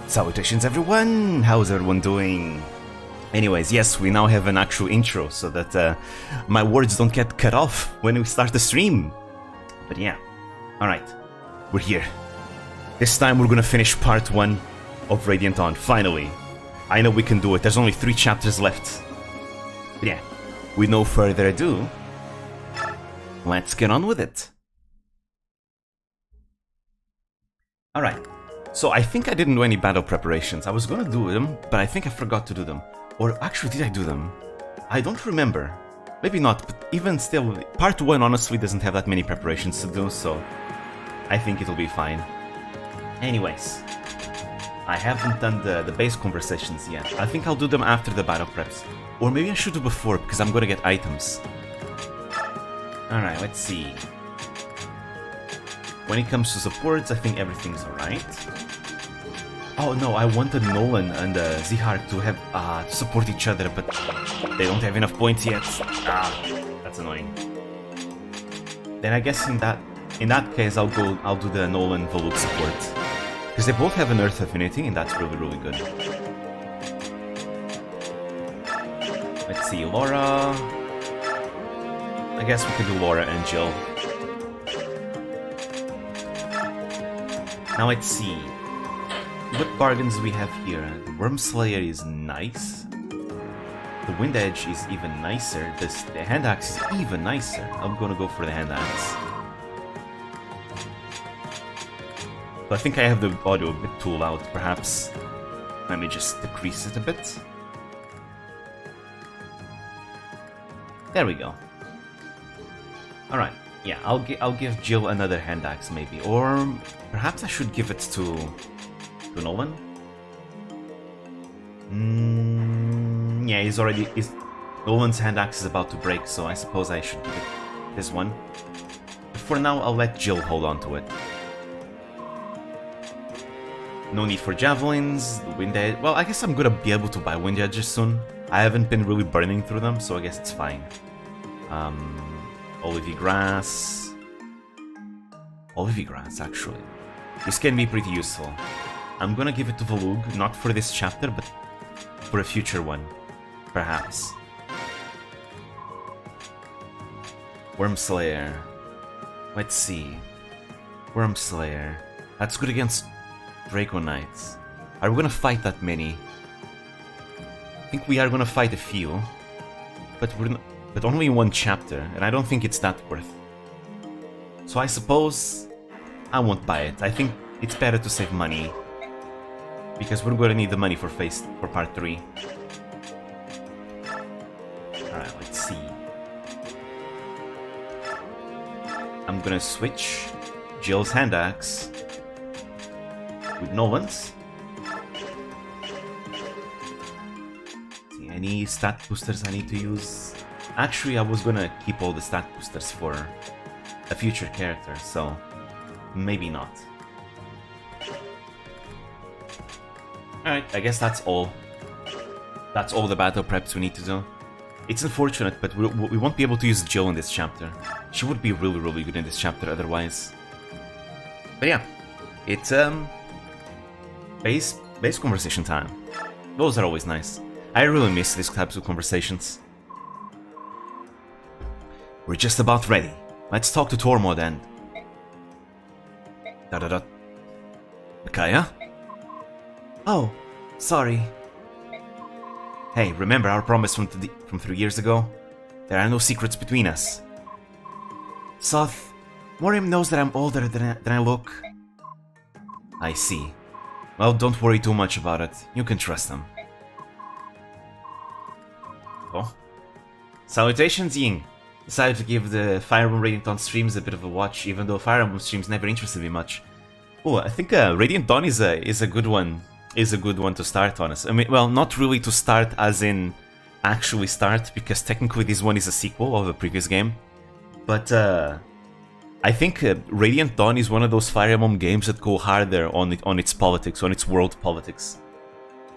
Salutations everyone! How's everyone doing? Anyways, yes, we now have an actual intro so that my words don't get cut off when we start the stream. But yeah, alright, we're here. This time we're gonna finish part 1 of Radiant Dawn, finally. I know we can do it, there's only 3 chapters left. But yeah, with no further ado, let's get on with it. Alright. So I think I didn't do any battle preparations. I was gonna do them, but I think I forgot to do them. Or actually, did I do them? I don't remember. Maybe not, but even still, part 1 honestly doesn't have that many preparations to do, so I think it'll be fine. Anyways, I haven't done the base conversations yet. I think I'll do them after the battle preps. Or maybe I should do before, because I'm gonna get items. Alright, let's see. When it comes to supports, I think everything's alright. Oh no, I wanted Nolan and Zihar to have to support each other, but they don't have enough points yet. That's annoying. Then I guess in that case I'll do the Nolan Voluk support. Because they both have an Earth affinity and that's really good. Let's see, Laura. I guess we can do Laura and Jill. Now let's see. What bargains do we have here? The Wormslayer is nice. The Wind Edge is even nicer. The Hand Axe is even nicer. I'm gonna go for the Hand Axe. But I think I have the audio a bit too loud, perhaps. Let me just decrease it a bit. There we go. Alright. Yeah, I'll give Jill another Hand Axe maybe, or perhaps I should give it to Nolan. Yeah, Nolan's Hand Axe is about to break, so I suppose I should give it this one. But for now, I'll let Jill hold on to it. No need for javelins. The Wind Edge. Well, I guess I'm gonna be able to buy Wind Edges soon. I haven't been really burning through them, so I guess it's fine. Olivy Grass. Olivy Grass, actually. This can be pretty useful. I'm gonna give it to Volug, not for this chapter, but for a future one. Perhaps. Wormslayer. Let's see. Wormslayer. That's good against Draco Knights. Are we gonna fight that many? I think we are gonna fight a few. But only in one chapter, and I don't think it's that worth. So I suppose I won't buy it. I think it's better to save money, because we're gonna need the money for part 3. Alright, let's see. I'm gonna switch Jill's Hand Axe with Nolan's. See, any stat boosters I need to use? Actually, I was gonna keep all the stat boosters for a future character, so maybe not. Alright, I guess that's all. That's all the battle preps we need to do. It's unfortunate, but we won't be able to use Jill in this chapter. She would be really good in this chapter otherwise. But yeah, it's base conversation time. Those are always nice. I really miss these types of conversations. We're just about ready. Let's talk to Tormod and... Micaiah? Oh, sorry. Hey, remember our promise from 3 years ago? There are no secrets between us. Soth, Moriam knows that I'm older than I look. I see. Well, don't worry too much about it. You can trust him. Oh. Salutations, Ying. Decided to give the Fire Emblem Radiant Dawn streams a bit of a watch, even though Fire Emblem streams never interested me much. Oh, I think Radiant Dawn is a good one. Is a good one to start, honestly. I mean, well, not really to start as in actually start, because technically this one is a sequel of the previous game. But I think Radiant Dawn is one of those Fire Emblem games that go harder on its politics, on its world politics.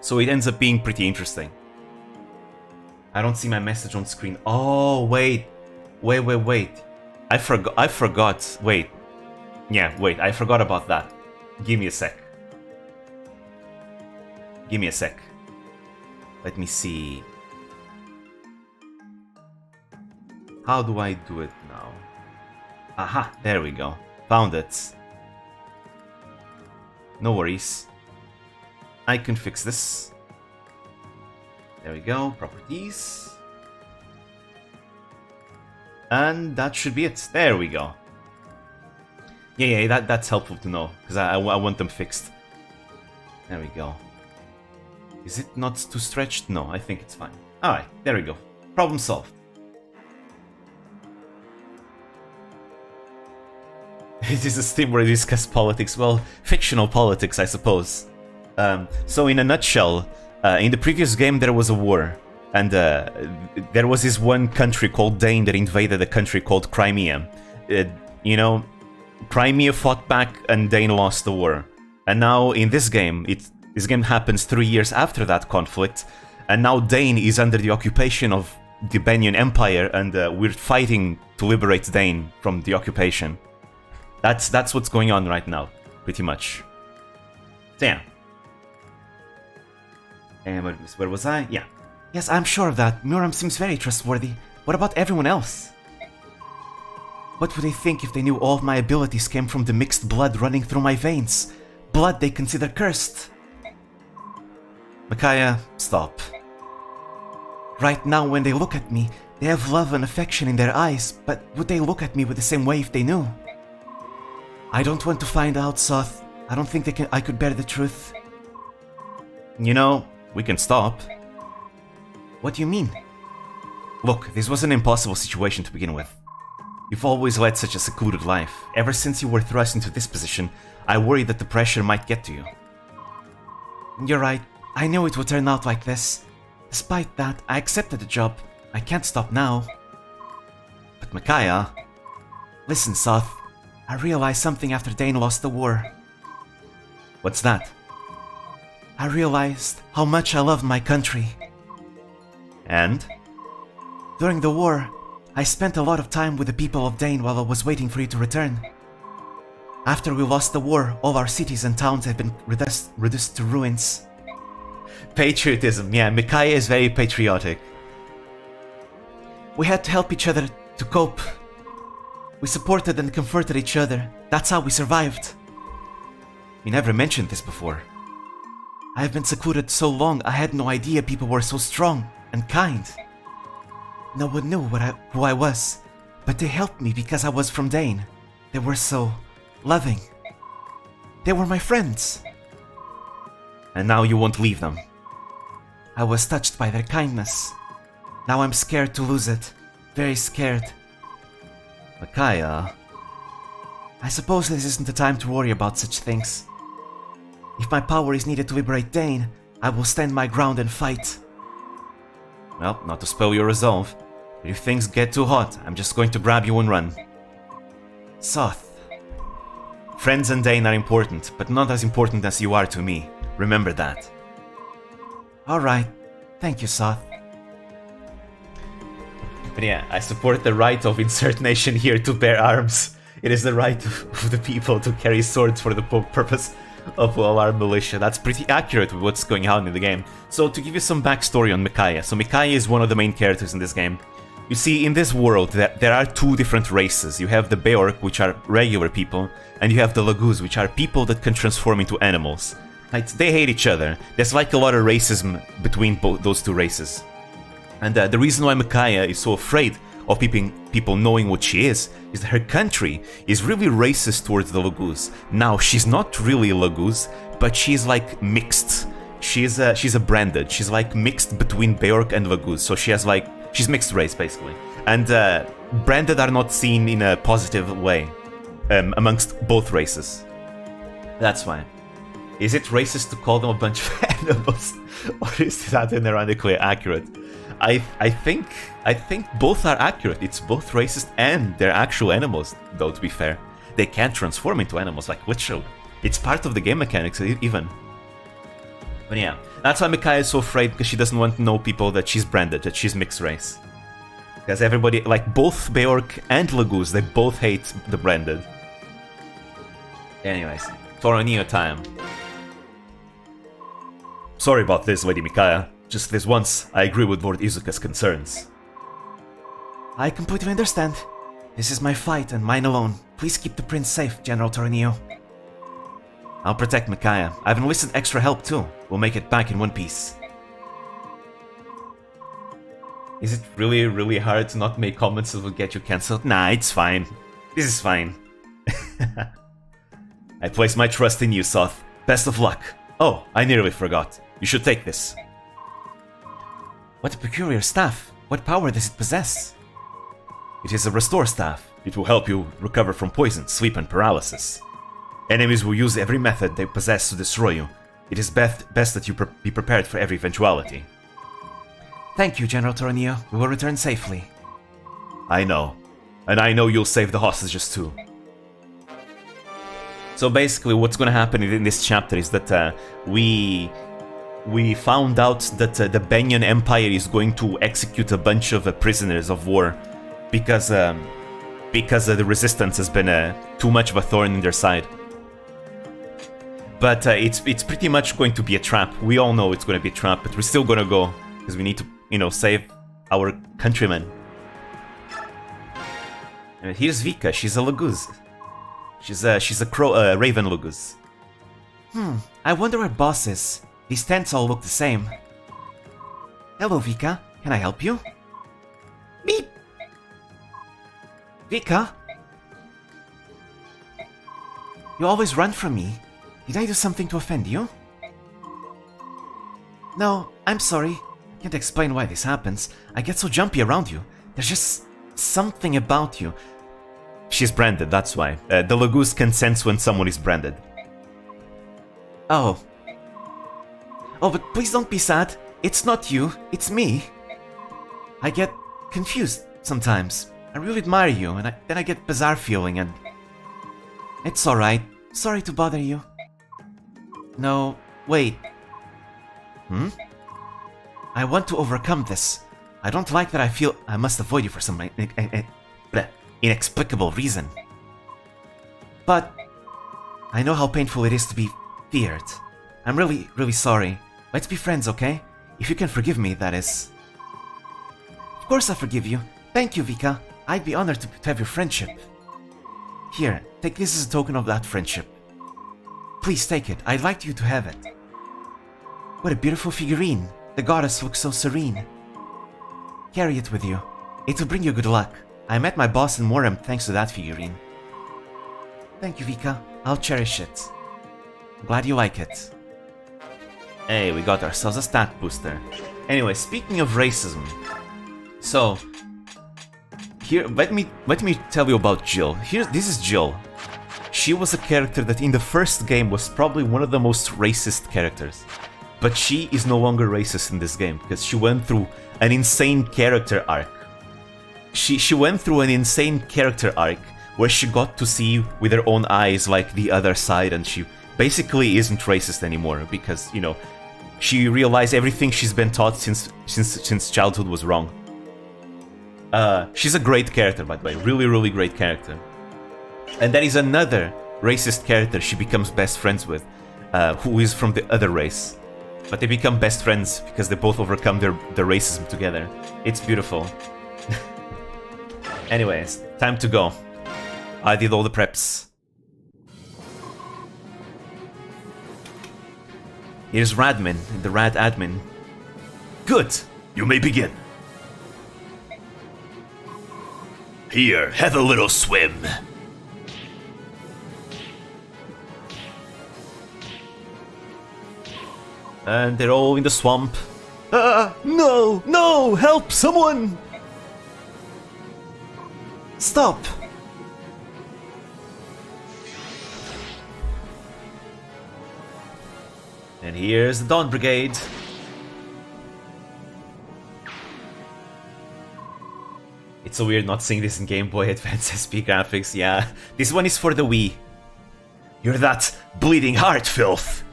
So it ends up being pretty interesting. I don't see my message on screen. Oh, wait. I forgot. Wait. Yeah, wait, I forgot about that. Give me a sec. Give me a sec. Let me see. How do I do it now? Aha, there we go. Found it. No worries. I can fix this. There we go, properties. And that should be it. There we go. Yeah, that's helpful to know, because I want them fixed. There we go. Is it not too stretched? No, I think it's fine. Alright, there we go. Problem solved. It is a stream where we discuss politics. Well, fictional politics, I suppose. So in a nutshell, in the previous game there was a war. And there was this one country called Daein that invaded a country called Crimea. You know, Crimea fought back and Daein lost the war. And now in this game, this game happens 3 years after that conflict. And now Daein is under the occupation of the Banyan Empire, and we're fighting to liberate Daein from the occupation. That's what's going on right now, pretty much. So yeah. And where was I? Yeah. Yes, I'm sure of that. Muram seems very trustworthy. What about everyone else? What would they think if they knew all of my abilities came from the mixed blood running through my veins? Blood they consider cursed. Micaiah, stop. Right now, when they look at me, they have love and affection in their eyes, but would they look at me with the same way if they knew? I don't want to find out, Soth. I don't think I could bear the truth. You know, we can stop. What do you mean? Look, this was an impossible situation to begin with. You've always led such a secluded life. Ever since you were thrust into this position, I worried that the pressure might get to you. You're right. I knew it would turn out like this. Despite that, I accepted the job. I can't stop now. But Micaiah... Listen, Soth. I realized something after Daein lost the war. What's that? I realized how much I loved my country. And? During the war, I spent a lot of time with the people of Daein while I was waiting for you to return. After we lost the war, all our cities and towns have been reduced to ruins. Patriotism, yeah, Micaiah is very patriotic. We had to help each other to cope. We supported and comforted each other. That's how we survived. You never mentioned this before. I have been secluded so long, I had no idea people were so strong and kind. No one knew who I was, but they helped me because I was from Daein. They were so loving. They were my friends. And now you won't leave them. I was touched by their kindness. Now I'm scared to lose it. Very scared. Micaiah... I suppose this isn't the time to worry about such things. If my power is needed to liberate Daein, I will stand my ground and fight. Well, not to spoil your resolve, but if things get too hot, I'm just going to grab you and run. Soth. Friends and Daein are important, but not as important as you are to me. Remember that. Alright. Thank you, Soth. But yeah, I support the right of insert nation here to bear arms. It is the right of the people to carry swords for the purpose of all our militia. That's pretty accurate with what's going on in the game. So to give you some backstory on Micaiah. So Micaiah is one of the main characters in this game. You see, in this world, there are two different races. You have the Beorc, which are regular people, and you have the Laguz, which are people that can transform into animals. Right? They hate each other. There's like a lot of racism between those two races. And the reason why Micaiah is so afraid of people knowing what she is that her country is really racist towards the Laguz. Now, she's not really a Laguz, but she's like mixed. She's a branded. She's like mixed between Beorc and Laguz. So she has like, she's mixed race basically. And branded are not seen in a positive way amongst both races. That's why. Is it racist to call them a bunch of animals? Or is that ironically accurate? I think both are accurate. It's both racist and they're actual animals, though, to be fair. They can't transform into animals, like literally. It's part of the game mechanics, even. But yeah, that's why Micaiah is so afraid, because she doesn't want to know people that she's branded, that she's mixed race. Because everybody, like both Beorc and Laguz, they both hate the branded. Anyways, Toronio time. Sorry about this, Lady Micaiah. Just this once, I agree with Lord Izuka's concerns. I completely understand. This is my fight and mine alone. Please keep the prince safe, General Tornillo. I'll protect Micaiah. I've enlisted extra help too. We'll make it back in one piece. Is it really, really hard to not make comments that will get you cancelled? Nah, it's fine. This is fine. I place my trust in you, Soth. Best of luck. Oh, I nearly forgot. You should take this. What a peculiar staff. What power does it possess? It is a restore staff. It will help you recover from poison, sleep, and paralysis. Enemies will use every method they possess to destroy you. It is best that you be prepared for every eventuality. Thank you, General Tornillo. We will return safely. I know. And I know you'll save the hostages too. So basically what's gonna happen in this chapter is that we found out that the Banyan Empire is going to execute a bunch of prisoners of war because the resistance has been too much of a thorn in their side. But it's pretty much going to be a trap. We all know it's going to be a trap, but we're still gonna go because we need to, you know, save our countrymen. And here's Vika. She's a Laguz. She's a Raven Laguz. I wonder where boss is. These tents all look the same. Hello, Vika. Can I help you? Beep! Vika? You always run from me. Did I do something to offend you? No, I'm sorry. I can't explain why this happens. I get so jumpy around you. There's just something about you. She's branded, that's why. The Laguz can sense when someone is branded. Oh. Oh, but please don't be sad. It's not you, it's me. I get confused sometimes. I really admire you, and then I get bizarre feeling, and... It's alright. Sorry to bother you. No, wait. I want to overcome this. I don't like that I feel I must avoid you for some inexplicable reason. But I know how painful it is to be feared. I'm really, really sorry. Let's be friends, okay? If you can forgive me, that is. Of course I forgive you. Thank you, Vika. I'd be honored to have your friendship. Here, take this as a token of that friendship. Please take it. I'd like you to have it. What a beautiful figurine. The goddess looks so serene. Carry it with you. It will bring you good luck. I met my boss in Morem thanks to that figurine. Thank you, Vika. I'll cherish it. Glad you like it. Hey, we got ourselves a stat booster. Anyway, speaking of racism, so here let me tell you about Jill. This is Jill. She was a character that in the first game was probably one of the most racist characters. But she is no longer racist in this game because she went through an insane character arc. She went through an insane character arc where she got to see with her own eyes like the other side, and she basically isn't racist anymore because, you know, she realized everything she's been taught since childhood was wrong. She's a great character, by the way, really, really great character. And there is another racist character she becomes best friends with, who is from the other race. But they become best friends because they both overcome their racism together. It's beautiful. Anyways, time to go. I did all the preps. Here's Radmin, the Rad admin. Good! You may begin. Here, have a little swim. And they're all in the swamp. No! No! Help! Someone! Stop! And here's the Dawn Brigade. It's so weird not seeing this in Game Boy Advance SP graphics, yeah. This one is for the Wii. You're that bleeding heart filth!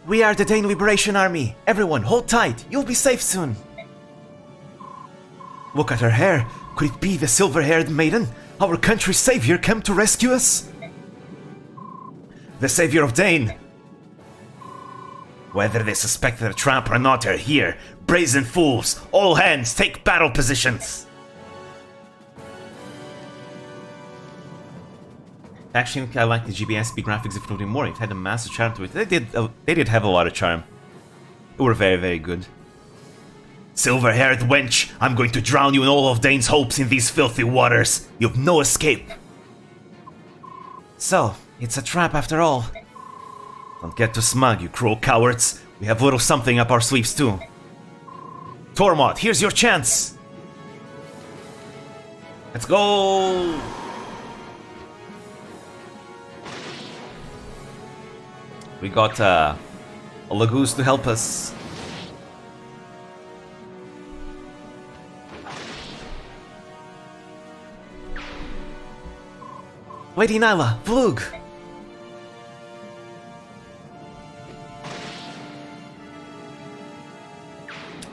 We are the Daein Liberation Army! Everyone, hold tight! You'll be safe soon! Look at her hair! Could it be the silver-haired maiden? Our country's savior came to rescue us? The savior of Daein! Whether they suspected a trap or not are here. Brazen fools! All hands, take battle positions! Actually, I like the GBSP graphics if nothing more. It had a massive charm to it. They did have a lot of charm. They were very, very good. Silver-haired wench, I'm going to drown you in all of Daein's hopes in these filthy waters. You've no escape. So, it's a trap after all. Don't get too smug, you cruel cowards. We have little something up our sleeves too. Tormod, here's your chance. Let's go! We got a Lagoose to help us. Lady Nyla, Vlug!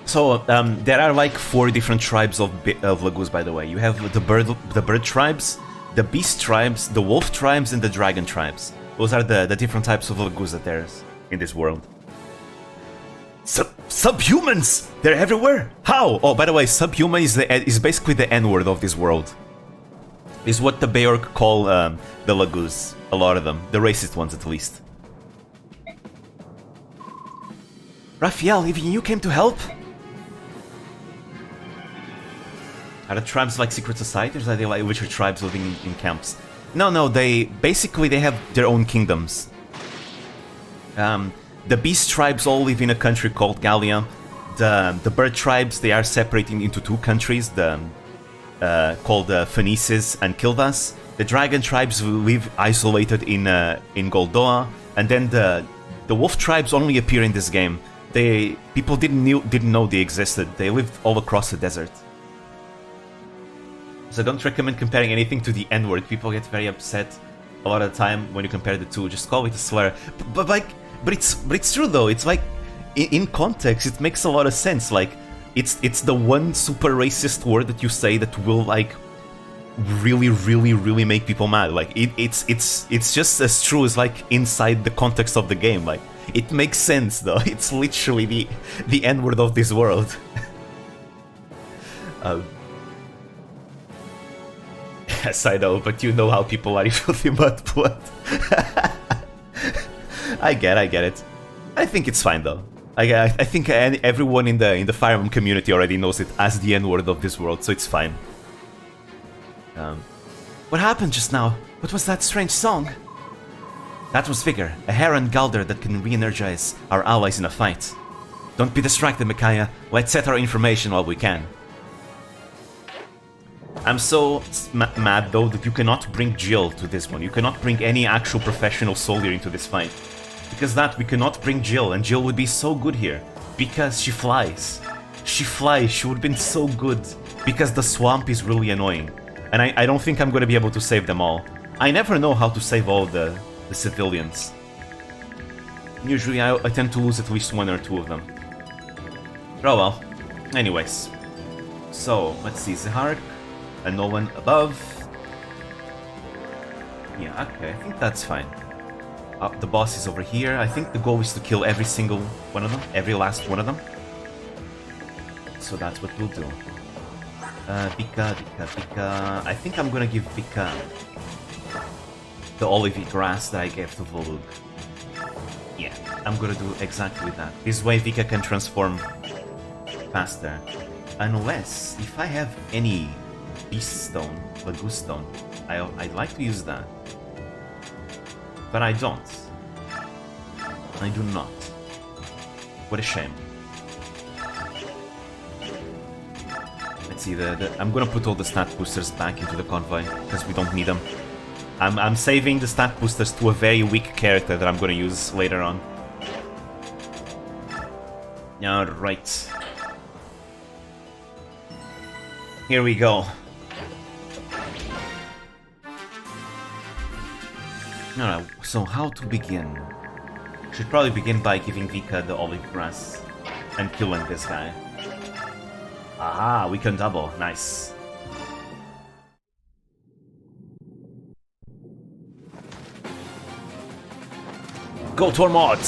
So, there are like 4 different tribes of Lagoos, by the way. You have the bird tribes, the beast tribes, the wolf tribes, and the dragon tribes. Those are the different types of Lagoos that there's in this world. Subhumans! They're everywhere! How? Oh, by the way, subhuman is basically the N-word of this world. Is what the Beorg call the Lagoos. A lot of them. The racist ones, at least. Raphael, even you came to help? Are the tribes like secret societies, or are they like witcher tribes living in camps? No, they have their own kingdoms. The beast tribes all live in a country called Gallia. The bird tribes, they are separating into 2 countries, called Phoenices and Kilvas. The dragon tribes live isolated in Goldoa, and then the wolf tribes only appear in this game. People didn't know they existed. They lived all across the desert. So I don't recommend comparing anything to the N-word. People get very upset a lot of the time when you compare the two. Just call it a slur. But it's true though. It's like in context, it makes a lot of sense. Like it's the one super racist word that you say that will like really make people mad. Like it's just as true as like inside the context of the game. Like it makes sense though. It's literally the N-word of this world. Yes, I know, but you know how people are in filthy mudblood. I get it. I think it's fine though. I think everyone in the Fire Emblem community already knows it as the N-word of this world, so it's fine. What happened just now? What was that strange song? That was Vigor, a Heron Galder that can re-energize our allies in a fight. Don't be distracted, Micaiah. Let's set our information while we can. I'm so mad though that you cannot bring Jill to this one. You cannot bring any actual professional soldier into this fight. Because we cannot bring Jill, and Jill would be so good here. Because she flies. She would have been so good. Because the swamp is really annoying. And I don't think I'm going to be able to save them all. I never know how to save all the civilians. Usually I tend to lose at least 1 or 2 of them. Oh well. Anyways. So, let's see. Zahark. And no one above. Yeah, okay, I think that's fine. The boss is over here. I think the goal is to kill every single one of them. Every last one of them. So that's what we'll do. Vika. I think I'm gonna give Vika the olivey grass that I gave to Volug. Yeah, I'm gonna do exactly that. This way Vika can transform faster. Unless, if I have any Beast Stone, Lagoose Stone, I'd like to use that. But I don't. I do not. What a shame. Let's see, I'm gonna put all the stat boosters back into the convoy, because we don't need them. I'm saving the stat boosters to a very weak character that I'm gonna use later on. Alright. Here we go. Alright, so how to begin? Should probably begin by giving Vika the olive grass and killing this guy. Aha, we can double. Nice. Go Tormod!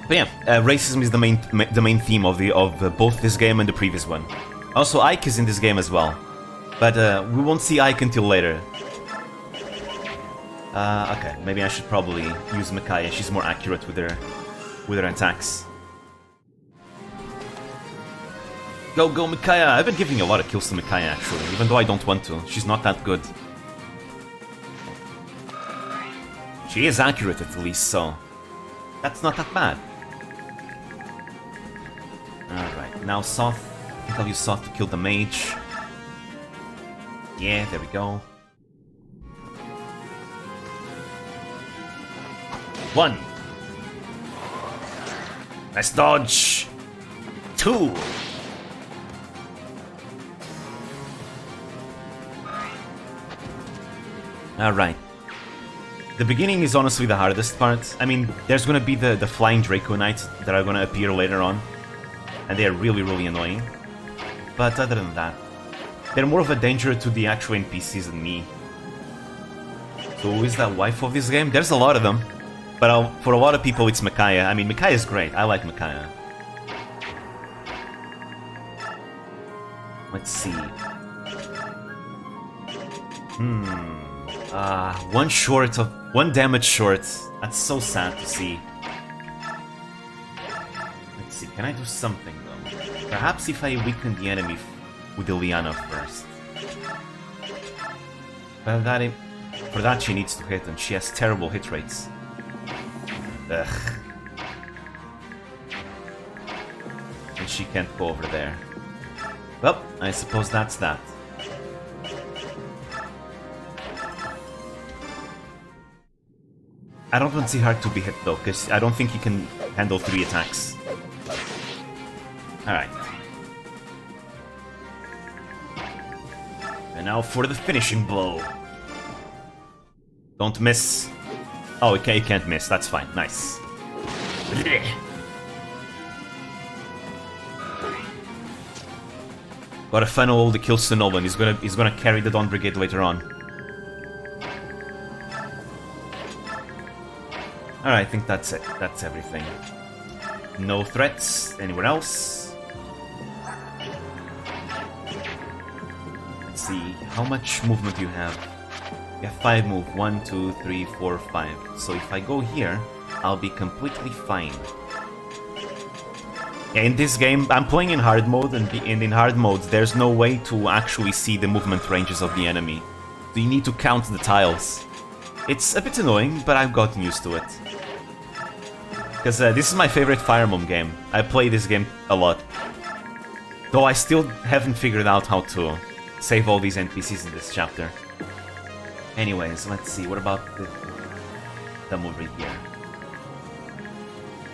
But yeah, racism is the main theme of both this game and the previous one. Also, Ike is in this game as well, but we won't see Ike until later. Okay, maybe I should probably use Micaiah. She's more accurate with her attacks. Go, go, Micaiah! I've been giving a lot of kills to Micaiah, actually, even though I don't want to. She's not that good. She is accurate, at least, so that's not that bad. Alright, now Soth. I think I'll use Soth to kill the mage. Yeah, there we go. 1. Nice dodge. 2. Alright. The beginning is honestly the hardest part. I mean, there's gonna be the flying Draco Knights that are gonna appear later on. And they are really, really annoying. But other than that, they're more of a danger to the actual NPCs than me. So who is that wife of this game? There's a lot of them. But for a lot of people, it's Micaiah. I mean, Micaiah is great. I like Micaiah. Let's see. One damage short. That's so sad to see. Let's see, can I do something though? Perhaps if I weaken the enemy with the Liana first. But for that she needs to hit, and she has terrible hit rates. Ugh. And she can't go over there. Well, I suppose that's that. I don't want Zihar to be hit though, because I don't think he can handle 3 attacks. Alright. And now for the finishing blow. Don't miss. Oh, okay, he can't miss. That's fine. Nice. Gotta funnel all the kills to Nolan. He's gonna carry the Dawn Brigade later on. Alright, I think that's it. That's everything. No threats anywhere else. Let's see. How much movement do you have? You have 5 move. 1, 2, 3, 4, 5. So if I go here, I'll be completely fine. Yeah, in this game, I'm playing in hard mode, and in hard mode, there's no way to actually see the movement ranges of the enemy. So you need to count the tiles. It's a bit annoying, but I've gotten used to it. Because this is my favorite Fire Emblem game. I play this game a lot. Though I still haven't figured out how to save all these NPCs in this chapter. Anyways, let's see, what about them over here?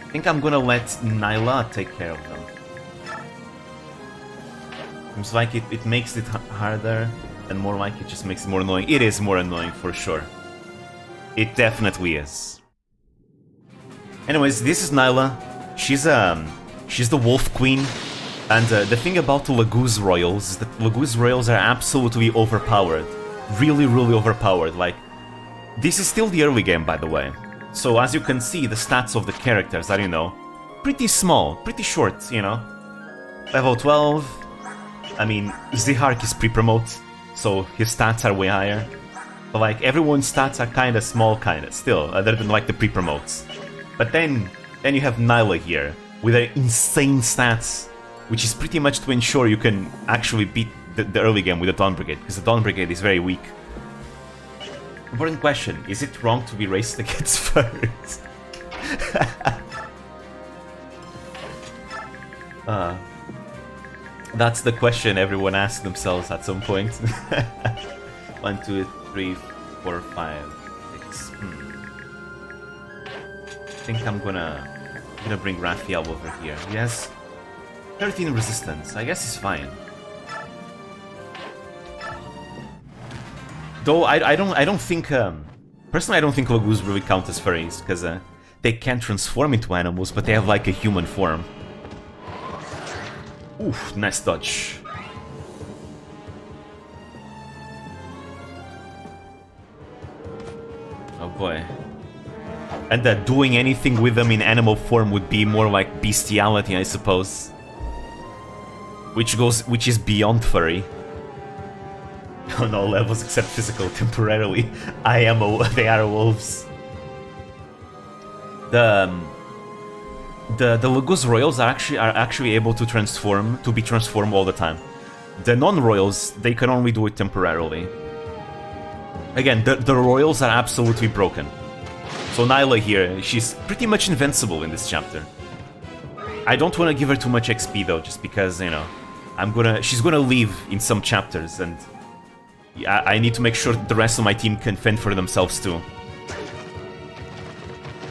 I think I'm gonna let Nyla take care of them. Seems like it makes it harder, and more like it just makes it more annoying. It is more annoying for sure. It definitely is. Anyways, this is Nyla. She's the Wolf Queen. And the thing about the Laguz Royals is that Laguz Royals are absolutely overpowered. Really, really overpowered. Like, this is still the early game, by the way. So as you can see, the stats of the characters are, you know, pretty small, pretty short, you know. Level 12. I mean, Zihark is pre-promote, so his stats are way higher. But like, everyone's stats are kinda small, kinda, still, other than like the pre-promotes. But then you have Nyla here, with her insane stats, which is pretty much to ensure you can actually beat the early game with the Dawn Brigade, because the Dawn Brigade is very weak. Important question, is it wrong to be racist against furs? That's the question everyone asks themselves at some point. 1, 2, 3, 4, 5, 6. I think I'm gonna bring Raphael over here. He has 13 resistance. I guess he's fine. Though I don't think personally I don't think Laguz really count as furries, because they can't transform into animals, but they have like a human form. Oof, nice dodge. Oh boy. And that doing anything with them in animal form would be more like bestiality, I suppose. Which is beyond furry. On all levels except physical, temporarily. They are wolves. The Laguz Royals are actually able to be transformed all the time. The non-Royals, they can only do it temporarily. Again, the Royals are absolutely broken. So Nyla here, she's pretty much invincible in this chapter. I don't want to give her too much XP though, just because, you know, she's gonna leave in some chapters, and I need to make sure the rest of my team can fend for themselves too.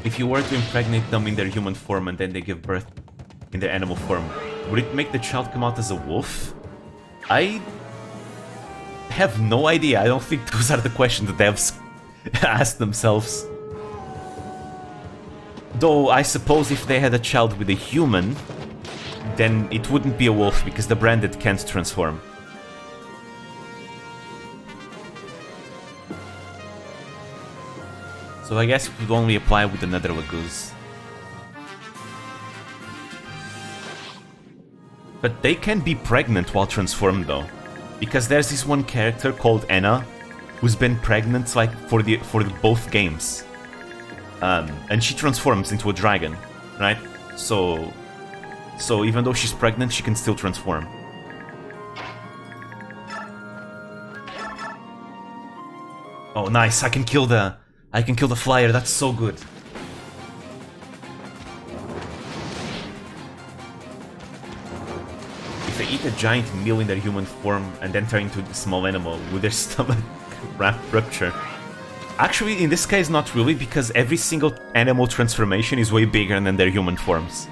If you were to impregnate them in their human form and then they give birth in their animal form, would it make the child come out as a wolf? I have no idea. I don't think those are the questions that they have asked themselves. Though, I suppose if they had a child with a human, then it wouldn't be a wolf because the branded can't transform. So I guess it would only apply with another Laguz. But they can be pregnant while transformed though. Because there's this one character called Anna who's been pregnant like for both games. And she transforms into a dragon, right? So even though she's pregnant, she can still transform. Oh, nice! I can kill the flyer. That's so good. If they eat a giant meal in their human form and then turn into a small animal, will their stomach rupture? Actually, in this case, not really, because every single animal transformation is way bigger than their human forms.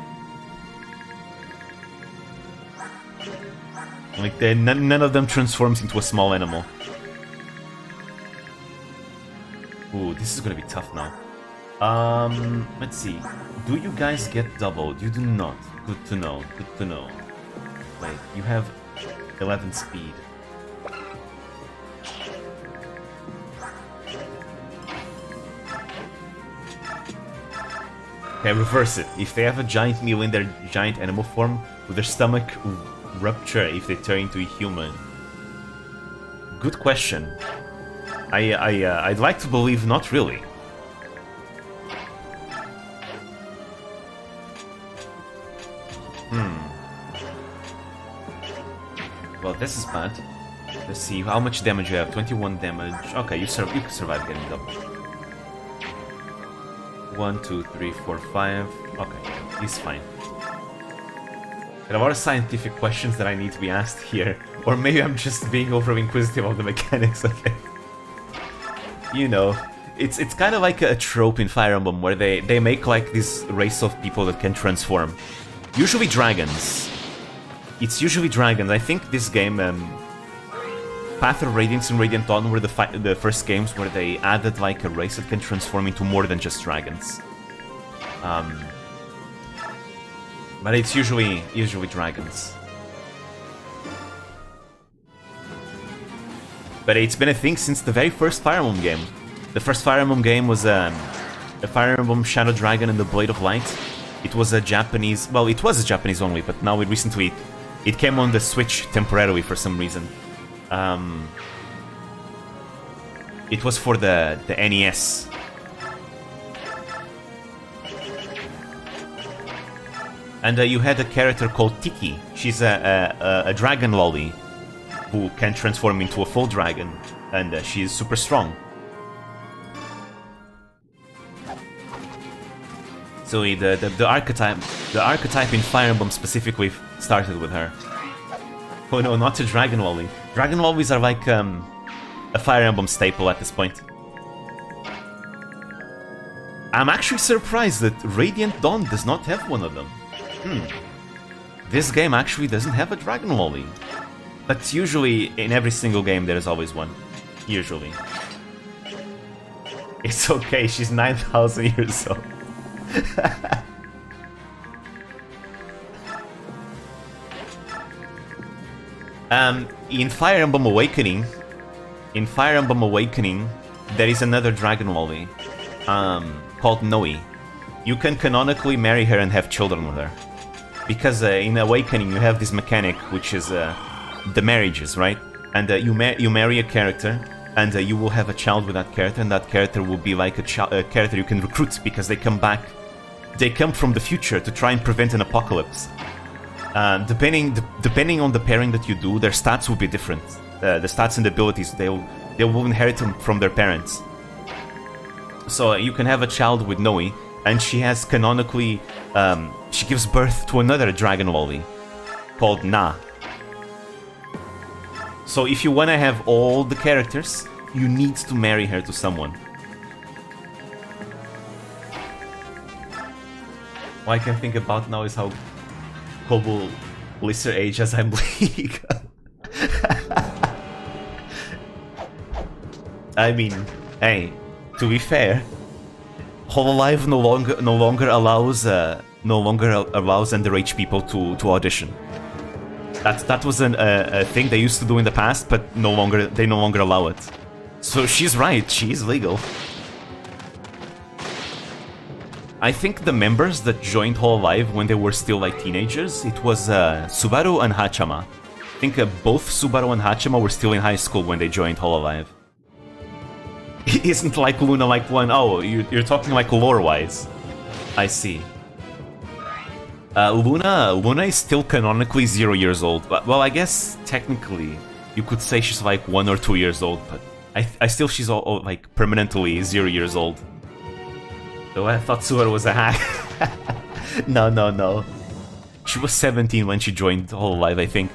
Like, none of them transforms into a small animal. Ooh, this is gonna be tough now. Let's see. Do you guys get doubled? You do not. Good to know. Good to know. Wait, you have 11 speed. Okay, reverse it. If they have a giant meal in their giant animal form, will their stomach rupture if they turn into a human? Good question. I'd like to believe not really. Well, this is bad. Let's see, how much damage you have? 21 damage. Okay, you can survive getting double. 1, 2, 3, 4, 5. Okay, he's fine. There are a lot of scientific questions that I need to be asked here. Or maybe I'm just being over-inquisitive of the mechanics of it. You know, it's kind of like a trope in Fire Emblem where they make like this race of people that can transform. Usually dragons. It's usually dragons. I think this game, Path of Radiance and Radiant Dawn were the first games where they added like a race that can transform into more than just dragons. But it's usually dragons. But it's been a thing since the very first Fire Emblem game. The first Fire Emblem game was a Fire Emblem Shadow Dragon and the Blade of Light. It was a Japanese... Well, it was a Japanese only, but now recently it came on the Switch temporarily for some reason. It was for the NES. And you had a character called Tiki. She's a dragon lolly who can transform into a full dragon, and she is super strong. So the archetype in Fire Emblem specifically started with her. Oh no, not a dragon lolly. Dragon lollies are like a Fire Emblem staple at this point. I'm actually surprised that Radiant Dawn does not have one of them. This game actually doesn't have a dragon lolly. But usually, in every single game, there's always one. Usually. It's okay, she's 9,000 years old. In Fire Emblem Awakening, there is another dragon lolly. called Noe. You can canonically marry her and have children with her. Because in Awakening you have this mechanic, which is the marriages, right? And you marry a character, and you will have a child with that character, and that character will be like a character you can recruit, because they come back. They come from the future to try and prevent an apocalypse. Depending on the pairing that you do, their stats will be different. The stats and abilities, they will inherit them from their parents. So you can have a child with Noe, and she has canonically, she gives birth to another dragon lolly called Na. So if you want to have all the characters, you need to marry her to someone. All I can think about now is how Kobo lists her age as I'm legal. I mean, hey, to be fair, Hololive no longer allows underage people to audition. That was a thing they used to do in the past, but they no longer allow it. So she's right, she is legal. I think the members that joined Hololive when they were still like teenagers, it was Subaru and Hachama. I think both Subaru and Hachama were still in high school when they joined Hololive. Isn't like Luna like one? Oh, you're talking like lore-wise. I see. Luna is still canonically 0 years old. But, well, I guess technically you could say she's like 1 or 2 years old, but I still she's all like permanently 0 years old. Though I thought Subaru was a hack. No. She was 17 when she joined Hololive, I think.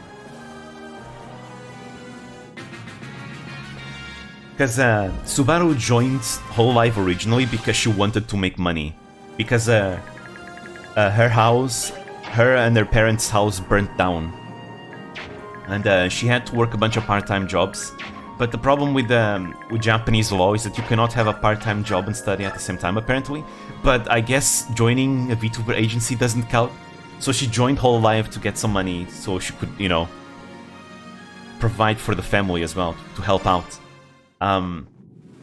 Because Subaru joined Hololive originally because she wanted to make money. Because her and her parents' house burnt down. And she had to work a bunch of part-time jobs. But the problem with Japanese law is that you cannot have a part-time job and study at the same time, apparently. But I guess joining a VTuber agency doesn't count. So she joined Hololive to get some money so she could, you know, provide for the family as well, to help out.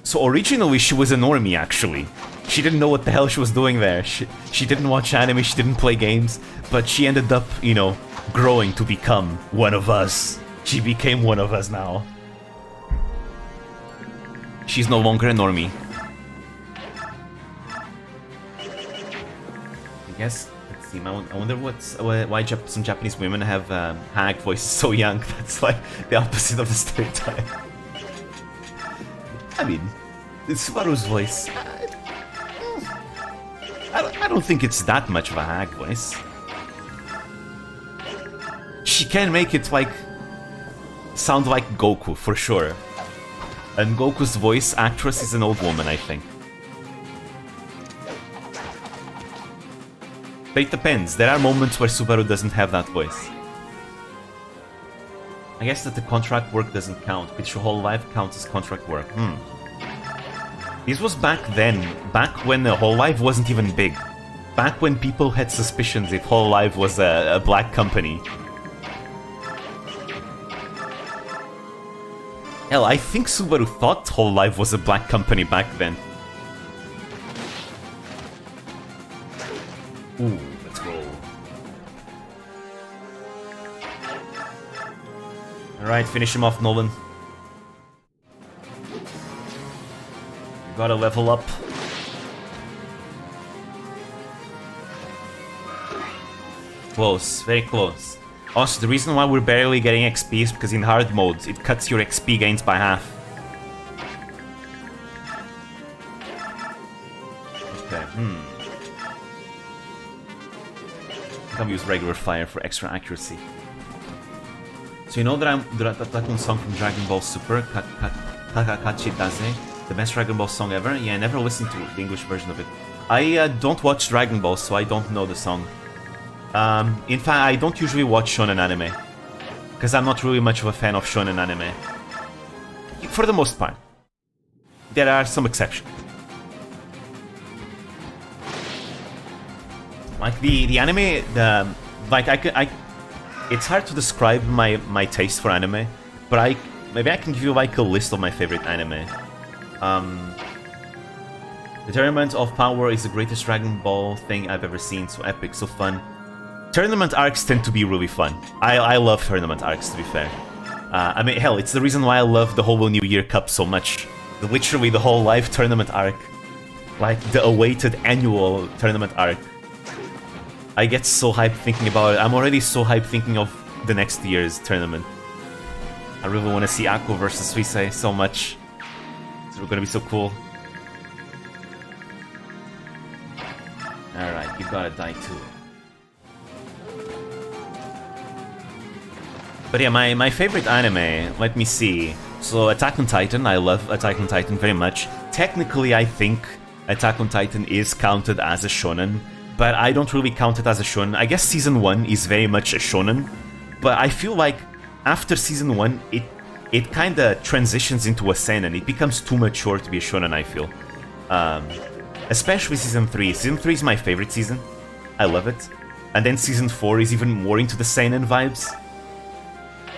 So originally she was a normie, actually. She didn't know what the hell she was doing there. She didn't watch anime, she didn't play games, but she ended up, you know, growing to become one of us. She became one of us now. She's no longer a normie. I guess, let's see, I wonder why some Japanese women have hag voices so young. That's like the opposite of the stereotype. I mean, it's Subaru's voice. I don't think it's that much of a hag voice. She can make it like sound like Goku for sure. And Goku's voice actress is an old woman, I think. But it depends. There are moments where Subaru doesn't have that voice. I guess that the contract work doesn't count, which Hololive counts as contract work. This was back then, back when the Hololive wasn't even big. Back when people had suspicions if Hololive was a black company. Hell, I think Subaru thought Hololive was a black company back then. Ooh, let's go. Alright, finish him off, Nolan. You gotta level up. Close, very close. Also, the reason why we're barely getting XP is because in hard mode, it cuts your XP gains by half. Okay, I can use regular fire for extra accuracy. So you know that one song from Dragon Ball Super, Kakakachi Daze, the best Dragon Ball song ever? Yeah, I never listened to the English version of it. I don't watch Dragon Ball, so I don't know the song. In fact, I don't usually watch shonen anime, because I'm not really much of a fan of shonen anime. For the most part. There are some exceptions. Like the anime, it's hard to describe my taste for anime, but maybe I can give you like a list of my favorite anime. The Tournament of Power is the greatest Dragon Ball thing I've ever seen. So epic, so fun. Tournament arcs tend to be really fun. I love tournament arcs, to be fair. I mean, hell, it's the reason why I love the whole New Year Cup so much. Literally the whole live tournament arc. Like, the awaited annual tournament arc. I get so hyped thinking about it. I'm already so hyped thinking of the next year's tournament. I really want to see Akko versus Suisei so much. It's gonna be so cool. Alright, you gotta die too. But yeah, my favorite anime, let me see. So Attack on Titan, I love Attack on Titan very much. Technically, I think Attack on Titan is counted as a shonen, but I don't really count it as a shonen. I guess Season 1 is very much a shonen, but I feel like after Season 1, it kinda transitions into a seinen. It becomes too mature to be a shonen, I feel. Especially Season 3. Season 3 is my favorite season. I love it. And then Season 4 is even more into the seinen vibes.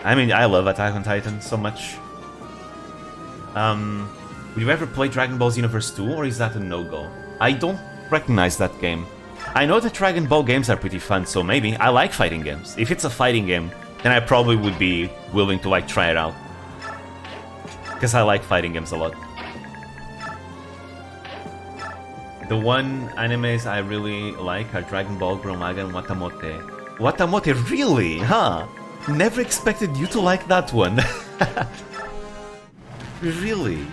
I mean, I love Attack on Titan so much. Would you ever play Dragon Ball Xenoverse 2, or is that a no-go? I don't recognize that game. I know that Dragon Ball games are pretty fun, so maybe. I like fighting games. If it's a fighting game, then I probably would be willing to, like, try it out. Because I like fighting games a lot. The one animes I really like are Dragon Ball, Gromaga, and Watamote. Watamote, really? Huh? Never expected you to like that one. Really?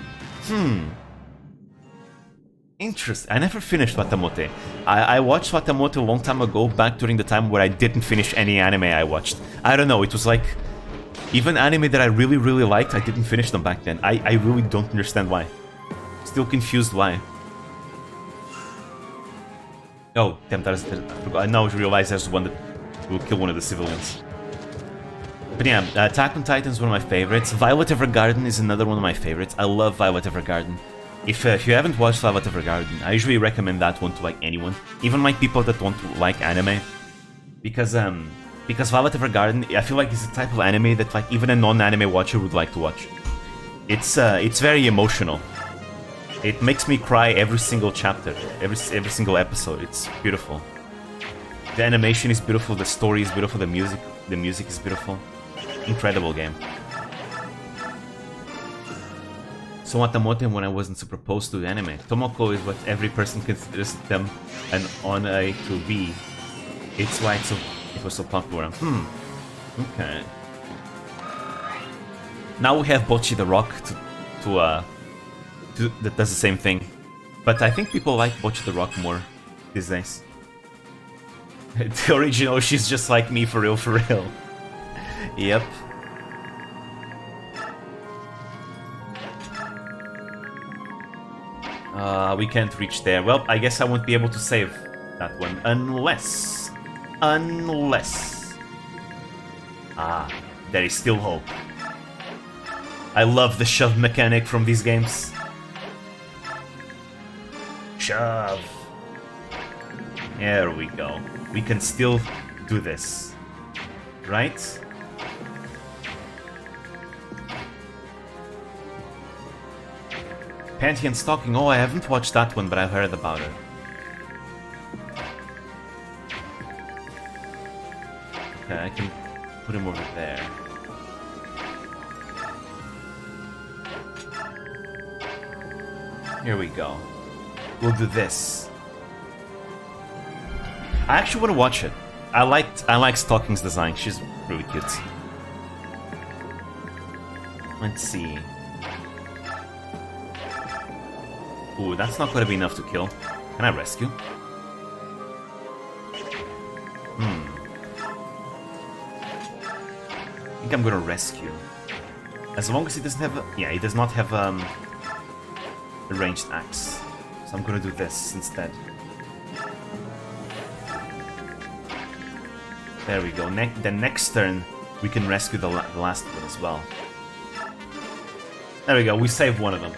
Interesting. I never finished Watamote. I watched Watamote a long time ago, back during the time where I didn't finish any anime I watched. I don't know, it was like... Even anime that I really, really liked, I didn't finish them back then. I really don't understand why. Still confused why. Oh, damn, I now realize there's one that will kill one of the civilians. But yeah, Attack on Titan is one of my favorites. Violet Evergarden is another one of my favorites. I love Violet Evergarden. If you haven't watched Violet Evergarden, I usually recommend that one to like anyone, even like people that don't like anime, because Violet Evergarden, I feel like it's the type of anime that like even a non-anime watcher would like to watch. It's very emotional. It makes me cry every single chapter, every single episode. It's beautiful. The animation is beautiful, the story is beautiful, the music is beautiful. Incredible game. So Watamote, when I wasn't super opposed to the anime. Tomoko is what every person considers them an onai to be. It's why it was so popular. Okay. Now we have Bocchi the Rock that does the same thing. But I think people like Bocchi the Rock more these days. The original, she's just like me, for real, for real. Yep. We can't reach there. Well, I guess I won't be able to save that one. Unless... Ah, there is still hope. I love the shove mechanic from these games. Shove. There we go. We can still do this. Right? Pantheon Stalking. Oh, I haven't watched that one, but I've heard about it. Okay, I can put him over there. Here we go. We'll do this. I actually want to watch it. I like Stalking's design. She's really cute. Let's see. Ooh, that's not gonna be enough to kill. Can I rescue? I think I'm gonna rescue. As long as he doesn't have a... Yeah, he does not have a ranged axe. So I'm gonna do this instead. There we go. The next turn, we can rescue the last one as well. There we go, we saved one of them.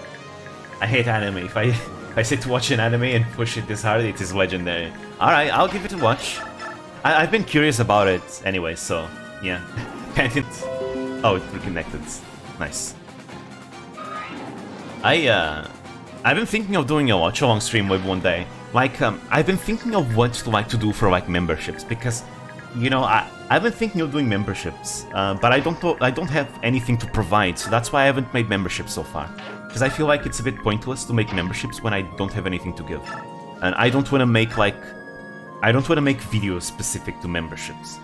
I hate anime. If I say to watch an anime and push it this hard, it is legendary. Alright, I'll give it a watch. I've been curious about it anyway, so yeah. Oh, it reconnected. Nice. I've been thinking of doing a watch-along stream with one day. Like, I've been thinking of what to do for like memberships because, you know, I've been thinking of doing memberships, but I don't have anything to provide, so that's why I haven't made memberships so far. Because I feel like it's a bit pointless to make memberships when I don't have anything to give, and I don't want to make videos specific to memberships.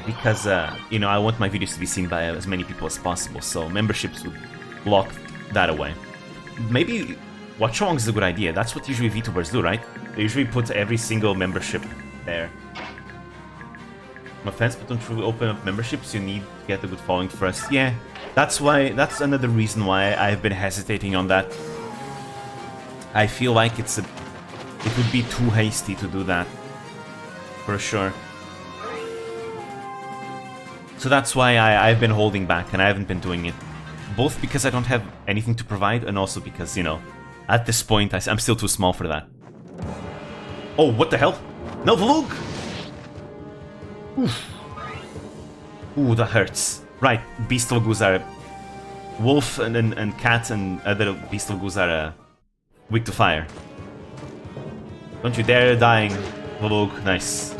Because, you know, I want my videos to be seen by as many people as possible, so memberships would lock that away. Maybe watch-alongs is a good idea. That's what usually Vtubers do, right? They usually put every single membership there. No offense, but don't truly open up memberships, you need to get a good following first. Yeah, that's another reason why I've been hesitating on that. I feel like it would be too hasty to do that. For sure. So that's why I've been holding back and I haven't been doing it. Both because I don't have anything to provide and also because, you know, at this point I'm still too small for that. Oh, what the hell? No, Vlog! Oof. Ooh, that hurts. Right, Beastal Goose are... Wolf and Cat and other Beastal Goose are weak to fire. Don't you dare dying, Vlog. Nice.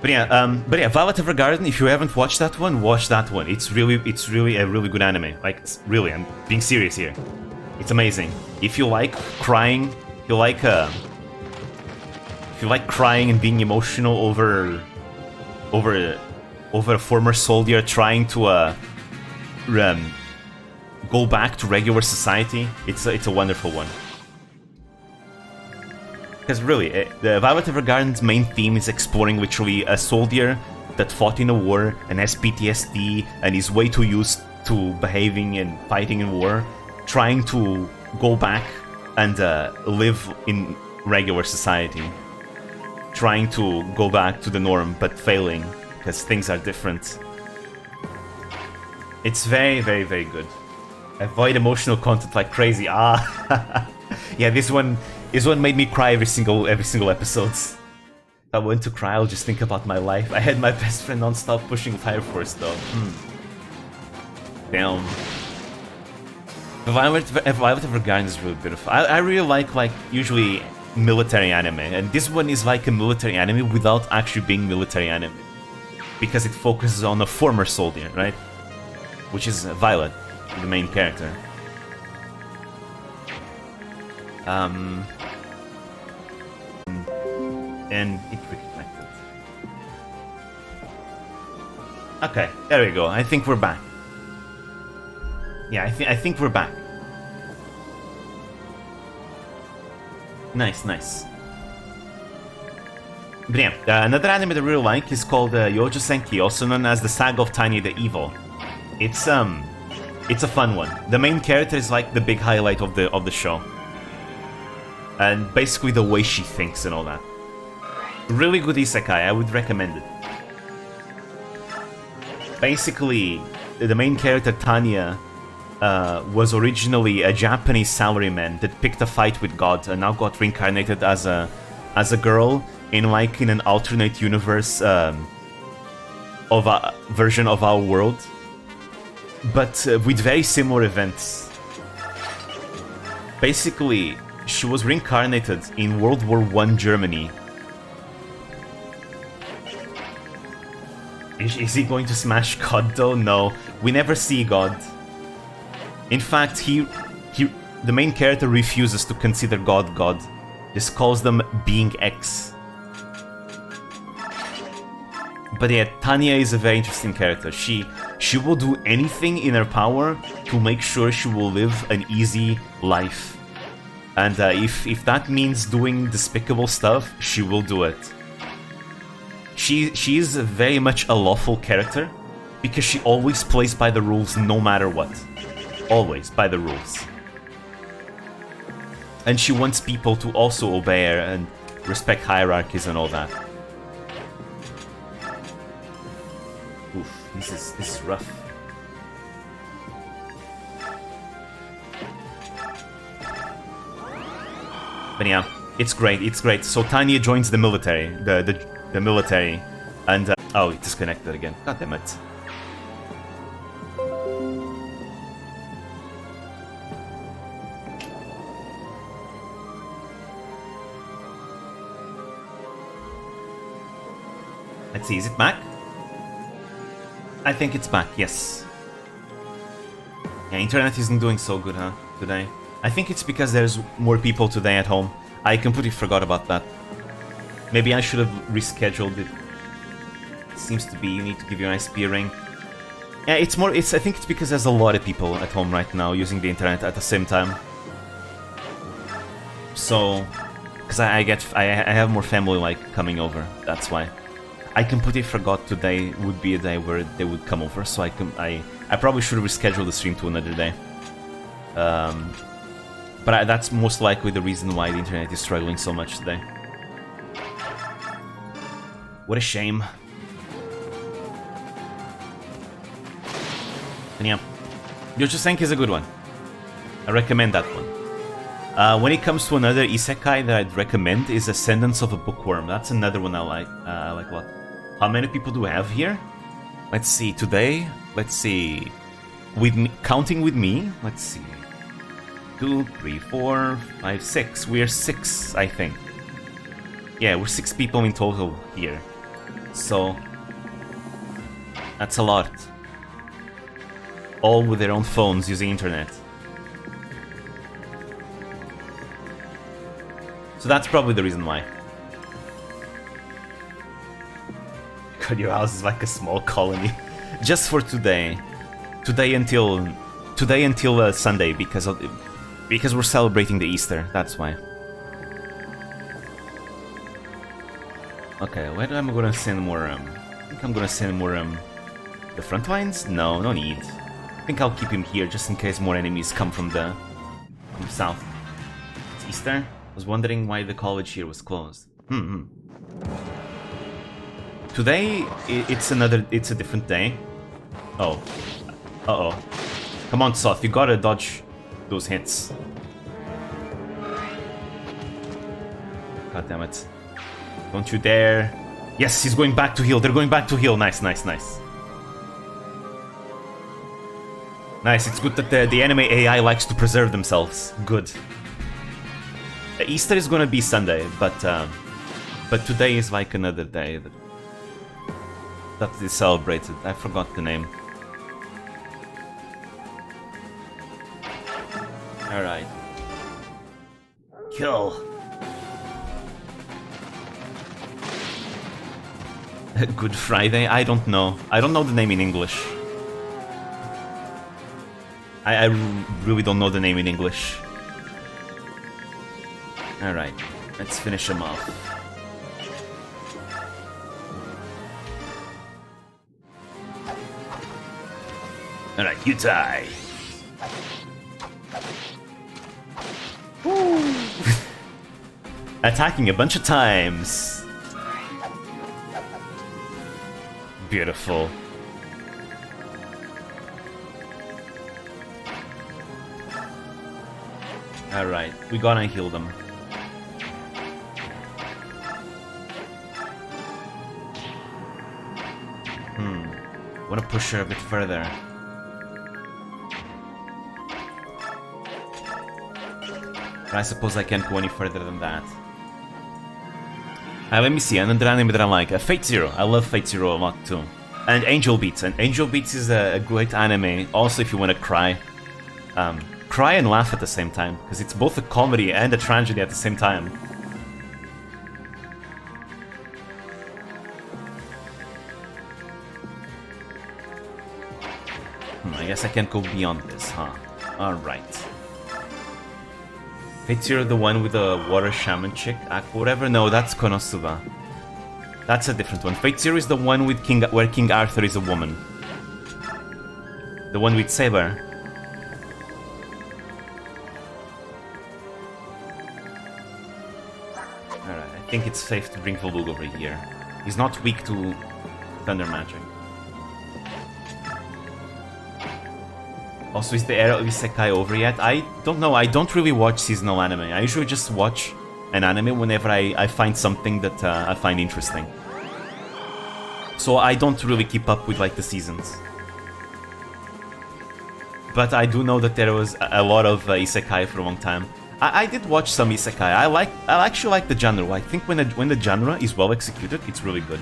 But yeah, Violet Evergarden, if you haven't watched that one, watch that one. It's really a really good anime. Like, really, I'm being serious here. It's amazing. If you like crying, if you like crying and being emotional over a former soldier trying to go back to regular society, it's a wonderful one. Because really, the Violet Evergarden's main theme is exploring literally a soldier that fought in a war and has PTSD and is way too used to behaving and fighting in war, trying to go back and live in regular society. Trying to go back to the norm, but failing, because things are different. It's very, very, very good. Avoid emotional content like crazy. Ah, yeah, this one made me cry every single episode. If I want to cry, I'll just think about my life. I had my best friend non-stop pushing Fire Force though. Damn. Violet Evergarden is really beautiful. I really like usually military anime, and this one is like a military anime without actually being military anime. Because it focuses on a former soldier, right? Which is Violet, the main character. And it reconnected. Okay, there we go. I think we're back. Yeah, I think we're back. Nice, nice. But yeah, another anime that I really like is called Yojo Senki, also known as the Saga of Tiny the Evil. It's a fun one. The main character is like the big highlight of the show. And basically the way she thinks and all that. Really good isekai, I would recommend it. Basically, the main character Tanya was originally a Japanese salaryman that picked a fight with God and now got reincarnated as a girl in an alternate universe of a version of our world, but with very similar events. Basically, she was reincarnated in World War I Germany. Is he going to smash God though? No, we never see God. In fact, the main character refuses to consider God God. Just calls them Being X. But yeah, Tanya is a very interesting character. She will do anything in her power to make sure she will live an easy life. And if that means doing despicable stuff, she will do it. She is very much a lawful character, because she always plays by the rules no matter what. Always by the rules. And she wants people to also obey her and respect hierarchies and all that. Oof, this is rough. But yeah, it's great. So Tanya joins the military, the military, and oh, it disconnected again. God damn it. Let's see, is it back? I think it's back, yes. Yeah, internet isn't doing so good, huh, today. I think it's because there's more people today at home. I completely forgot about that. Maybe I should have rescheduled it. Seems to be you need to give your ISP a ring. Yeah, I think it's because there's a lot of people at home right now using the internet at the same time. So, because I have more family like coming over. That's why. I completely forgot today would be a day where they would come over, so I probably should have rescheduled the stream to another day. But that's most likely the reason why the internet is struggling so much today. What a shame. And yeah, Yochosenki is a good one. I recommend that one. When it comes to another isekai that I'd recommend is Ascendance of a Bookworm. That's another one I like a lot. How many people do we have here? Let's see, today, let's see. With me, counting with me, let's see. 2, 3, 4, 5, 6. We're 6, I think. Yeah, we're 6 people in total here. So, that's a lot. All with their own phones using internet. So that's probably the reason why. God, your house is like a small colony. Just for today. Today until Sunday, because we're celebrating the Easter. That's why. Okay, where am I gonna send more? I think I'm gonna send more. The front lines? No, no need. I think I'll keep him here just in case more enemies come from the south. It's Easter. I was wondering why the college here was closed. Today it's a different day. Oh. Uh-oh. Come on, Soth, you gotta dodge those hits. God damn it. Don't you dare. Yes, he's going back to heal. They're going back to heal. Nice, nice, nice. Nice, it's good that the anime AI likes to preserve themselves. Good. Easter is gonna be Sunday, but today is like another day that is celebrated. I forgot the name. Alright. Kill. Good Friday? I don't know. I don't know the name in English. I really don't know the name in English. Alright, let's finish him off. Alright, you die. Attacking a bunch of times. Beautiful. Alright, we gotta heal them. Wanna push her a bit further. But I suppose I can't go any further than that. Let me see, another anime that I like. Fate Zero. I love Fate Zero a lot too. And Angel Beats. And Angel Beats is a great anime. Also, if you want to cry. Cry and laugh at the same time. Because it's both a comedy and a tragedy at the same time. I guess I can't go beyond this, huh? Alright. Fate Zero, the one with the water shaman chick? Whatever? No, that's Konosuba. That's a different one. Fate Zero is the one with where King Arthur is a woman. The one with Saber. Alright, I think it's safe to bring Volug over here. He's not weak to thunder magic. Also, is the era of Isekai over yet? I don't know, I don't really watch seasonal anime. I usually just watch an anime whenever I find something that I find interesting. So I don't really keep up with like the seasons. But I do know that there was a lot of Isekai for a long time. I did watch some Isekai. I actually like the genre. I think when the genre is well executed, it's really good.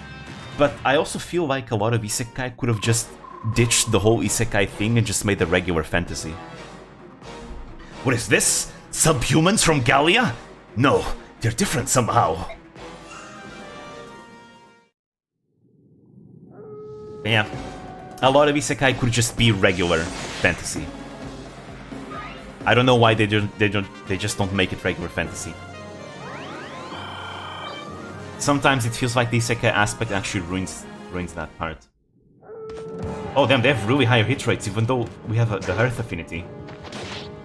But I also feel like a lot of isekai could have just ditched the whole isekai thing and just made a regular fantasy. What is this? Subhumans from Gallia? No, they're different somehow. Yeah, a lot of isekai could just be regular fantasy. I don't know why they just don't make it regular fantasy. Sometimes it feels like the isekai aspect actually ruins that part. Oh damn, they have really high hit rates even though we have the Earth affinity.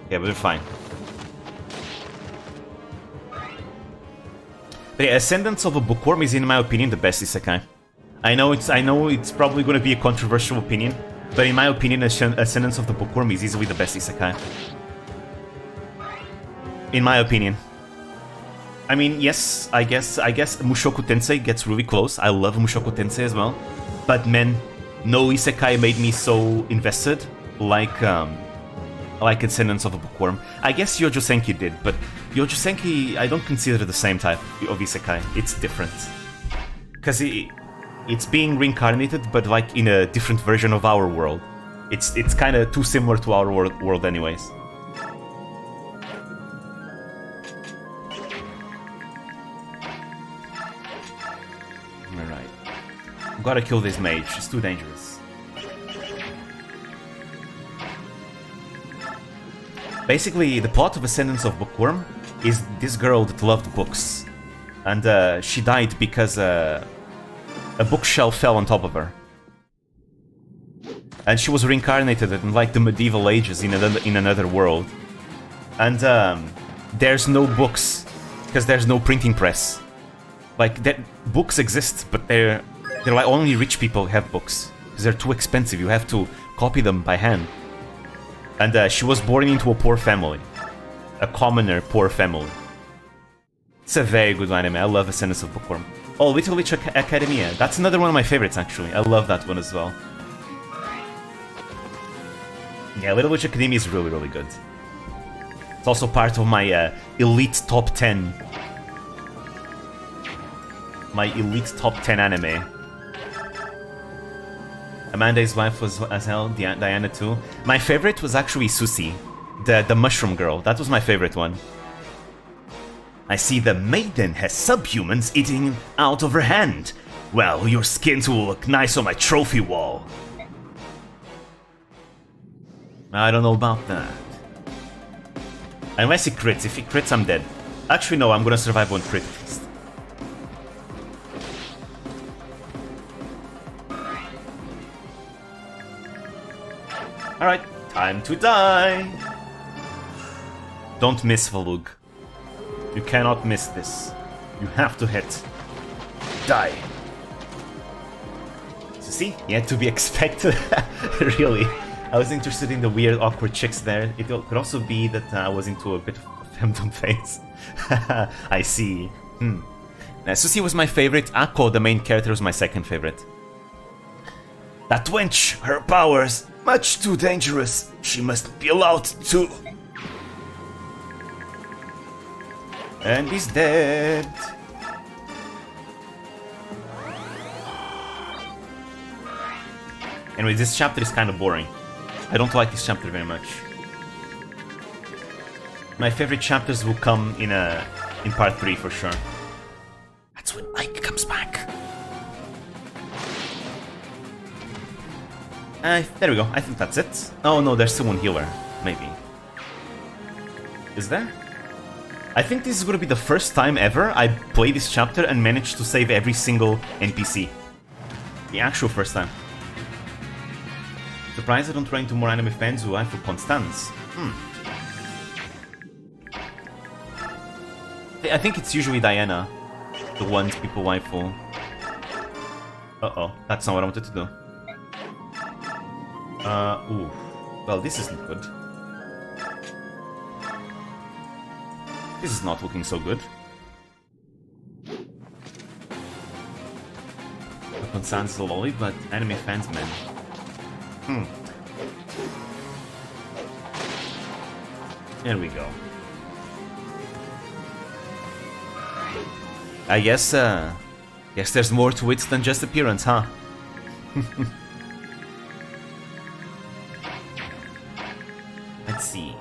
Yeah, but we're fine. But yeah, Ascendance of a Bookworm is in my opinion the best isekai. I know it's probably going to be a controversial opinion, but in my opinion Ascendance of the Bookworm is easily the best isekai. In my opinion. I mean, yes, I guess Mushoku Tensei gets really close. I love Mushoku Tensei as well. But man, no isekai made me so invested like Ascendance of a Bookworm. I guess Yojo Senki did, but Yojo Senki I don't consider the same type of isekai. It's different. Because it's being reincarnated, but like in a different version of our world. It's kind of too similar to our world anyways. Gotta kill this mage, it's too dangerous. Basically, the plot of Ascendance of Bookworm is this girl that loved books. And she died because a bookshelf fell on top of her. And she was reincarnated in like the medieval ages in another world. And there's no books, because there's no printing press. Like, books exist, but they're like only rich people have books, because they're too expensive, you have to copy them by hand. And she was born into a poor family. A commoner poor family. It's a very good anime, I love Ascendance of Bookworm. Oh, Little Witch Academia, that's another one of my favorites actually, I love that one as well. Yeah, Little Witch Academia is really, really good. It's also part of my elite top 10. My elite top 10 anime. Amanda's wife was as hell, Diana too. My favorite was actually Susie, the mushroom girl. That was my favorite one. I see the maiden has subhumans eating out of her hand. Well, your skins will look nice on my trophy wall. I don't know about that. Unless he crits. If he crits, I'm dead. Actually, no, I'm gonna survive one crit at least. Alright, time to die! Don't miss, Valug. You cannot miss this. You have to hit. Die. So see, yet to be expected. Really. I was interested in the weird, awkward chicks there. It could also be that I was into a bit of a femdom phase. I see. Susie was my favorite. Ako, the main character, was my second favorite. That wench! Her powers! Much too dangerous. She must be allowed to... And he's dead. Anyway, this chapter is kind of boring. I don't like this chapter very much. My favorite chapters will come in part 3 for sure. That's when Mike comes back. There we go, I think that's it. Oh no, there's still one healer, maybe. Is there? I think this is gonna be the first time ever I play this chapter and manage to save every single NPC. The actual first time. Surprised I don't run into more anime fans who I for Constance. I think it's usually Diana, the ones people wife for. Uh-oh, that's not what I wanted to do. Ooh. Well, this isn't good. This is not looking so good. Constance is a lolly, but anime fans, man. There we go. I guess Guess there's more to it than just appearance, huh? Let's see.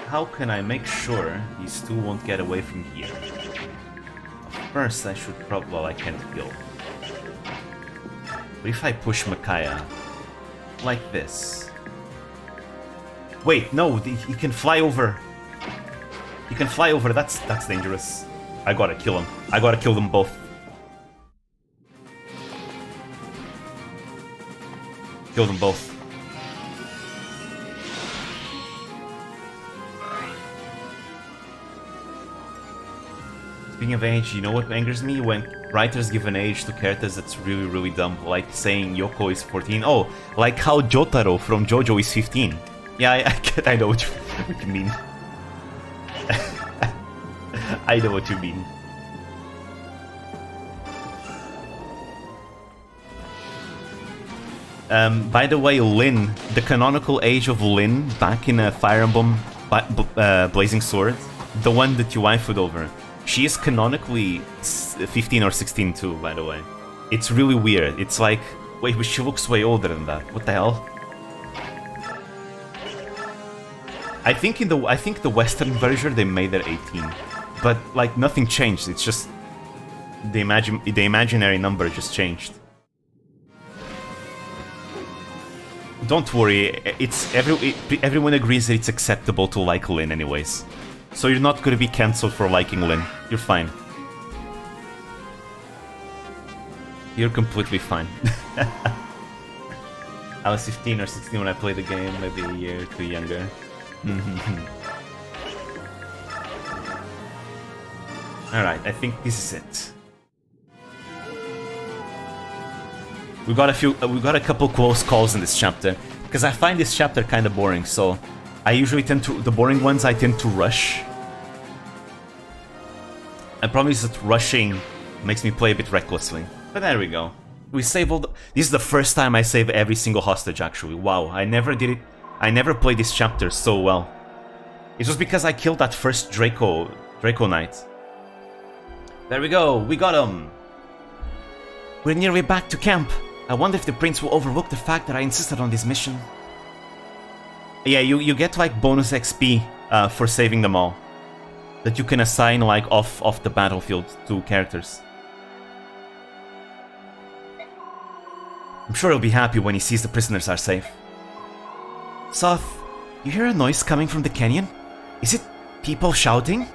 How can I make sure these two won't get away from here? First, I should probably... well, I can't kill. But if I push Micaiah like this... Wait, no, he can fly over. He can fly over, that's dangerous. I gotta kill him. I gotta kill them both. Kill them both. Speaking of age, you know what angers me? When writers give an age to characters that's really, really dumb. Like saying Yoko is 14. Oh, like how Jotaro from JoJo is 15. Yeah, I know what you mean. I know what you mean. By the way, Lyn, the canonical age of Lyn back in Fire Emblem Blazing Sword, the one that you waifu'd over, she is canonically 15 or 16 too, by the way. It's really weird. It's like, wait, but she looks way older than that. What the hell? I think the Western version they made her 18, but like nothing changed. It's just the imaginary number just changed. Don't worry, everyone agrees that it's acceptable to like Lyn anyways. So you're not gonna be cancelled for liking Lyn. You're fine. You're completely fine. I was 15 or 16 when I played the game, maybe a year or two younger. Alright, I think this is it. We got a couple close calls in this chapter, because I find this chapter kind of boring, so I usually tend to, the boring ones I tend to rush. I promise that rushing makes me play a bit recklessly. But there we go. We save all the... This is the first time I save every single hostage, actually. Wow, I never did it. I never played this chapter so well. It was because I killed that first Draco Knight. There we go, we got him! We're nearly back to camp. I wonder if the prince will overlook the fact that I insisted on this mission. Yeah, you get like bonus XP for saving them all. That you can assign like off the battlefield to characters. I'm sure he'll be happy when he sees the prisoners are safe. Soth, you hear a noise coming from the canyon? Is it people shouting?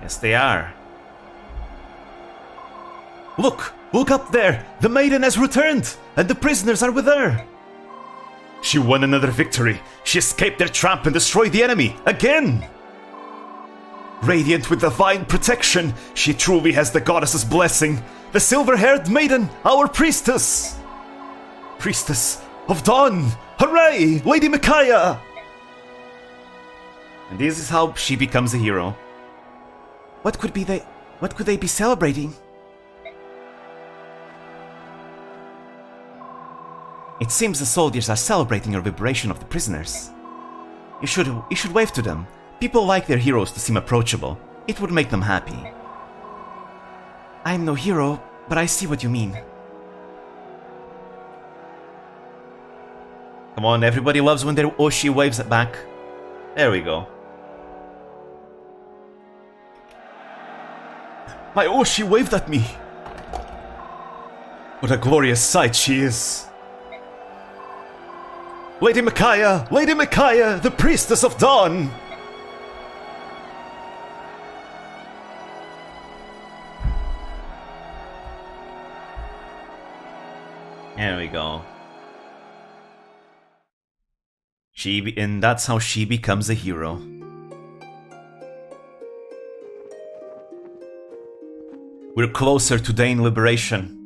Yes, they are. Look! Look up there! The maiden has returned! And the prisoners are with her! She won another victory! She escaped their trap and destroyed the enemy! Again! Radiant with divine protection, she truly has the goddess's blessing! The silver-haired maiden, our priestess! Priestess of Dawn! Hooray! Lady Micaiah! And this is how she becomes a hero. What could they be celebrating? It seems the soldiers are celebrating your liberation of the prisoners. You should wave to them. People like their heroes to seem approachable. It would make them happy. I'm no hero, but I see what you mean. Come on, everybody loves when their Oshi waves it back. There we go. My Oshi waved at me! What a glorious sight she is! Lady Micaiah! Lady Micaiah! The priestess of Dawn! There we go. And that's how she becomes a hero. We're closer to Daein liberation.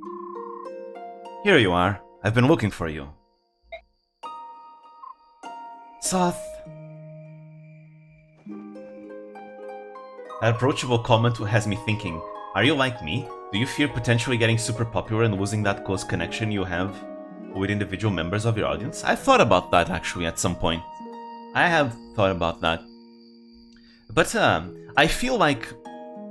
Here you are. I've been looking for you. Soth. That approachable comment has me thinking, are you like me? Do you fear potentially getting super popular and losing that close connection you have with individual members of your audience? I've thought about that actually at some point. I have thought about that. But I feel like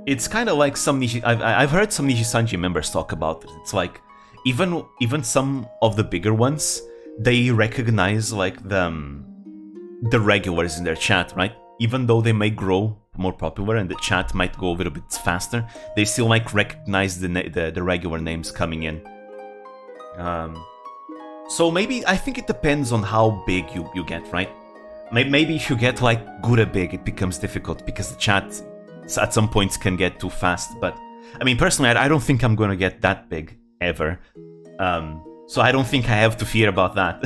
It's kind of like some Nishi. I've heard some Nishi-sanji members talk about it. It's like even some of the bigger ones, they recognize like the regulars in their chat, right? Even though they may grow more popular and the chat might go a little bit faster, they still like recognize the regular names coming in. So maybe I think it depends on how big you get, right? Maybe if you get like good big, it becomes difficult because the chat at some points can get too fast. But I mean, personally, I don't think I'm gonna get that big ever. So I don't think I have to fear about that.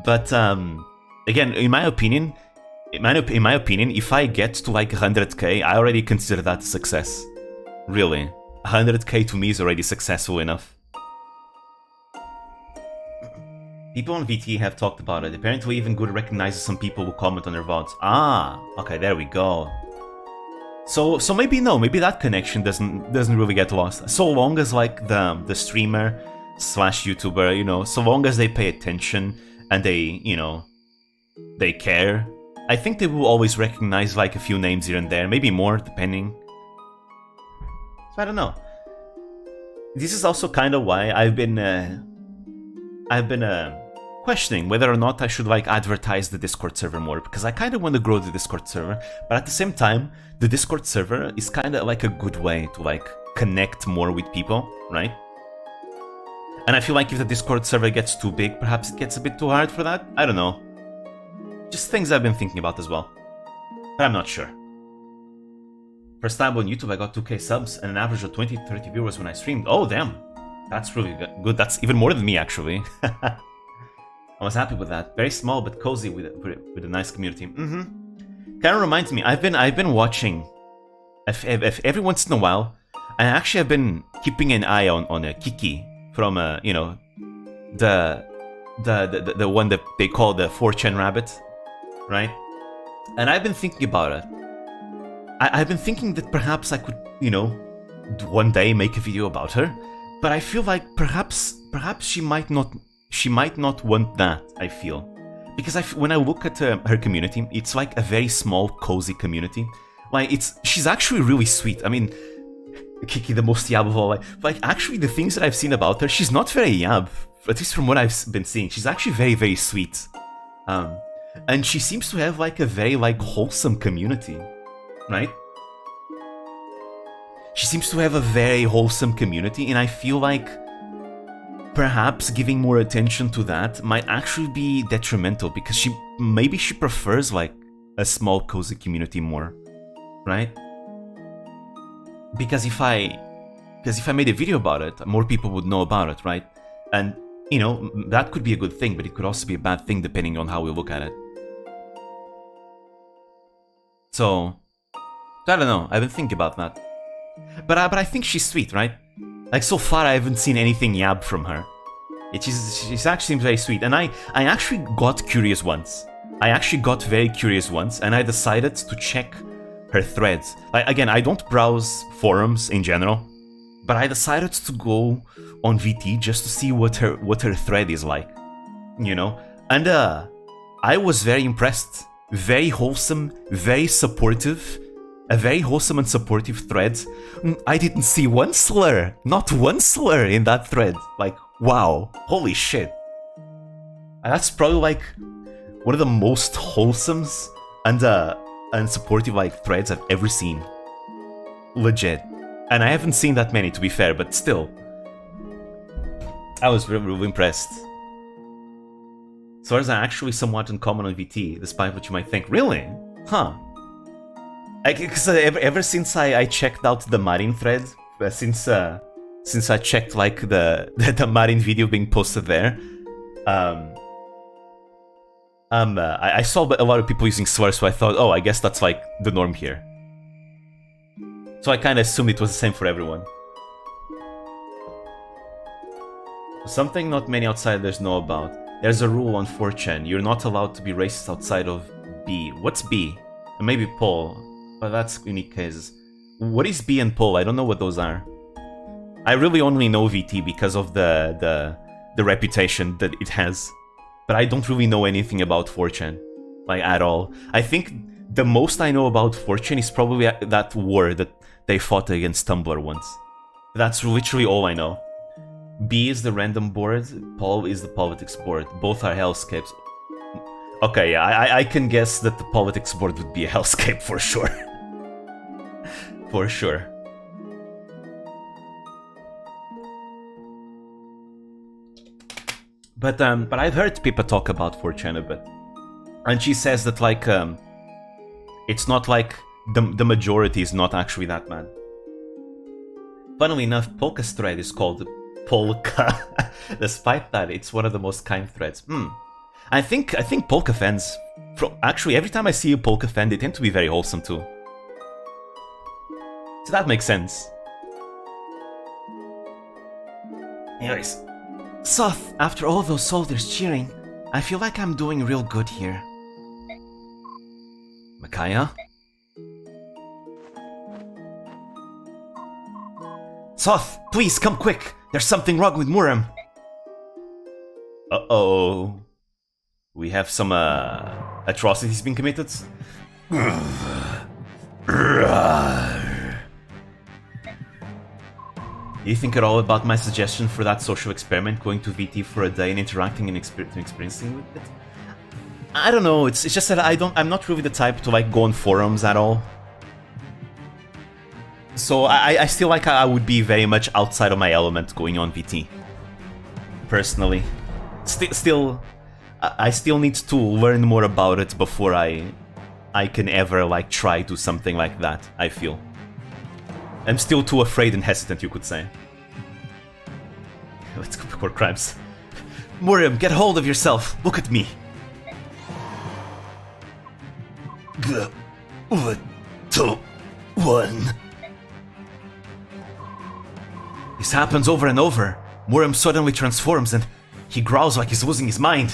But again, in my opinion, if I get to like 100k, I already consider that a success. Really, 100k to me is already successful enough. People on VT have talked about it. Apparently even Good recognizes some people who comment on their VODs. Ah, okay, there we go. So maybe maybe that connection doesn't really get lost. So long as like the streamer / YouTuber, you know, so long as they pay attention and they, you know, they care, I think they will always recognize like a few names here and there, maybe more depending. So I don't know. This is also kind of why I've been questioning whether or not I should like advertise the Discord server more, because I kind of want to grow the Discord server, but at the same time, the Discord server is kind of like a good way to like connect more with people, right? And I feel like if the Discord server gets too big, perhaps it gets a bit too hard for that. I don't know. Just things I've been thinking about as well, but I'm not sure. First time on YouTube, I got 2k subs and an average of 20-30 viewers when I streamed. Oh damn, that's really good. That's even more than me actually. I was happy with that. Very small but cozy with a nice community. Kind of reminds me. I've been watching. If every once in a while, I actually have been keeping an eye on a Kiki from you know, the one that they call the 4chan rabbit, right? And I've been thinking about it. I've been thinking that perhaps I could, you know, one day make a video about her, but I feel like perhaps she might not want that. I feel, because when I look at her community, it's like a very small, cozy community. Like she's actually really sweet. I mean, Kiki, the most yab of all. Like actually, the things that I've seen about her, she's not very yab. At least from what I've been seeing, she's actually very, very sweet. And she seems to have like a very like wholesome community, right? She seems to have a very wholesome community, and I feel like perhaps giving more attention to that might actually be detrimental, because maybe she prefers like a small cozy community more, right? Because if I made a video about it, more people would know about it, right? And you know, that could be a good thing, but it could also be a bad thing depending on how we look at it. So I don't know, I've been thinking about that. But I think she's sweet, right? Like, so far I haven't seen anything yab from her. She actually seems very sweet, and I actually got curious once. I actually got very curious once, and I decided to check her threads. Like, again, I don't browse forums in general, but I decided to go on VT just to see what her thread is like, you know? And I was very impressed. Very wholesome, very supportive. A very wholesome and supportive thread. I didn't see one slur, not one slur in that thread. Like, wow, holy shit. And that's probably like one of the most wholesome and supportive like threads I've ever seen. Legit. And I haven't seen that many, to be fair, but still. I was really, really impressed. Swords are actually somewhat uncommon on VT, despite what you might think. Really? Huh. Because ever since I checked out the Marin thread, since I checked like the Marin video being posted there, I saw a lot of people using swears, so I thought, oh, I guess that's like the norm here. So I kind of assumed it was the same for everyone. Something not many outsiders know about. There's a rule on 4chan. You're not allowed to be racist outside of B. What's B? Maybe Paul. But that's unique cases. What is B and Pol? I don't know what those are. I really only know VT because of the reputation that it has. But I don't really know anything about 4chan. Like, at all. I think The most I know about Fortune is probably that war that they fought against Tumblr once. That's literally all I know. B is the random board, Pol is the politics board. Both are hellscapes. Okay, yeah, I can guess that the politics board would be a hellscape for sure. For sure. But I've heard people talk about 4chan a bit. And she says that, like, it's not like the majority is not actually that bad. Funnily enough, Polka's thread is called Polka. Despite that, it's one of the most kind threads. I think Polka fans, actually every time I see a Polka fan, they tend to be very wholesome too. So that makes sense. Anyways, Soth, after all those soldiers cheering, I feel like I'm doing real good here. Micaiah? Soth, please come quick! There's something wrong with Muram. Uh-oh. We have some atrocities being committed? You think at all about my suggestion for that social experiment, going to VT for a day and interacting and experiencing with it? I don't know, it's just that I'm not really the type to like go on forums at all. So I feel like I would be very much outside of my element going on VT. Personally. I still need to learn more about it before I can ever like try to something like that, I feel. I'm still too afraid and hesitant, you could say. Let's go for crimes. Muriam, get hold of yourself. Look at me. One. This happens over and over. Muriam suddenly transforms and he growls like he's losing his mind.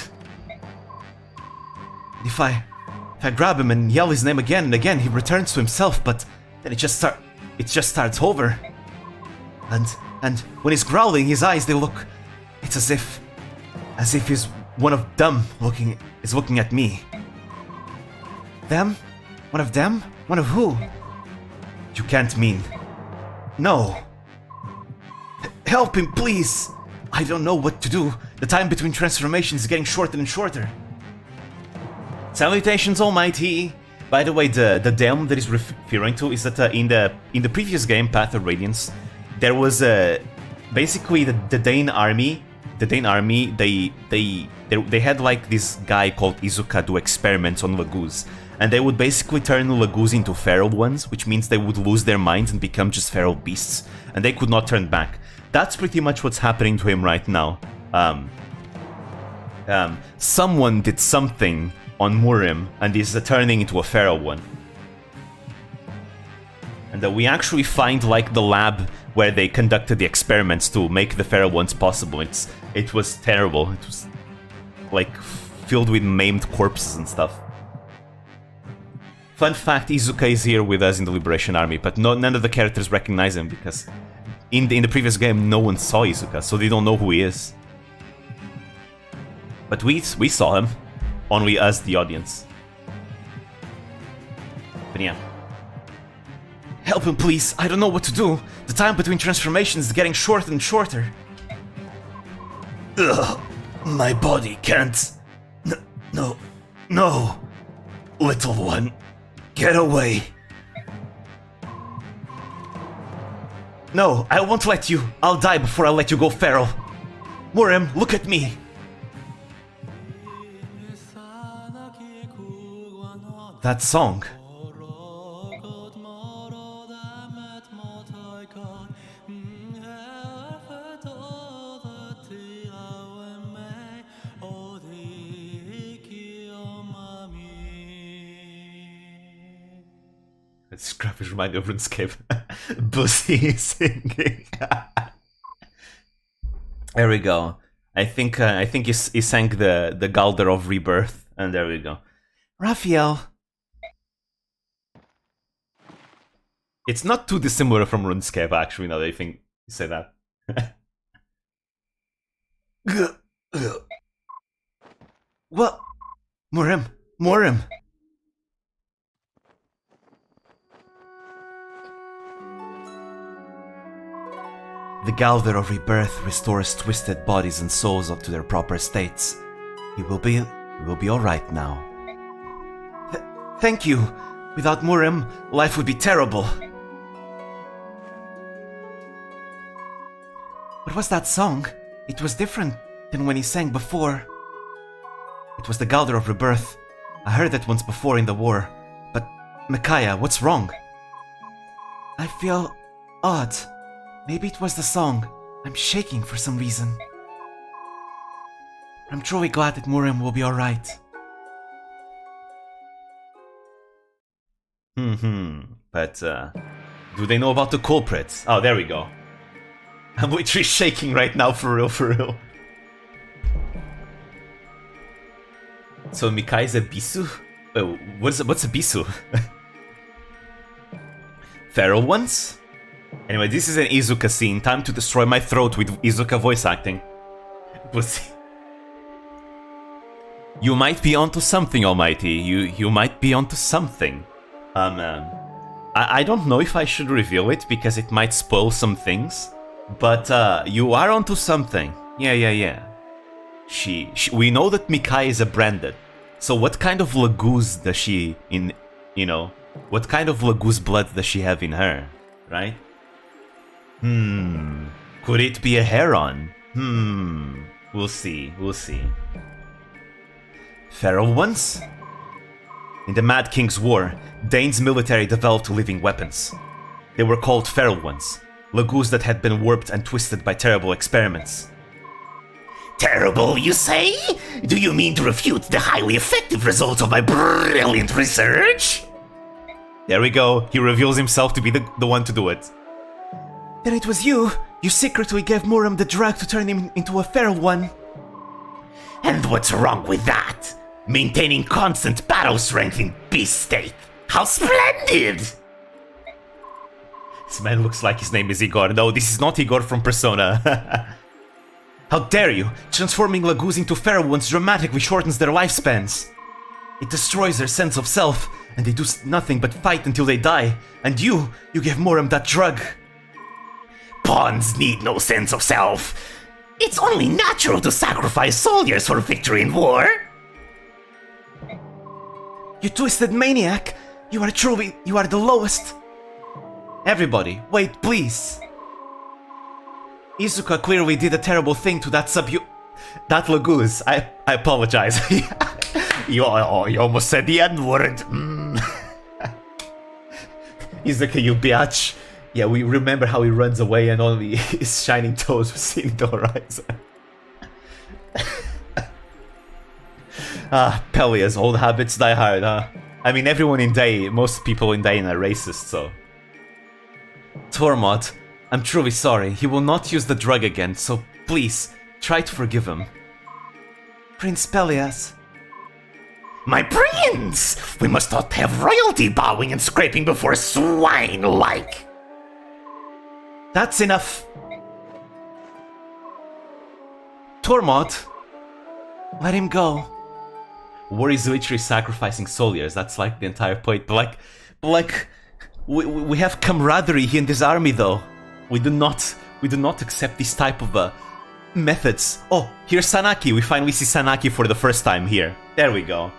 If I grab him and yell his name again and again, he returns to himself, but then it just starts over. And when he's growling, his eyes, they look... It's as if he's one of them is looking at me. Them? One of them? One of who? You can't mean... No. Help him, please! I don't know what to do. The time between transformations is getting shorter and shorter. Salutations, Almighty! By the way, the Daein that he's referring to is that in the previous game, Path of Radiance, there was basically the Daein army. The Daein army, they had like this guy called Izuka do experiments on Laguz, and they would basically turn Laguz into feral ones, which means they would lose their minds and become just feral beasts, and they could not turn back. That's pretty much what's happening to him right now. Someone did something on Murim, and is turning into a feral one. And we actually find like the lab where they conducted the experiments to make the feral ones possible. It was terrible. It was like filled with maimed corpses and stuff. Fun fact, Izuka is here with us in the Liberation Army, but none of the characters recognize him because in the previous game no one saw Izuka, so they don't know who he is. But we saw him. Only us, the audience. But yeah. Help him, please. I don't know what to do. The time between transformations is getting shorter and shorter. Ugh. My body can't... No. Little one. Get away. No, I won't let you. I'll die before I let you go feral. Murim, look at me. That song. This graphics remind me of RuneScape. Bussy singing. There we go. I think he sang the Galder of Rebirth, and there we go. Raphael. It's not too dissimilar from RuneScape, actually, now that you say that. What? Murim. The Galder of Rebirth restores twisted bodies and souls up to their proper states. He will be alright now. Thank you! Without Murem, life would be terrible. What was that song? It was different than when he sang before. It was the Galder of Rebirth. I heard it once before in the war. But, Micaiah, what's wrong? I feel odd. Maybe it was the song. I'm shaking for some reason. I'm truly glad that Murem will be alright. But, do they know about the culprit? Oh, there we go. I'm literally shaking right now, for real, for real. So Mikai is a Bisu? Wait, what's a Bisu? Feral ones? Anyway, this is an Izuka scene. Time to destroy my throat with Izuka voice acting. We'll see. You might be onto something, Almighty. You might be onto something. I don't know if I should reveal it because it might spoil some things. But you are onto something. Yeah. We know that Mikai is a branded. So what kind of Laguz does she what kind of Laguz blood does she have in her, right? Could it be a Heron? We'll see. Feral ones? In the Mad King's War, Daein's military developed living weapons. They were called Feral ones, Laguz that had been warped and twisted by terrible experiments. Terrible, you say? Do you mean to refute the highly effective results of my brilliant research? There we go, he reveals himself to be the one to do it. Then it was you! You secretly gave Murem the drug to turn him into a feral one! And what's wrong with that? Maintaining constant battle strength in beast state! How splendid! This man looks like his name is Igor. No, this is not Igor from Persona. How dare you! Transforming Laguz into feral ones dramatically shortens their lifespans. It destroys their sense of self, and they do nothing but fight until they die. And you gave Murem that drug. Pawns need no sense of self. It's only natural to sacrifice soldiers for victory in war. You twisted maniac! You are the lowest! Everybody, wait, please! Izuka clearly did a terrible thing to that that Laguz. I apologize. You almost said the N-word. Izuka, you biatch. Yeah, we remember how he runs away and only his shining toes were seen in the horizon. Pelia's old habits die hard, huh? I mean, everyone in Daein, most people in Daein are racist, so... Tormod, I'm truly sorry. He will not use the drug again, so please, try to forgive him. Prince Pelias. My prince! We must not have royalty bowing and scraping before swine like. That's enough. Tormod, let him go. War is literally sacrificing soldiers. That's like the entire point. But like, we have camaraderie here in this army, though. We do not accept this type of methods. Oh, here's Sanaki. We finally see Sanaki for the first time here. There we go.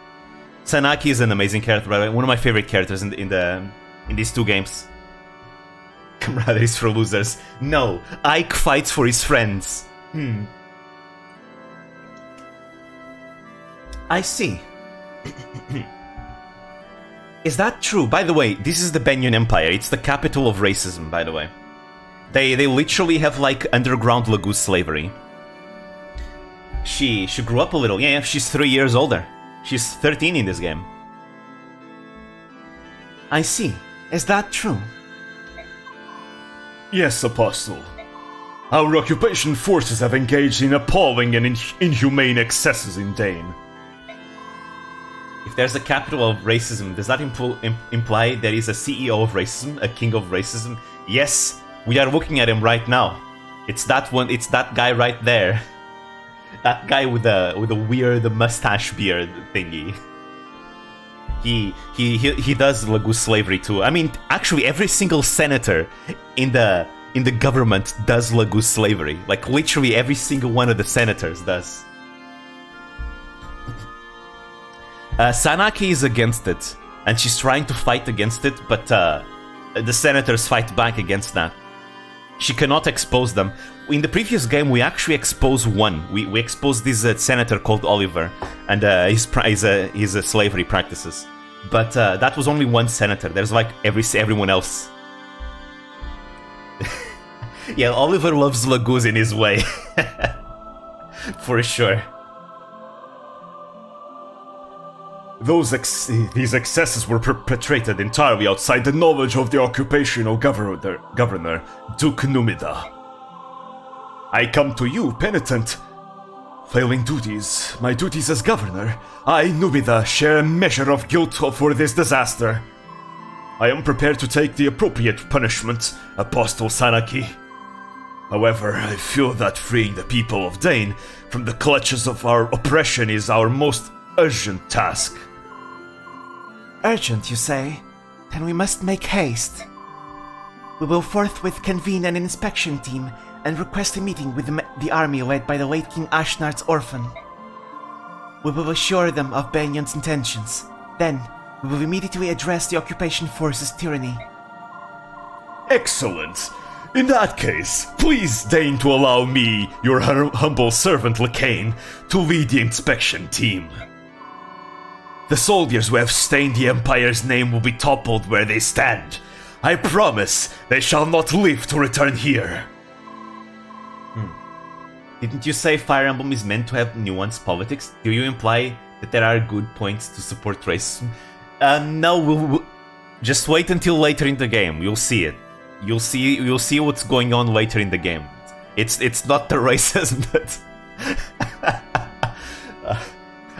Sanaki is an amazing character, by the way. One of my favorite characters in these two games. Camaraderie is for losers. No, Ike fights for his friends. I see. Is that true? By the way, this is the Banyan Empire. It's the capital of racism, by the way. They literally have, like, underground Laguz slavery. She grew up a little. Yeah, she's 3 years older. She's 13 in this game. I see. Is that true? Yes, Apostle. Our occupation forces have engaged in appalling and inhumane excesses in Daein. If there's a capital of racism, does that imply there is a CEO of racism, a king of racism? Yes, we are looking at him right now. It's that one. It's that guy right there. That guy with a weird mustache beard thingy. He does Laguz slavery too. I mean, actually, every single senator in the in the government does Laguz slavery. Like, literally every single one of the senators does. Sanaki is against it, and she's trying to fight against it, but the senators fight back against that. She cannot expose them. In the previous game, we actually exposed one. We exposed this senator called Oliver, and his slavery practices. But that was only one senator. There's like everyone else. Yeah, Oliver loves Laguz in his way. For sure. These excesses were perpetrated entirely outside the knowledge of the occupational governor, Duke Numida. I come to you, penitent. Failing duties, my duties as governor, I, Numida, share a measure of guilt for this disaster. I am prepared to take the appropriate punishment, Apostle Sanaki. However, I feel that freeing the people of Daein from the clutches of our oppression is our most urgent task. Urgent, you say? Then we must make haste. We will forthwith convene an inspection team and request a meeting with the army led by the late King Ashnar's orphan. We will assure them of Banyon's intentions. Then, we will immediately address the occupation force's tyranny. Excellent! In that case, please deign to allow me, your humble servant Lakain, to lead the inspection team. The soldiers who have stained the Empire's name will be toppled where they stand. I promise they shall not live to return here. Didn't you say Fire Emblem is meant to have nuanced politics? Do you imply that there are good points to support racism? No, we'll just wait until later in the game. You'll see it. You'll see what's going on later in the game. It's not the racism that...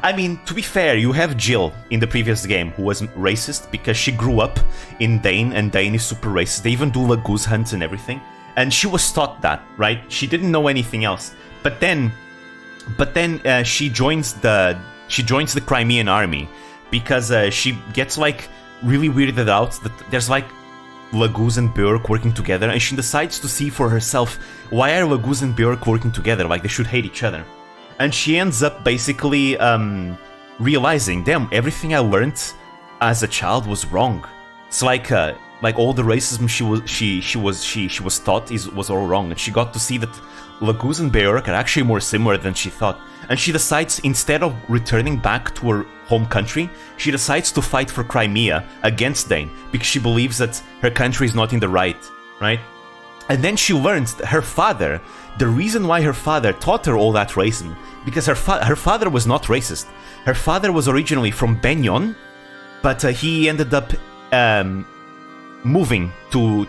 I mean, to be fair, you have Jill in the previous game who was racist because she grew up in Daein, and Daein is super racist. They even do Laguz hunts and everything. And she was taught that, right? She didn't know anything else. But then she joins the Crimean army because she gets like really weirded out that there's like Laguz and Björk working together, and she decides to see for herself why are Laguz and Björk working together, like they should hate each other. And she ends up basically realizing, damn, everything I learned as a child was wrong. It's like all the racism she was taught was all wrong, and she got to see that Laguz and Björk are actually more similar than she thought. And she decides, instead of returning back to her home country, she decides to fight for Crimea against Daein because she believes that her country is not in the right? And then she learns that her father, the reason why her father taught her all that racism, because her father was not racist. Her father was originally from Banyon, but he ended up moving to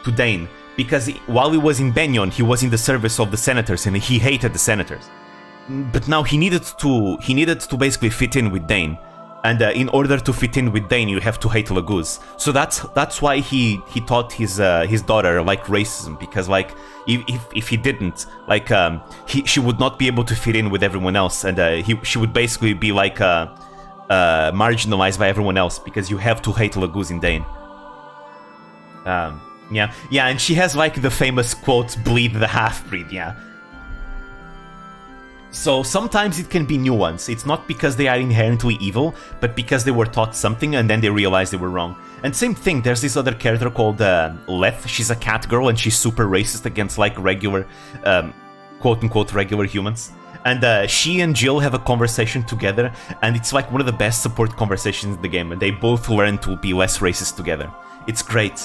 Daein because while he was in Banyon, he was in the service of the senators and he hated the senators. But now he needed to basically fit in with Daein. And in order to fit in with Daein, you have to hate Laguz. So that's why he taught his daughter like racism, because like if he didn't, like she would not be able to fit in with everyone else, and she would basically be like marginalized by everyone else because you have to hate Laguz in Daein. Yeah, and she has like the famous quote, "Bleed the half-breed." Yeah. So sometimes it can be nuanced. It's not because they are inherently evil, but because they were taught something and then they realized they were wrong. And same thing, there's this other character called Leth. She's a cat girl and she's super racist against like regular, quote-unquote regular humans. And she and Jill have a conversation together, and it's like one of the best support conversations in the game, and they both learn to be less racist together. It's great.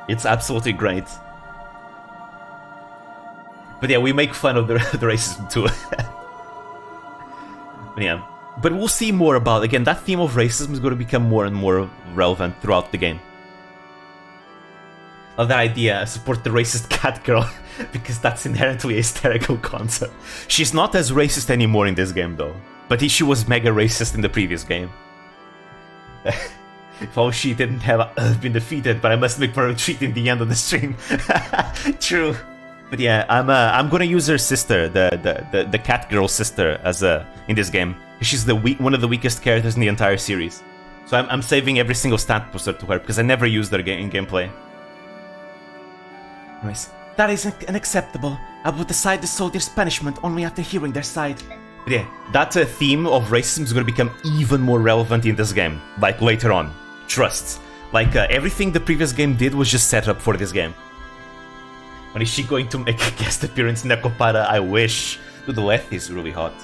It's absolutely great. But yeah, we make fun of the racism too. Yeah, but we'll see more about, again, that theme of racism is going to become more and more relevant throughout the game. Of that idea, support the racist cat girl, because that's inherently a hysterical concept. She's not as racist anymore in this game though, but she was mega racist in the previous game. If only she didn't have been defeated, but I must make my retreat in the end of the stream. True. But yeah, I'm gonna use her sister, the cat girl sister, as in this game. She's one of the weakest characters in the entire series. So I'm saving every single stat booster to her because I never used her in gameplay. Anyways, that is unacceptable. I will decide the soldier's punishment only after hearing their side. But yeah, that theme of racism is going to become even more relevant in this game, like later on. Trust. Like everything the previous game did was just set up for this game. When is she going to make a guest appearance in Necopara? I wish. Dude, the left is really hot.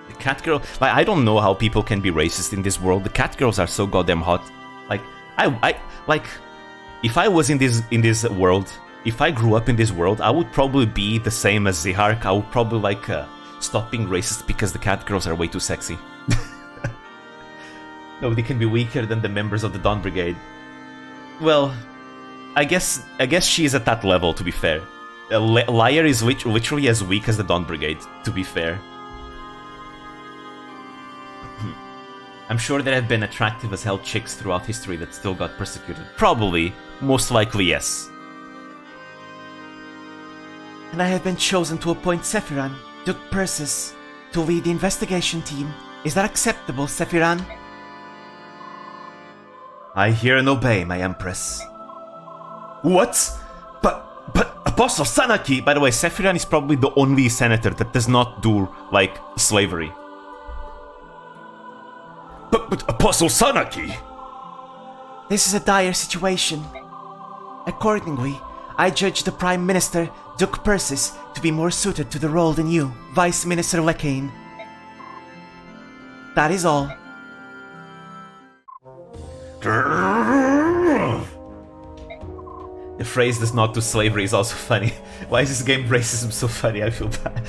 The cat girl, like I don't know how people can be racist in this world. The cat girls are so goddamn hot. Like I like if I was in this world, if I grew up in this world, I would probably be the same as Zihark. I would probably like stop being racist because the cat girls are way too sexy. Nobody can be weaker than the members of the Dawn Brigade. Well, I guess she is at that level, to be fair. Liar is literally as weak as the Dawn Brigade, to be fair. I'm sure there have been attractive as hell chicks throughout history that still got persecuted. Probably. Most likely, yes. And I have been chosen to appoint Sephiran, Duke Persis, to lead the investigation team. Is that acceptable, Sephiran? I hear and obey, my Empress. What? But Apostle Sanaki! By the way, Sephiran is probably the only senator that does not do, like, slavery. But Apostle Sanaki! This is a dire situation. Accordingly, I judge the Prime Minister, Duke Persis, to be more suited to the role than you, Vice Minister Lekain. That is all. The phrase does not do slavery is also funny. Why is this game racism so funny? I feel bad.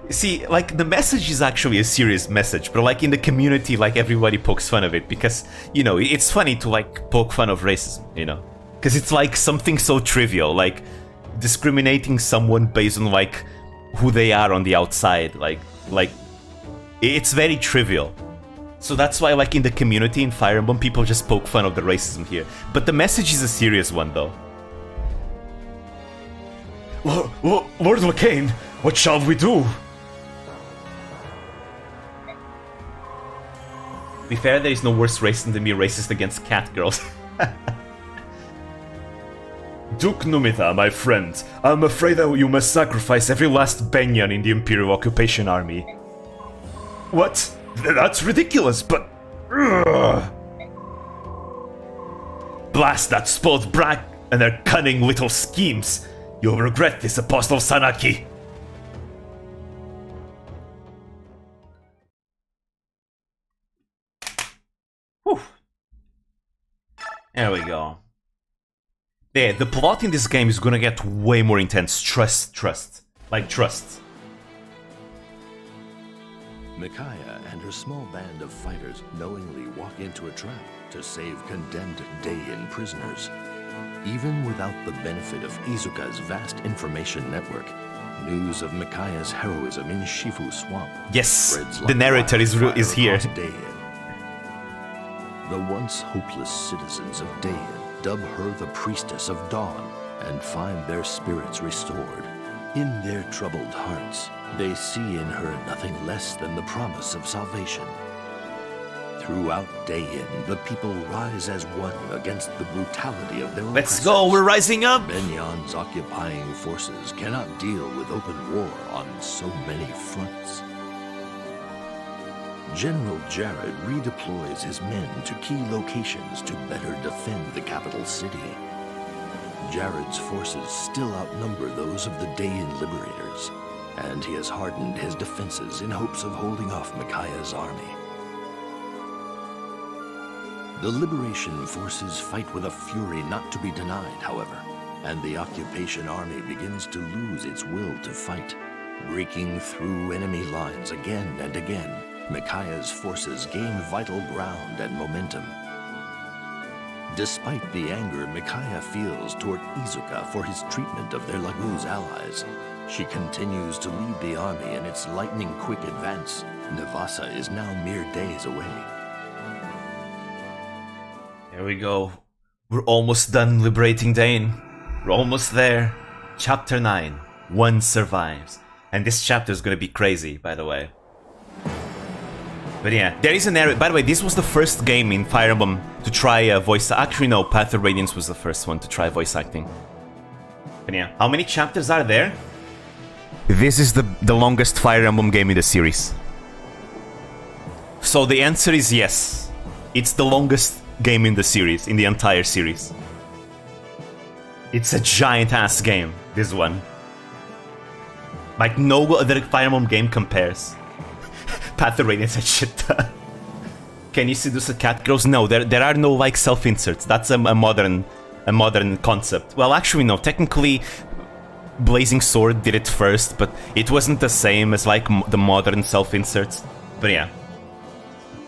See, like, the message is actually a serious message, but like in the community, like everybody pokes fun of it because, you know, it's funny to like poke fun of racism, you know? Because it's like something so trivial, like discriminating someone based on like who they are on the outside, like it's very trivial. So that's why, like, in the community in Fire Emblem, people just poke fun of the racism here. But the message is a serious one, though. Lord Lekain, what shall we do? To be fair, there is no worse racism than being racist against cat girls. Duke Numida, my friend, I'm afraid that you must sacrifice every last Banyan in the Imperial Occupation Army. What? That's ridiculous, but... Blast that spoiled brat and their cunning little schemes. You'll regret this, Apostle Sanaki. Whew. There we go. Yeah, the plot in this game is gonna get way more intense. Trust. Like, trust. Micaiah and her small band of fighters knowingly walk into a trap to save condemned Daein prisoners. Even without the benefit of Izuka's vast information network, news of Micaiah's heroism in Shifu Swamp Yes, spreads the like narrator is here. across Daein. The once hopeless citizens of Daein dub her the Priestess of Dawn and find their spirits restored. In their troubled hearts, they see in her nothing less than the promise of salvation. Throughout Daein, the people rise as one against the brutality of their Let's oppressors. go, we're rising up! Benyan's occupying forces cannot deal with open war on so many fronts. General Jared redeploys his men to key locations to better defend the capital city. Jared's forces still outnumber those of the Daein liberators, and he has hardened his defenses in hopes of holding off Micaiah's army. The liberation forces fight with a fury not to be denied, however, and the occupation army begins to lose its will to fight. Breaking through enemy lines again and again, Micaiah's forces gain vital ground and momentum. Despite the anger Micaiah feels toward Izuka for his treatment of their Laguz allies, she continues to lead the army in its lightning-quick advance. Navasa is now mere days away. There we go. We're almost done liberating Daein. We're almost there. Chapter 9. One survives. And this chapter is gonna be crazy, by the way. But yeah, there is an area. By the way, this was the first game in Fire Emblem to try voice. Actually, no, Path of Radiance was the first one to try voice acting. But yeah, how many chapters are there? This is the longest Fire Emblem game in the series. So the answer is yes. It's the longest game in the series, in the entire series. It's a giant-ass game, this one. Like, no other Fire Emblem game compares. Path of Radiance and shit. Can you seduce a cat, girls? No, there are no, like, self-inserts. That's a modern concept. Well, actually, no. Technically, Blazing Sword did it first, but it wasn't the same as, like, the modern self-inserts. But yeah.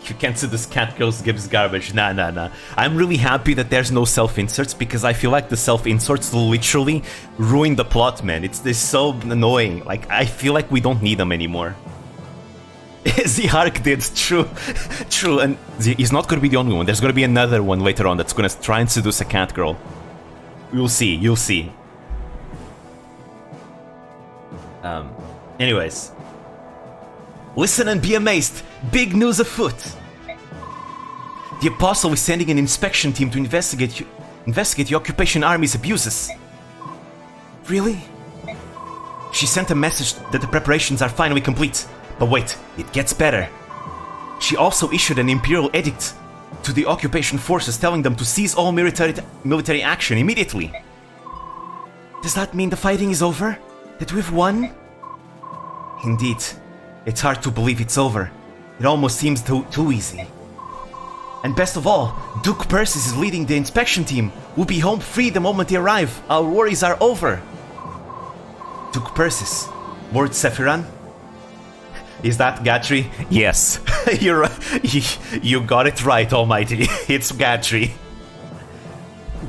You can't seduce cat, girls, gives garbage. Nah. I'm really happy that there's no self-inserts, because I feel like the self-inserts literally ruin the plot, man. It's so annoying. Like, I feel like we don't need them anymore. The Arc did, true, and he's not gonna be the only one. There's gonna be another one later on that's gonna try and seduce a cat girl. You'll see. Anyways. Listen and be amazed! Big news afoot! The Apostle is sending an inspection team to investigate the Occupation Army's abuses. Really? She sent a message that the preparations are finally complete. But wait, it gets better. She also issued an imperial edict to the occupation forces telling them to cease all military action immediately. Does that mean the fighting is over? That we've won? Indeed. It's hard to believe it's over. It almost seems too easy. And best of all, Duke Persis is leading the inspection team. We'll be home free the moment they arrive. Our worries are over. Duke Persis. Lord Sephiran? Is that Gatry? Yes. You got it right, Almighty. It's Gatry.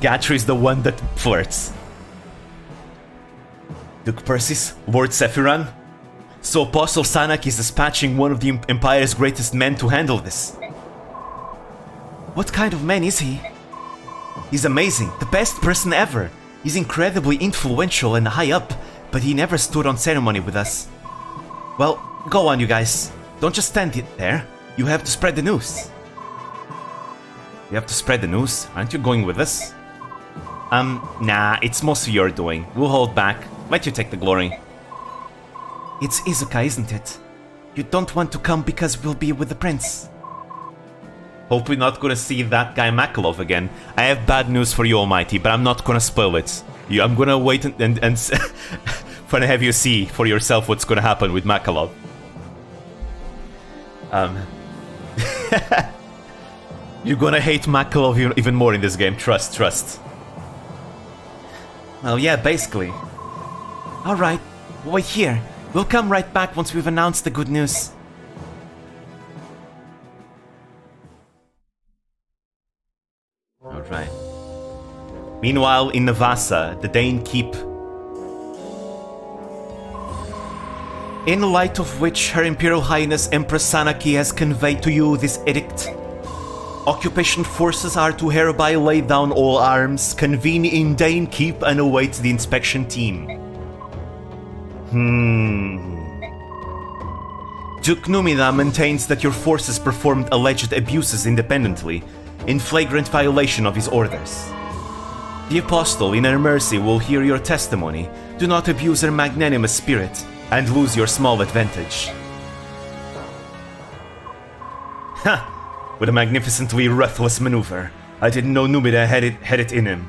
Gatry is the one that flirts. Duke Persis? Lord Sephiran? So Apostle Sanak is dispatching one of the Empire's greatest men to handle this. What kind of man is he? He's amazing, the best person ever. He's incredibly influential and high up, but he never stood on ceremony with us. Well, go on, you guys. Don't just stand there. You have to spread the news. You have to spread the news? Aren't you going with us? Nah, it's mostly your doing. We'll hold back. Let you take the glory. It's Izuka, isn't it? You don't want to come because we'll be with the prince. Hope we're not gonna see that guy Makalov again. I have bad news for you, Almighty, but I'm not gonna spoil it. I'm gonna wait and for have you see for yourself what's gonna happen with Makalov. You're gonna hate Makalov even more in this game. Trust. Well, yeah, basically. Alright, wait here. We'll come right back once we've announced the good news. Alright. Meanwhile, in Navasa, the Daein keep... In light of which Her Imperial Highness Empress Sanaki has conveyed to you this edict, occupation forces are to hereby lay down all arms, convene in Daein Keep and await the inspection team. Duke Numida maintains that your forces performed alleged abuses independently, in flagrant violation of his orders. The Apostle, in her mercy, will hear your testimony. Do not abuse her magnanimous spirit, and lose your small advantage. Ha! What a magnificently ruthless maneuver. I didn't know Numida had it in him.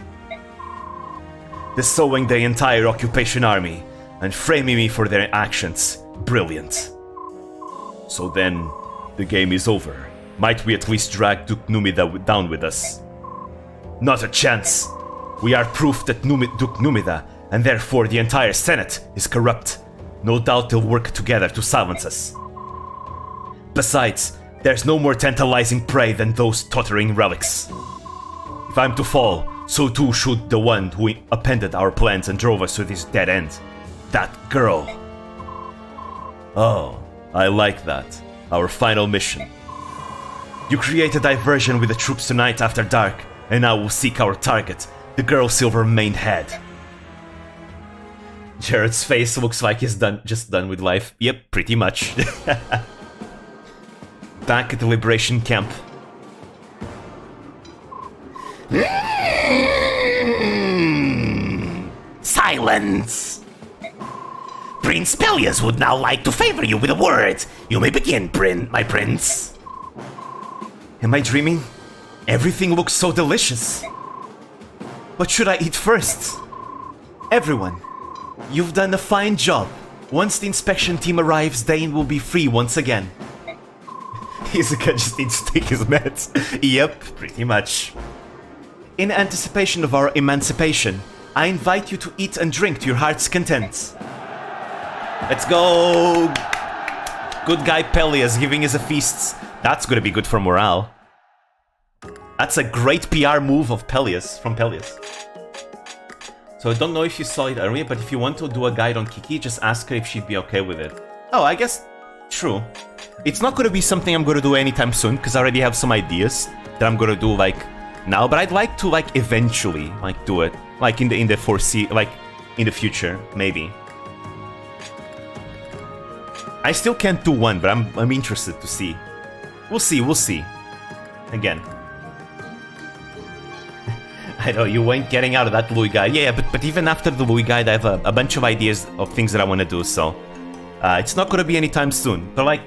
Disowning the entire occupation army, and framing me for their actions. Brilliant. So then, the game is over. Might we at least drag Duke Numida down with us? Not a chance! We are proof that Duke Numida, and therefore the entire Senate, is corrupt. No doubt they'll work together to silence us. Besides, there's no more tantalizing prey than those tottering relics. If I'm to fall, so too should the one who appended our plans and drove us to this dead end. That girl. Oh, I like that. Our final mission. You create a diversion with the troops tonight after dark, and now we'll seek our target, the girl silver-maned head. Jared's face looks like he's just done with life. Yep, pretty much. back at the Liberation camp. Silence! Prince Peleus would now like to favor you with a word. You may begin, my prince. Am I dreaming? Everything looks so delicious. What should I eat first? Everyone, you've done a fine job. Once the inspection team arrives, Daein will be free once again. Izuka just needs to take his meds. Yep, pretty much. In anticipation of our emancipation, I invite you to eat and drink to your heart's content. Let's go! Good guy Peleus giving us a feast. That's gonna be good for morale. That's a great PR move of Peleus, from Peleus. So I don't know if you saw it earlier, but if you want to do a guide on Kiki, just ask her if she'd be okay with it. Oh, I guess... true. It's not gonna be something I'm gonna do anytime soon, because I already have some ideas that I'm gonna do, like, now, but I'd like to, like, eventually, like, do it. Like, in the future, maybe. I still can't do one, but I'm interested to see. We'll see. Again. I know, you ain't getting out of that Louis guide. Yeah, but even after the Louis guide, I have a bunch of ideas of things that I want to do, so... it's not gonna be anytime soon, but, like,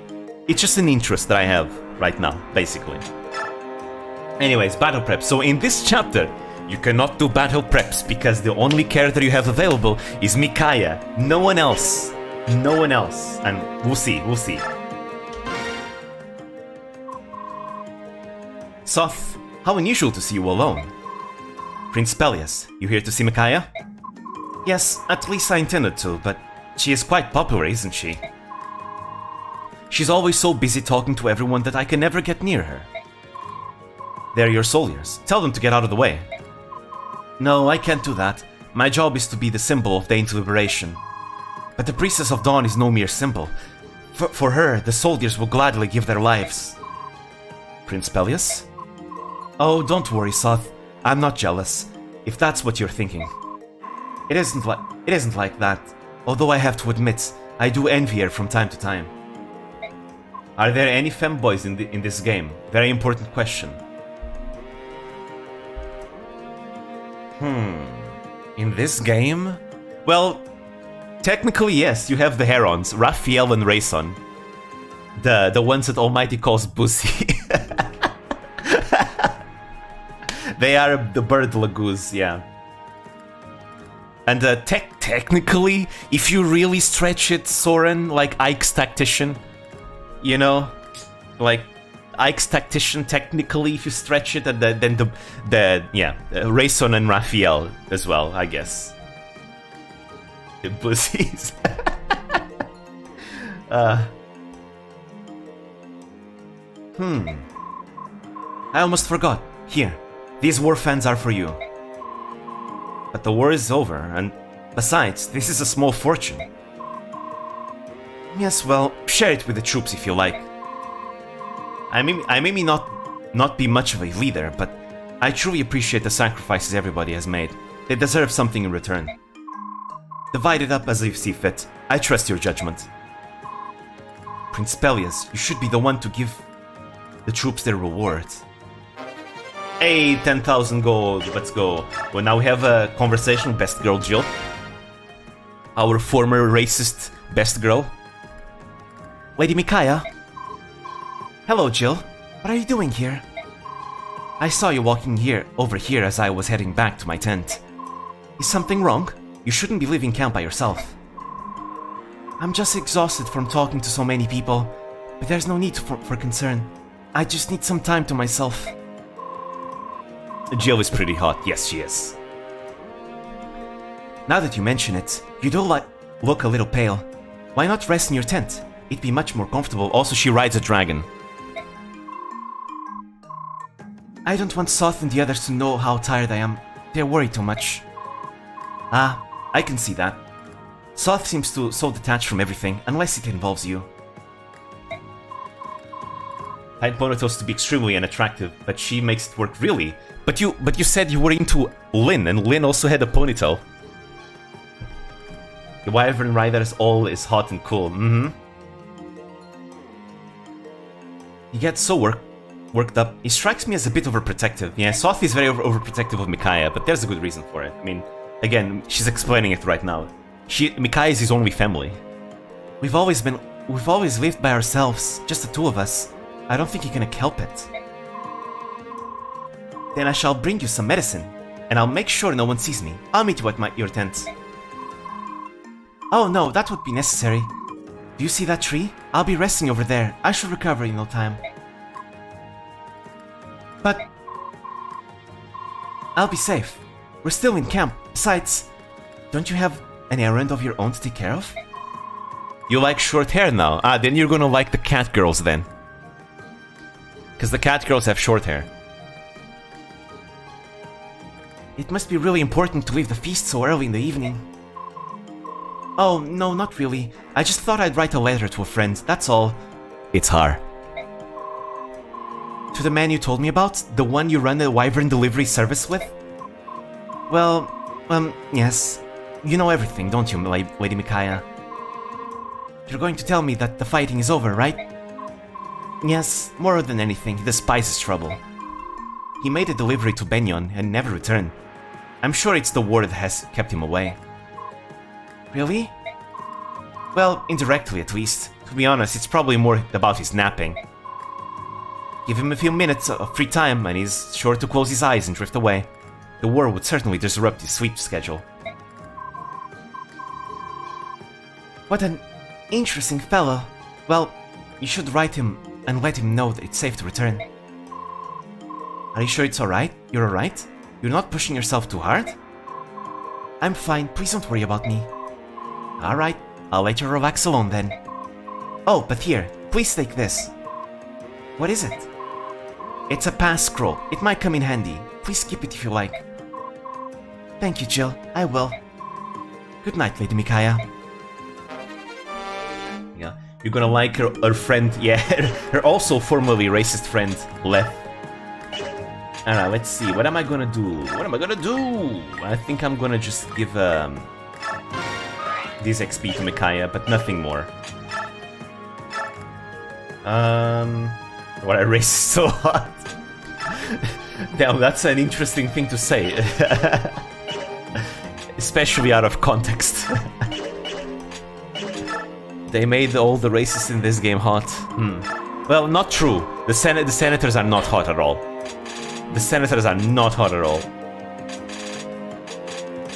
it's just an interest that I have right now, basically. Anyways, battle preps. So in this chapter, you cannot do battle preps because the only character you have available is Micaiah. No one else. No one else. And we'll see. Soth, how unusual to see you alone. Prince Peleus, you here to see Micaiah? Yes, at least I intended to, but she is quite popular, isn't she? She's always so busy talking to everyone that I can never get near her. They're your soldiers. Tell them to get out of the way. No, I can't do that. My job is to be the symbol of Daein's liberation. But the Priestess of Dawn is no mere symbol. For her, the soldiers will gladly give their lives. Prince Peleus? Oh, don't worry, Soth. I'm not jealous, if that's what you're thinking. It isn't like that. Although I have to admit, I do envy her from time to time. Are there any femboys in this game? Very important question. In this game? Well, technically yes, you have the Herons, Raphael and Rayson. The ones that Almighty calls Bussy. They are the bird lagoos, yeah. And technically, if you really stretch it, Soren, like Ike's Tactician, you know? Like, Ike's Tactician, technically, if you stretch it, and then Rayson and Raphael as well, I guess. The Bussies. I almost forgot. Here, these war fans are for you. But the war is over, and besides, this is a small fortune. Yes, well, share it with the troops if you like. I may not be much of a leader, but I truly appreciate the sacrifices everybody has made. They deserve something in return. Divide it up as you see fit. I trust your judgment. Prince Peleus, you should be the one to give the troops their reward. Hey, 10,000 gold, let's go. Well, now we have a conversation with Best Girl Jill. Our former racist Best Girl. Lady Micaiah? Hello, Jill. What are you doing here? I saw you walking over here as I was heading back to my tent. Is something wrong? You shouldn't be leaving camp by yourself. I'm just exhausted from talking to so many people, but there's no need for concern. I just need some time to myself. Jill is pretty hot. Yes, she is. Now that you mention it, you do look a little pale. Why not rest in your tent? It'd be much more comfortable. Also, she rides a dragon. I don't want Soth and the others to know how tired I am. They're worried too much. Ah, I can see that. Soth seems so detached from everything, unless it involves you. I had ponytails to be extremely unattractive, but she makes it work really. But you said you were into Lynn, and Lynn also had a ponytail. The Wyvern Riders all is hot and cool. He gets so worked up. He strikes me as a bit overprotective. Yeah, Sothi is very overprotective of Micaiah, but there's a good reason for it. I mean, again, she's explaining it right now. Micaiah is his only family. We've always lived by ourselves, just the two of us. I don't think he can help it. Then I shall bring you some medicine, and I'll make sure no one sees me. I'll meet you at your tent. Oh no, that would be necessary. Do you see that tree? I'll be resting over there. I should recover in no time. But I'll be safe. We're still in camp. Besides, don't you have an errand of your own to take care of? You like short hair now? Ah, then you're gonna like the cat girls then. Because the cat girls have short hair. It must be really important to leave the feast so early in the evening. Oh, no, not really. I just thought I'd write a letter to a friend, that's all. It's her. To the man you told me about? The one you run a wyvern delivery service with? Well, yes. You know everything, don't you, Lady Micaiah? You're going to tell me that the fighting is over, right? Yes, more than anything, he despises trouble. He made a delivery to Benyon and never returned. I'm sure it's the war that has kept him away. Really? Well, indirectly at least. To be honest, it's probably more about his napping. Give him a few minutes of free time and he's sure to close his eyes and drift away. The war would certainly disrupt his sleep schedule. What an interesting fellow. Well, you should write him and let him know that it's safe to return. Are you sure it's alright? You're alright? You're not pushing yourself too hard? I'm fine, please don't worry about me. Alright, I'll let you relax alone then. Oh, but here, please take this. What is it? It's a pass scroll. It might come in handy. Please keep it if you like. Thank you, Jill. I will. Good night, Lady Micaiah. Yeah, you're gonna like her friend, yeah, her also formerly racist friend, Leth. Alright, let's see, what am I gonna do? I think I'm gonna just give this XP to Micaiah, but nothing more. What I racist so hard. Damn, that's an interesting thing to say. Especially out of context. They made all the racists in this game hot. Well, not true. The senators are not hot at all. The senators are not hot at all.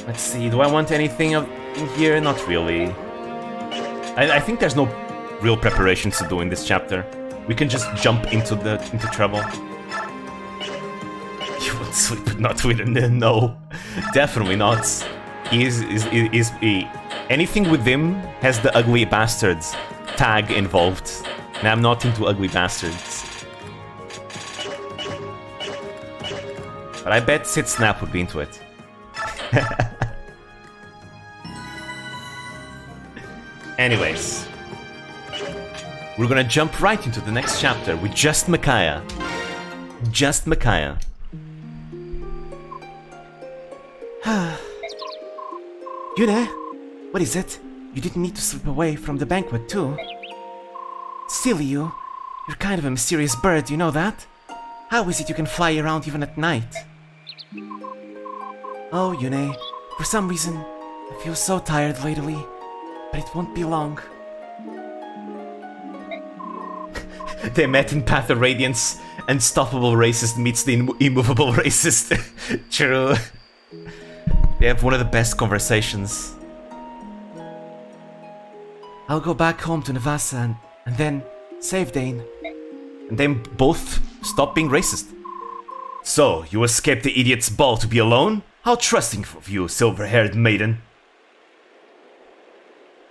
Let's see, do I want anything in here? Not really. I think there's no real preparations to do in this chapter. We can just jump into trouble. You would sleep but not with him? No, definitely not. Anything with him has the ugly bastards tag involved. And I'm not into ugly bastards. But I bet Sid Snap would be into it. Anyways. We're gonna jump right into the next chapter with just Micaiah. Just Micaiah. Yune, what is it? You didn't need to slip away from the banquet, too. Silly you. You're kind of a mysterious bird, you know that? How is it you can fly around even at night? Oh, Yune, for some reason, I feel so tired lately, but it won't be long. They met in Path of Radiance. Unstoppable racist meets the immovable racist. True. They have one of the best conversations. I'll go back home to Navasa and then save Daein. And then both stop being racist. So, you escaped the idiot's ball to be alone? How trusting of you, silver-haired maiden.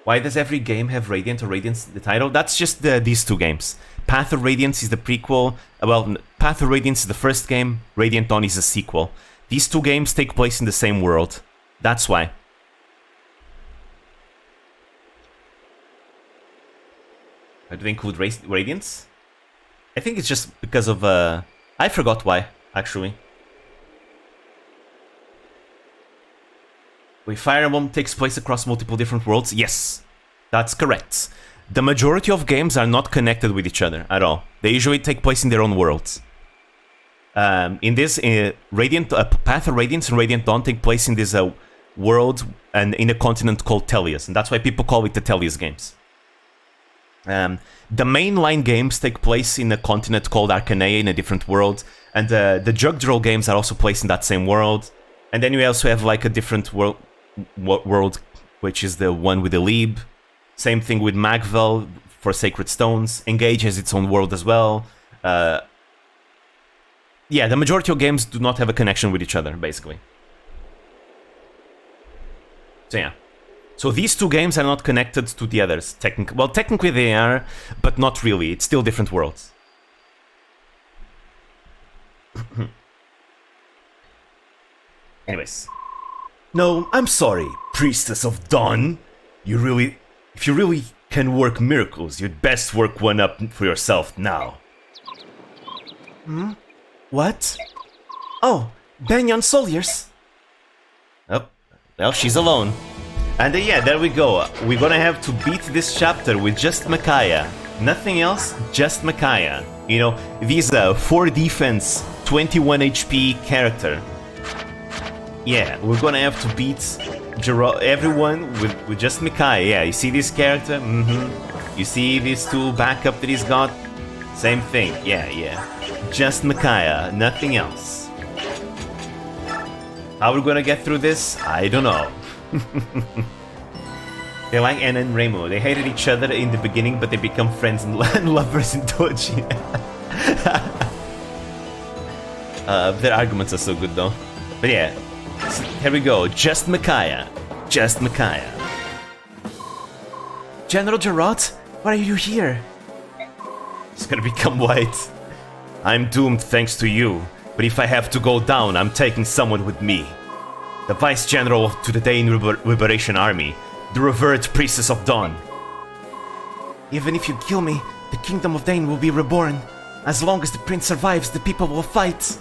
Why does every game have Radiant or Radiance the title? That's just these two games. Path of Radiance is the prequel. Well, Path of Radiance is the first game. Radiant Dawn is a sequel. These two games take place in the same world. That's why. Why do they include Radiance? I think it's just because of... I forgot why, actually. Wait, Fire Emblem takes place across multiple different worlds? Yes, that's correct. the majority of games are not connected with each other at all. They usually take place in their own worlds. In this, Radiant Path of Radiance and Radiant Dawn take place in this world and in a continent called Tellius, and that's why people call it the Tellius games. The mainline games take place in a continent called Arcanea in a different world, and the Jugdral games are also placed in that same world. And then you also have like a different world, which is the one with the Lib. Same thing with Magvel for Sacred Stones. Engage has its own world as well. Yeah, the majority of games do not have a connection with each other, basically. So yeah. So these two games are not connected to the others. Well, technically they are, but not really. It's still different worlds. Anyways. No, I'm sorry, Priestess of Dawn. If you really can work miracles, you'd best work one up for yourself now. What? Oh, Banyan Soliers. Oh, well, she's alone. And yeah, there we go. We're gonna have to beat this chapter with just Micaiah. Nothing else, just Micaiah. You know, this 4 defense, 21 HP character. Yeah, we're gonna have to beat everyone with just Micaiah. Yeah, you see this character? You see these two backup that he's got? Same thing, yeah. Just Micaiah, nothing else. How we're gonna get through this? I don't know. They're like Anna and Remo. They hated each other in the beginning, but they become friends and lovers in Doji. Their arguments are so good though. But yeah, here we go. Just Micaiah. Just Micaiah. General Gerard, why are you here? He's gonna become white. I'm doomed thanks to you, but if I have to go down, I'm taking someone with me. The Vice General to the Daein Liberation Army, the revered Priestess of Dawn. Even if you kill me, the Kingdom of Daein will be reborn. As long as the Prince survives, the people will fight.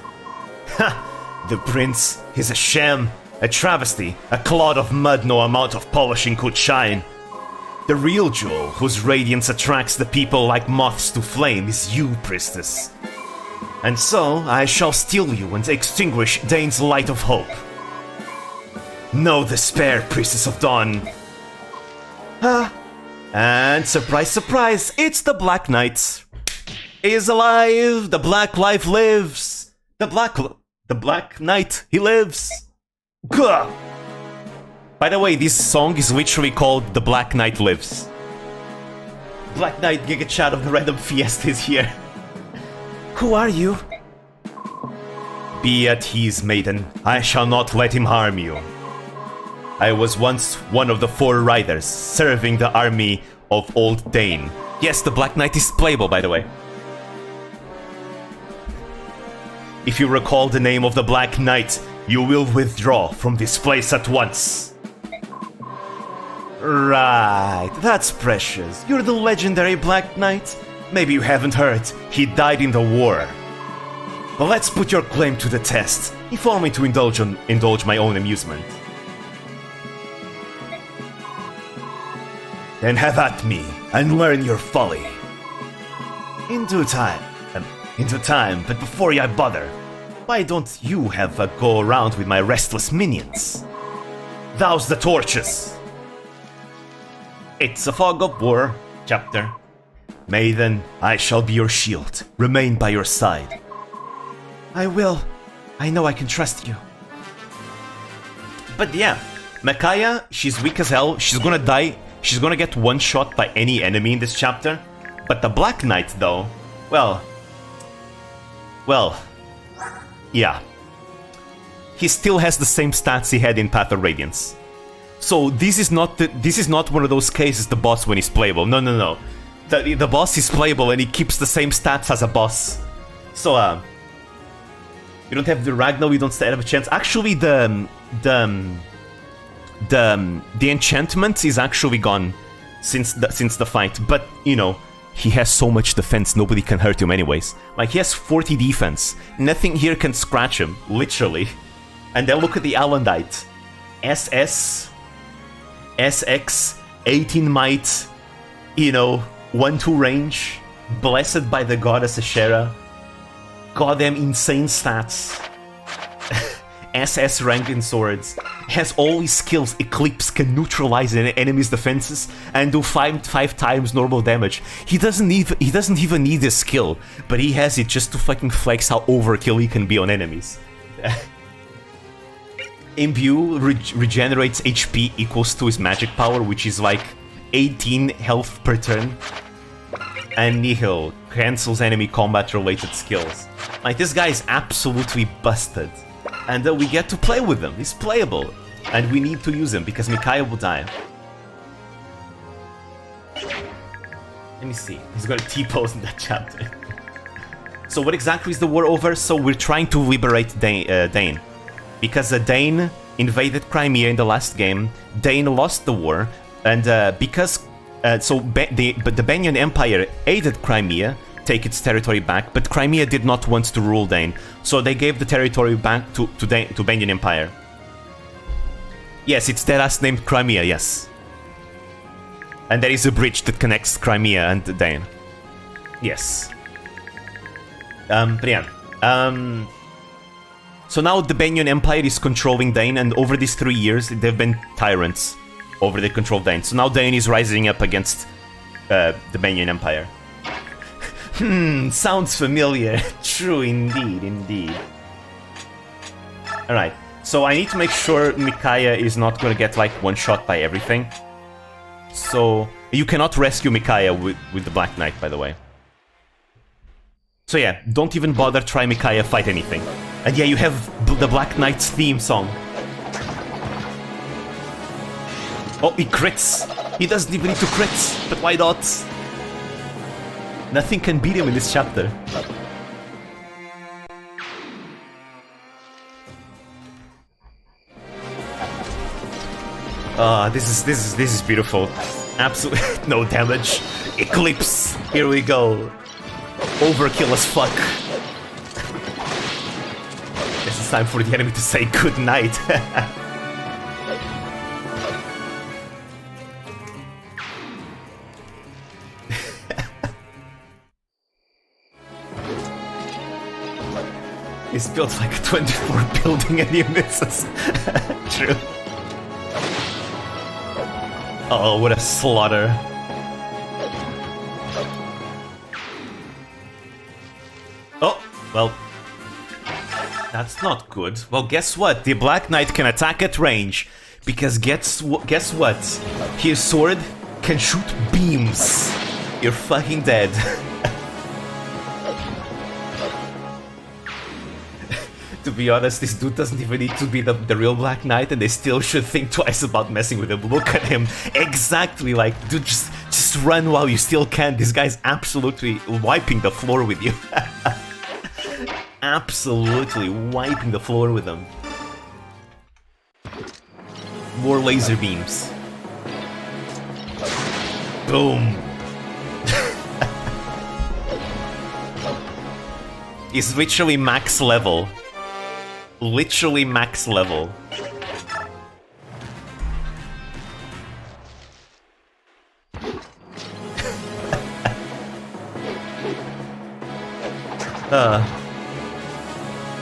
Ha! The Prince is a sham, a travesty, a clod of mud no amount of polishing could shine. The real jewel, whose radiance attracts the people like moths to flame, is you, Priestess. And so, I shall steal you and extinguish Daein's light of hope. No despair, Priestess of Dawn. And surprise, surprise, it's the Black Knight. He is alive, the Black Life lives. The Black Knight, he lives. Gah! By the way, this song is literally called The Black Knight Lives. Black Knight Giga Chat of the Random Fiesta is here. Who are you? Be at ease, maiden. I shall not let him harm you. I was once one of the 4 riders, serving the army of Old Daein. Yes, the Black Knight is playable, by the way. If you recall the name of the Black Knight, you will withdraw from this place at once. Right, that's precious. You're the legendary Black Knight? Maybe you haven't heard, he died in the war. But let's put your claim to the test, if only to indulge my own amusement. Then have at me, and learn your folly. In due time, but before I bother, why don't you have a go around with my restless minions? Douse the torches! It's a Fog of War chapter. Maiden, I shall be your shield. Remain by your side. I will. I know I can trust you. But yeah, Micaiah, she's weak as hell. She's gonna die. She's gonna get one shot by any enemy in this chapter. But the Black Knight, though, well, yeah. He still has the same stats he had in Path of Radiance. So this is not one of those cases the boss when he's playable. No. The boss is playable and he keeps the same stats as a boss. So you don't have the Ragnar, you don't stand up a chance. Actually, the enchantment is actually gone since the fight. But you know, he has so much defense, nobody can hurt him anyways. Like, he has 40 defense. Nothing here can scratch him, literally. And then look at the Alandite. SS, SX, 18 might, you know, 1-2 range, blessed by the goddess Ashera, goddamn insane stats, SS rank in swords, has all his skills. Eclipse can neutralize an enemy's defenses and do five times normal damage. He doesn't even need this skill, but he has it just to fucking flex how overkill he can be on enemies. Imbue regenerates HP equals to his magic power, which is like 18 health per turn. And Nihil cancels enemy combat related skills. Like, this guy is absolutely busted. And we get to play with him. He's playable. And we need to use him because Micaiah will die. Let me see. He's got a T-pose in that chapter. So what exactly is the war over? So we're trying to liberate Daein. Because Daein invaded Crimea in the last game. Daein lost the war. And because... the Banyan Empire aided Crimea, take its territory back, but Crimea did not want to rule Daein, so they gave the territory back to Banyan Empire. Yes, it's their last named Crimea, yes. And there is a bridge that connects Crimea and Daein. Yes. But yeah. So now the Banyan Empire is controlling Daein, and over these 3 years, they've been tyrants over the control of Daein. So now Daein is rising up against the Banyan Empire. Sounds familiar. True, indeed. Alright, so I need to make sure Micaiah is not gonna get, like, one-shot by everything. So, you cannot rescue Micaiah with the Black Knight, by the way. So yeah, don't even bother try Micaiah fight anything. And yeah, you have the Black Knight's theme song. Oh, he crits! He doesn't even need to crit, but why not? Nothing can beat him in this chapter. This is beautiful. Absolutely no damage. Eclipse. Here we go. Overkill as fuck. This is time for the enemy to say good night. He's built like a 24 building and he misses. True. Oh, what a slaughter. Oh, well. That's not good. Well, guess what? The Black Knight can attack at range. Because guess what? His sword can shoot beams. You're fucking dead. To be honest, this dude doesn't even need to be the real Black Knight, and they still should think twice about messing with him. Look at him. Exactly, like, dude, just run while you still can. This guy's absolutely wiping the floor with you. Absolutely wiping the floor with him. More laser beams. Boom. He's literally max level. Literally max level.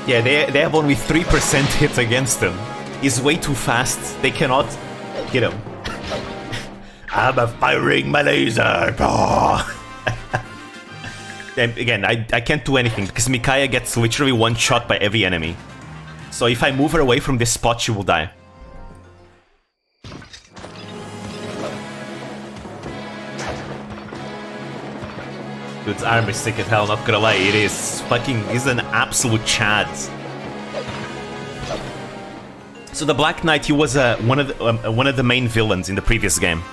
Yeah, they have only 3% hit against him. He's way too fast. They cannot hit him. I'm firing my laser. And again, I can't do anything because Micaiah gets literally one shot by every enemy. So if I move her away from this spot, she will die. Dude's arm is sick as hell, not gonna lie, it is fucking, he's an absolute chad. So the Black Knight, he was one of the main villains in the previous game,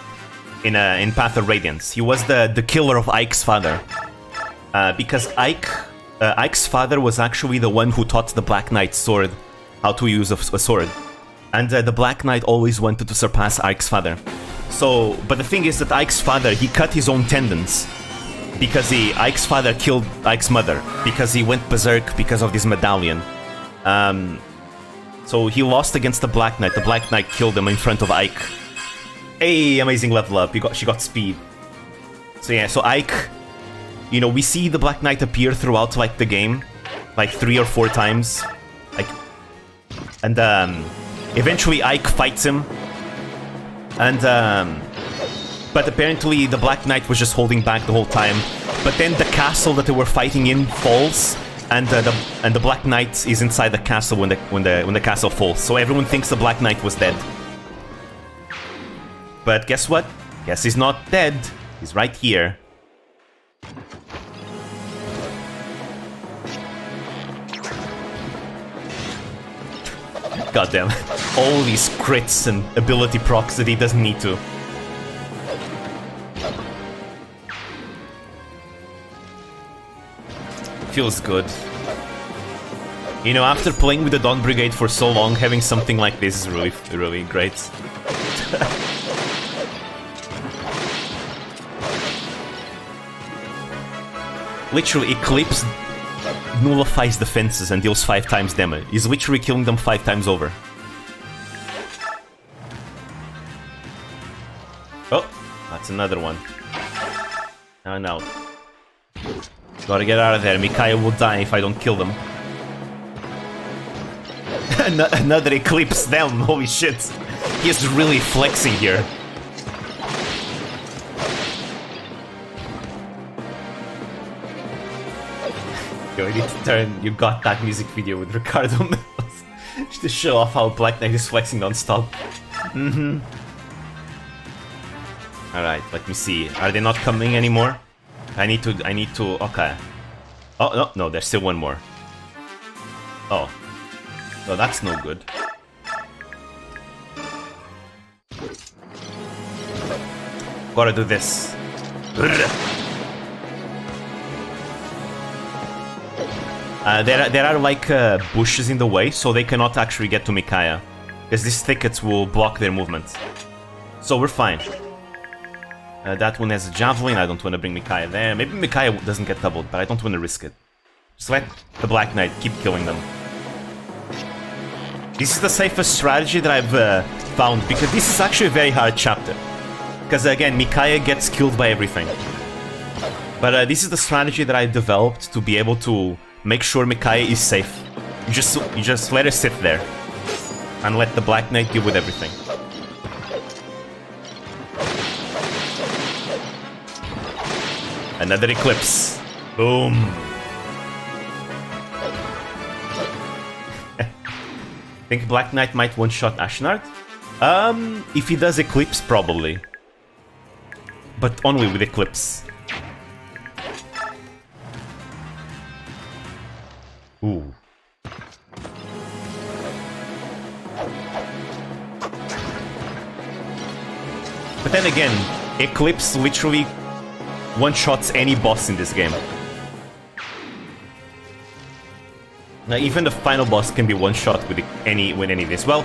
in Path of Radiance. He was the killer of Ike's father, because Ike's father was actually the one who taught the Black Knight's sword how to use a sword, and the Black Knight always wanted to surpass Ike's father. So, but the thing is that Ike's father, he cut his own tendons because Ike's father killed Ike's mother because he went berserk because of this medallion. So he lost against the Black Knight. The Black Knight killed him in front of Ike. Hey, amazing level up. She got speed. So yeah, so Ike, you know, we see the Black Knight appear throughout like the game, like 3 or 4 times, like, and eventually Ike fights him, and but apparently the Black Knight was just holding back the whole time. But then the castle that they were fighting in falls, and the Black Knight is inside the castle when the castle falls. So everyone thinks the Black Knight was dead. But guess what? Guess he's not dead. He's right here. Goddamn. All these crits and ability procs that he doesn't need to. Feels good. You know, after playing with the Dawn Brigade for so long, having something like this is really, really great. Literally, Eclipse nullifies defenses and deals 5 times damage. He's literally killing them 5 times over. Oh, that's another one. Oh no. Gotta get out of there. Micaiah will die if I don't kill them. Another Eclipse, damn, holy shit. He's really flexing here. Yo, I need to turn You Got That music video with Ricardo Mills to show off how Black Knight is flexing non-stop. Alright, let me see. Are they not coming anymore? I need to, okay. Oh, no, there's still one more. Oh. No, that's no good. Gotta do this. There are like bushes in the way, so they cannot actually get to Micaiah. Because these thickets will block their movement. So we're fine. That one has a javelin, I don't want to bring Micaiah there. Maybe Micaiah doesn't get doubled, but I don't want to risk it. Just let the Black Knight keep killing them. This is the safest strategy that I've found, because this is actually a very hard chapter. Because again, Micaiah gets killed by everything. But this is the strategy that I developed to be able to make sure Micaiah is safe. You just let her sit there. And let the Black Knight deal with everything. Another Eclipse. Boom. Think Black Knight might one-shot Ashnard? If he does Eclipse, probably. But only with Eclipse. Ooh. But then again, Eclipse literally one-shots any boss in this game. Now, even the final boss can be one-shot with any of this. Well,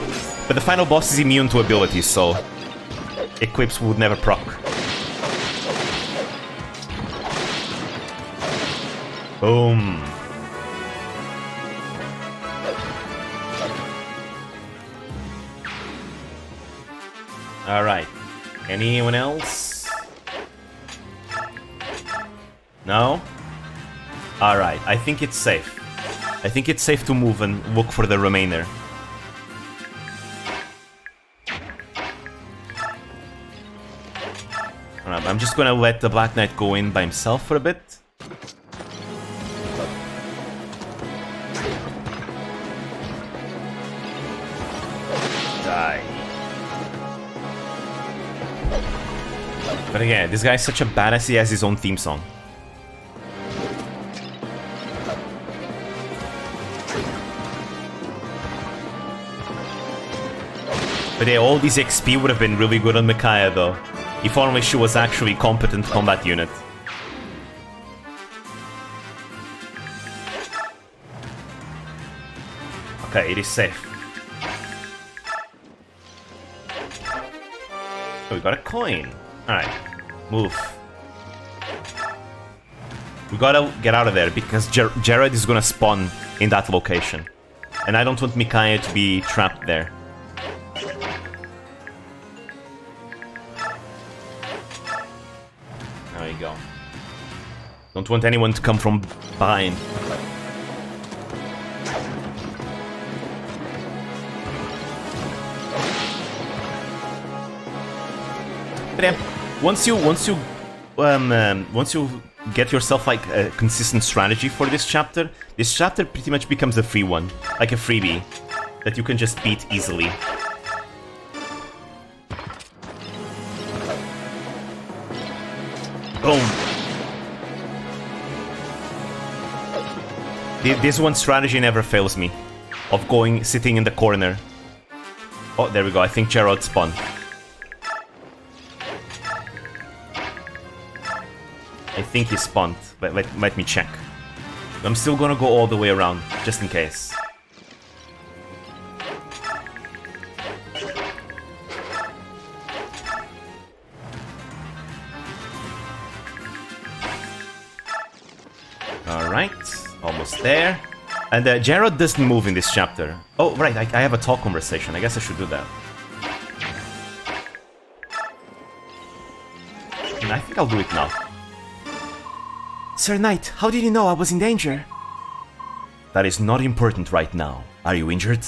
but the final boss is immune to abilities, so Eclipse would never proc. Boom. Alright. Anyone else? No? Alright, I think it's safe. I think it's safe to move and look for the remainder. Alright, I'm just gonna let the Black Knight go in by himself for a bit. Die. But again, this guy's such a badass, he has his own theme song. But yeah, all these XP would have been really good on Micaiah though. If only she was actually a competent combat unit. Okay, it is safe. Oh, we got a coin. Alright, move. We gotta get out of there because Jared is gonna spawn in that location. And I don't want Micaiah to be trapped there. There you go. Don't want anyone to come from behind. But yeah, once you get yourself like a consistent strategy for this chapter pretty much becomes a free one, like a freebie that you can just beat easily. Boom. This one strategy never fails me, of sitting in the corner. Oh, there we go. I think Gerald spawned. I think he spawned, but let me check. I'm still gonna go all the way around, just in case. Alright, almost there. And Jared doesn't move in this chapter. Oh, right, I have a talk conversation. I guess I should do that. And I think I'll do it now. Sir Knight, how did you know I was in danger? That is not important right now. Are you injured?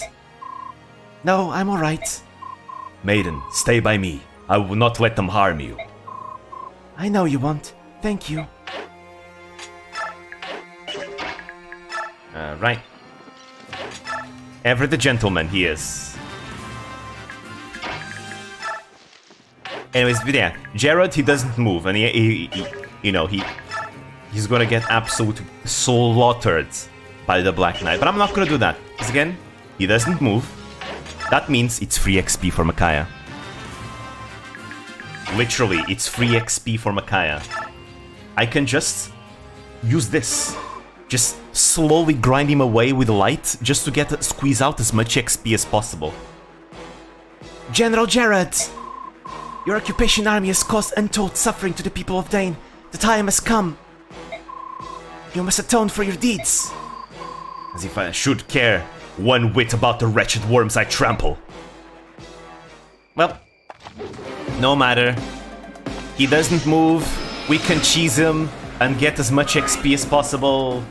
No, I'm alright. Maiden, stay by me. I will not let them harm you. I know you won't. Thank you. Right. Ever the gentleman he is. Anyways, but yeah, Jared, he doesn't move, and he's gonna get absolutely slaughtered by the Black Knight. But I'm not gonna do that, because again, he doesn't move. That means it's free XP for Micaiah. Literally, it's free XP for Micaiah. I can just use this. Just slowly grind him away with light, just to squeeze out as much XP as possible. General Jared! Your occupation army has caused untold suffering to the people of Daein. The time has come. You must atone for your deeds. As if I should care one whit about the wretched worms I trample. Well, no matter. He doesn't move. We can cheese him and get as much XP as possible.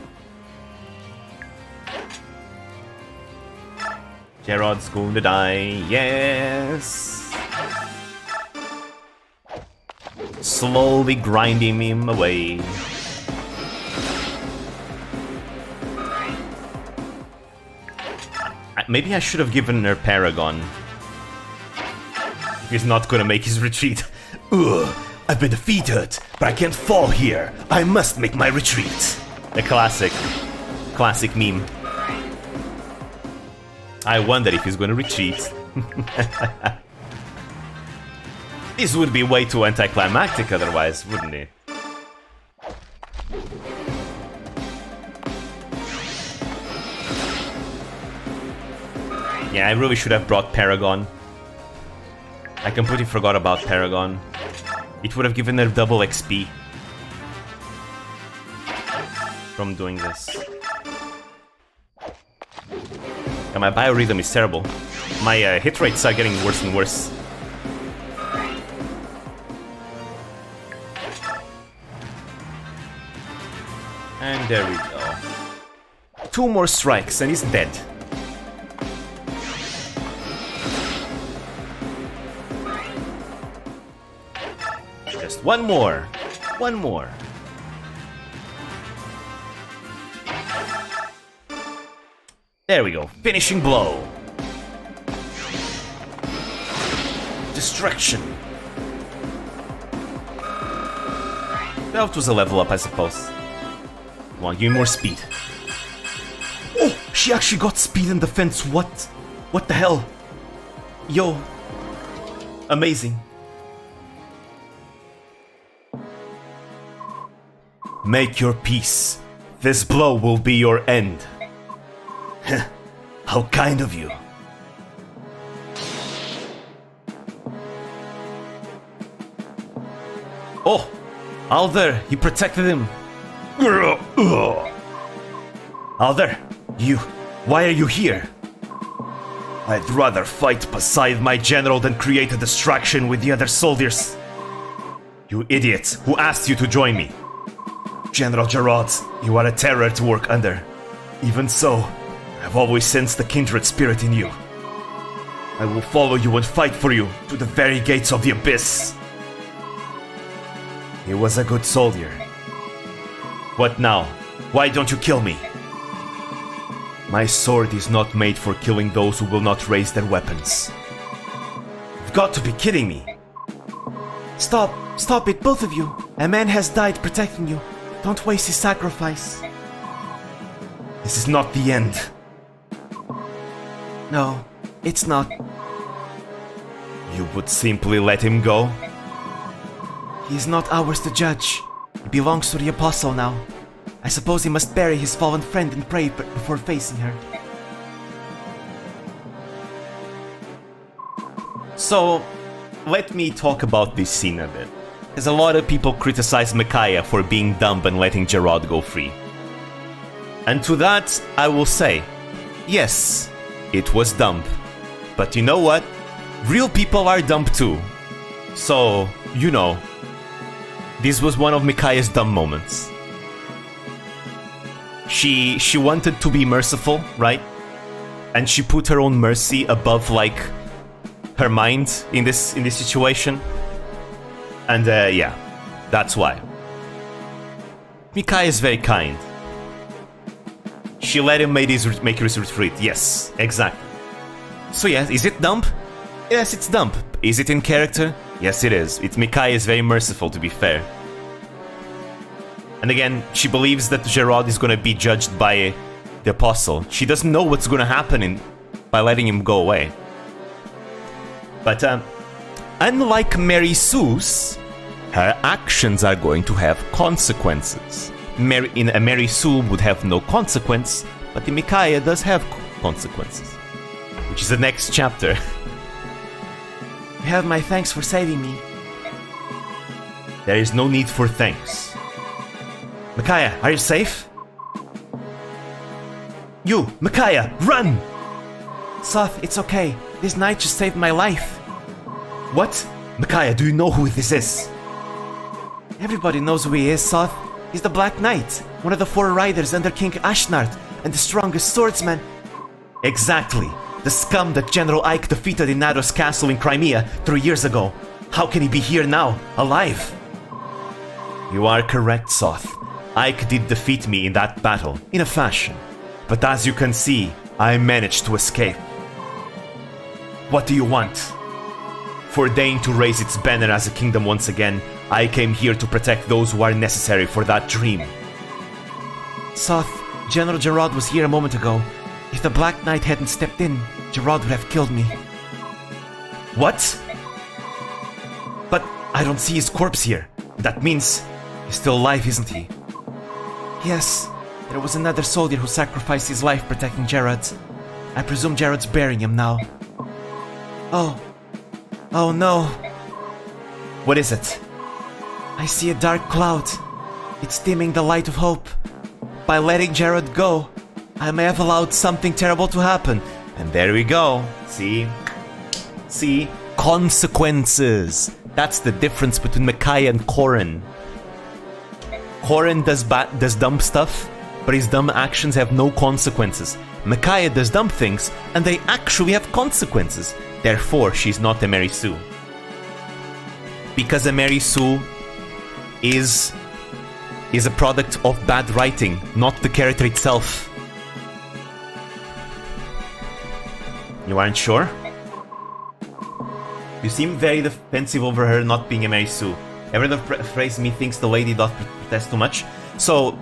Gerard's going to die, yes. Slowly grinding him away. Maybe I should have given her Paragon. If he's not gonna make his retreat. Ugh, I've been defeated, but I can't fall here. I must make my retreat. A classic meme. I wonder if he's gonna retreat. This would be way too anticlimactic otherwise, wouldn't it? Yeah, I really should have brought Paragon. I completely forgot about Paragon. It would have given her double XP from doing this. And my biorhythm is terrible. My hit rates are getting worse and worse. And there we go. 2 more strikes and he's dead. Just one more. One more. There we go. Finishing blow. Destruction. That was a level up, I suppose. Come on, give me more speed. Oh, she actually got speed and defense. What? What the hell? Yo. Amazing. Make your peace. This blow will be your end. How kind of you. Oh, Alder, he protected him. Alder, why are you here? I'd rather fight beside my general than create a distraction with the other soldiers. You idiot, who asked you to join me? General Gerard, you are a terror to work under. Even so, I've always sensed the kindred spirit in you. I will follow you and fight for you to the very gates of the abyss. He was a good soldier. What now? Why don't you kill me? My sword is not made for killing those who will not raise their weapons. You've got to be kidding me. Stop it, both of you. A man has died protecting you. Don't waste his sacrifice. This is not the end. No, it's not. You would simply let him go? He is not ours to judge. He belongs to the Apostle now. I suppose he must bury his fallen friend and pray before facing her. So, let me talk about this scene a bit. Because a lot of people criticize Micaiah for being dumb and letting Gerard go free. And to that, I will say, yes, it was dumb. But you know what? Real people are dumb too. So, you know, this was one of Micaiah's dumb moments. She wanted to be merciful, right? And she put her own mercy above, like, her mind in this situation. And yeah, that's why. Micaiah is very kind. She let him make his retreat. Yes, exactly. So yeah, is it dumb? Yes, it's dumb. Is it in character? Yes, it is. Micaiah is very merciful, to be fair. And again, she believes that Gerard is going to be judged by the Apostle. She doesn't know what's going to happen by letting him go away. But unlike Mary Sue's, her actions are going to have consequences. Mary Sue would have no consequence, but the Micaiah does have consequences. Which is the next chapter. You have my thanks for saving me. There is no need for thanks. Micaiah, are you safe? You, Micaiah, run! Soth, it's okay. This knight just saved my life. What? Micaiah, do you know who this is? Everybody knows who he is, Soth. He's the Black Knight, one of the 4 riders under King Ashnart, and the strongest swordsman. Exactly. The scum that General Ike defeated in Nados Castle in Crimea 3 years ago. How can he be here now, alive? You are correct, Soth. Ike did defeat me in that battle, in a fashion. But as you can see, I managed to escape. What do you want? For Daein to raise its banner as a kingdom once again, I came here to protect those who are necessary for that dream. Soth, General Gerard was here a moment ago. If the Black Knight hadn't stepped in, Gerard would have killed me. What? But I don't see his corpse here. That means he's still alive, isn't he? Yes, there was another soldier who sacrificed his life protecting Gerard. I presume Gerard's burying him now. Oh no. What is it? I see a dark cloud. It's dimming the light of hope. By letting Gerard go, I may have allowed something terrible to happen. And there we go. See? Consequences. That's the difference between Micaiah and Corin. Corin does dumb stuff, but his dumb actions have no consequences. Micaiah does dumb things, and they actually have consequences. Therefore, she's not a Mary Sue. Because a Mary Sue is a product of bad writing, not the character itself. You aren't sure? You seem very defensive over her not being a Mary Sue. Ever the phrase methinks the lady doth protest too much? So,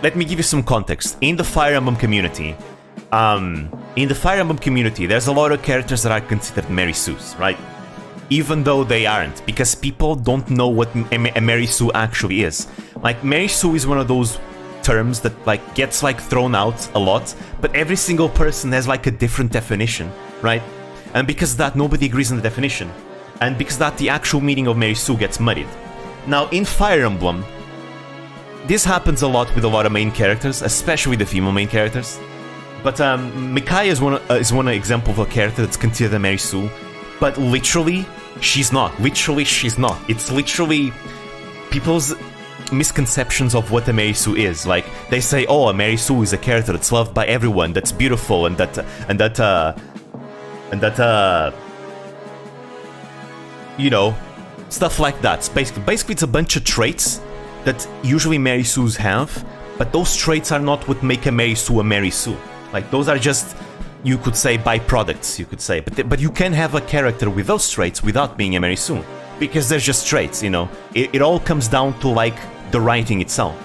let me give you some context. In the Fire Emblem community, there's a lot of characters that are considered Mary Sues, right? Even though they aren't, because people don't know what a Mary Sue actually is. Like, Mary Sue is one of those terms that gets thrown out a lot, but every single person has a different definition, right? And because of that, nobody agrees on the definition. And because of that, the actual meaning of Mary Sue gets muddied. Now, in Fire Emblem, this happens a lot with a lot of main characters, especially the female main characters. But Micaiah is one example of a character that's considered a Mary Sue, but literally, she's not. Literally, she's not. It's literally people's misconceptions of what a Mary Sue is. Like, they say, oh, a Mary Sue is a character that's loved by everyone, that's beautiful, and that you know, stuff like that. Basically, it's a bunch of traits that usually Mary Sues have, but those traits are not what make a Mary Sue a Mary Sue. Like, those are just, you could say, byproducts, you could say. But you can have a character with those traits without being a Mary Sue, because they're just traits, you know. It all comes down to, like, the writing itself.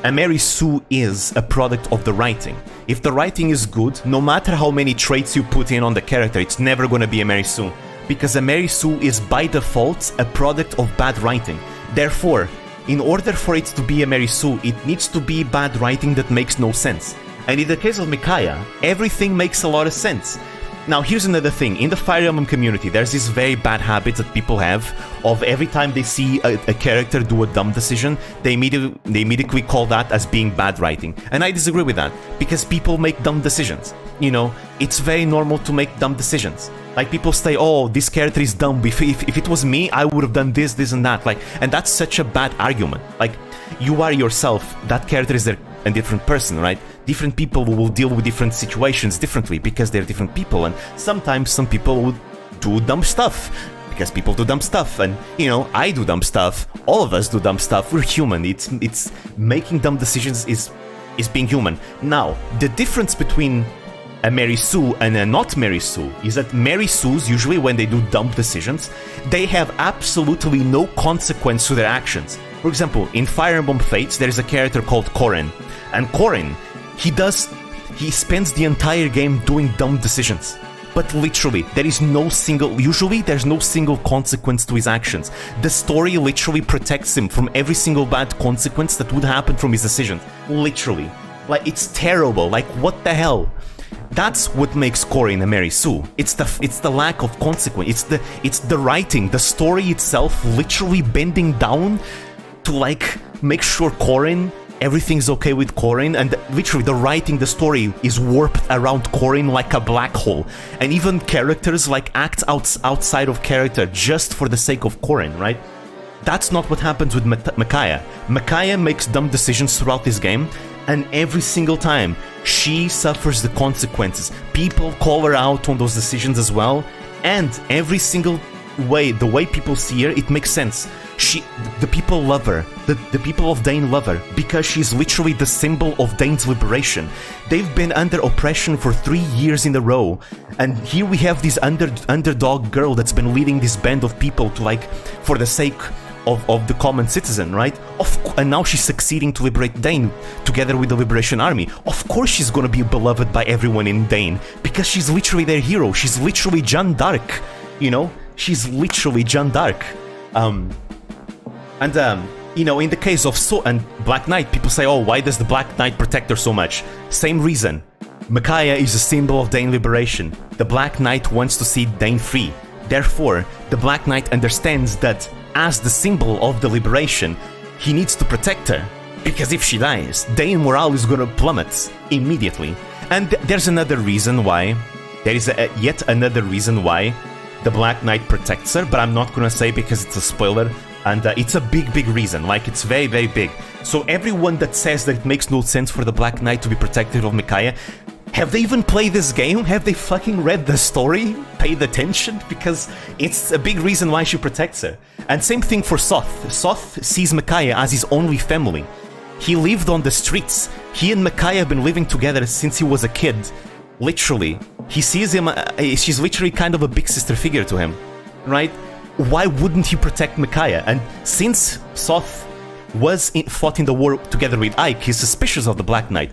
A Mary Sue is a product of the writing. If the writing is good, no matter how many traits you put in on the character, it's never gonna be a Mary Sue. Because a Mary Sue is by default a product of bad writing. Therefore, in order for it to be a Mary Sue, it needs to be bad writing that makes no sense. And in the case of Micaiah, everything makes a lot of sense. Now, here's another thing. In the Fire Emblem community, there's this very bad habit that people have of every time they see a character do a dumb decision, they immediately call that as being bad writing. And I disagree with that, because people make dumb decisions. You know, it's very normal to make dumb decisions. Like, people say, oh, this character is dumb. If it was me, I would have done this, this, and that. Like, and that's such a bad argument. Like, you are yourself. That character is a different person, right? Different people will deal with different situations differently because they're different people, and sometimes some people would do dumb stuff because people do dumb stuff, and, you know, I do dumb stuff. All of us do dumb stuff. We're human. It's making dumb decisions is being human. Now, the difference between a Mary Sue and a not Mary Sue is that Mary Sues, usually when they do dumb decisions, they have absolutely no consequence to their actions. For example, in Fire Emblem Fates, there is a character called Corrin, and Corrin, he spends the entire game doing dumb decisions. But literally, there's no single consequence to his actions. The story literally protects him from every single bad consequence that would happen from his decisions. Literally. Like, it's terrible. Like, what the hell? That's what makes Corrin a Mary Sue. It's the lack of consequence. It's the writing, the story itself literally bending down to, like, make sure Corrin, everything's okay with Corrin, and literally the writing, the story is warped around Corrin like a black hole. And even characters, like, act outside of character just for the sake of Corrin, right? That's not what happens with Micaiah. Micaiah makes dumb decisions throughout this game, and every single time she suffers the consequences. People call her out on those decisions as well, and every single way, the way people see her, it makes sense. The people love her. The people of Daein love her because she's literally the symbol of Daein's liberation. They've been under oppression for 3 years in a row, and here we have this underdog girl that's been leading this band of people to, like, for the sake of the common citizen, right? And now she's succeeding to liberate Daein together with the Liberation Army. Of course she's gonna be beloved by everyone in Daein because she's literally their hero. She's literally Jeanne d'Arc, you know? She's literally Jeanne d'Arc. You know, in the case of Black Knight, people say, oh, why does the Black Knight protect her so much? Same reason. Micaiah is a symbol of Daein liberation. The Black Knight wants to see Daein free. Therefore, the Black Knight understands that as the symbol of the liberation, he needs to protect her. Because if she dies, Daein morale is gonna plummet immediately. And there's another reason why. There is yet another reason why the Black Knight protects her, but I'm not gonna say because it's a spoiler. And it's a big reason, like, it's very, very big. So everyone that says that it makes no sense for the Black Knight to be protective of Micaiah, have they even played this game? Have they fucking read the story? Paid attention? Because it's a big reason why she protects her. And same thing for Soth. Soth sees Micaiah as his only family. He lived on the streets. He and Micaiah have been living together since he was a kid. Literally. He sees him, she's literally kind of a big sister figure to him, right? Why wouldn't he protect Micaiah? And since Soth fought in the war together with Ike, he's suspicious of the Black Knight.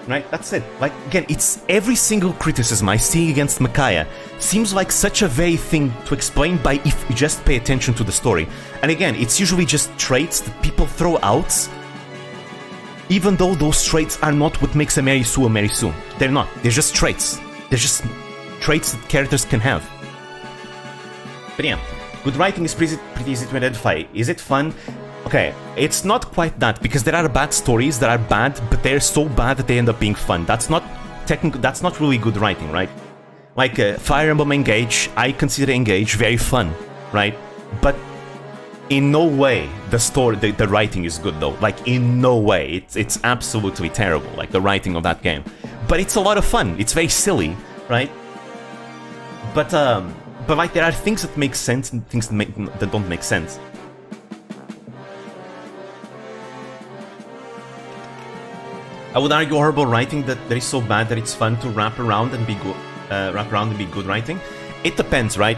Right? That's it. Like, again, it's every single criticism I see against Micaiah seems like such a vague thing to explain by if you just pay attention to the story. And again, it's usually just traits that people throw out, even though those traits are not what makes a Mary Sue a Mary Sue. They're not. They're just traits. They're just traits that characters can have. But yeah, good writing is pretty easy to identify. Is it fun? Okay, it's not quite that, because there are bad stories that are bad, but they're so bad that they end up being fun. That's not really good writing, right? Like Fire Emblem Engage, I consider Engage very fun, right? But in no way the writing is good though. Like in no way. It's absolutely terrible. Like the writing of that game, but it's a lot of fun. It's very silly, right? But like there are things that make sense and things that don't make sense. I would argue horrible writing that is so bad that it's fun to wrap around and be good writing. It depends, right?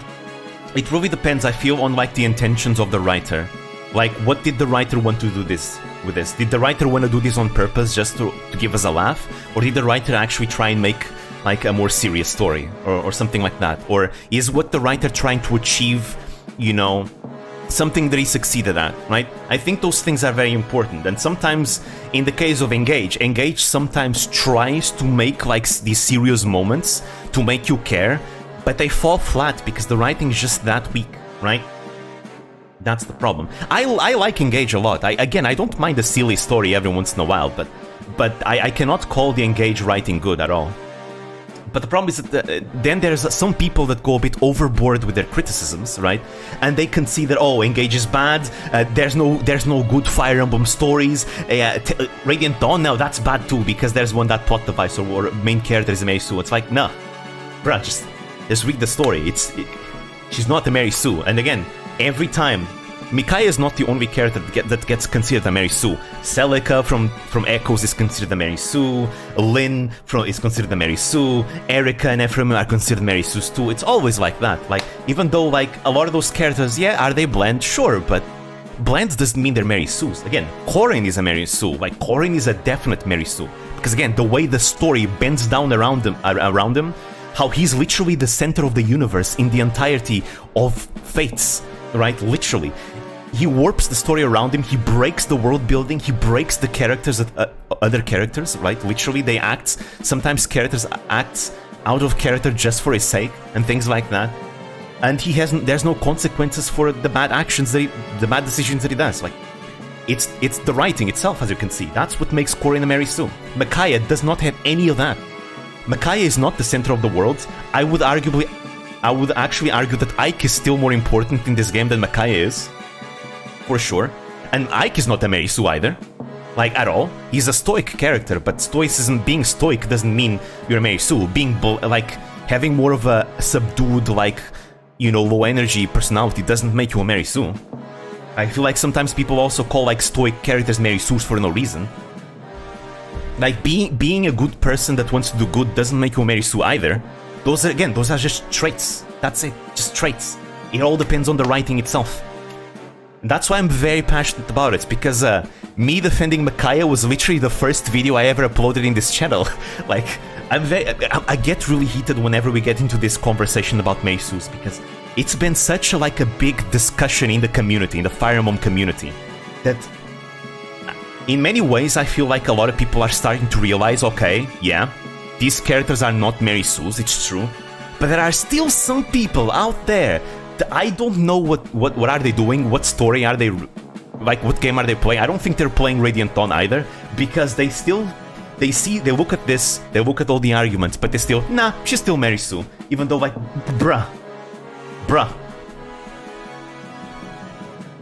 It really depends, I feel, on like the intentions of the writer. Like, what did the writer want to do with this? Did the writer want to do this on purpose just to give us a laugh? Or did the writer actually try and make like a more serious story or something like that? Or is what the writer trying to achieve, you know, something that he succeeded at, right? I think those things are very important. And sometimes, in the case of Engage sometimes tries to make like these serious moments to make you care, but they fall flat because the writing is just that weak, right? That's the problem. I like Engage a lot. I don't mind a silly story every once in a while, but I cannot call the Engage writing good at all. But the problem is that then there's some people that go a bit overboard with their criticisms, right? And they can see that, oh, Engage is bad, there's no good Fire Emblem stories, Radiant Dawn, now that's bad too, because there's one that plot device or main character is a Mary Sue. It's like, nah, bruh, just read the story. She's not a Mary Sue. And again, every time, Micaiah is not the only character that gets considered a Mary Sue. Celica from Echoes is considered a Mary Sue. Lynn is considered a Mary Sue. Erica and Ephraim are considered Mary Sues too. It's always like that. Like, even though like a lot of those characters, yeah, are they bland? Sure, but bland doesn't mean they're Mary Sues. Again, Corrin is a Mary Sue. Like, Corrin is a definite Mary Sue. Because again, the way the story bends down around him, how he's literally the center of the universe in the entirety of Fates, right? Literally. He warps the story around him, he breaks the world building, he breaks the characters of other characters, right? Literally, sometimes characters act out of character just for his sake, and things like that. And there's no consequences for the bad actions the bad decisions that he does. Like, it's the writing itself, as you can see. That's what makes Corrin a Mary Sue. Micaiah does not have any of that. Micaiah is not the center of the world. I would actually argue that Ike is still more important in this game than Micaiah is. For sure. And Ike is not a Mary Sue either. Like, at all. He's a stoic character, but stoicism, being stoic doesn't mean you're a Mary Sue. Like, having more of a subdued, like, you know, low energy personality doesn't make you a Mary Sue. I feel like sometimes people also call, like, stoic characters Mary Sues for no reason. Like, being a good person that wants to do good doesn't make you a Mary Sue either. Those are just traits. That's it. Just traits. It all depends on the writing itself. That's why I'm very passionate about it, because me defending Micaiah was literally the first video I ever uploaded in this channel. Like, I get really heated whenever we get into this conversation about Mary Sues, because it's been such a big discussion in the community, in the Fire Emblem community, that in many ways I feel like a lot of people are starting to realize, okay, yeah, these characters are not Mary Sues, it's true, but there are still some people out there I don't know what are they doing, what story are they, like, what game are they playing. I don't think they're playing Radiant Dawn either, because they look at this, they look at all the arguments, but they still, nah, she's still Mary Sue, even though, like, bruh.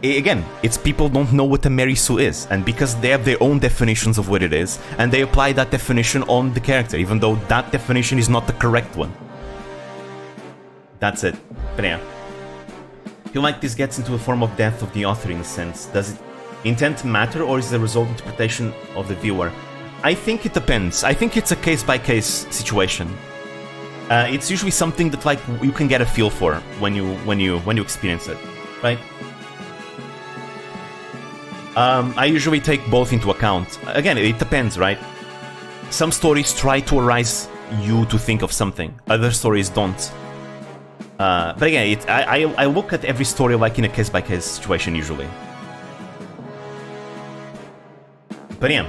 Again, it's people don't know what a Mary Sue is, and because they have their own definitions of what it is, and they apply that definition on the character, even though that definition is not the correct one. That's it. But yeah. I feel like this gets into a form of death of the author in a sense. Does it intent matter, or is the result interpretation of the viewer? I think it depends. I think it's a case-by-case situation. It's usually something that like you can get a feel for when you experience it, right? I usually take both into account. Again, it depends, right? Some stories try to arouse you to think of something. Other stories don't. But again, I look at every story like in a case-by-case situation usually. But yeah.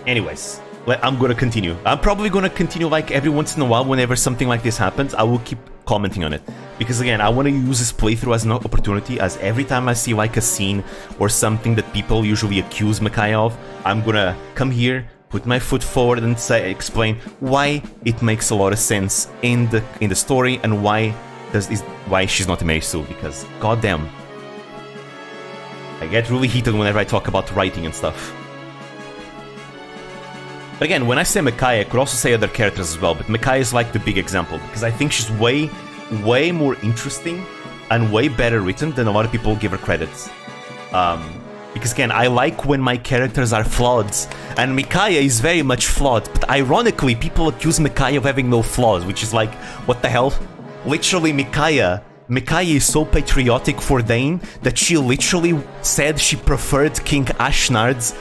Anyways, I'm gonna continue. I'm probably gonna continue like every once in a while whenever something like this happens. I will keep commenting on it. Because again, I want to use this playthrough as an opportunity, as every time I see like a scene or something that people usually accuse Micaiah of, I'm gonna come here, put my foot forward and explain why it makes a lot of sense in the story, and why is why she's not a Mary Sue, because goddamn, I get really heated whenever I talk about writing and stuff. But again, when I say Micaiah, I could also say other characters as well, but Micaiah is like the big example, because I think she's way more interesting and way better written than a lot of people give her credit. Because again, I like when my characters are flawed, and Micaiah is very much flawed, but ironically, people accuse Micaiah of having no flaws, which is like, what the hell? Literally, Micaiah is so patriotic for Daein that she literally said she preferred King Ashnard's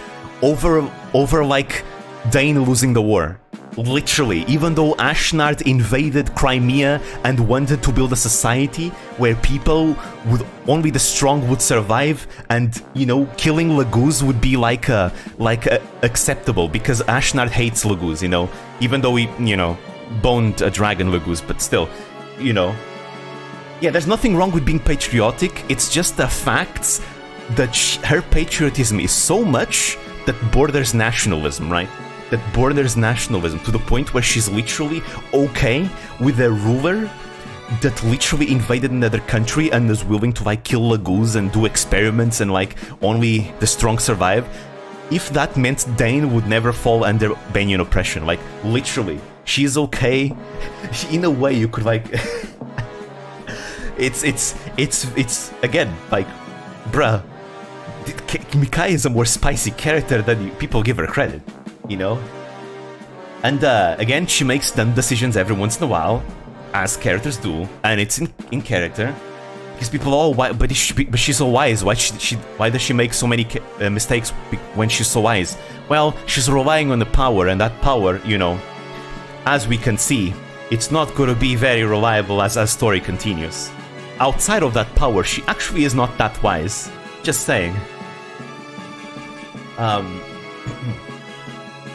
over like Daein losing the war. Literally, even though Ashnard invaded Crimea and wanted to build a society where people would only the strong would survive, and you know, killing Laguz would be like acceptable because Ashnard hates Laguz, you know, even though he, you know, boned a dragon Laguz, but still, you know, yeah, there's nothing wrong with being patriotic. It's just the facts that her patriotism is so much that borders nationalism, right? That borders nationalism to the point where she's literally okay with a ruler that literally invaded another country and is willing to like kill Laguz and do experiments and like only the strong survive. If that meant Daein would never fall under Banyan oppression, like literally, she's okay. In a way, you could like, it's again like, bruh, Micaiah is a more spicy character than people give her credit. You know? And again, she makes dumb decisions every once in a while, as characters do, and it's in character. Because people, oh, why? But she's so wise. Why does she make so many mistakes when she's so wise? Well, she's relying on the power, and that power, you know, as we can see, it's not going to be very reliable as our story continues. Outside of that power, she actually is not that wise. Just saying.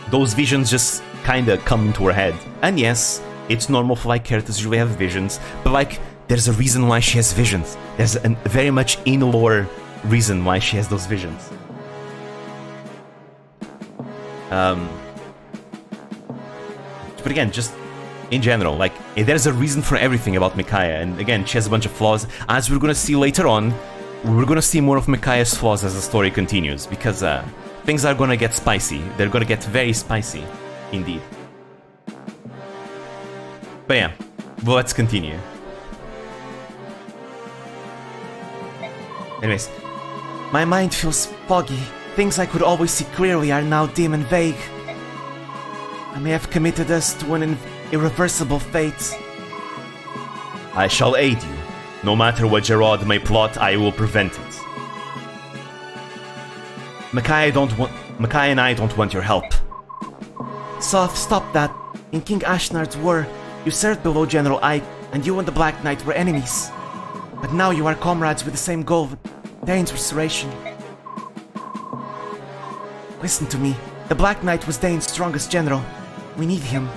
Those visions just kinda come into her head. And yes, it's normal for like characters usually have visions, but like, there's a reason why she has visions. There's a very much in-lore reason why she has those visions. But again, just in general, like, there's a reason for everything about Micaiah, and again, she has a bunch of flaws. As we're gonna see later on, we're gonna see more of Micaiah's flaws as the story continues, because things are gonna get spicy. They're gonna get very spicy, indeed. But yeah, well, let's continue. Anyways, my mind feels foggy. Things I could always see clearly are now dim and vague. I may have committed us to an irreversible fate. I shall aid you. No matter what Gerard may plot, I will prevent it. Micaiah and I don't want your help. Soth, stop that. In King Ashnard's war, you served below General Ike, and you and the Black Knight were enemies. But now you are comrades with the same goal, Daein's restoration. Listen to me. The Black Knight was Daein's strongest general. We need him.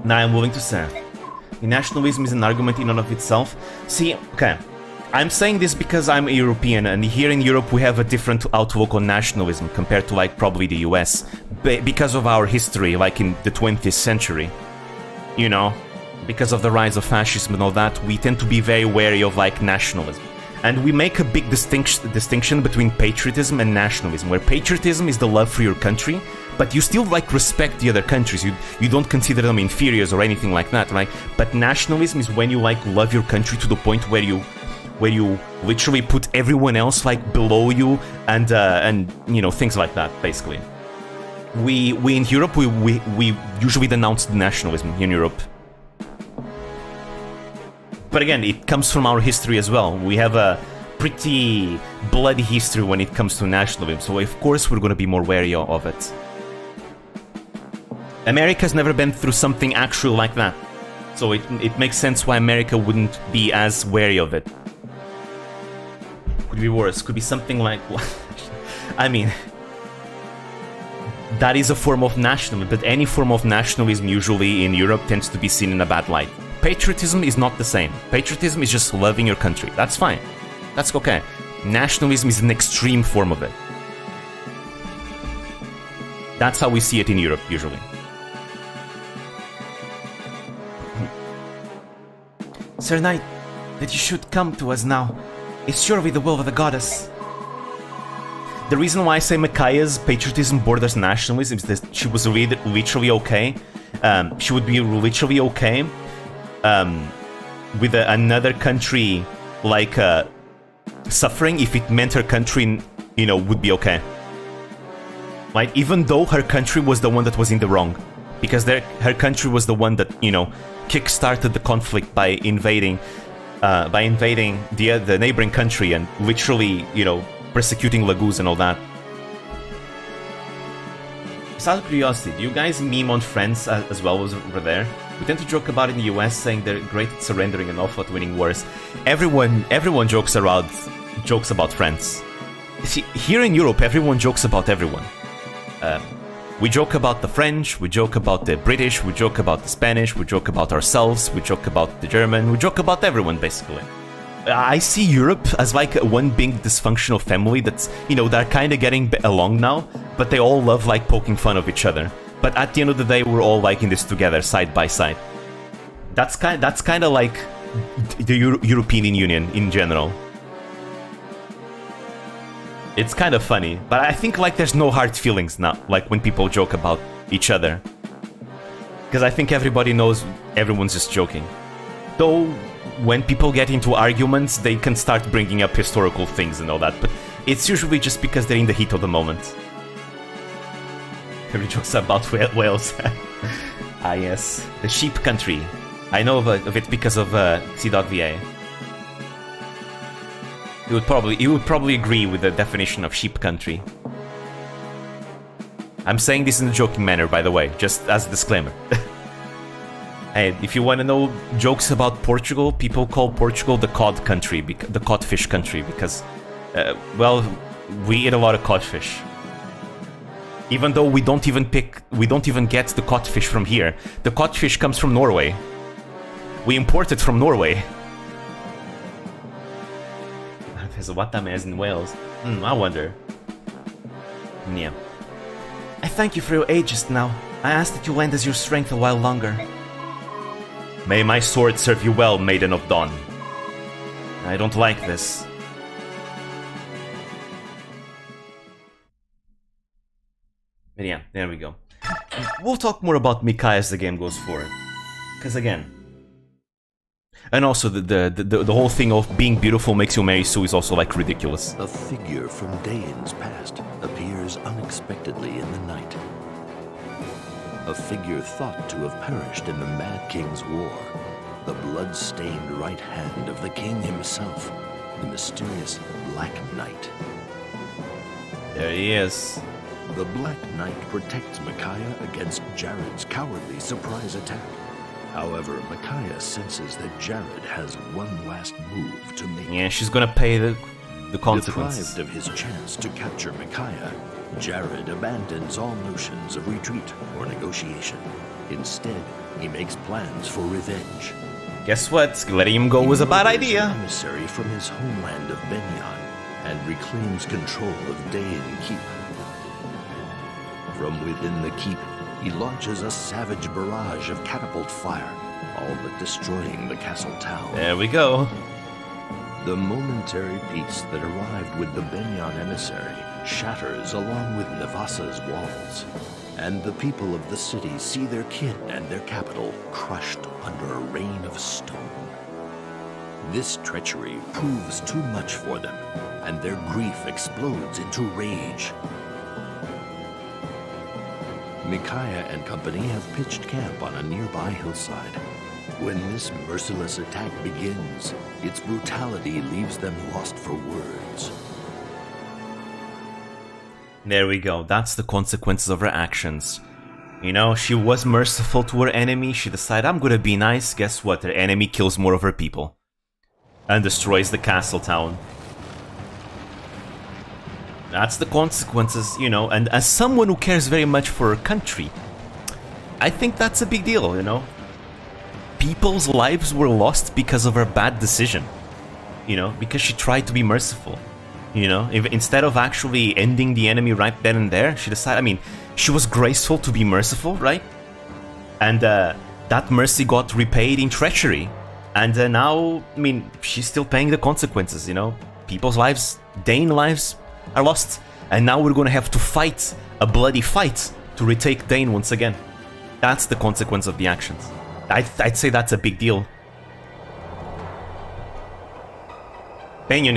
Now I'm willing to serve. Nationalism is an argument in and of itself. See, okay, I'm saying this because I'm a European, and here in Europe we have a different outlook on nationalism compared to like probably the US, because of our history, like in the 20th century. You know, because of the rise of fascism and all that, we tend to be very wary of like nationalism. And we make a big distinction between patriotism and nationalism, where patriotism is the love for your country, but you still like respect the other countries. You don't consider them inferiors or anything like that, right? But nationalism is when you like love your country to the point where you literally put everyone else like below you, and you know, things like that. Basically, we in Europe we usually denounce nationalism in Europe. But again, it comes from our history as well. We have a pretty bloody history when it comes to nationalism, so of course we're going to be more wary of it. America's never been through something actually like that, so it makes sense why America wouldn't be as wary of it. Could be worse, could be something like... I mean... that is a form of nationalism, but any form of nationalism usually in Europe tends to be seen in a bad light. Patriotism is not the same. Patriotism is just loving your country. That's fine. That's okay. Nationalism is an extreme form of it. That's how we see it in Europe, usually. Sir Knight, that you should come to us now. It's surely the will of the goddess. The reason why I say Micaiah's patriotism borders nationalism is that she was literally okay. She would be literally okay with another country like suffering if it meant her country, you know, would be okay. Like, even though her country was the one that was in the wrong, because her country was the one that, you know, kick-started the conflict by invading the neighboring country and literally, you know, persecuting Laguz and all that. Just out of curiosity, do you guys meme on Friends as well as over there? We tend to joke about it in the US, saying they're great at surrendering and awful at winning wars. Everyone jokes about Friends. See, here in Europe, everyone jokes about everyone. We joke about the French, we joke about the British, we joke about the Spanish, we joke about ourselves, we joke about the German, we joke about everyone, basically. I see Europe as like one big dysfunctional family that's, you know, they're kind of getting along now, but they all love like poking fun of each other. But at the end of the day, we're all like in this together, side by side. That's kind of like the European Union in general. It's kind of funny, but I think like there's no hard feelings now, like when people joke about each other. Because I think everybody knows everyone's just joking. Though, when people get into arguments, they can start bringing up historical things and all that, but it's usually just because they're in the heat of the moment. Every joke's about Wales. Ah yes, the sheep country. I know of it because of C.va. You would probably agree with the definition of sheep country. I'm saying this in a joking manner, by the way, just as a disclaimer. And if you want to know jokes about Portugal, people call Portugal the cod country, the codfish country, because, well, we eat a lot of codfish. Even though we don't even get the codfish from here. The codfish comes from Norway. We import it from Norway. There's a Watames in Wales. I wonder. Yeah. I thank you for your aid just now. I ask that you lend us your strength a while longer. May my sword serve you well, Maiden of Dawn. I don't like this. But yeah, there we go. We'll talk more about Micaiah as the game goes forward. Because again... And also, the whole thing of being beautiful makes you marry Sue is also, like, ridiculous. A figure from Daein's past appears unexpectedly in the night. A figure thought to have perished in the Mad King's war. The blood-stained right hand of the king himself. The mysterious Black Knight. There he is. The Black Knight protects Micaiah against Jared's cowardly surprise attack. However, Micaiah senses that Jared has one last move to make. Yeah, she's gonna pay the consequences. Deprived of his chance to capture Micaiah, Jared abandons all notions of retreat or negotiation. Instead, he makes plans for revenge. Guess what? Letting him go was a bad idea. An emissary from his homeland of Benyon and reclaims control of Daein Keep. From within the keep, he launches a savage barrage of catapult fire, all but destroying the castle town. There we go. The momentary peace that arrived with the Benyon emissary shatters along with Nevasa's walls, and the people of the city see their kin and their capital crushed under a rain of stone. This treachery proves too much for them, and their grief explodes into rage. Micaiah and company have pitched camp on a nearby hillside. When this merciless attack begins, its brutality leaves them lost for words. There we go. That's the consequences of her actions. You know, she was merciful to her enemy. She decided, I'm gonna be nice. Guess what? Her enemy kills more of her people. And destroys the castle town. That's the consequences, you know, and as someone who cares very much for her country, I think that's a big deal, you know. People's lives were lost because of her bad decision, you know, because she tried to be merciful, you know. Instead of actually ending the enemy right then and there, she decided, I mean, she was graceful to be merciful, right? And that mercy got repaid in treachery. And now, I mean, she's still paying the consequences, you know? People's lives, Daein lives, are lost. And now we're gonna have to fight a bloody fight to retake Daein once again. That's the consequence of the actions. I'd say that's a big deal. Baekhyun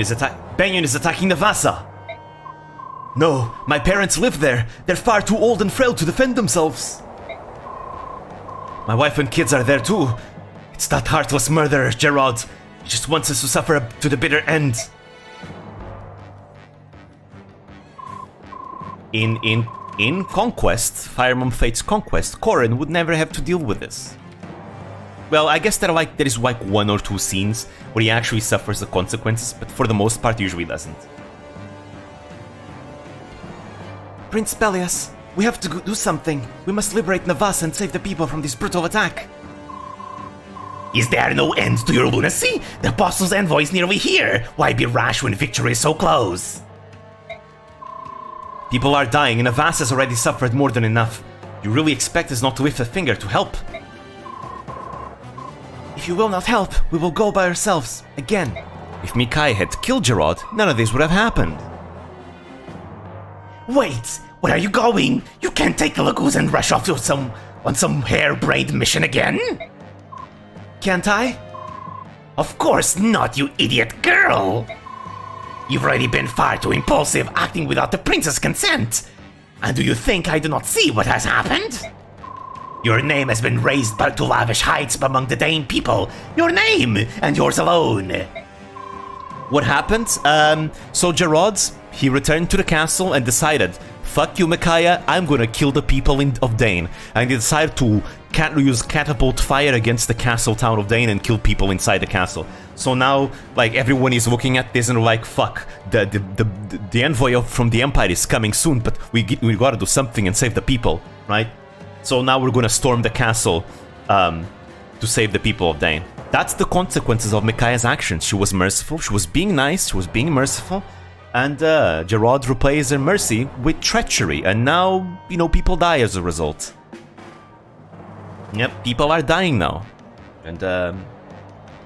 is attacking the Vasa! No, my parents live there. They're far too old and frail to defend themselves. My wife and kids are there too. It's that heartless murderer, Gerard. He just wants us to suffer to the bitter end. In Conquest, Fire Emblem Fates Conquest, Corrin would never have to deal with this. Well, I guess there is like 1 or 2 scenes where he actually suffers the consequences, but for the most part, he usually doesn't. Prince Pelias, we have to do something. We must liberate Navas and save the people from this brutal attack. Is there no end to your lunacy? The Apostle's envoy is nearly here. Why be rash when victory is so close? People are dying and Navas has already suffered more than enough. You really expect us not to lift a finger to help? If you will not help, we will go by ourselves, again. If Micaiah had killed Gerard, none of this would have happened. Wait, where are you going? You can't take the Lagoons and rush off to some harebrained mission again? Can't I? Of course not, you idiot girl! You've already been far too impulsive, acting without the prince's consent. And do you think I do not see what has happened? Your name has been raised to lavish heights among the Daein people. Your name, and yours alone. What happened? So Gerard, he returned to the castle and decided, fuck you, Micaiah, I'm gonna kill the people of Daein. And he decided to use catapult fire against the castle town of Daein and kill people inside the castle. So now, like, everyone is looking at this and like, fuck, the envoy from the Empire is coming soon, but we gotta do something and save the people, right? So now we're gonna storm the castle to save the people of Daein. That's the consequences of Micaiah's actions. She was merciful, she was being nice, she was being merciful, and Gerard replays her mercy with treachery, and now, you know, people die as a result. Yep, people are dying now. And,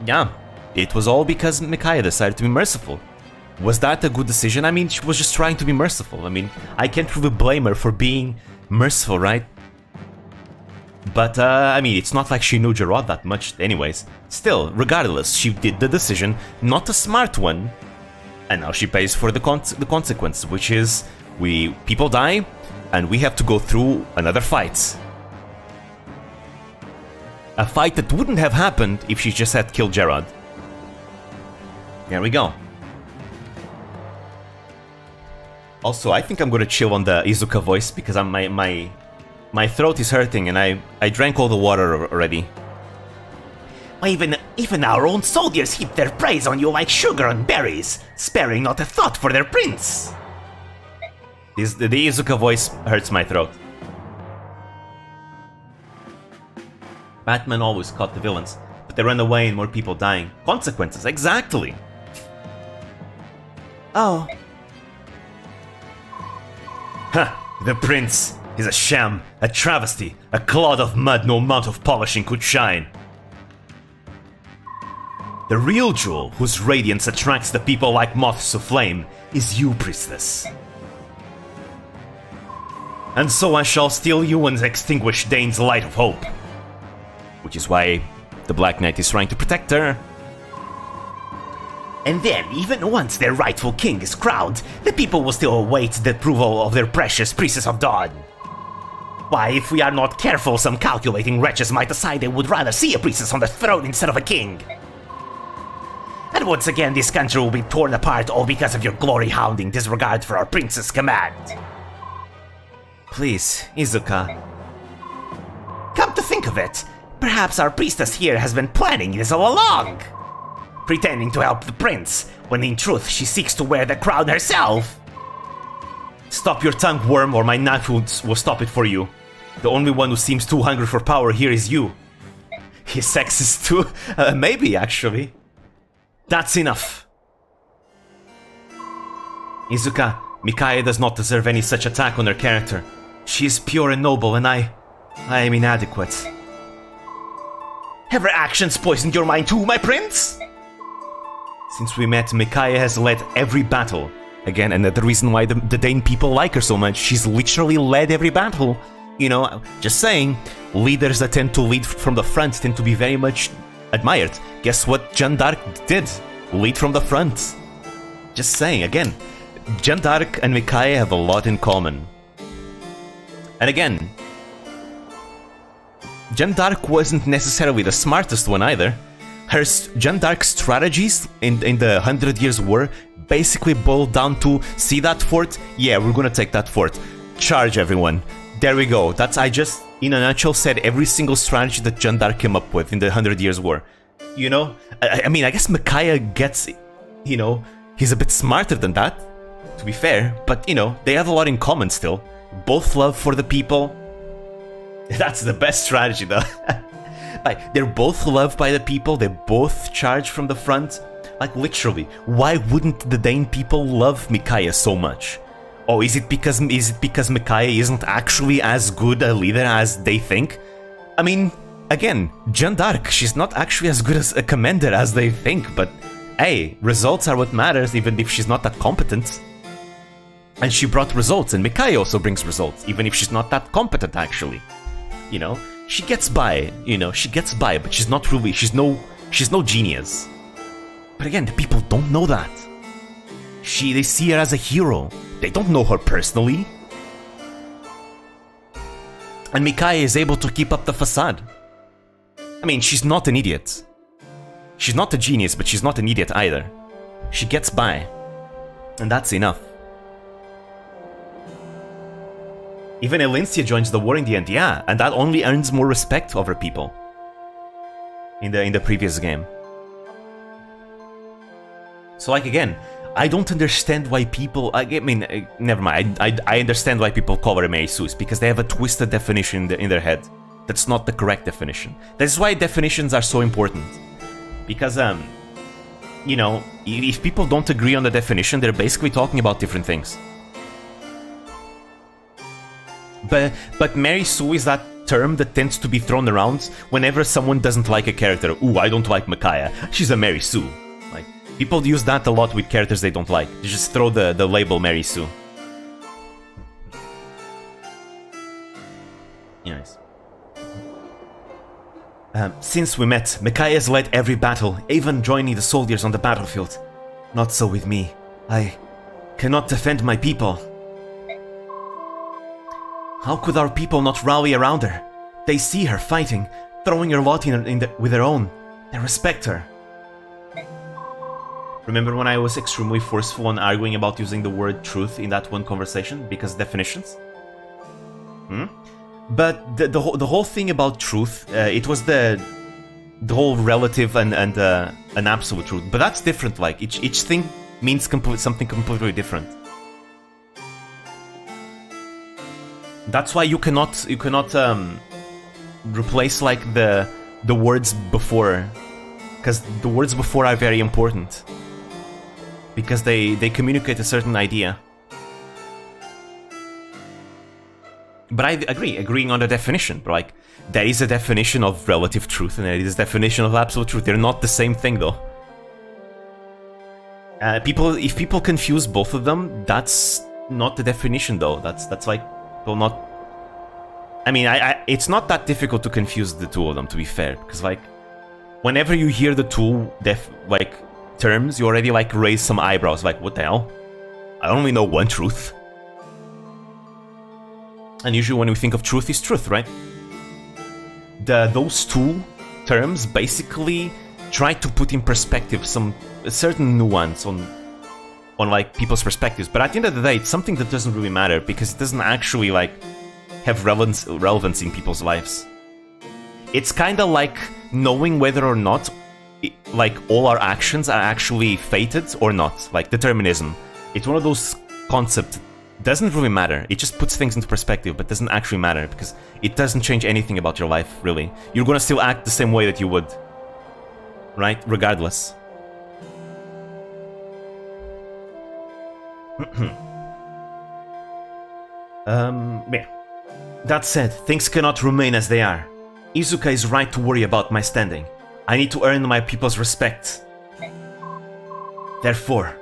yeah, it was all because Micaiah decided to be merciful. Was that a good decision? I mean, she was just trying to be merciful. I mean, I can't really blame her for being merciful, right? But, I mean, it's not like she knew Gerard that much anyways. Still, regardless, she did the decision, not a smart one, and now she pays for the consequence, which is people die, and we have to go through another fight. A fight that wouldn't have happened if she just had killed Gerard. There we go. Also, I think I'm gonna chill on the Izuka voice because my throat is hurting and I drank all the water already. Even our own soldiers heap their praise on you like sugar on berries, sparing not a thought for their prince. The Izuka voice hurts my throat. Batman always caught the villains, but they run away and more people dying. Consequences, exactly! Oh. Ha! The prince is a sham, a travesty, a clod of mud no amount of polishing could shine. The real jewel, whose radiance attracts the people like moths to flame, is you, priestess. And so I shall steal you and extinguish Daein's light of hope. Which is why the Black Knight is trying to protect her. And then, even once their rightful king is crowned, the people will still await the approval of their precious priestess of Dawn. Why, if we are not careful, some calculating wretches might decide they would rather see a priestess on the throne instead of a king. And once again, this country will be torn apart all because of your glory-hounding disregard for our prince's command. Please, Izuka. Come to think of it, perhaps our priestess here has been planning this all along. Pretending to help the prince, when in truth she seeks to wear the crown herself. Stop your tongue, worm, or my knife will stop it for you. The only one who seems too hungry for power here is you. He's sexist too? Maybe, actually. That's enough. Izuka, Micaiah does not deserve any such attack on her character. She is pure and noble, and I am inadequate. Have her actions poisoned your mind too, my prince? Since we met, Micaiah has led every battle. Again, another reason why the Daein people like her so much. She's literally led every battle. You know, just saying, leaders that tend to lead from the front tend to be very much admired. Guess what Jeanne d'Arc did? Lead from the front. Just saying, again, Jeanne d'Arc and Micaiah have a lot in common. And again, Jeanne d'Arc wasn't necessarily the smartest one either. Jeanne d'Arc's strategies in the 100 Years' War basically boiled down to, see that fort? Yeah, we're gonna take that fort. Charge everyone. There we go. I just, in a nutshell, said every single strategy that Jeanne d'Arc came up with in the 100 Years' War. You know? I mean, I guess Micaiah gets, you know, he's a bit smarter than that, to be fair, but, you know, they have a lot in common still. Both love for the people. That's the best strategy, though. Like, they're both loved by the people, they both charge from the front. Like, literally, why wouldn't the Daein people love Micaiah so much? Oh, is it because Micaiah isn't actually as good a leader as they think? I mean, again, Jeanne d'Arc, she's not actually as good as a commander as they think, but hey, results are what matters, even if she's not that competent. And she brought results, and Micaiah also brings results, even if she's not that competent, actually. You know, she gets by, but she's not really, she's no genius. But again, the people don't know that. They see her as a hero. They don't know her personally. And Micaiah is able to keep up the facade. I mean, she's not an idiot. She's not a genius, but she's not an idiot either. She gets by. And that's enough. Even Elincia joins the war in the end, yeah, and that only earns more respect over people. In the previous game. So, like, again, I don't understand why people... I mean, never mind. I understand why people call her Mary Sue, because they have a twisted definition in their head. That's not the correct definition. That's why definitions are so important. Because, you know, if people don't agree on the definition, they're basically talking about different things. But Mary Sue is that term that tends to be thrown around whenever someone doesn't like a character. Ooh, I don't like Micaiah. She's a Mary Sue. Like, people use that a lot with characters they don't like. They just throw the label Mary Sue. Nice. Since we met, Micaiah has led every battle, even joining the soldiers on the battlefield. Not so with me. I cannot defend my people. How could our people not rally around her? They see her fighting, throwing her lot with their own. They respect her. Remember when I was extremely forceful on arguing about using the word truth in that one conversation because definitions? But the whole thing about truth, it was the whole relative and an absolute truth. But that's different. Like each thing means something completely different. That's why you cannot replace like the words before, because the words before are very important, because they communicate a certain idea. But I agree, agreeing on the definition. But like, there is a definition of relative truth and there is a definition of absolute truth. They're not the same thing, though. If people confuse both of them, that's not the definition, though. That's like, well, not. I mean, it's not that difficult to confuse the two of them, to be fair, because like, whenever you hear the two terms, you already like raise some eyebrows. Like, what the hell? I only know one truth. And usually when we think of truth, is truth, right? Those two terms basically try to put in perspective a certain nuance on like people's perspectives. But at the end of the day, it's something that doesn't really matter because it doesn't actually like have relevance in people's lives. It's kind of like knowing whether or not like all our actions are actually fated or not, like determinism. It's one of those concepts. Doesn't really matter. It just puts things into perspective, but doesn't actually matter because it doesn't change anything about your life, really. You're gonna still act the same way that you would, right? Regardless. Yeah. That said, things cannot remain as they are. Izuka is right to worry about my standing. I need to earn my people's respect. Therefore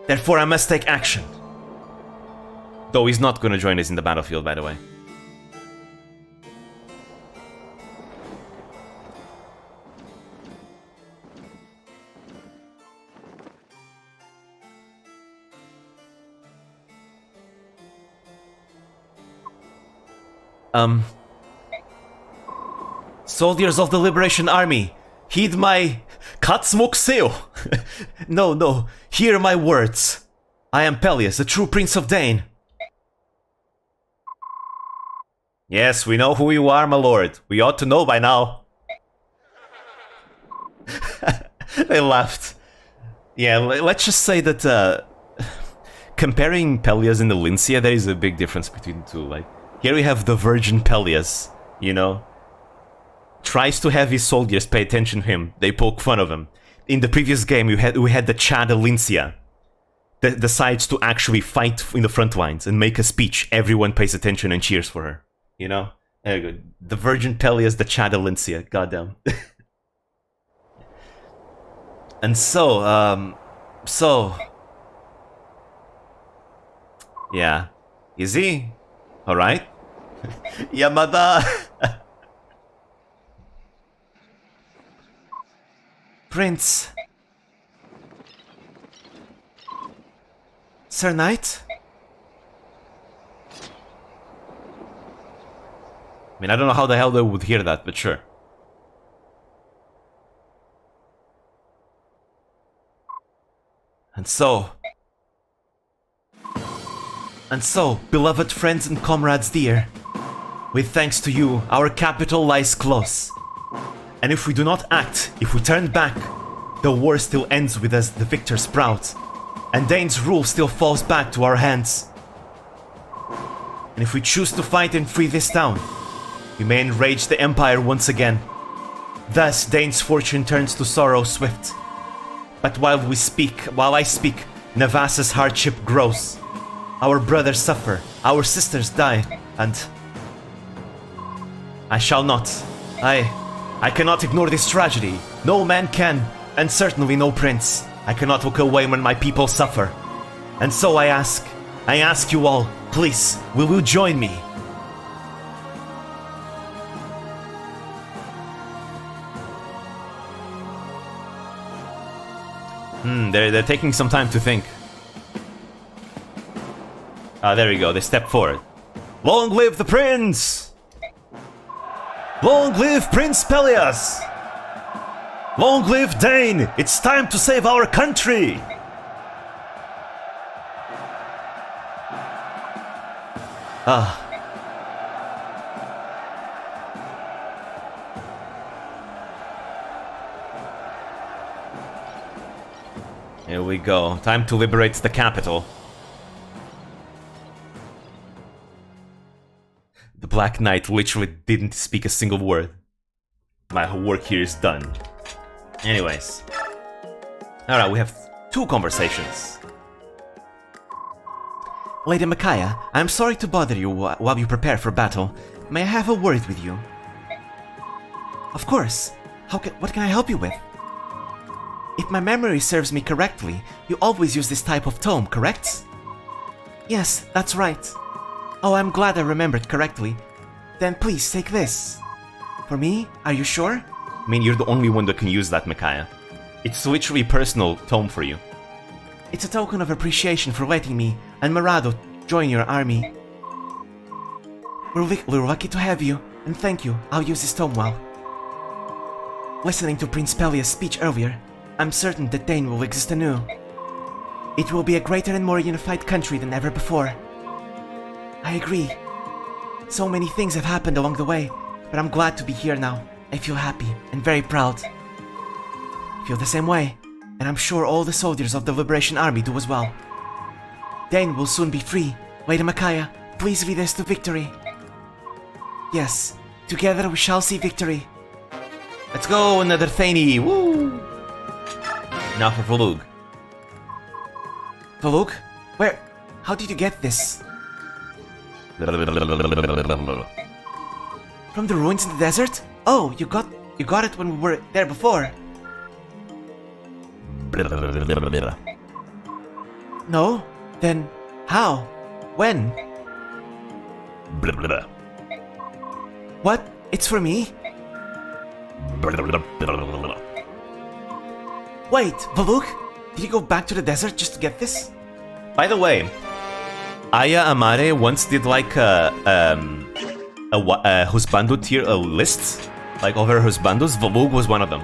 I must take action. Though he's not gonna join us in the battlefield, by the way. Soldiers of the Liberation Army, heed my Katsumok-seo! No, hear my words. I am Peleus, the true Prince of Daein. Yes, we know who you are, my lord. We ought to know by now. They laughed. Yeah, let's just say that comparing Peleus and the Lincia, there is a big difference between the two. Like, here we have the virgin Peleus, you know? Tries to have his soldiers pay attention to him. They poke fun of him. In the previous game, we had the Chad Lincia that decides to actually fight in the front lines and make a speech. Everyone pays attention and cheers for her. You know? The virgin Peleus, the Chad Lincia. Goddamn. And so... Yeah. Is he? Alright. Yamada! Prince. Sir Knight? I mean, I don't know how the hell they would hear that, but sure. And so, beloved friends and comrades dear, with thanks to you, our capital lies close. And if we do not act, if we turn back, the war still ends with us the victors proud, and Daein's rule still falls back to our hands. And if we choose to fight and free this town, we may enrage the Empire once again. Thus Daein's fortune turns to sorrow swift. But while I speak, Navasa's hardship grows. Our brothers suffer, our sisters die, and I shall not. I cannot ignore this tragedy. No man can, and certainly no prince. I cannot look away when my people suffer. And so I ask you all, please, will you join me? They're taking some time to think. Ah, there we go, they step forward. Long live the prince! Long live Prince Peleus! Long live Daein! It's time to save our country! Ah. Here we go. Time to liberate the capital. The Black Knight literally didn't speak a single word. My work here is done. Anyways. Alright, we have 2 conversations. Lady Micaiah, I am sorry to bother you while you prepare for battle. May I have a word with you? Of course. What can I help you with? If my memory serves me correctly, you always use this type of tome, correct? Yes, that's right. Oh, I'm glad I remembered correctly. Then please take this. For me? Are you sure? I mean, you're the only one that can use that, Micaiah. It's literally a personal tome for you. It's a token of appreciation for letting me and Marado join your army. We're lucky to have you, and thank you. I'll use this tome well. Listening to Prince Peleus' speech earlier, I'm certain that Daein will exist anew. It will be a greater and more unified country than ever before. I agree. So many things have happened along the way, but I'm glad to be here now. I feel happy and very proud. I feel the same way, and I'm sure all the soldiers of the Liberation Army do as well. Daein will soon be free. Lady Micaiah, please lead us to victory. Yes, together we shall see victory. Let's go, another Thaini! Woo! Now for Volug. Volug? Where? How did you get this? From the ruins in the desert? Oh, you got it when we were there before. No? Then how? When? What? It's for me? Wait, Valuk? Did you go back to the desert just to get this? By the way, Aya Amare once did like a husbando tier list, like over husbandos. Valug was one of them.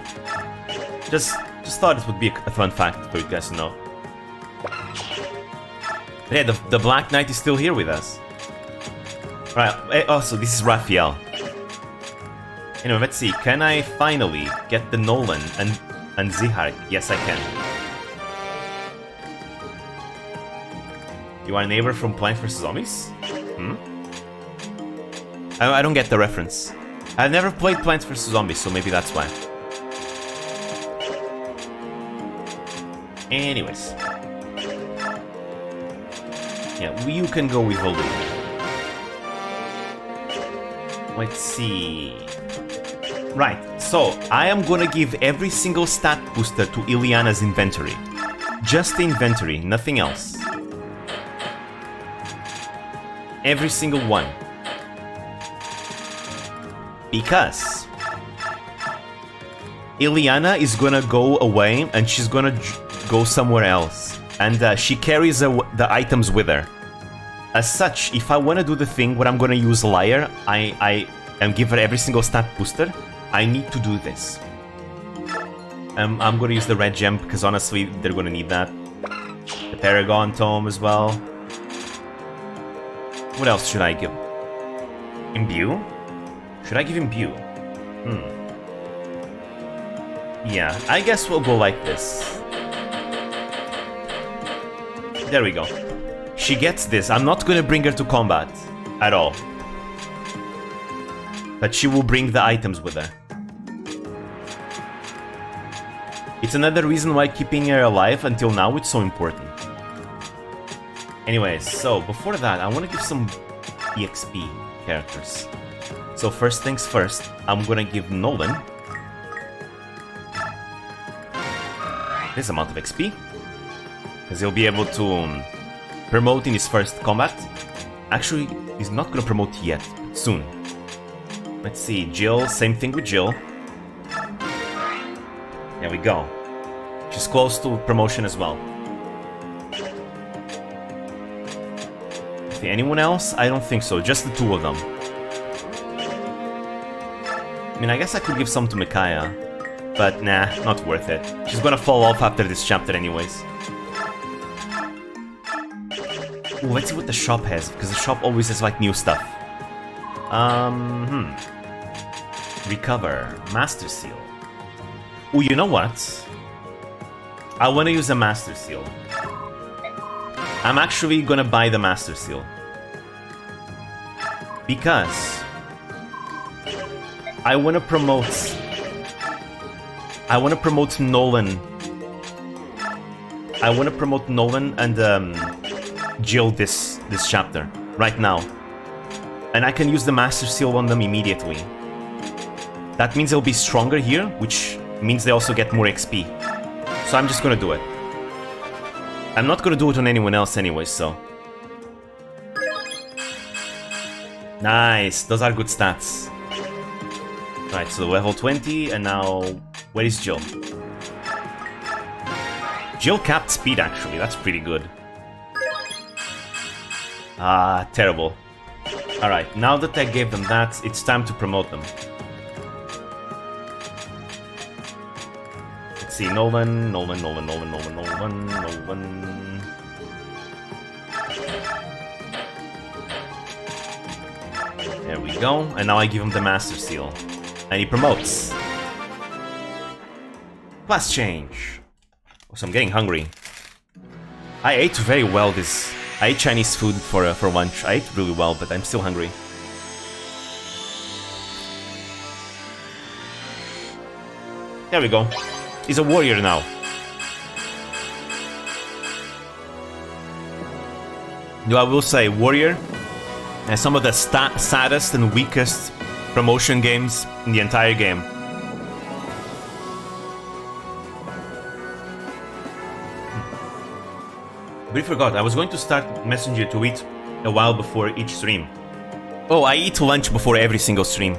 Just thought it would be a fun fact for you guys to know. But yeah, the Black Knight is still here with us. Right. Also, this is Raphael. Anyway, let's see. Can I finally get the Nolan and Zihar? Yes, I can. You are a neighbor from Plants vs. Zombies? Hmm? I don't get the reference. I've never played Plants vs. Zombies, so maybe that's why. Anyways. Yeah, you can go with Volu. Let's see. Right, so I am gonna give every single stat booster to Ileana's inventory. Just the inventory, nothing else. Every single one. Because Ileana is gonna go away and she's gonna go somewhere else. And she carries the items with her. As such, if I wanna do the thing where I'm gonna use Liar, and give her every single stat booster, I need to do this. I'm gonna use the red gem because honestly, they're gonna need that. The Paragon Tome as well. What else should I give? Imbue? Should I give Imbue? Yeah, I guess we'll go like this. There we go. She gets this. I'm not gonna bring her to combat at all. But she will bring the items with her. It's another reason why keeping her alive until now is so important. Anyways, so before that, I want to give some EXP characters. So first things first, I'm gonna give Nolan this amount of XP, because he'll be able to promote in his first combat. Actually, he's not gonna promote yet, but soon. Let's see, Jill, same thing with Jill. There we go. She's close to promotion as well. Okay, anyone else? I don't think so, just the two of them. I mean, I guess I could give some to Micaiah, but nah, not worth it. She's gonna fall off after this chapter anyways. Ooh, let's see what the shop has, because the shop always has like new stuff. Recover. Master Seal. Ooh, you know what? I want to use a Master Seal. I'm actually gonna buy the Master Seal. Because I want to promote Nolan. I want to promote Nolan and Jill this chapter right now. And I can use the Master Seal on them immediately. That means they'll be stronger here, which means they also get more XP. So I'm just gonna do it. I'm not gonna do it on anyone else anyway, so... Nice, those are good stats. Right, so level 20, and now... Where is Jill? Jill capped speed, actually, that's pretty good. Ah, terrible. Alright, now that I gave them that, it's time to promote them. Let's see, Nolan. There we go, and now I give him the Master Seal. And he promotes. Class change. Oh, so I'm getting hungry. I ate very well this... I ate Chinese food for lunch. I ate really well, but I'm still hungry. There we go. He's a warrior now. Though I will say, warrior has some of the saddest and weakest promotion games in the entire game. We forgot, I was going to start Messenger to eat a while before each stream. Oh, I eat lunch before every single stream.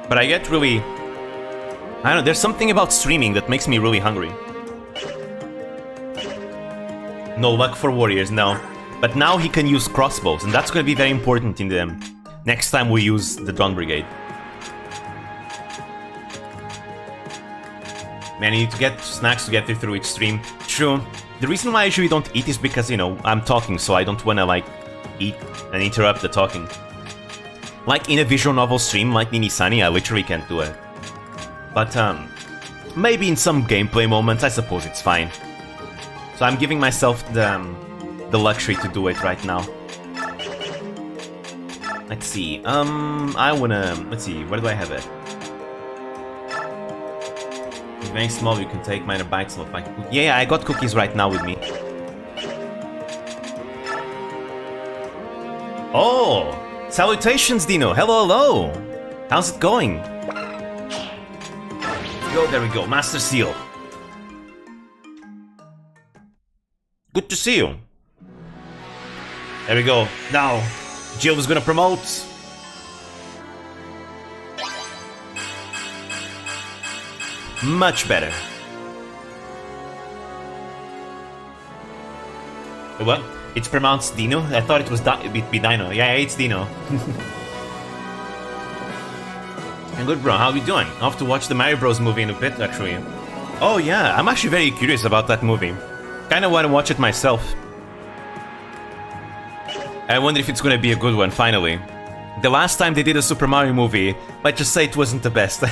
But I get really... I don't know, there's something about streaming that makes me really hungry. No luck for warriors, no. But now he can use crossbows, and that's going to be very important in the next time we use the Dawn Brigade. Man, you need to get snacks to get through each stream. True. The reason why I usually don't eat is because, you know, I'm talking, so I don't want to, like, eat and interrupt the talking. Like in a visual novel stream, like Nini Sunny, I literally can't do it. But, maybe in some gameplay moments, I suppose it's fine. So I'm giving myself the luxury to do it right now. Let's see, I wanna... Let's see, where do I have it? It's very small, you can take minor bites of like... Yeah, I got cookies right now with me. Oh! Salutations, Dino! Hello, hello! How's it going? Yo, there we go, Master Seal. Good to see you. There we go. Now, Jill is gonna promote. Much better. What? It's pronounced Dino? I thought it was it'd be Dino. Yeah, it's Dino. And good, bro. How you doing? I'll have to watch the Mario Bros movie in a bit, actually. Oh yeah, I'm actually very curious about that movie. Kinda want to watch it myself. I wonder if it's gonna be a good one, finally. The last time they did a Super Mario movie, let's just say it wasn't the best.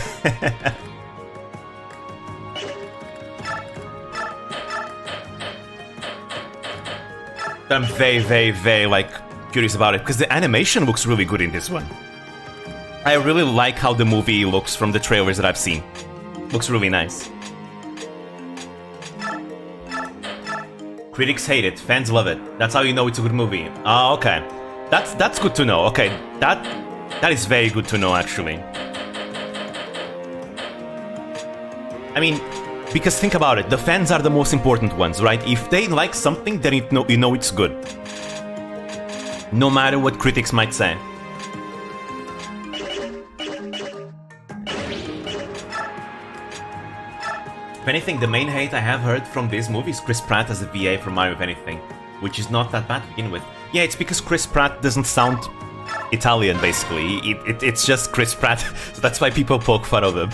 I'm very, like, curious about it, because the animation looks really good in this one. I really like how the movie looks from the trailers that I've seen. Looks really nice. Critics hate it, fans love it. That's how you know it's a good movie. Ah, okay. That's good to know. Okay, that is very good to know, actually. I mean, because think about it, the fans are the most important ones, right? If they like something, then you know it's good. No matter what critics might say. If anything, the main hate I have heard from this movie is Chris Pratt as a VA for Mario, if anything. Which is not that bad to begin with. Yeah, it's because Chris Pratt doesn't sound Italian, basically. It's just Chris Pratt, so that's why people poke fun of him.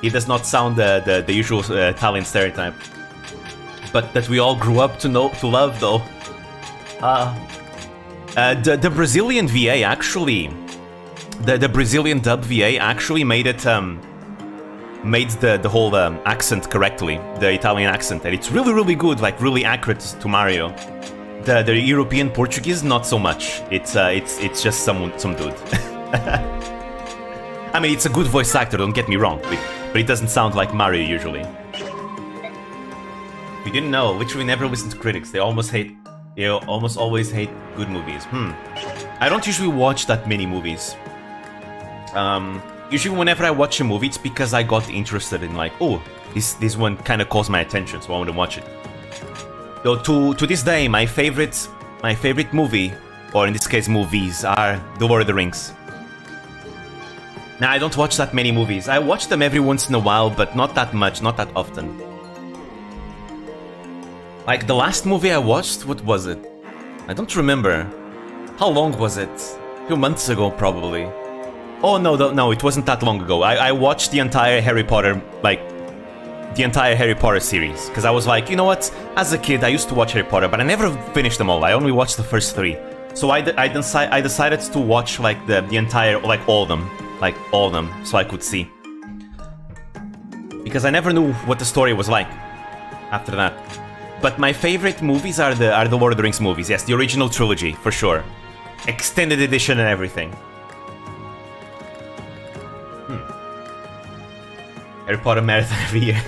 He does not sound the usual Italian stereotype. But that we all grew up to love, though. The Brazilian VA actually... The Brazilian dub VA actually made it... made the whole accent correctly, the Italian accent, and it's really good, like really accurate to Mario. The European Portuguese, not so much. It's just some dude. I mean, it's a good voice actor, don't get me wrong, but it doesn't sound like Mario usually. If you didn't know, literally never listen to critics. They almost always hate good movies. I don't usually watch that many movies. Usually whenever I watch a movie, it's because I got interested in, like, oh, this one kind of caught my attention, so I want to watch it. Though to this day, my favorite movie, or in this case movies, are The Lord of the Rings. Now, I don't watch that many movies. I watch them every once in a while, but not that much, not that often. Like, the last movie I watched, what was it? I don't remember. How long was it? A few months ago, probably. Oh, no, it wasn't that long ago. I watched the entire Harry Potter, like, the entire Harry Potter series. Because I was like, you know what? As a kid, I used to watch Harry Potter, but I never finished them all. I only watched the first 3. So I decided to watch, like, the entire, like, all of them, so I could see. Because I never knew what the story was like after that. But my favorite movies are the Lord of the Rings movies. Yes, the original trilogy, for sure. Extended edition and everything. Harry Potter marathon every year.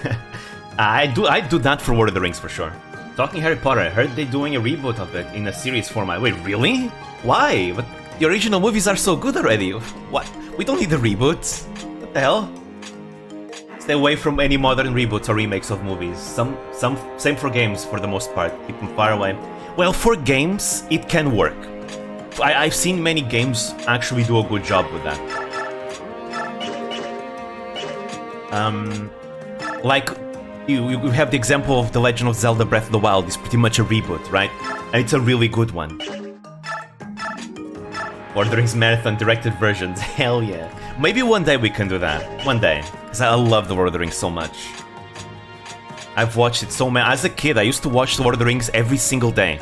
I do that for Lord of the Rings for sure. Talking Harry Potter, I heard they're doing a reboot of it in a series format. Wait, really? Why? The original movies are so good already. What? We don't need a reboot. What the hell? Stay away from any modern reboots or remakes of movies. Same for games for the most part. Keep them far away. Well, for games, it can work. I've seen many games actually do a good job with that. Like, you have the example of The Legend of Zelda Breath of the Wild. It's pretty much a reboot, right? And it's a really good one. Lord of the Rings Marathon directed versions, hell yeah. Maybe one day we can do that, one day. Because I love The Lord of the Rings so much. I've watched it so many. As a kid, I used to watch The Lord of the Rings every single day.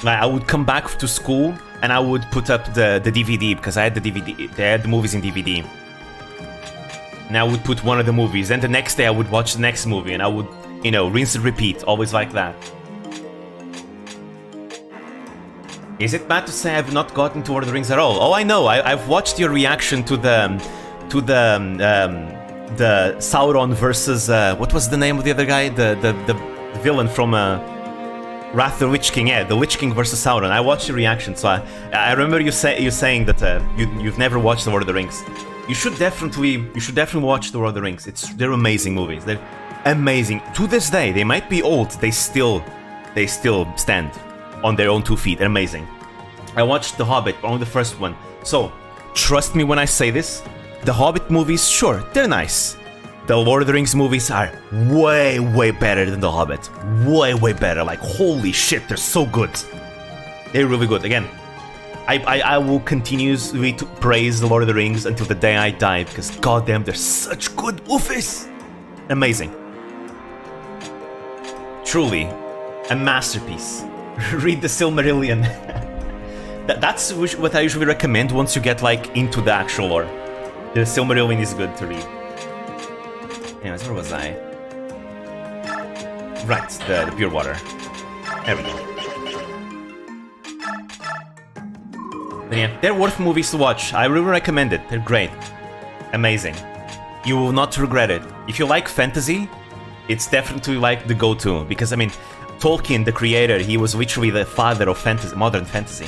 Like, I would come back to school and I would put up the DVD because I had the DVD. They had the movies in DVD. And I would put one of the movies, and the next day I would watch the next movie, and I would, you know, rinse and repeat, always like that. Is it bad to say I've not gotten to Lord of the Rings at all? Oh, I know. I've watched your reaction to the Sauron versus what was the name of the other guy? The villain from Wrath of the Witch King. Yeah, the Witch King versus Sauron. I watched your reaction, so I remember you saying that you've never watched the Lord of the Rings. You should definitely watch the Lord of the Rings. They're amazing movies. They're amazing. To this day, they might be old. They still stand on their own 2 feet. They're amazing. I watched The Hobbit, only the first one. So, trust me when I say this. The Hobbit movies, sure, they're nice. The Lord of the Rings movies are way, way better than The Hobbit. Way, way better. Like, holy shit, they're so good. They're really good. Again, I will continuously to praise The Lord of the Rings until the day I die, because goddamn, they're such good movies. Amazing. Truly, a masterpiece. Read the Silmarillion. That's what I usually recommend once you get like into the actual lore. The Silmarillion is good to read. Anyways, where was I? Right, the pure water. There we go. But yeah, they're worth movies to watch. I really recommend it. They're great. Amazing. You will not regret it. If you like fantasy, it's definitely like the go-to. Because, I mean, Tolkien, the creator, he was literally the father of fantasy, modern fantasy.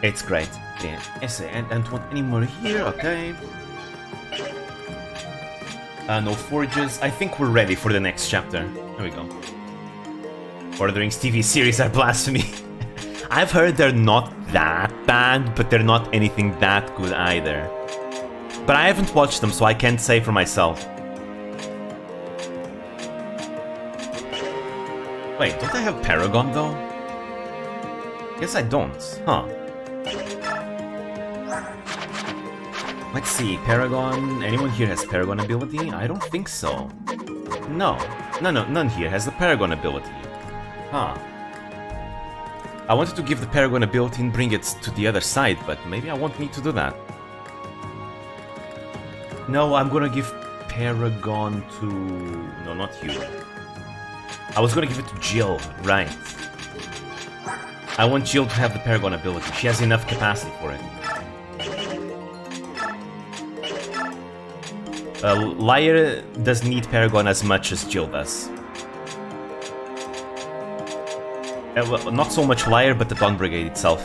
It's great. Yeah. I don't want any more here, okay. No forges. I think we're ready for the next chapter. There we go. Lord of the Rings TV series are blasphemy. I've heard they're not that bad, but they're not anything that good either. But I haven't watched them, so I can't say for myself. Wait, don't I have Paragon though? Guess I don't, huh? Let's see, Paragon... Anyone here has Paragon ability? I don't think so. No, none here has the Paragon ability. Huh. I wanted to give the Paragon ability and bring it to the other side, but maybe I won't need to do that. No, I'm gonna give Paragon to... No, not you. I was gonna give it to Jill, right. I want Jill to have the Paragon ability. She has enough capacity for it. Lyre doesn't need Paragon as much as Jill does. Well, not so much Lyre, but the Dawn Brigade itself.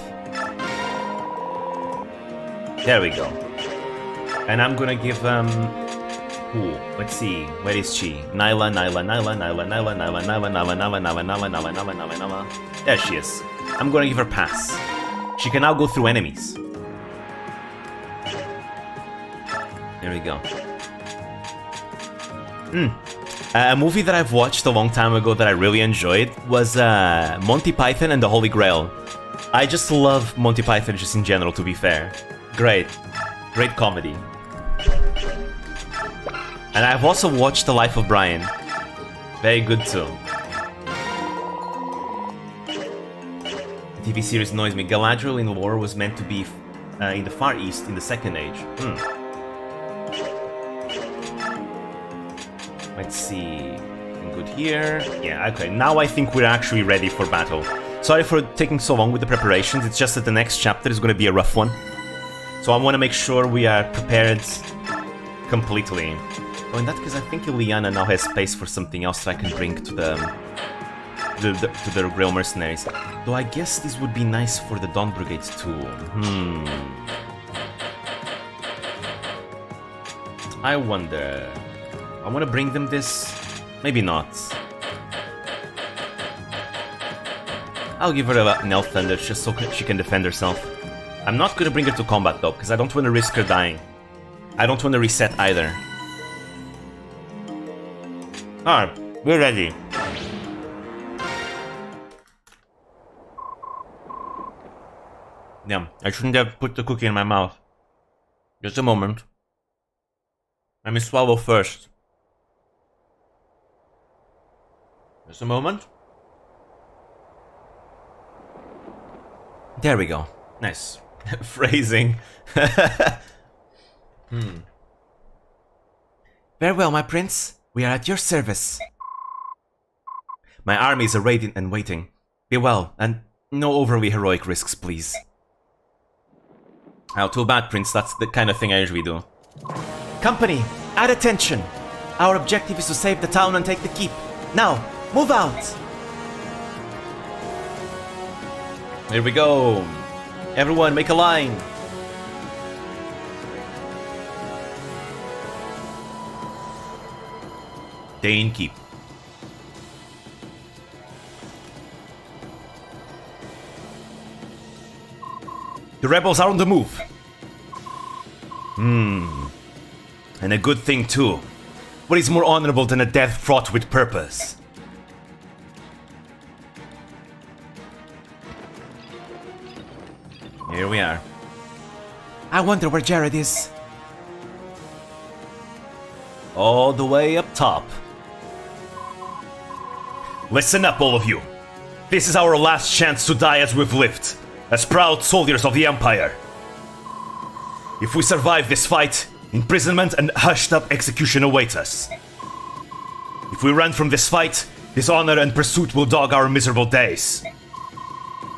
There we go. And I'm gonna give, Ooh, let's see, where is she? Nyla. There she is. I'm gonna give her pass. She can now go through enemies. There we go. A movie that I've watched a long time ago that I really enjoyed was Monty Python and the Holy Grail. I just love Monty Python just in general, to be fair. Great comedy. And I've also watched The Life of Brian. Very good too. The TV series annoys me. Galadriel in lore was meant to be in the Far East in the Second Age. Let's see. Good here. Yeah, okay. Now I think we're actually ready for battle. Sorry for taking so long with the preparations. It's just that the next chapter is going to be a rough one. So I want to make sure we are prepared completely. Oh, in that case, I think Ileana now has space for something else that I can bring to the to the Grail Mercenaries. Though I guess this would be nice for the Dawn Brigade too. I wonder... I want to bring them this? Maybe not. I'll give her an Elf Thunder just so she can defend herself. I'm not gonna bring her to combat though, because I don't want to risk her dying. I don't want to reset either. Alright, we're ready. Damn, I shouldn't have put the cookie in my mouth. Just a moment. Let me swallow first. Just a moment. There we go. Nice. Phrasing. Very well, my prince. We are at your service. My armies are ready and waiting. Be well, and no overly heroic risks, please. Oh, too bad, Prince. That's the kind of thing I usually do. Company, at attention. Our objective is to save the town and take the keep. Now, move out. Here we go. Everyone, make a line. Daein keep. The rebels are on the move. And a good thing too. What is more honorable than a death fraught with purpose? Here we are. I wonder where Jared is. All the way up top. Listen up, all of you. This is our last chance to die as we've lived, as proud soldiers of the Empire. If we survive this fight, imprisonment and hushed-up execution await us. If we run from this fight, dishonor and pursuit will dog our miserable days.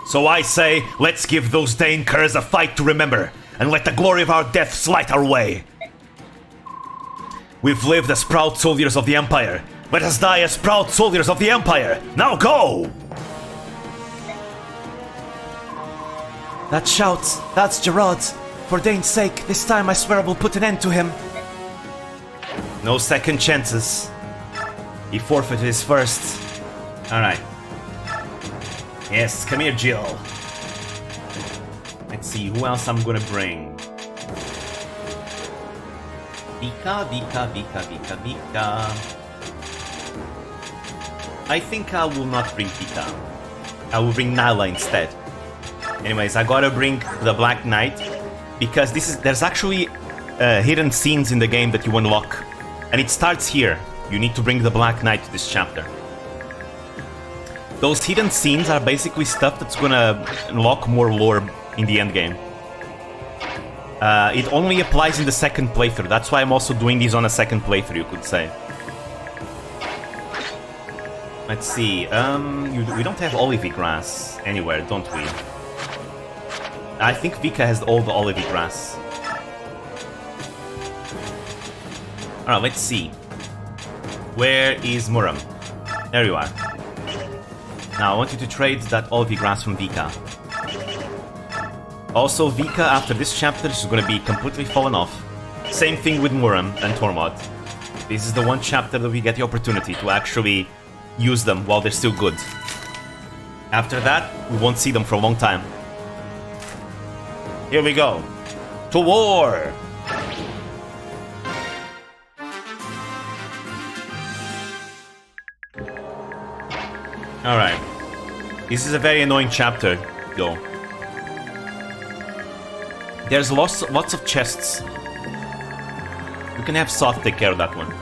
So I say, let's give those Daein curs a fight to remember, and let the glory of our deaths light our way. We've lived as proud soldiers of the Empire. Let us die as proud soldiers of the Empire. Now go! That shout, that's Gerard. For Dane's sake, this time I swear I will put an end to him. No second chances. He forfeited his first. Alright. Yes, come here, Jill. Let's see, who else I'm gonna bring? Vika. I think I will not bring Vika. I will bring Nala instead. Anyways, I gotta bring the Black Knight because there's actually hidden scenes in the game that you unlock, and it starts here. You need to bring the Black Knight to this chapter. Those hidden scenes are basically stuff that's gonna unlock more lore in the end game. It only applies in the second playthrough. That's why I'm also doing these on a second playthrough, you could say. Let's see. We don't have olivey grass anywhere, don't we? I think Vika has all the olivey grass. Alright, let's see. Where is Muram? There you are. Now, I want you to trade that olivey grass from Vika. Also, Vika, after this chapter, is going to be completely fallen off. Same thing with Muram and Tormod. This is the one chapter that we get the opportunity to actually use them while they're still good. After that, we won't see them for a long time. Here we go. To war! Alright. This is a very annoying chapter, though. There's lots of chests. We can have Soth take care of that one.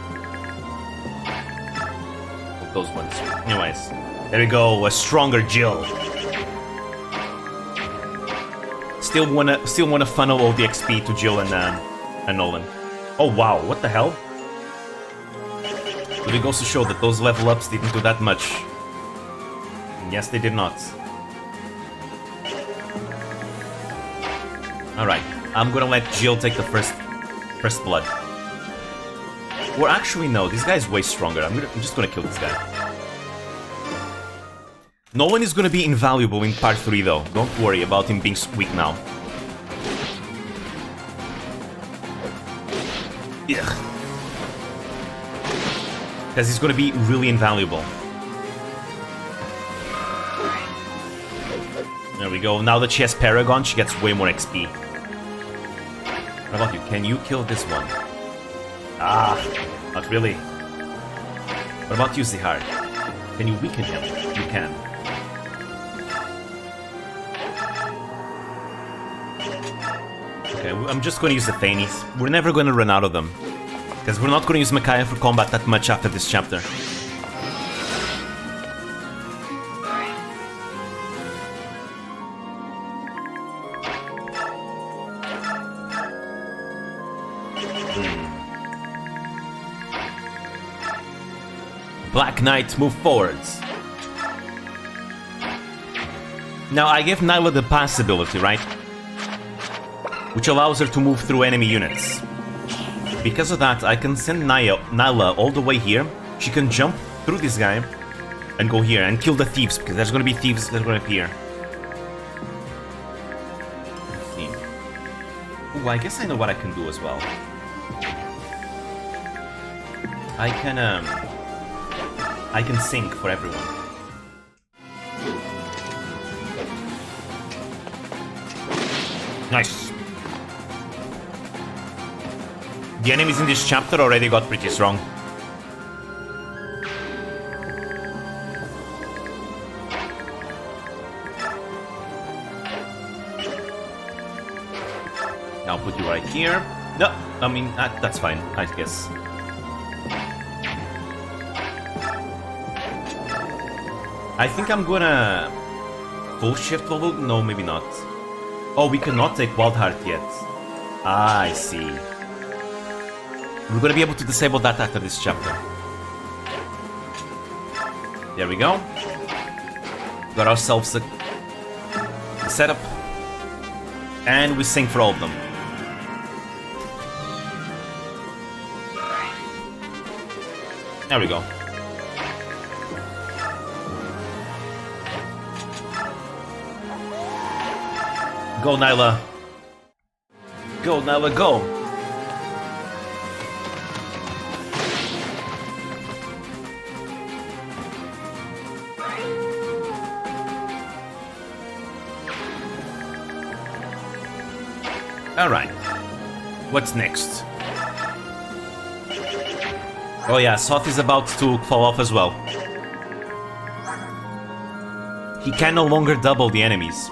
Those ones. Anyways, there we go. A stronger Jill. Still wanna funnel all the XP to Jill and Nolan. Oh wow! What the hell? But it goes to show that those level ups didn't do that much. Yes, they did not. Alright, I'm gonna let Jill take the first blood. Or actually, no, this guy's way stronger. I'm just gonna kill this guy. No one is gonna be invaluable in part 3 though. Don't worry about him being weak now. Ugh. Because he's gonna be really invaluable. There we go. Now that she has Paragon, she gets way more XP. What about you? Can you kill this one? Ah, not really. What about you, Zihar? Can you weaken him? You can. Okay, I'm just gonna use the Thanies. We're never gonna run out of them. Because we're not gonna use Micaiah for combat that much after this chapter. Black Knight, move forwards. Now I gave Nyla the pass ability, right? Which allows her to move through enemy units. Because of that, I can send Nyla all the way here. She can jump through this guy and go here and kill the thieves, because there's gonna be thieves that are gonna appear. Let's see. Ooh, I guess I know what I can do as well. I can sync for everyone. Nice. The enemies in this chapter already got pretty strong. I'll put you right here. No, I mean, that's fine, I guess. I think I'm gonna full shift level. No, maybe not. Oh, we cannot take Wild Heart yet. Ah, I see. We're gonna be able to disable that after this chapter. There we go. Got ourselves a setup. And we sing for all of them. There we go. Go, Nyla. Go, Nyla, go. Alright. What's next? Oh yeah, Soth is about to fall off as well. He can no longer double the enemies.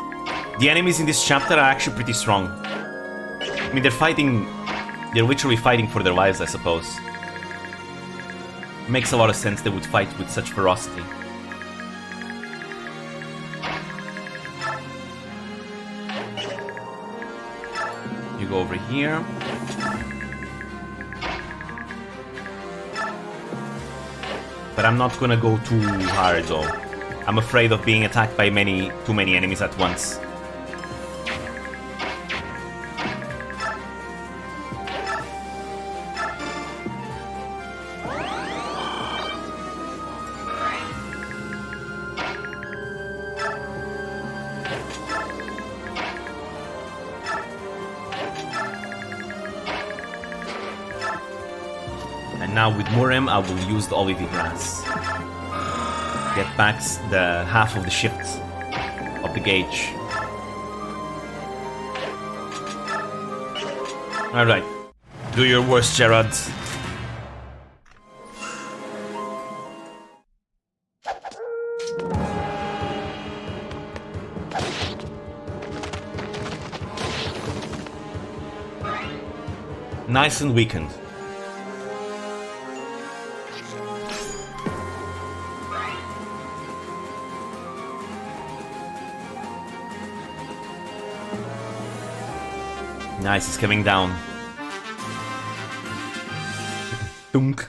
The enemies in this chapter are actually pretty strong. I mean, they're literally fighting for their lives, I suppose. Makes a lot of sense they would fight with such ferocity. You go over here. But I'm not gonna go too hard though. I'm afraid of being attacked by too many enemies at once. Now with Murim, I will use the Olive Grass. Get back the half of the shift of the gauge. Alright. Do your worst, Gerard. Nice and weakened. Nice, he's coming down. Dunk.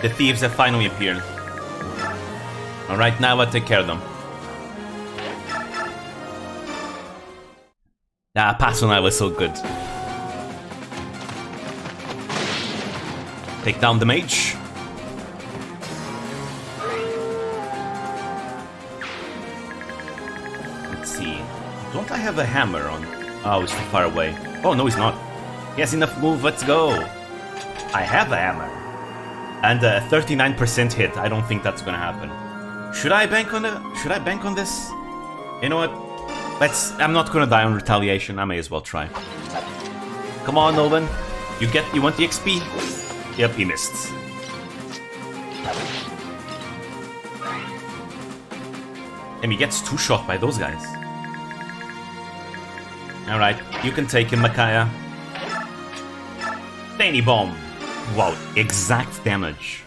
The thieves have finally appeared. Alright, now I'll take care of them. Ah, Pasonai was so good. Take down the mage. Let's see. Don't I have a hammer on? Oh, he's too far away. Oh, no, he's not. He has enough move, let's go. I have a hammer. And a 39% hit. I don't think that's gonna happen. Should I bank on this? You know what? I'm not gonna die on retaliation. I may as well try. Come on, Nolan. You want the XP? Yep, he missed. And he gets two-shot by those guys. Alright, you can take him, Micaiah. Daein bomb. Wow, exact damage.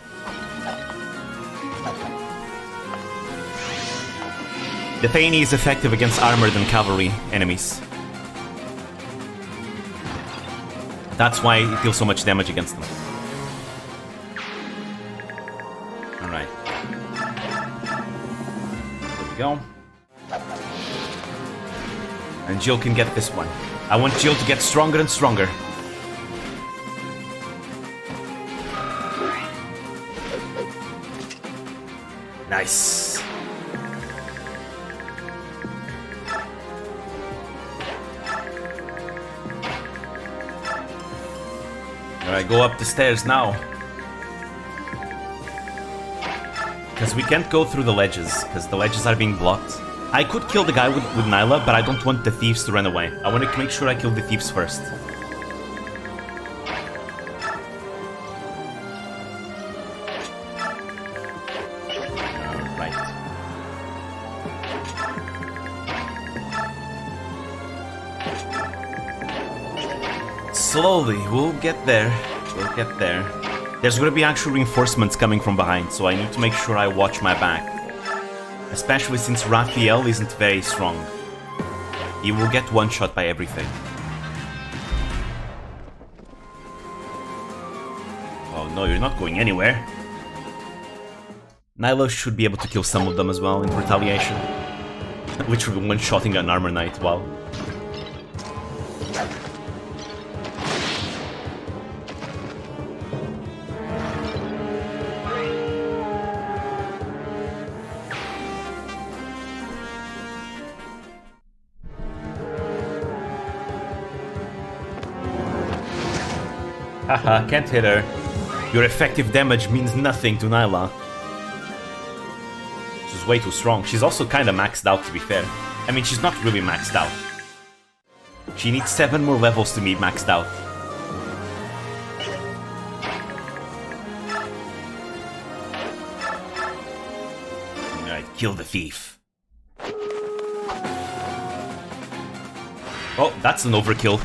The Daein is effective against armored and cavalry enemies. That's why it deals so much damage against them. Alright. There we go. And Jill can get this one. I want Jill to get stronger and stronger. Nice. Alright, go up the stairs now. Because we can't go through the ledges, because the ledges are being blocked. I could kill the guy with Nyla, but I don't want the thieves to run away. I want to make sure I kill the thieves first. Alright. Slowly, we'll get there. We'll get there. There's gonna be actual reinforcements coming from behind, so I need to make sure I watch my back. Especially since Raphael isn't very strong. He will get one shot by everything. Oh no, you're not going anywhere. Nyla should be able to kill some of them as well in retaliation. Literally one-shotting an armor knight, wow. Haha, can't hit her. Your effective damage means nothing to Nyla. She's way too strong. She's also kinda maxed out, to be fair. I mean, she's not really maxed out. She needs 7 more levels to be maxed out. Alright, kill the thief. Oh, that's an overkill.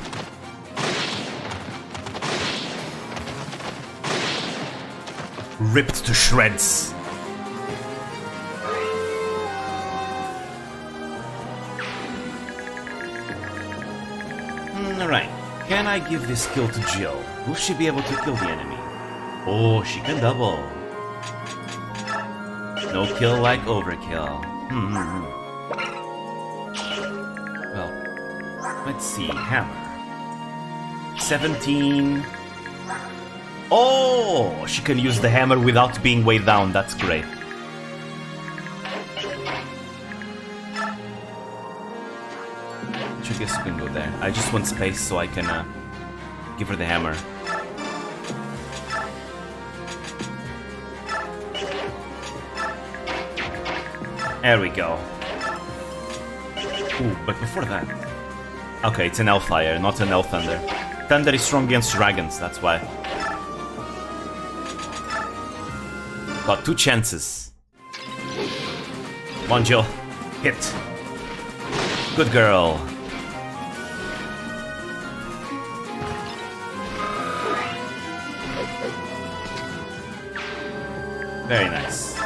Ripped to shreds. Alright, can I give this kill to Jill? Will she be able to kill the enemy? Oh, she can double. No kill like overkill. Well, let's see, hammer. 17... Oh, she can use the hammer without being weighed down. That's great. I guess you can go there. I just want space so I can give her the hammer. There we go. Ooh, but before that... Okay, it's an elf fire, not an elf thunder. Thunder is strong against dragons, that's why. Got 2 chances. Come on, Jill. Hit. Good girl. Very nice.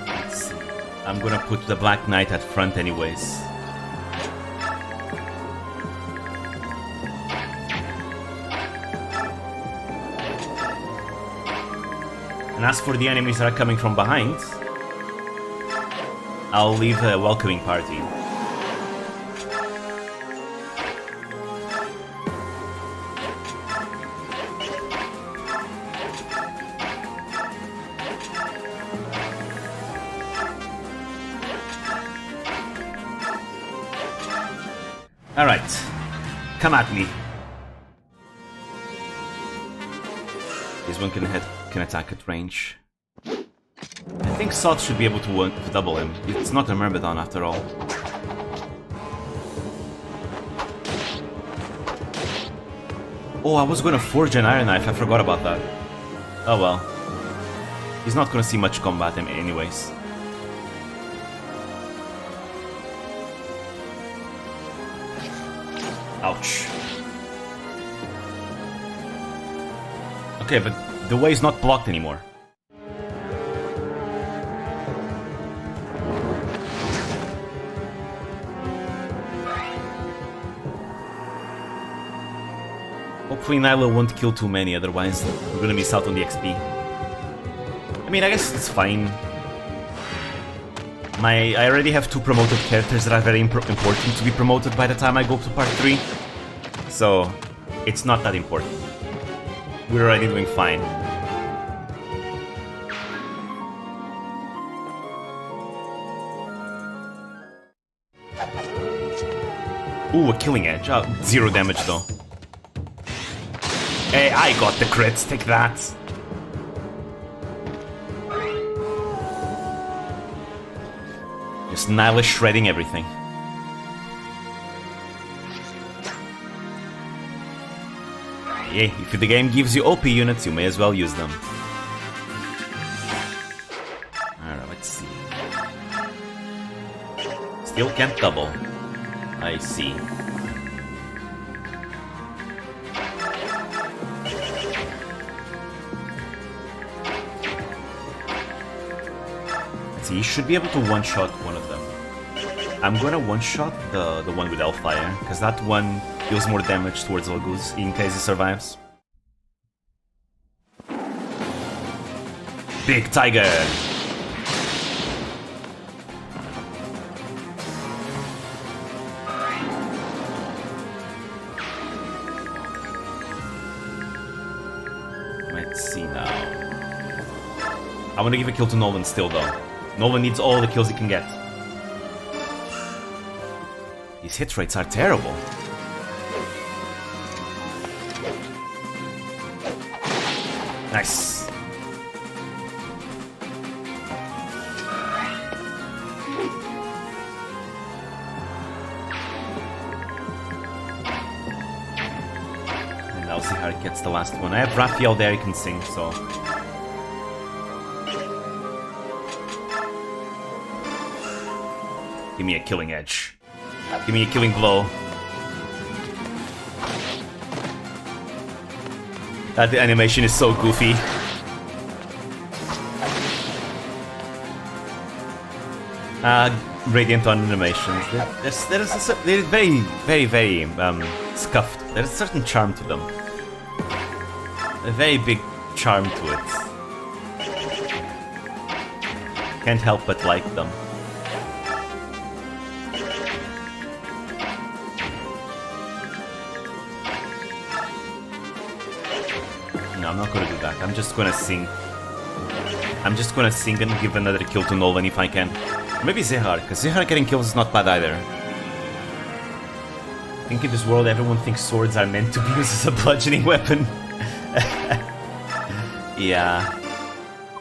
Let's see. I'm gonna put the Black Knight at front anyways. And as for the enemies that are coming from behind, I'll leave a welcoming party. Alright. Come at me. This one can attack at range. I think Sot should be able to double him. It's not a Myrmidon after all. Oh, I was gonna forge an Iron Knife, I forgot about that. Oh well. He's not gonna see much combat anyways. Ouch. Okay, but the way is not blocked anymore. Hopefully Nyla won't kill too many, otherwise we're gonna miss out on the XP. I mean, I guess it's fine. I already have 2 promoted characters that are very important to be promoted by the time I go to part 3. So, it's not that important. We're already doing fine. Ooh, a killing edge. 0 damage though. Hey, I got the crits, take that. Just Nyla shredding everything. Yeah, if the game gives you OP units, you may as well use them. Alright, let's see. Still can't double. I see. Let's see, you should be able to one-shot one of them. I'm gonna one-shot the one with Hellfire, because that one deals more damage towards Laguz in case he survives. Big Tiger! Let's see now. I want to give a kill to Nolan still though. Nolan needs all the kills he can get. His hit rates are terrible. Nice. And now Zihar gets the last one. I have Raphael there, he can sing, so... Give me a killing edge. Give me a killing blow. The animation is so goofy. Radiant on animations. They're very scuffed. There's a certain charm to them. A very big charm to it. Can't help but like them. No, I'm not gonna do that. I'm just gonna sing. I'm just gonna sing and give another kill to Nolan if I can. Or maybe Zehar, because Zehar getting kills is not bad either. I think in this world everyone thinks swords are meant to be used as a bludgeoning weapon. Yeah.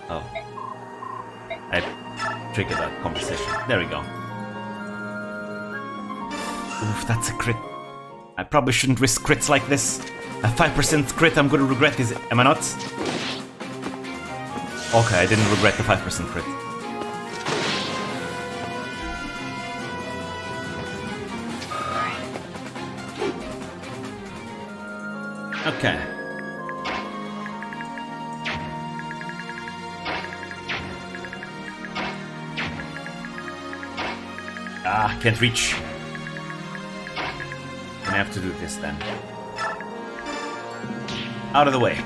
Oh. I triggered that conversation. There we go. Oof, that's a crit. I probably shouldn't risk crits like this. A 5% crit I'm gonna regret this, am I not? Okay, I didn't regret the 5% crit. Okay. Ah, can't reach. Gonna have to do this then. Out of the way.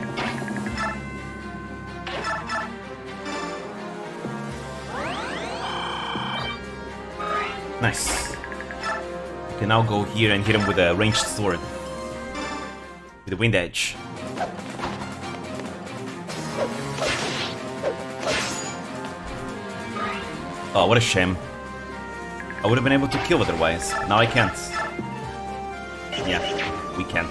Nice. I can now go here and hit him with a ranged sword. With a wind edge. Oh, what a shame. I would have been able to kill otherwise. Now I can't. Yeah, we can't.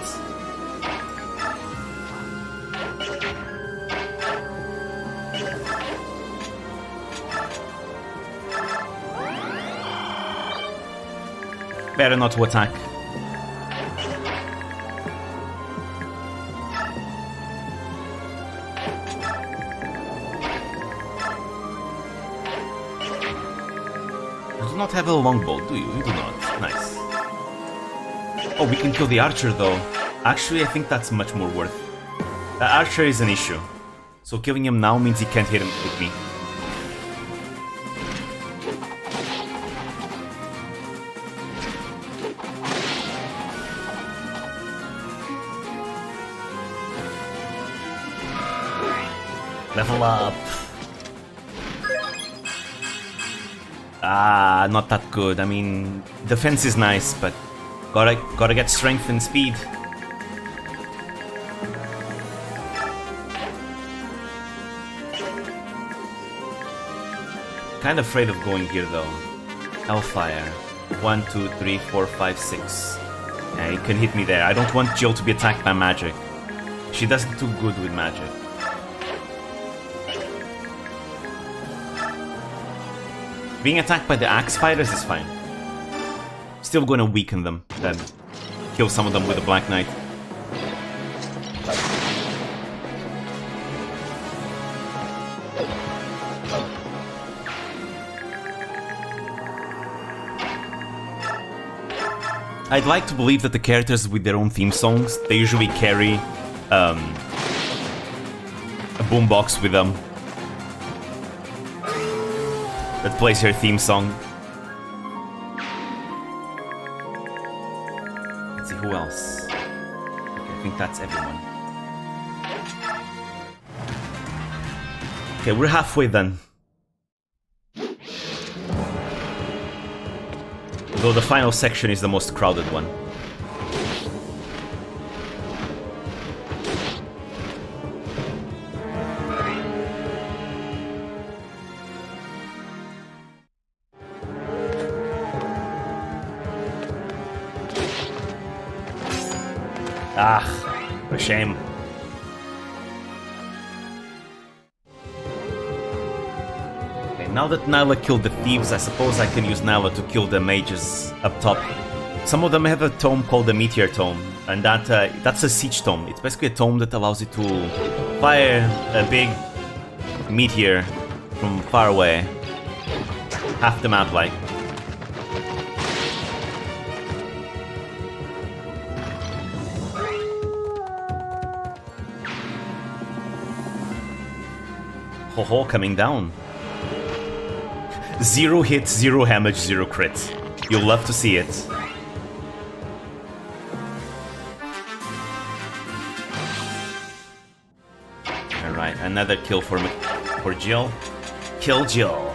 Better not to attack. You do not have a longbow, do you? You do not. Nice. Oh, we can kill the archer though. Actually, I think that's much more worth. The archer is an issue. So killing him now means he can't hit him with me. Level up. Ah, not that good. I mean, defense is nice, but gotta get strength and speed. Kind of afraid of going here though. Hellfire. 1, 2, 3, 4, 5, 6. Yeah, he can hit me there. I don't want Jill to be attacked by magic. She doesn't do good with magic. Being attacked by the axe fighters is fine. Still gonna weaken them, then kill some of them with a Black Knight. I'd like to believe that the characters with their own theme songs, they usually carry a boombox with them that plays her theme song. Let's see, who else? Okay, I think that's everyone. Okay, we're halfway then. Though the final section is the most crowded one. Ah, what a shame. Okay, now that Nyla killed the thieves, I suppose I can use Nyla to kill the mages up top. Some of them have a tome called the Meteor Tome, and that's a siege tome. It's basically a tome that allows you to fire a big meteor from far away. Half the map, like. Ho-ho, coming down. 0 hit, 0 damage, 0 crit. You'll love to see it. Alright, another kill for Jill. Kill Jill.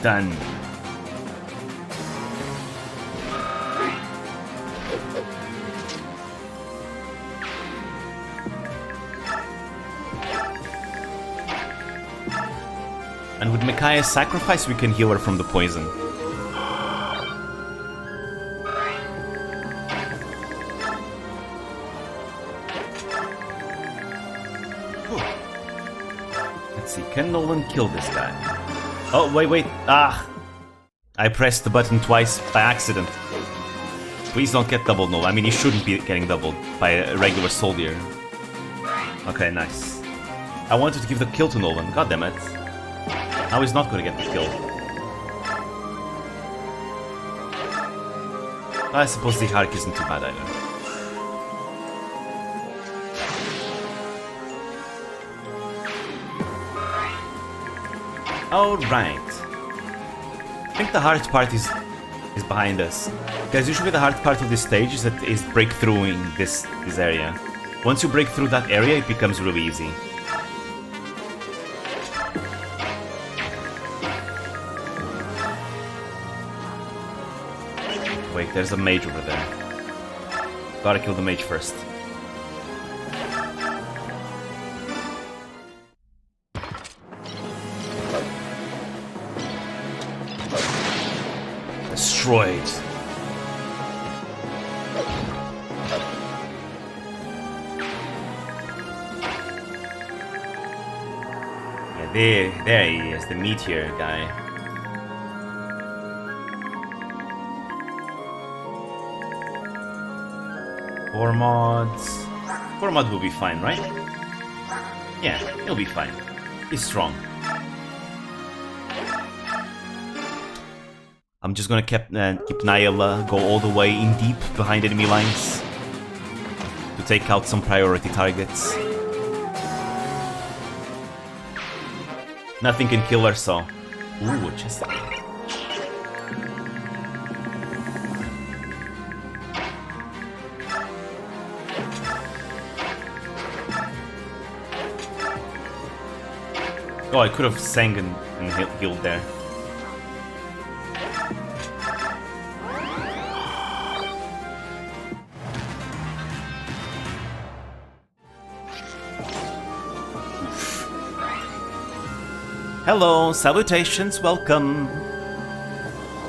Done. And with Micaiah's sacrifice, we can heal her from the poison. Let's see, can Nolan kill this guy? Oh, wait, ah! I pressed the button twice by accident. Please don't get doubled, Nolan. I mean, he shouldn't be getting doubled by a regular soldier. Okay, nice. I wanted to give the kill to Nolan, god damn it. Now he's not gonna get the kill. I suppose the Hark isn't too bad either. Alright. I think the hard part is behind us. Because usually the hard part of this stage is breakthrough in this area. Once you break through that area, it becomes really easy. Wait, there's a mage over there. Gotta kill the mage first. destroyed. Yeah, there he is, the meteor guy. Gormod will be fine, right? Yeah, he'll be fine. He's strong. I'm just gonna keep Nyla go all the way in deep behind enemy lines to take out some priority targets. Nothing can kill her, so... Ooh, just... Oh, I could have sang and healed there. Hello, salutations, welcome.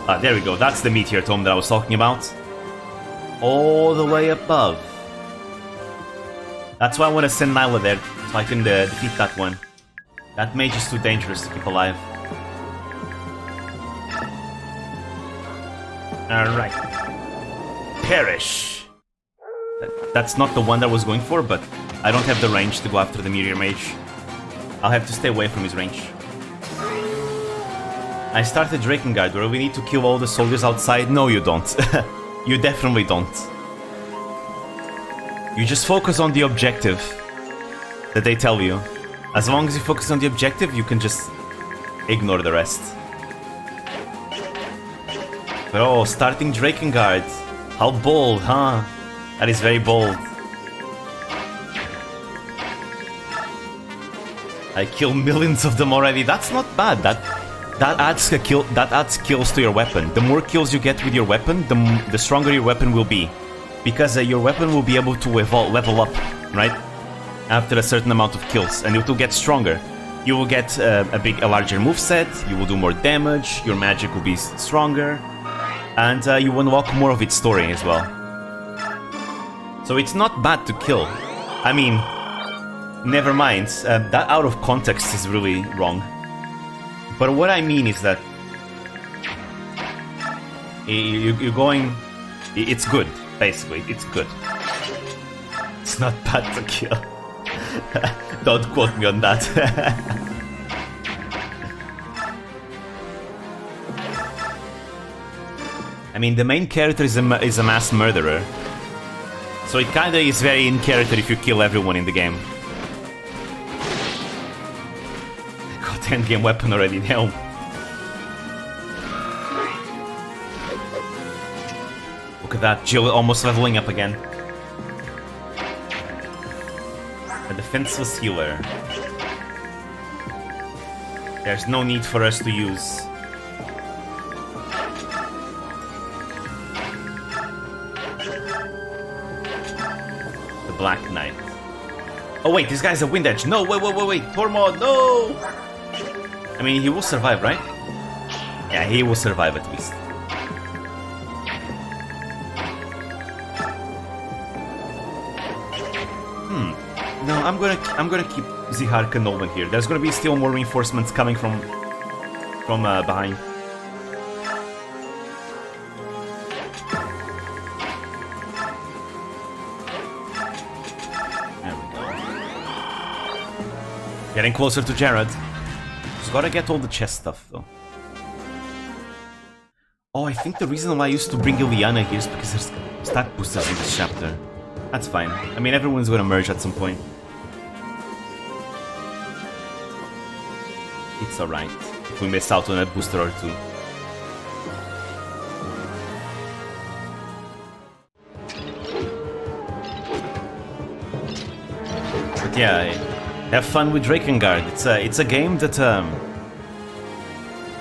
Ah, there we go, that's the meteor tome that I was talking about. All the way above. That's why I want to send Nyla there, so I can defeat that one. That mage is too dangerous to keep alive. Alright. Perish! That's not the one that I was going for, but I don't have the range to go after the meteor mage. I'll have to stay away from his range. I started Drakengard, where we need to kill all the soldiers outside. No, you don't. You definitely don't. You just focus on the objective that they tell you. As long as you focus on the objective, you can just ignore the rest. But oh, starting Drakengard. How bold, huh? That is very bold. I kill millions of them already. That's not bad. That adds kills to your weapon. The more kills you get with your weapon, the stronger your weapon will be, because your weapon will be able to level up, right? After a certain amount of kills, and it will get stronger. You will get a larger moveset. You will do more damage. Your magic will be stronger, and you will unlock more of its story as well. So it's not bad to kill. I mean, never mind. That out of context is really wrong. But what I mean is that you're going... It's good, basically. It's good. It's not bad to kill. Don't quote me on that. I mean, the main character is a mass murderer. So it kinda is very in character if you kill everyone in the game. Endgame weapon already now. Look at that, Jill almost leveling up again. A defenseless healer. There's no need for us to use. The Black Knight. Oh wait, this guy's a Wind Edge. No, wait. Tormod, no! I mean, he will survive, right? Yeah, he will survive at least. No, I'm gonna keep Zihar Nolan here. There's gonna be still more reinforcements coming from behind. There we go. Getting closer to Jared. Gotta get all the chest stuff, though. Oh, I think the reason why I used to bring Ileana here is because there's stat boosters in this chapter. That's fine. I mean, everyone's gonna merge at some point. It's alright if we miss out on a booster or two. But yeah, have fun with Drakengard. It's a game that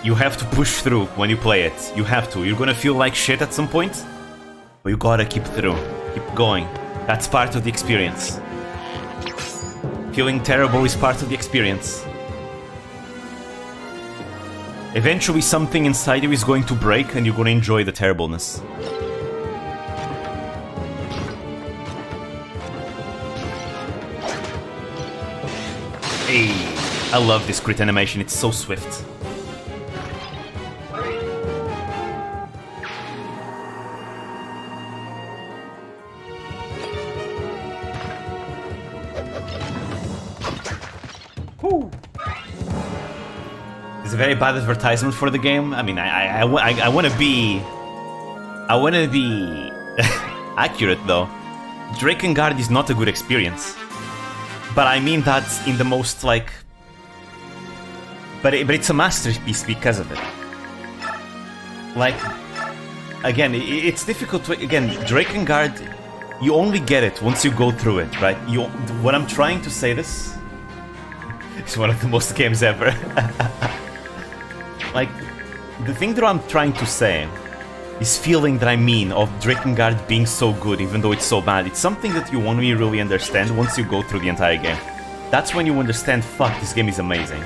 you have to push through when you play it. You have to. You're gonna feel like shit at some point, but you gotta keep through. Keep going. That's part of the experience. Feeling terrible is part of the experience. Eventually something inside you is going to break and you're going to enjoy the terribleness. Hey, I love this crit animation, it's so swift. It's a very bad advertisement for the game. I mean, I want to be... I want to be accurate, though. Drakengard is not a good experience. But I mean that in the most, like... But it's a masterpiece because of it. Like, again, it's difficult to... Again, Drakengard, you only get it once you go through it, right? When I'm trying to say this... It's one of the most games ever. Like, the thing that I'm trying to say is feeling that I mean of Drakengard being so good even though it's so bad. It's something that you only really understand once you go through the entire game. That's when you understand, fuck, this game is amazing.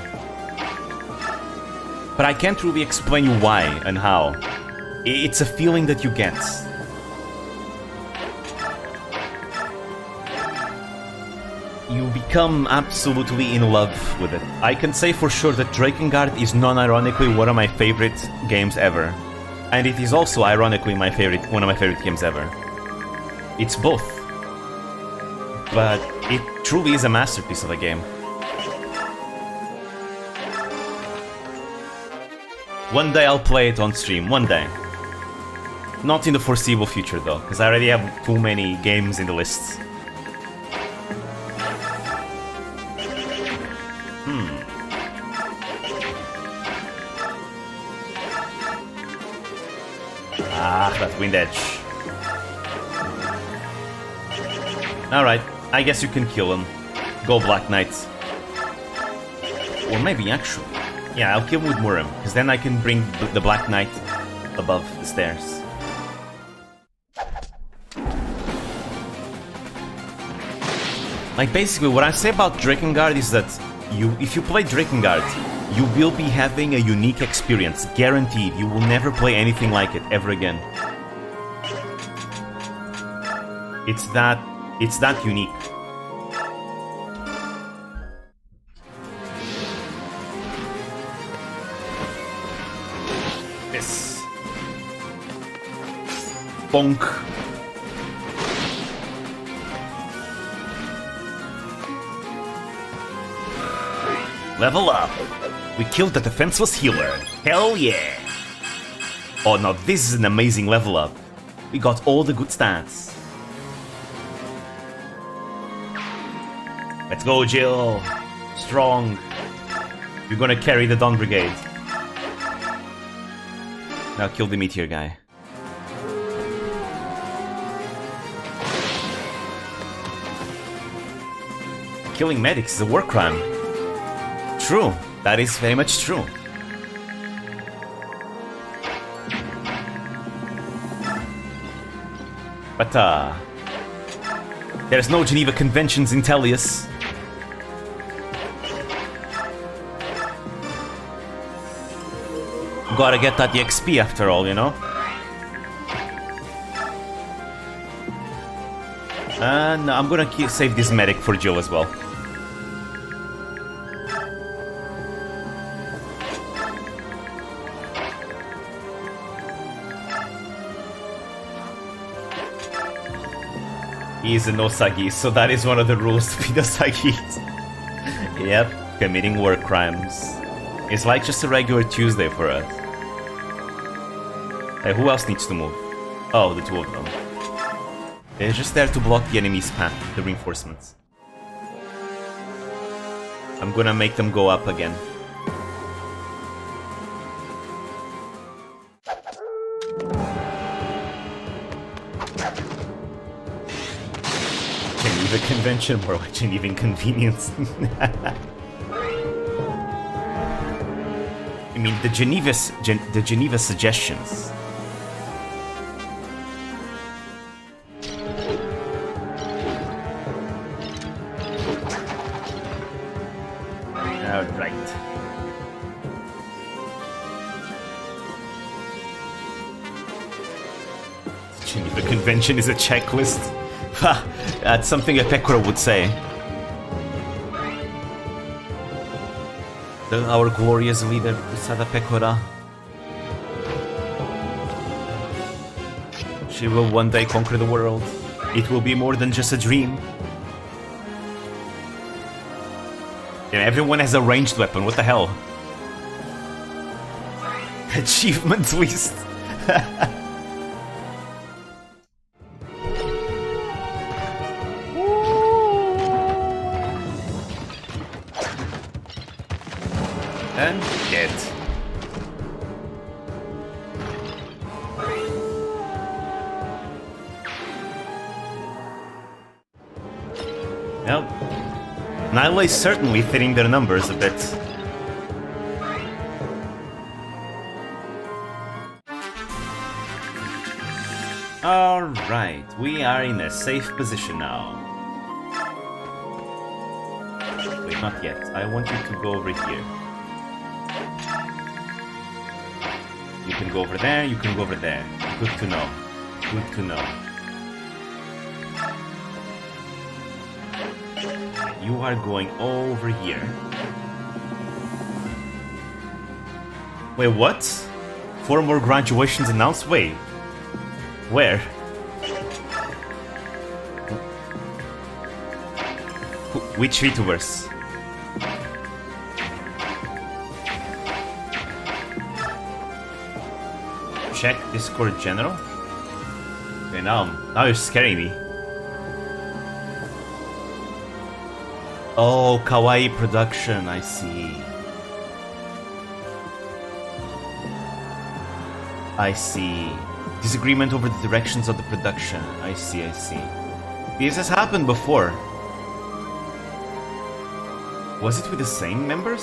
But I can't really explain you why and how. It's a feeling that you get. You become absolutely in love with it. I can say for sure that Drakengard is non-ironically one of my favorite games ever. And it is also ironically one of my favorite games ever. It's both. But it truly is a masterpiece of a game. One day I'll play it on stream, one day. Not in the foreseeable future though, because I already have too many games in the list. Ah, that wind edge. Alright, I guess you can kill him. Go Black Knight. Or maybe actually. Yeah, I'll kill him with Murim, because then I can bring the Black Knight above the stairs. Like basically what I say about Drakengard is that if you play Drakengard, you will be having a unique experience, guaranteed. You will never play anything like it ever again. It's that unique. This. Bonk. Level up. We killed the defenseless healer. Hell yeah! Oh no, this is an amazing level up. We got all the good stats. Let's go, Jill. Strong. You're gonna carry the Dawn Brigade. Now kill the meteor guy. Killing medics is a war crime. True. That is very much true. But, there's no Geneva Conventions in Tellius. Gotta get that EXP after all, you know? And I'm gonna save this medic for Joe as well. He is a no Sagi, so that is one of the rules to be the Sagis. Yep, committing war crimes. It's like just a regular Tuesday for us. Hey, who else needs to move? Oh, the two of them. They're just there to block the enemy's path, the reinforcements. I'm gonna make them go up again. Geneva Convention, more like Geneva Inconvenience. I mean, the Geneva suggestions. Alright. A convention is a checklist. Ha! That's something a Pekora would say. Our glorious leader, Usada Pekora. She will one day conquer the world. It will be more than just a dream. Yeah, everyone has a ranged weapon, what the hell? Achievement list. And dead. Well, Nyla is certainly thinning their numbers a bit. Alright, we are in a safe position now. Wait, not yet. I want you to go over here. You can go over there, you can go over there. Good to know. Good to know. You are going over here. Wait, what? 4 more graduations announced? Wait. Where? Which Vtubers? Check Discord General? Okay, now you're scaring me. Oh, Kawaii Production, I see. I see. Disagreement over the directions of the production. I see, I see. This has happened before. Was it with the same members?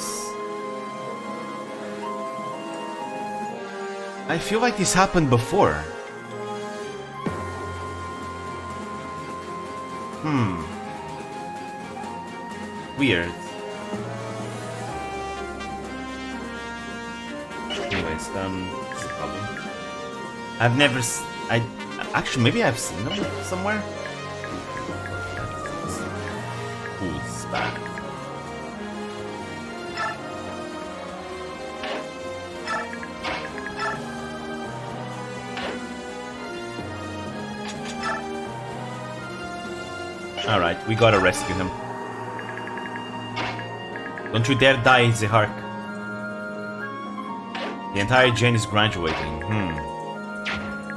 I feel like this happened before. Weird. Anyways, what's the problem? I've never actually, maybe I've seen them somewhere? Who's back? Alright, we gotta rescue him. Don't you dare die, Zehark. The entire gen is graduating.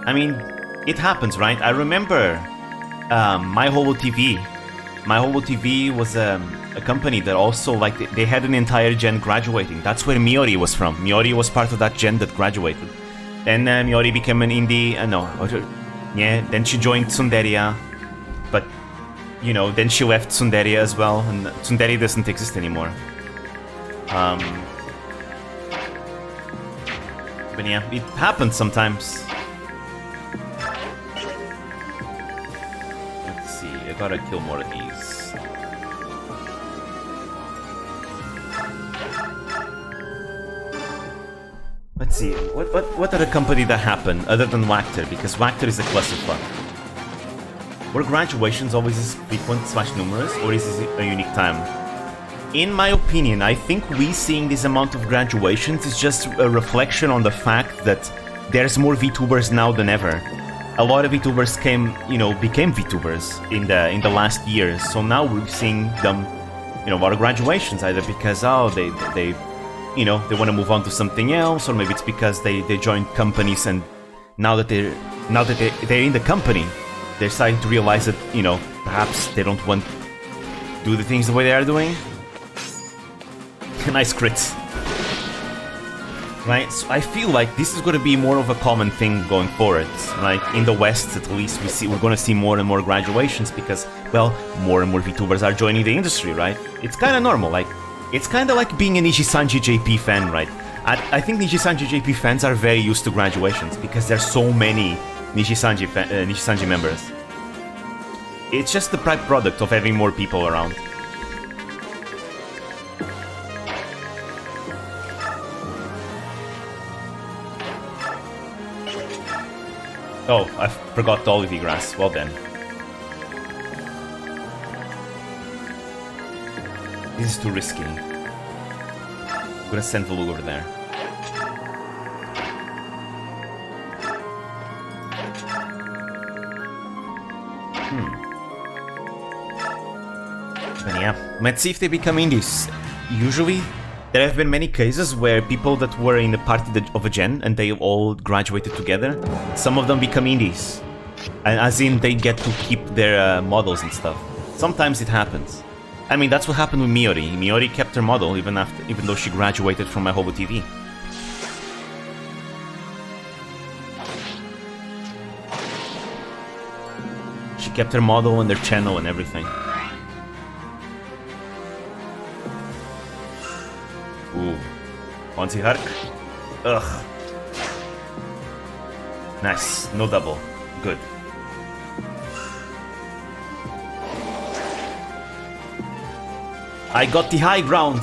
I mean, it happens, right? I remember My Holo TV. My Holo TV was a company that also, like, they had an entire gen graduating. That's where Miori was from. Miori was part of that gen that graduated. Then Miori became an indie, then she joined Tsunderia. But, you know, then she left Tsunderia as well, and Tsundere doesn't exist anymore. But yeah, it happens sometimes. Let's see, I gotta kill more of these. Let's see, what other company that happened other than Wactor? Because Wactor is a clusterfuck. Were graduations always as frequent / numerous, or is this a unique time? In my opinion, I think we seeing this amount of graduations is just a reflection on the fact that there's more Vtubers now than ever. A lot of Vtubers became Vtubers in the last years, so now we're seeing them, a lot of graduations, either because they want to move on to something else, or maybe it's because they joined companies, and now that they're in the company, they're starting to realize that perhaps they don't want to do the things the way they are doing. Nice crits. Right, so I feel like this is going to be more of a common thing going forward. Like, in the West, at least, we're going to see more and more graduations because, well, more and more VTubers are joining the industry, right? It's kind of normal, like, it's kind of like being a Nijisanji JP fan, right? I think Nijisanji JP fans are very used to graduations because there's so many Nijisanji members. It's just the product of having more people around. Oh, I forgot the olivey grass. Well then. This is too risky. I'm gonna send Vlug over there. But yeah, let's see if they become indies. Usually, there have been many cases where people that were in the party of a gen and they all graduated together, some of them become indies. And as in, they get to keep their models and stuff. Sometimes it happens. I mean, that's what happened with Miori. Miori kept her model even though she graduated from my Hobo TV. She kept her model and their channel and everything. Ooh. Onzi Hark? Ugh. Nice. No double. Good. I got the high ground!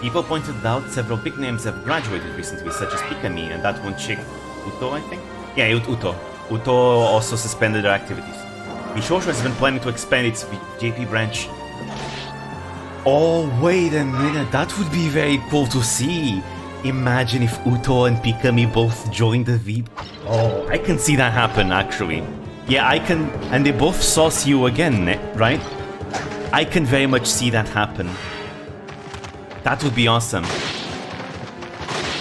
People pointed out several big names have graduated recently, such as Pikami and that one chick, Uto, I think? Yeah, Uto. Uto also suspended their activities. Bishoshu has been planning to expand its JP branch. Oh, wait a minute, that would be very cool to see. Imagine if Uto and Pikami both joined the V. Oh, I can see that happen, actually. Yeah, I can, and they both sauce you again, right? I can very much see that happen. That would be awesome.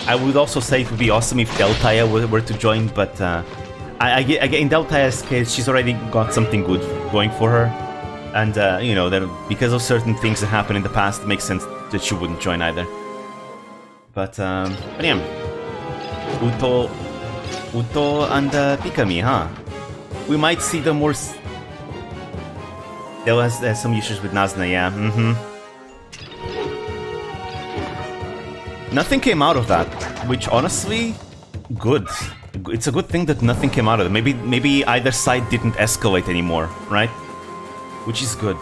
I would also say it would be awesome if Deltaya were to join, but in Deltaya's case, she's already got something good going for her. And, you know, that because of certain things that happened in the past, it makes sense that she wouldn't join either. But yeah. Uto and Pikami, huh? We might see them more... There was some issues with Nazna, yeah. Nothing came out of that, which honestly, good. It's a good thing that nothing came out of it. Maybe either side didn't escalate anymore, right? Which is good.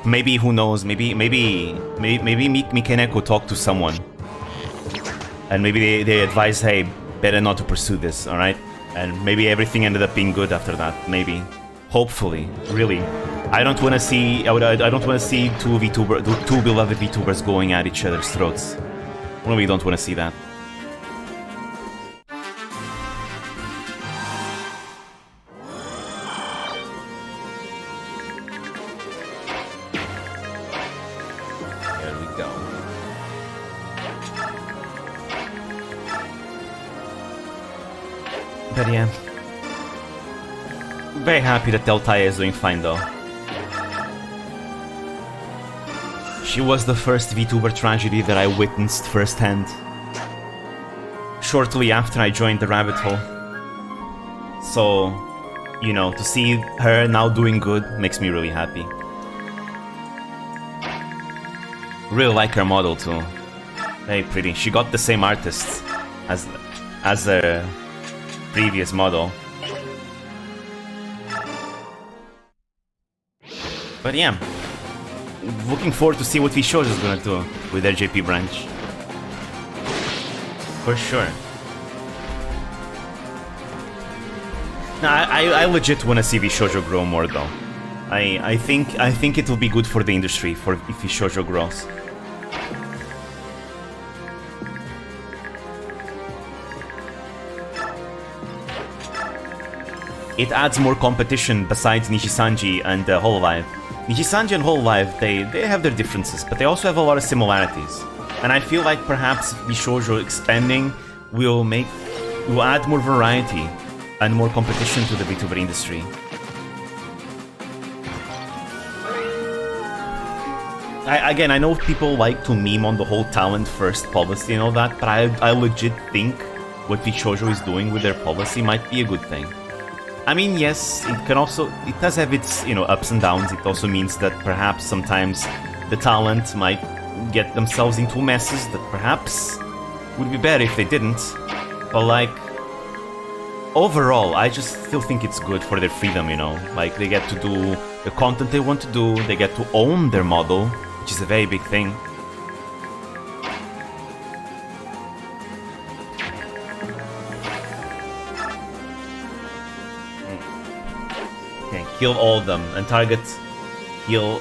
Maybe, who knows? Maybe Mikeneko talked to someone, and maybe they advised, hey, better not to pursue this, all right? And maybe everything ended up being good after that. Maybe, hopefully, really. I don't want to see. I don't want to see two beloved Vtubers going at each other's throats. Really don't want to see that. There we go. But yeah, very happy that Deltaya is doing fine though. She was the first VTuber tragedy that I witnessed firsthand. Shortly after I joined the rabbit hole. So, you know, to see her now doing good makes me really happy. Really like her model too. Very pretty. She got the same artist as the previous model. But yeah. Looking forward to see what Vshoujo is gonna do with their JP branch. For sure. Now, I legit wanna see Vshoujo grow more though. I think it will be good for the industry if Vshoujo grows. It adds more competition besides Nishisanji and Hololive. Nishisanji and Hololive, they have their differences, but they also have a lot of similarities. And I feel like perhaps Vshoujo expanding will add more variety and more competition to the VTuber industry. I know people like to meme on the whole talent first policy and all that, but I legit think what Vshoujo is doing with their policy might be a good thing. I mean, yes, it does have its, you know, ups and downs. It also means that perhaps sometimes the talent might get themselves into messes that perhaps would be better if they didn't. But like, overall, I just still think it's good for their freedom, you know? Like, they get to do the content they want to do, they get to own their model, which is a very big thing. Heal all of them, and target heal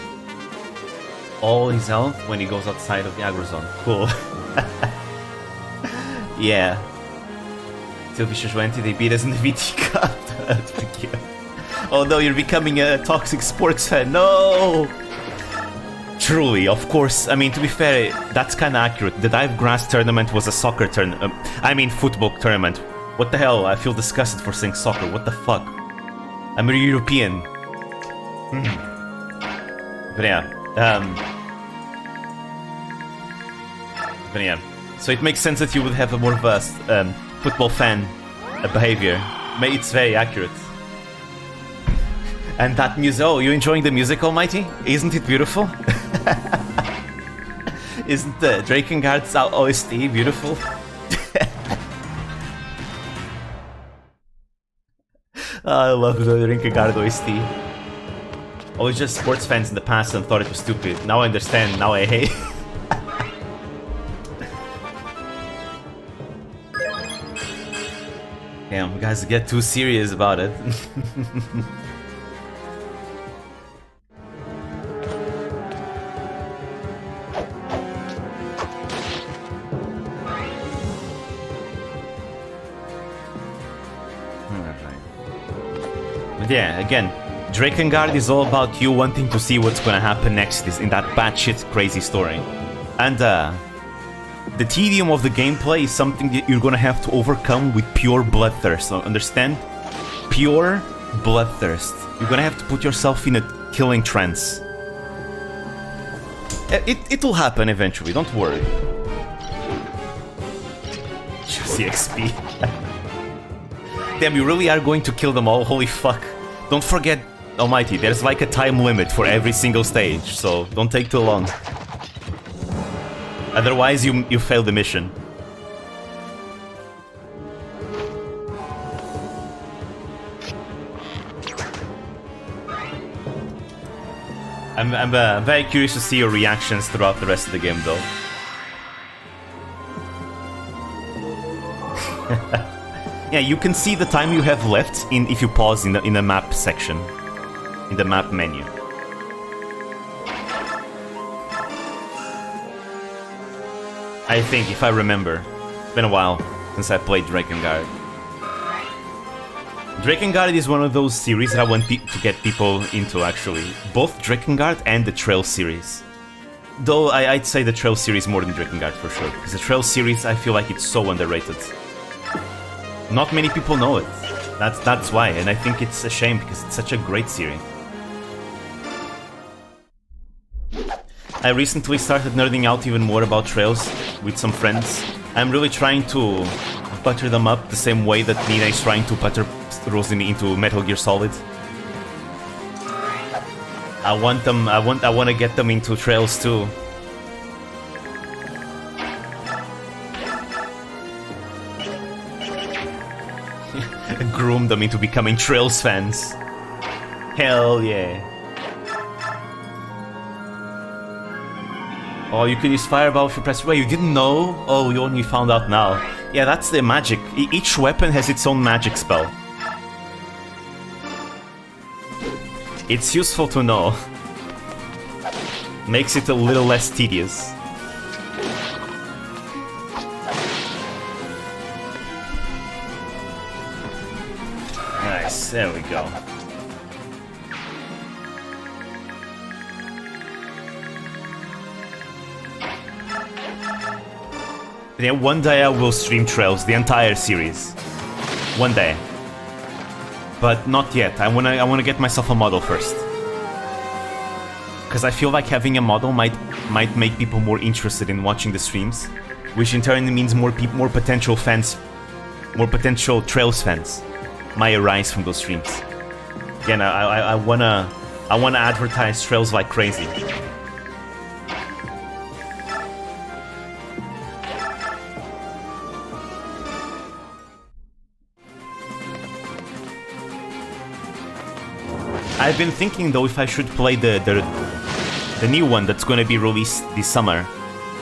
all his health when he goes outside of the aggro zone. Cool. Yeah. Till Vicious 20, they beat us in the VT Cup. Thank you. Oh no, you're becoming a toxic sports fan. No! Truly, of course. I mean, to be fair, that's kind of accurate. The Dive Grass tournament was a soccer tournament. I mean, football tournament. What the hell? I feel disgusted for saying soccer. What the fuck? I'm a European. But yeah. But yeah. So it makes sense that you would have a more of a football fan behavior. It's very accurate. And that music. Oh, you enjoying the music, Almighty? Isn't it beautiful? Isn't the Drakengard's OST beautiful? I love the Drakengard OST. I was just sports fans in the past and thought it was stupid. Now I understand. Now I hate. Damn, guys get too serious about it. But yeah, again, Drakengard is all about you wanting to see what's gonna happen next in that batshit crazy story. And the tedium of the gameplay is something that you're gonna have to overcome with pure bloodthirst, so understand? Pure bloodthirst. You're gonna have to put yourself in a killing trance. It'll happen eventually, don't worry. Juicy XP. Damn, you really are going to kill them all? Holy fuck. Don't forget, Almighty, there's like a time limit for every single stage, so don't take too long. Otherwise, you fail the mission. I'm very curious to see your reactions throughout the rest of the game, though. Yeah, you can see the time you have left if you pause in the map section, in the map menu. I think, if I remember. It's been a while since I played Drakengard. Drakengard is one of those series that I want to get people into, actually. Both Drakengard and the Trail series. Though I'd say the Trail series more than Drakengard for sure, because the Trail series, I feel like it's so underrated. Not many people know it. That's why, and I think it's a shame because it's such a great series. I recently started nerding out even more about Trails with some friends. I'm really trying to butter them up the same way that Nina is trying to butter Rosalie into Metal Gear Solid. I want to get them into Trails too. Groom them into becoming Trails fans. Hell yeah. Oh, you can use Fireball if you press... Wait, you didn't know? Oh, you only found out now. Yeah, that's the magic. Each weapon has its own magic spell. It's useful to know. Makes it a little less tedious. Nice, there we go. Yeah, one day I will stream Trails, the entire series. One day. But not yet. I wanna get myself a model first. Because I feel like having a model might make people more interested in watching the streams, which in turn means more potential fans, more potential Trails fans might arise from those streams. Again, I wanna advertise Trails like crazy. I've been thinking though if I should play the new one that's gonna be released this summer,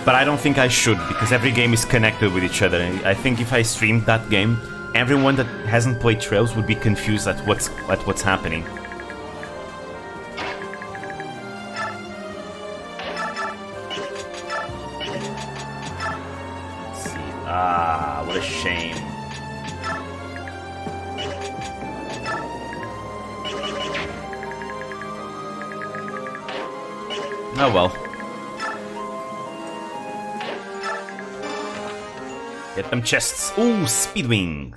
but I don't think I should because every game is connected with each other. I think if I streamed that game, everyone that hasn't played Trails would be confused at what's happening. Let's see. Ah, what a shame. Oh well. Get them chests. Ooh, Speedwing.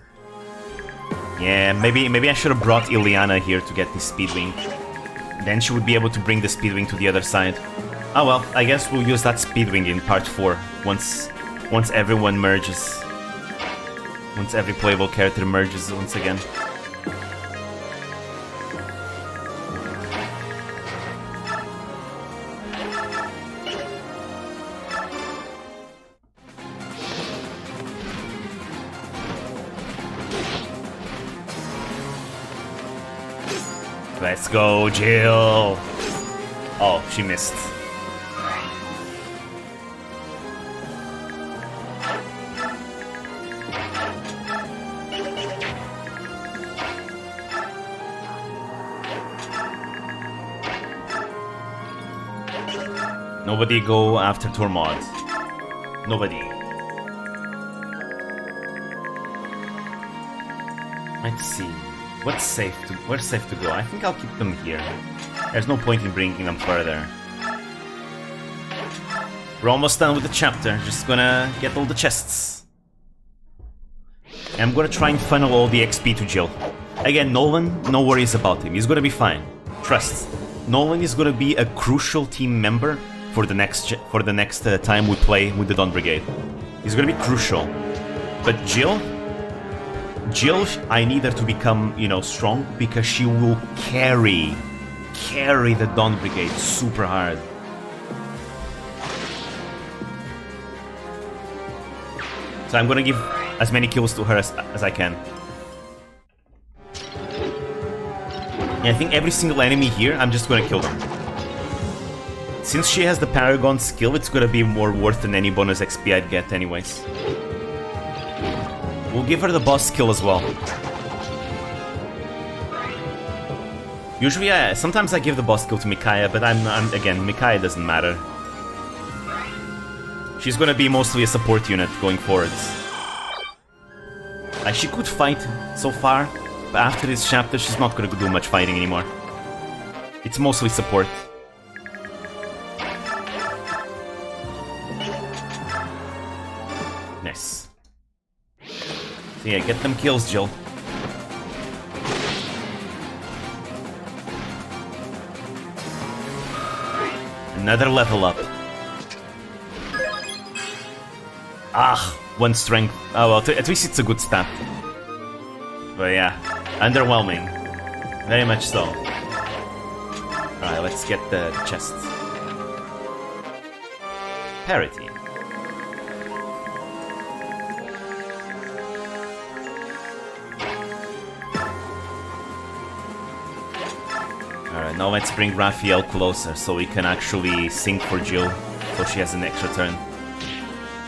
Yeah, maybe I should have brought Ileana here to get the Speedwing. Then she would be able to bring the Speedwing to the other side. Oh well, I guess we'll use that Speedwing in part 4 once everyone merges. Once every playable character merges once again. Let's go, Jill! Oh, she missed. Nobody go after Tormod. Nobody. Let's see. Where's safe to go? I think I'll keep them here. There's no point in bringing them further. We're almost done with the chapter. Just gonna get all the chests. I'm gonna try and funnel all the XP to Jill. Again, Nolan, no worries about him. He's gonna be fine. Trust. Nolan is gonna be a crucial team member for the next time we play with the Dawn Brigade. He's gonna be crucial. But Jill, I need her to become, you know, strong, because she will carry the Dawn Brigade super hard. So I'm gonna give as many kills to her as I can. And I think every single enemy here, I'm just gonna kill them. Since she has the Paragon skill, it's gonna be more worth than any bonus XP I'd get anyways. We'll give her the boss skill as well. Usually, sometimes I give the boss skill to Micaiah, but again, Micaiah doesn't matter. She's gonna be mostly a support unit going forwards. Like, she could fight so far, but after this chapter, she's not gonna do much fighting anymore. It's mostly support. Nice. So yeah, get them kills, Jill. Another level up. Ah, 1 strength. Oh well, at least it's a good stat. But yeah, underwhelming. Very much so. Alright, let's get the chests. Parity. Alright, now let's bring Raphael closer so we can actually sync for Jill, so she has an extra turn.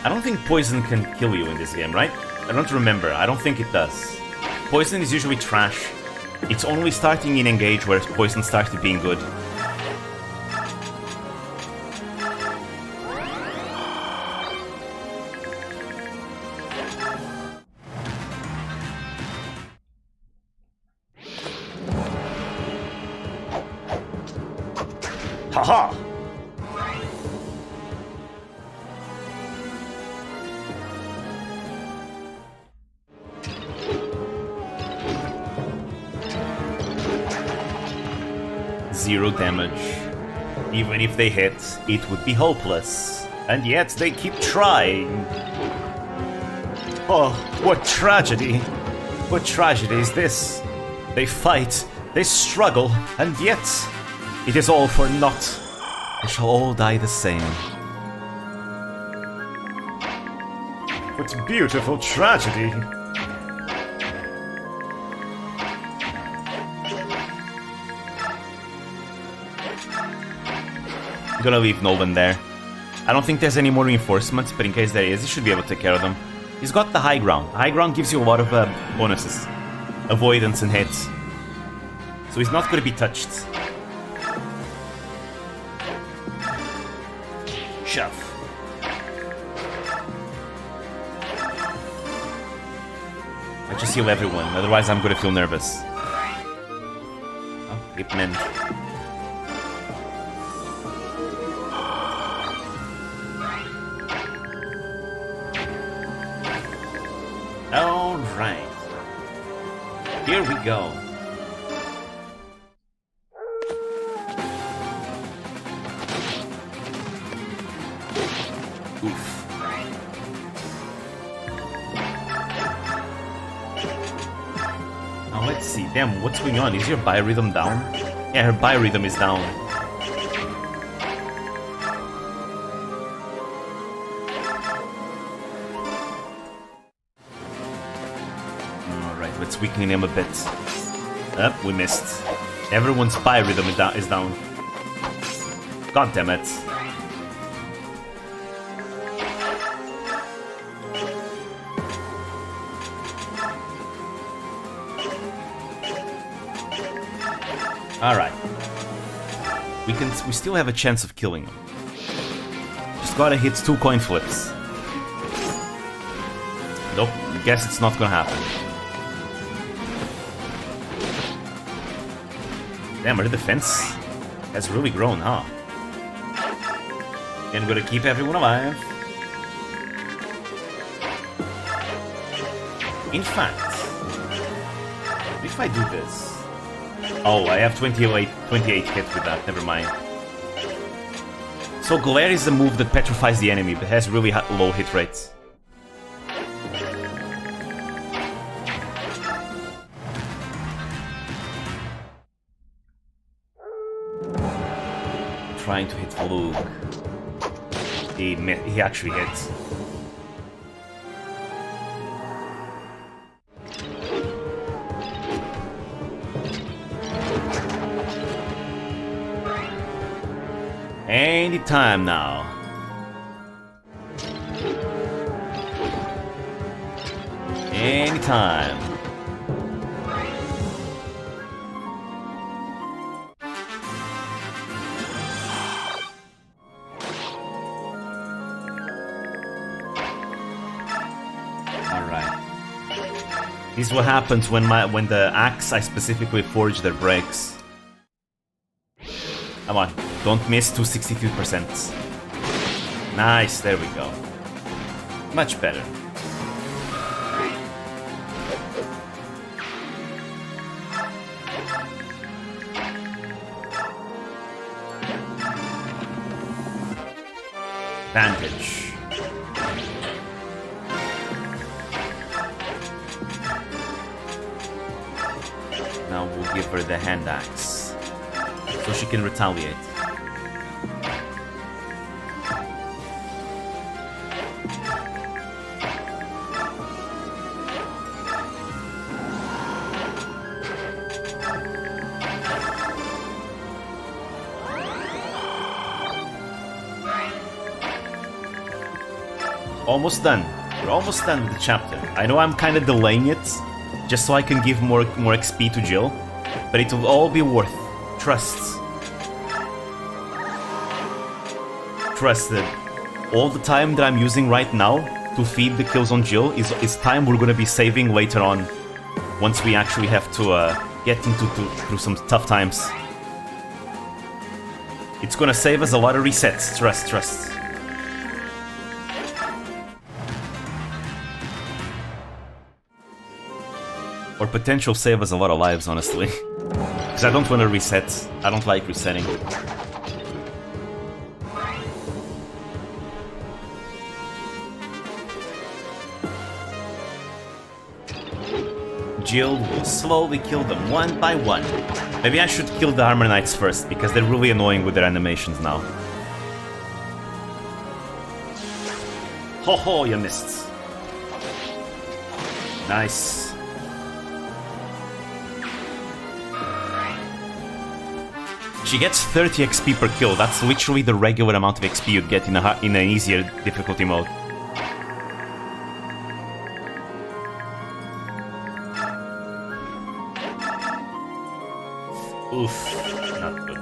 I don't think poison can kill you in this game, right? I don't remember. I don't think it does. Poison is usually trash. It's only starting in Engage where poison started being good. Haha! Zero damage. Even if they hit, it would be hopeless. And yet they keep trying. Oh, what tragedy! What tragedy is this? They fight, they struggle, and yet it is all for naught. They shall all die the same. What beautiful tragedy! I'm gonna leave Nolan there. I don't think there's any more reinforcements, but in case there is, he should be able to take care of them. He's got the high ground. High ground gives you a lot of bonuses. Avoidance and hits. So he's not gonna be touched. Shove. I just heal everyone, otherwise I'm gonna feel nervous. Oh, Hitman. Alright. Here we go. Oof. Now let's see. Damn, what's going on? Is your biorhythm down? Yeah, her biorhythm is down. Alright, let's weaken him a bit. We missed. Everyone's biorhythm is down. God damn it. Alright. We still have a chance of killing him. Just gotta hit 2 coin flips. Nope, guess it's not gonna happen. Damn, our defense has really grown, huh? And we're gonna keep everyone alive. In fact, if I do this... Oh, I have 28 hit with that, never mind. So Glare is the move that petrifies the enemy, but has really low hit rates. Trying to hit Falug. He actually hits. Any time now. Anytime. Alright. This is what happens when the axe I specifically forged there breaks. Come on. Don't miss 262%. Nice, there we go. Much better. Vantage. Now we'll give her the hand axe, so she can retaliate. Almost done. We're almost done with the chapter. I know I'm kind of delaying it, just so I can give more XP to Jill, but it will all be worth. Trust. Trust that all the time that I'm using right now to feed the kills on Jill is time we're gonna be saving later on, once we actually have to get through some tough times. It's gonna save us a lot of resets. Trust. Or potential save us a lot of lives, honestly. Because I don't want to reset. I don't like resetting. Jill will slowly kill them one by one. Maybe I should kill the Armor Knights first, because they're really annoying with their animations now. Ho ho, you missed. Nice. She gets 30 XP per kill. That's literally the regular amount of XP you'd get in an easier difficulty mode. Oof, not good.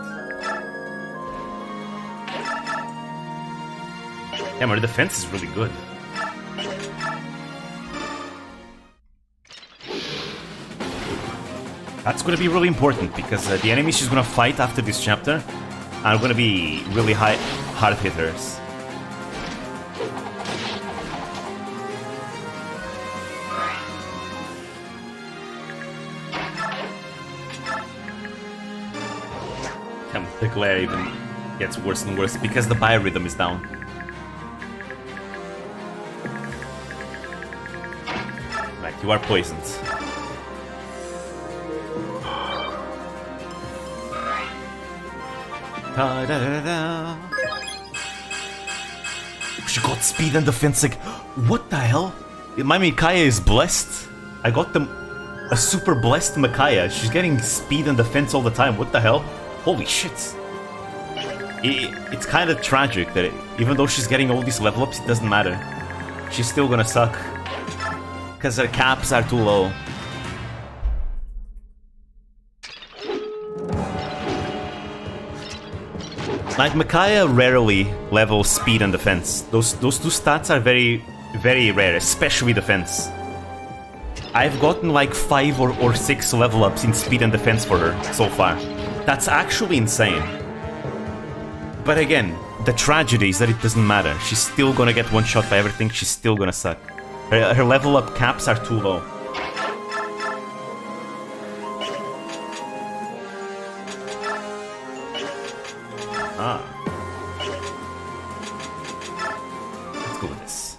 Damn, our defense is really good. That's gonna be really important, because the enemies she's gonna fight after this chapter are gonna be really hard hitters. The glare even gets worse and worse because the biorhythm is down. Right, you are poisoned. Da-da-da-da. She got speed and defense. Like, what the hell? My Micaiah is blessed. I got them a super blessed Micaiah. She's getting speed and defense all the time. What the hell? Holy shit. It's kind of tragic that even though she's getting all these level ups, it doesn't matter. She's still gonna suck. Because her caps are too low. Like, Micaiah rarely levels speed and defense. Those two stats are very, very rare, especially defense. I've gotten like 5 or 6 level ups in speed and defense for her so far. That's actually insane. But again, the tragedy is that it doesn't matter. She's still gonna get one shot by everything, she's still gonna suck. Her level up caps are too low. Ah. Let's go with this.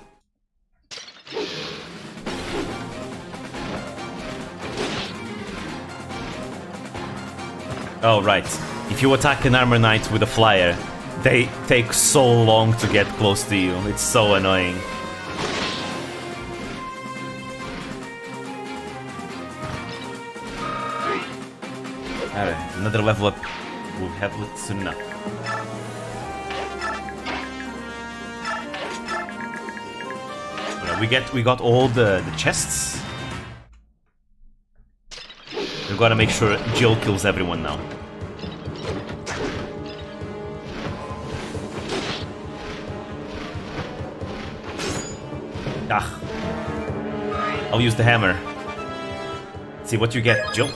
Oh, right. If you attack an armor knight with a flyer, they take so long to get close to you. It's so annoying. Alright, another level up. We'll have it soon enough. Alright, we got all the chests. We've got to make sure Jill kills everyone now. Ah. I'll use the hammer. Let's see what you get, Jill.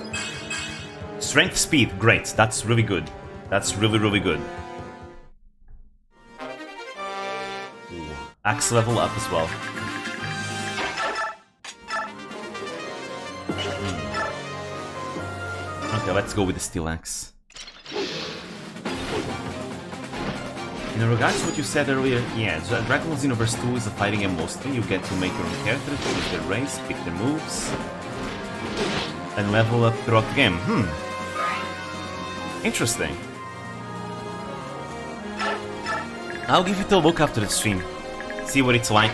Strength, speed, great. That's really good. That's really, really good. Ooh. Axe level up as well. Okay, let's go with the steel axe. In regards to what you said earlier, yeah, Dragon Ball Xenoverse 2 is a fighting game mostly. You get to make your own character, choose their race, pick their moves, and level up throughout the game. Interesting. I'll give it a look after the stream. See what it's like.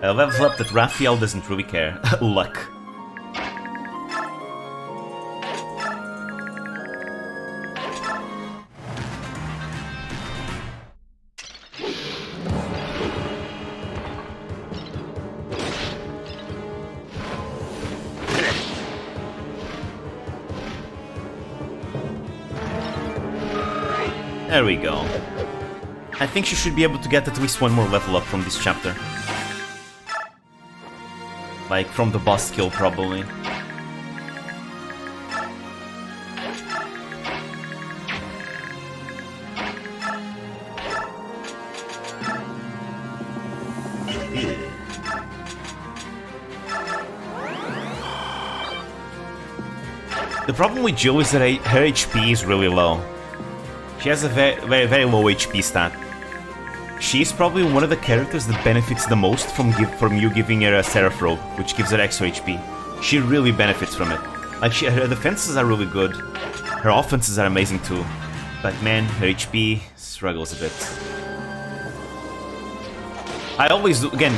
Level up that Raphael doesn't really care. Luck. There we go. I think she should be able to get at least one more level up from this chapter. Like, from the boss kill, probably. The problem with Jill is that her HP is really low. She has a very, very low HP stat. She's probably one of the characters that benefits the most from you giving her a Seraph Robe, which gives her extra HP. She really benefits from it. Like, her defenses are really good, her offenses are amazing too, but man, her HP struggles a bit. I always, again,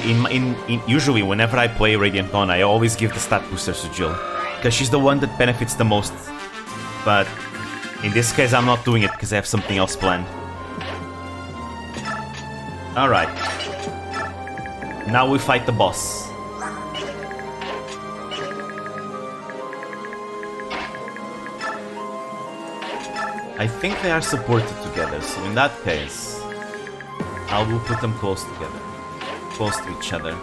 usually whenever I play Radiant Dawn, I always give the stat boosters to Jill, because she's the one that benefits the most. But in this case, I'm not doing it because I have something else planned. Alright. Now we fight the boss. I think they are supported together, so in that case, I will put them close together. Close to each other.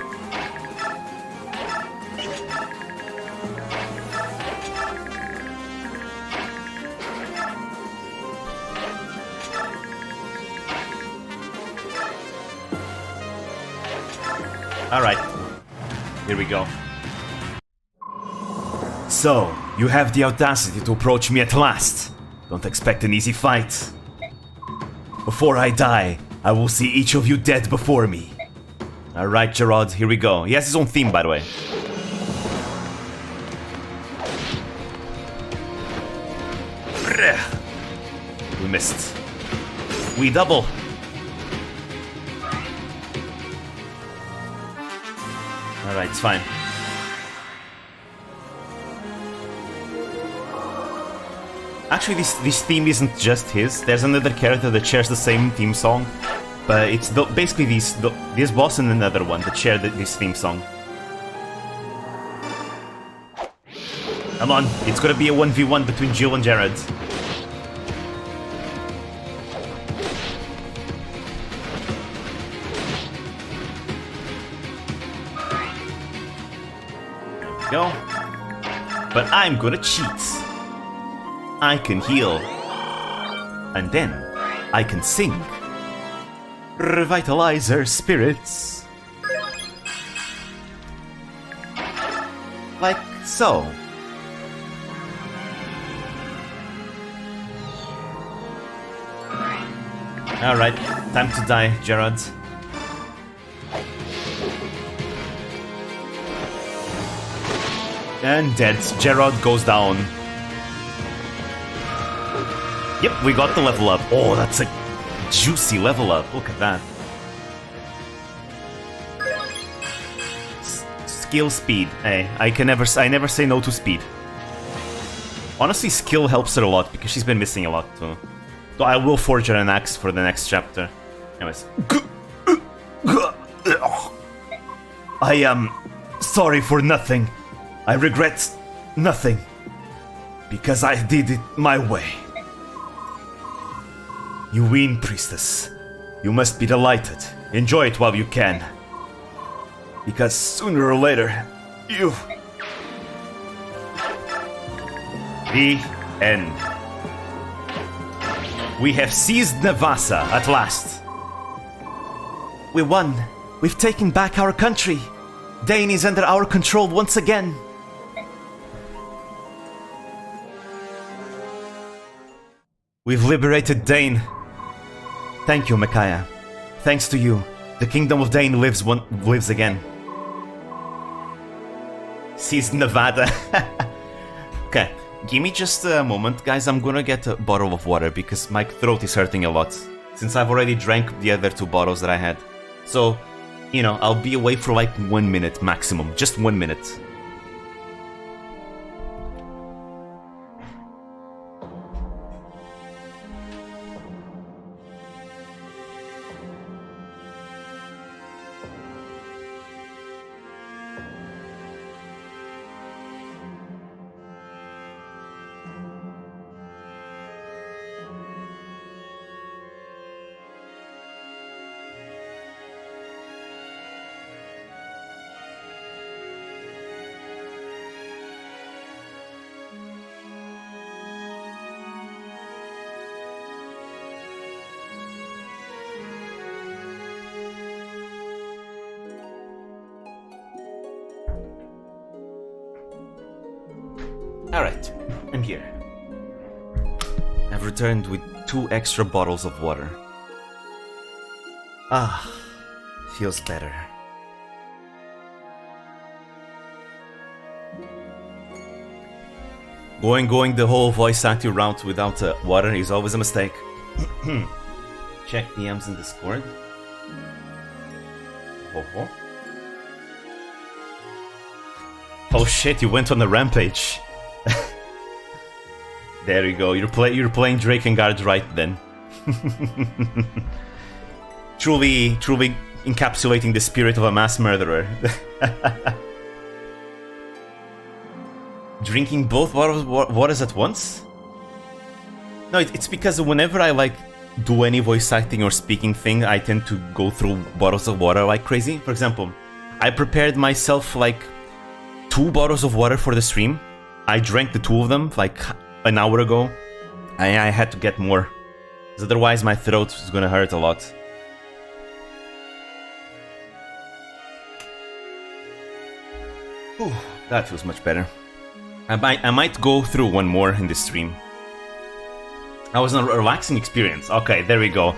Alright, here we go. So, you have the audacity to approach me at last. Don't expect an easy fight. Before I die, I will see each of you dead before me. Alright, Gerard, here we go. He has his own theme, by the way. We missed. We double. Alright, it's fine. Actually, this theme isn't just his. There's another character that shares the same theme song, but it's basically this boss and another one that share this theme song. Come on, it's gonna be a 1v1 between Jill and Jared. There we go. But I'm gonna cheat. I can heal. And then I can sing. Revitalize our spirits. Like so. Alright, time to die, Gerard. And dead. Gerard goes down. Yep, we got the level up. Oh, that's a juicy level up. Look at that. Skill speed. Hey, I never say no to speed. Honestly, skill helps her a lot because she's been missing a lot too. So I will forge her an axe for the next chapter. Anyways. I am sorry for nothing. I regret nothing. Because I did it my way. You win, priestess. You must be delighted. Enjoy it while you can. Because sooner or later, you... The end. We have seized Navasa at last. We won. We've taken back our country. Daein is under our control once again. We've liberated Daein. Thank you, Micaiah. Thanks to you, the kingdom of Daein lives again. Seized Nevada. Okay, give me just a moment, guys. I'm gonna get a bottle of water because my throat is hurting a lot since I've already drank the other 2 bottles that I had. So, you know, I'll be away for like 1 minute maximum. Just 1 minute. Alright, I'm here. I've returned with 2 extra bottles of water. Ah, feels better. Going the whole voice acting route without water is always a mistake. Check DMs in Discord. Oh. Oh shit, you went on a rampage. There you go. You're playing Drakengard right then. truly encapsulating the spirit of a mass murderer. Drinking both waters at once? No, it's because whenever I like do any voice acting or speaking thing, I tend to go through bottles of water like crazy. For example, I prepared myself like 2 bottles of water for the stream. I drank the 2 of them like an hour ago. I had to get more, because otherwise my throat is gonna hurt a lot. Whew, that feels much better. I might go through one more in this stream. That was a relaxing experience. Okay, there we go.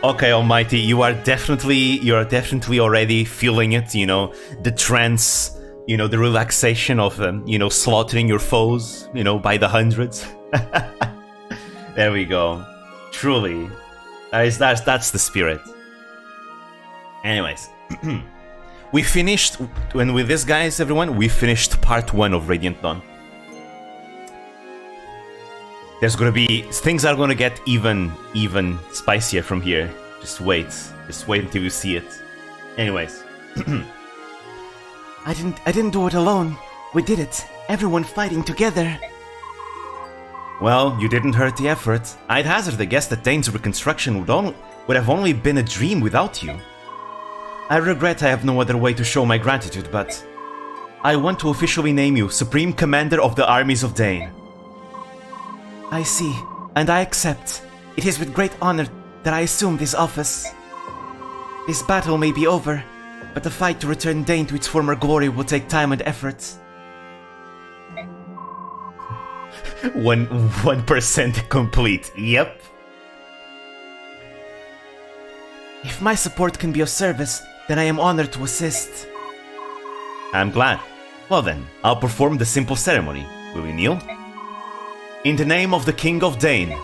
Okay, Almighty, you are definitely already feeling it, you know, the trance, you know, the relaxation of, you know, slaughtering your foes, you know, by the hundreds. There we go. Truly, that's the spirit. Anyways, we finished, and with this, guys, everyone, we finished part 1 of Radiant Dawn. There's gonna be... things are gonna get even spicier from here. Just wait until you see it. Anyways. I didn't do it alone. We did it. Everyone fighting together. Well, you didn't hurt the effort. I'd hazard a guess that Daein's reconstruction would have only been a dream without you. I regret I have no other way to show my gratitude, but... I want to officially name you Supreme Commander of the Armies of Daein. I see, and I accept. It is with great honor that I assume this office. This battle may be over, but the fight to return Daein to its former glory will take time and effort. 1% complete, yep. If my support can be of service, then I am honored to assist. I'm glad. Well then, I'll perform the simple ceremony. Will you kneel? In the name of the King of Daein,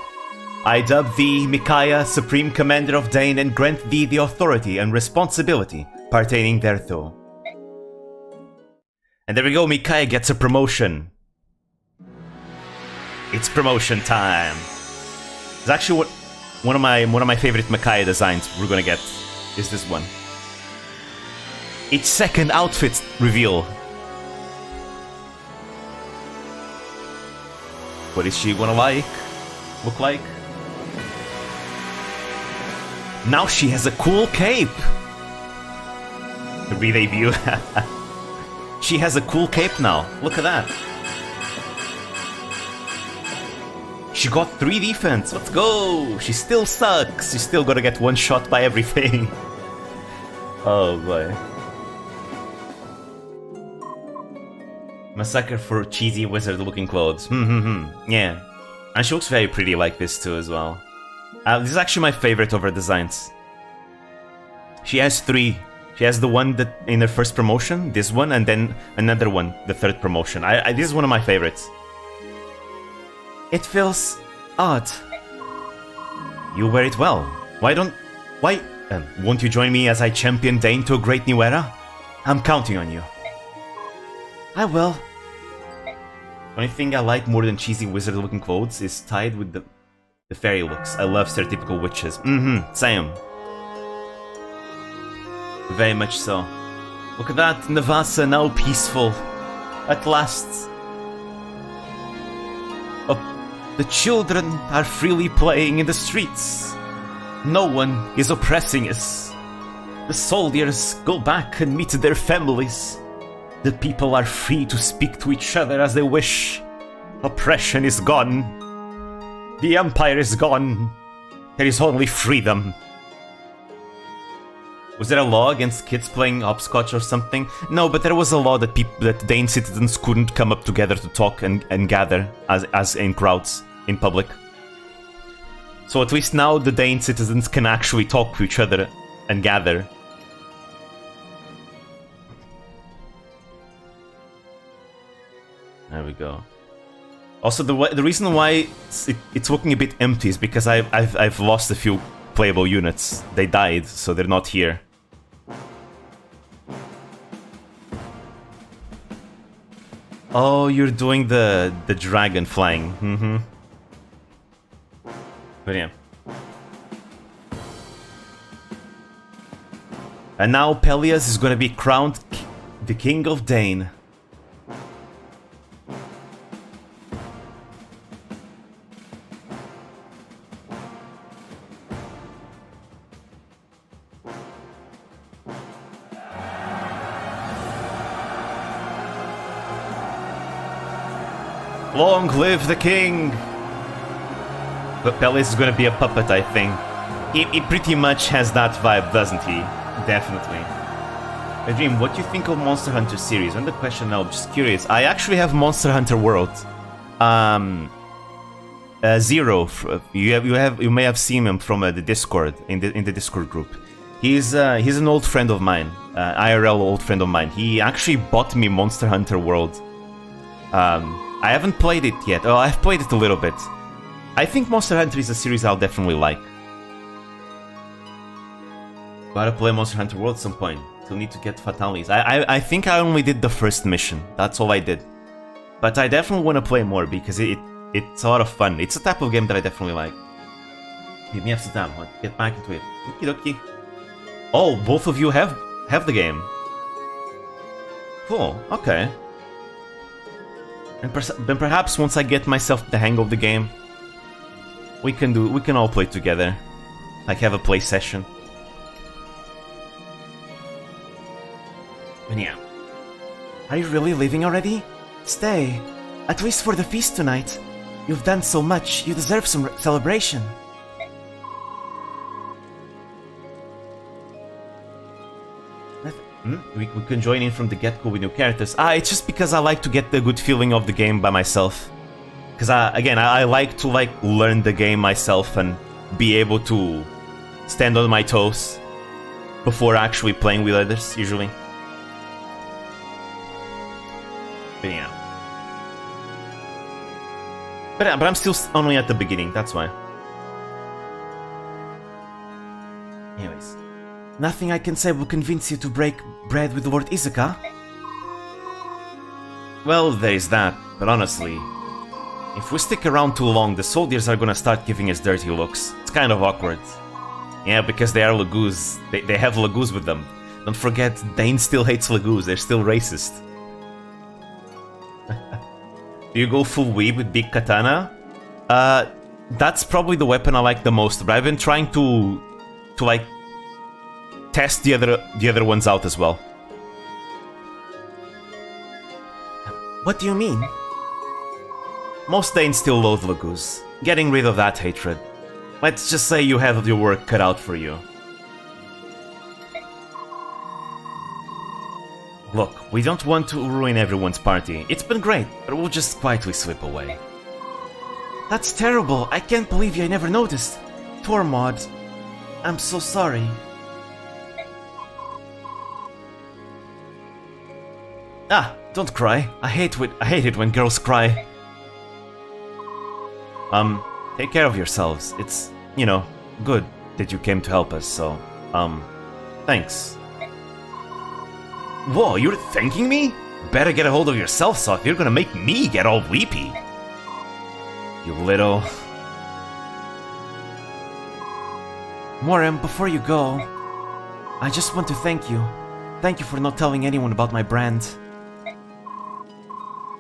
I dub thee, Micaiah, Supreme Commander of Daein, and grant thee the authority and responsibility pertaining thereto. And there we go, Micaiah gets a promotion. It's promotion time. It's actually one of my favorite Micaiah designs we're gonna get is this one. Its second outfit reveal. What is she gonna look like? Now she has a cool cape! The re-debut. She has a cool cape now. Look at that. She got 3 defense. Let's go! She still sucks. She's still gonna get 1 shot by everything. Oh boy. I'm a sucker for cheesy wizard looking clothes. Yeah. And she looks very pretty like this too as well. This is actually my favorite of her designs. She has 3. She has the one that in her first promotion, this one, and then another one, the 3rd promotion. This is one of my favorites. It feels odd. You wear it well. Won't you join me as I champion Daein to a great new era? I'm counting on you. I will. Only thing I like more than cheesy wizard-looking clothes is tied with the fairy looks. I love stereotypical witches. Same. Very much so. Look at that, Navasa now peaceful. At last. Oh, the children are freely playing in the streets. No one is oppressing us. The soldiers go back and meet their families. The people are free to speak to each other as they wish. Oppression is gone. The Empire is gone. There is only freedom. Was there a law against kids playing hopscotch or something? No, but there was a law that Daein citizens couldn't come up together to talk and gather as in crowds in public. So at least now the Daein citizens can actually talk to each other and gather. There we go. Also, the reason why it's looking a bit empty is because I've lost a few playable units. They died, so they're not here. Oh, you're doing the dragon flying. But yeah. And now Pelias is gonna be crowned the King of Daein. Long live the king! But Pele's is gonna be a puppet, I think. He pretty much has that vibe, doesn't he? Definitely. Dream, what do you think of Monster Hunter series? And the question now, I'm just curious. I actually have Monster Hunter World. Zero. You may have seen him from the Discord in the Discord group. He's an old friend of mine, IRL old friend of mine. He actually bought me Monster Hunter World. I haven't played it yet. Oh, I've played it a little bit. I think Monster Hunter is a series I'll definitely like. Gotta play Monster Hunter World at some point. Still need to get fatalities. I think I only did the first mission. That's all I did. But I definitely want to play more because it's a lot of fun. It's a type of game that I definitely like. Give me some time. Let's get back into it. Okie dokie. Oh, both of you have the game. Cool. Okay. And then perhaps once I get myself the hang of the game, we can all play together. Like have a play session. But yeah. Are you really leaving already? Stay. At least for the feast tonight. You've done so much, you deserve some celebration. We can join in from the get-go with new characters. It's just because I like to get the good feeling of the game by myself. Because I like to learn the game myself and be able to stand on my toes before actually playing with others, usually. But yeah. But I'm still only at the beginning, that's why. Anyways. Nothing I can say will convince you to break bread with Lord Izuka? Well, there's that, but honestly, if we stick around too long, the soldiers are gonna start giving us dirty looks. It's kind of awkward. Yeah, because they are Lagoos. They have Lagoos with them. Don't forget, Daein still hates Lagoos, they're still racist. Do you go full weeb with big katana? That's probably the weapon I like the most, but I've been trying to test the other ones out as well. What do you mean? Most Daein still loathe Lagoos. Getting rid of that hatred. Let's just say you have your work cut out for you. Look, we don't want to ruin everyone's party. It's been great, but we'll just quietly slip away. That's terrible. I can't believe I never noticed. Tormod, I'm so sorry. Don't cry. I hate it when girls cry. Take care of yourselves. It's, good that you came to help us, so, thanks. Whoa, you're thanking me? Better get a hold of yourself, Soth. You're gonna make me get all weepy. You little... Morim, before you go, I just want to thank you. Thank you for not telling anyone about my brand.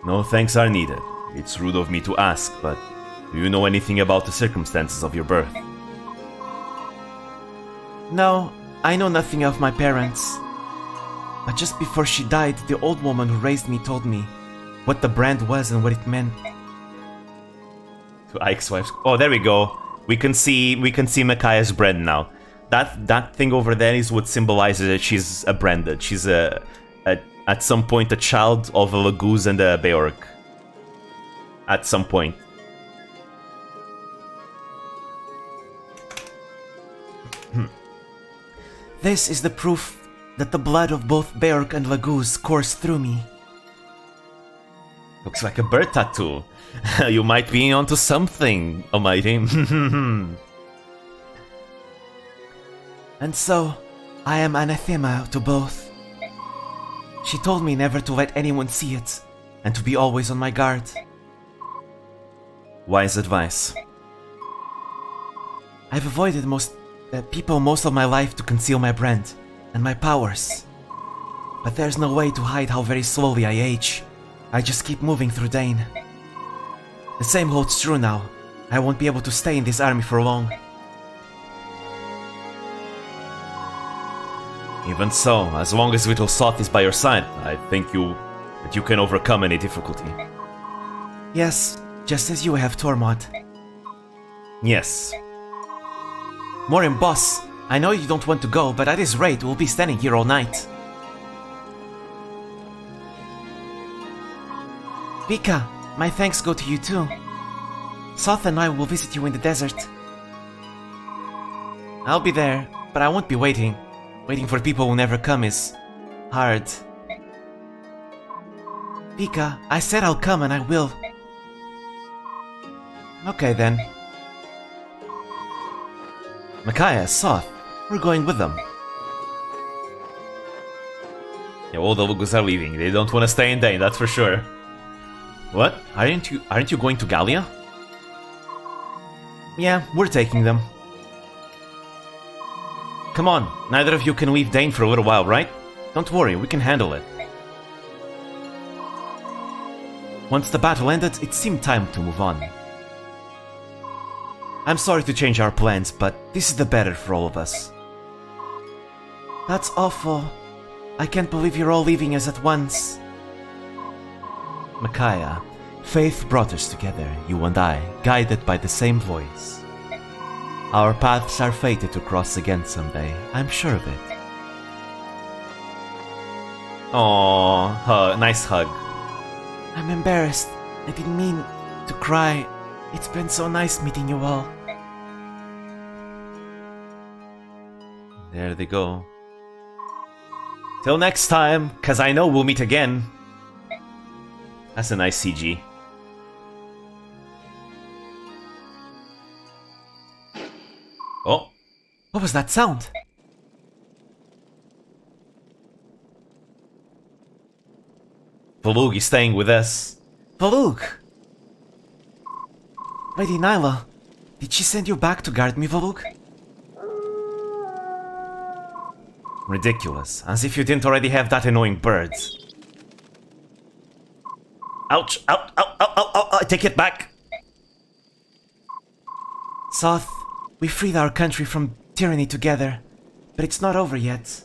No thanks are needed. It's rude of me to ask, but do you know anything about the circumstances of your birth? No, I know nothing of my parents. But just before she died, the old woman who raised me told me what the brand was and what it meant. To Ike's wife's... Oh, there we go. We can see Micaiah's brand now. That thing over there is what symbolizes that she's a branded. She's at some point a child of a Lagoos and a Beork. At some point. This is the proof that the blood of both Beork and Lagoos coursed through me. Looks like a bird tattoo. You might be onto something, Almighty. And so, I am anathema to both. She told me never to let anyone see it, and to be always on my guard. Wise advice. I've avoided people most of my life to conceal my brand and my powers. But there's no way to hide how very slowly I age. I just keep moving through Daein. The same holds true now. I won't be able to stay in this army for long. Even so, as long as little Soth is by your side, I think that you can overcome any difficulty. Yes, just as you have, Tormod. Yes. Morin, boss, I know you don't want to go, but at this rate, we'll be standing here all night. Vika, my thanks go to you too. Soth and I will visit you in the desert. I'll be there, but I won't be waiting. Waiting for people who never come is hard. Vika, I said I'll come and I will. Okay then. Micaiah, Soth, we're going with them. Yeah, all the Lugus are leaving. They don't want to stay in Daein, that's for sure. What? Aren't you going to Gallia? Yeah, we're taking them. Come on, neither of you can leave Daein for a little while, right? Don't worry, we can handle it. Once the battle ended, it seemed time to move on. I'm sorry to change our plans, but this is the better for all of us. That's awful. I can't believe you're all leaving us at once. Micaiah, faith brought us together, you and I, guided by the same voice. Our paths are fated to cross again someday, I'm sure of it. Aww, nice hug. I'm embarrassed. I didn't mean to cry. It's been so nice meeting you all. There they go. Till next time, cause I know we'll meet again. That's a nice CG. Oh. What was that sound? Volug is staying with us. Volug! Lady Nyla, did she send you back to guard me, Volug? Ridiculous. As if you didn't already have that annoying bird. Ouch! Ow! Ow! Ow! Ow! Ow! I take it back! Soth, we freed our country from tyranny together, but it's not over yet.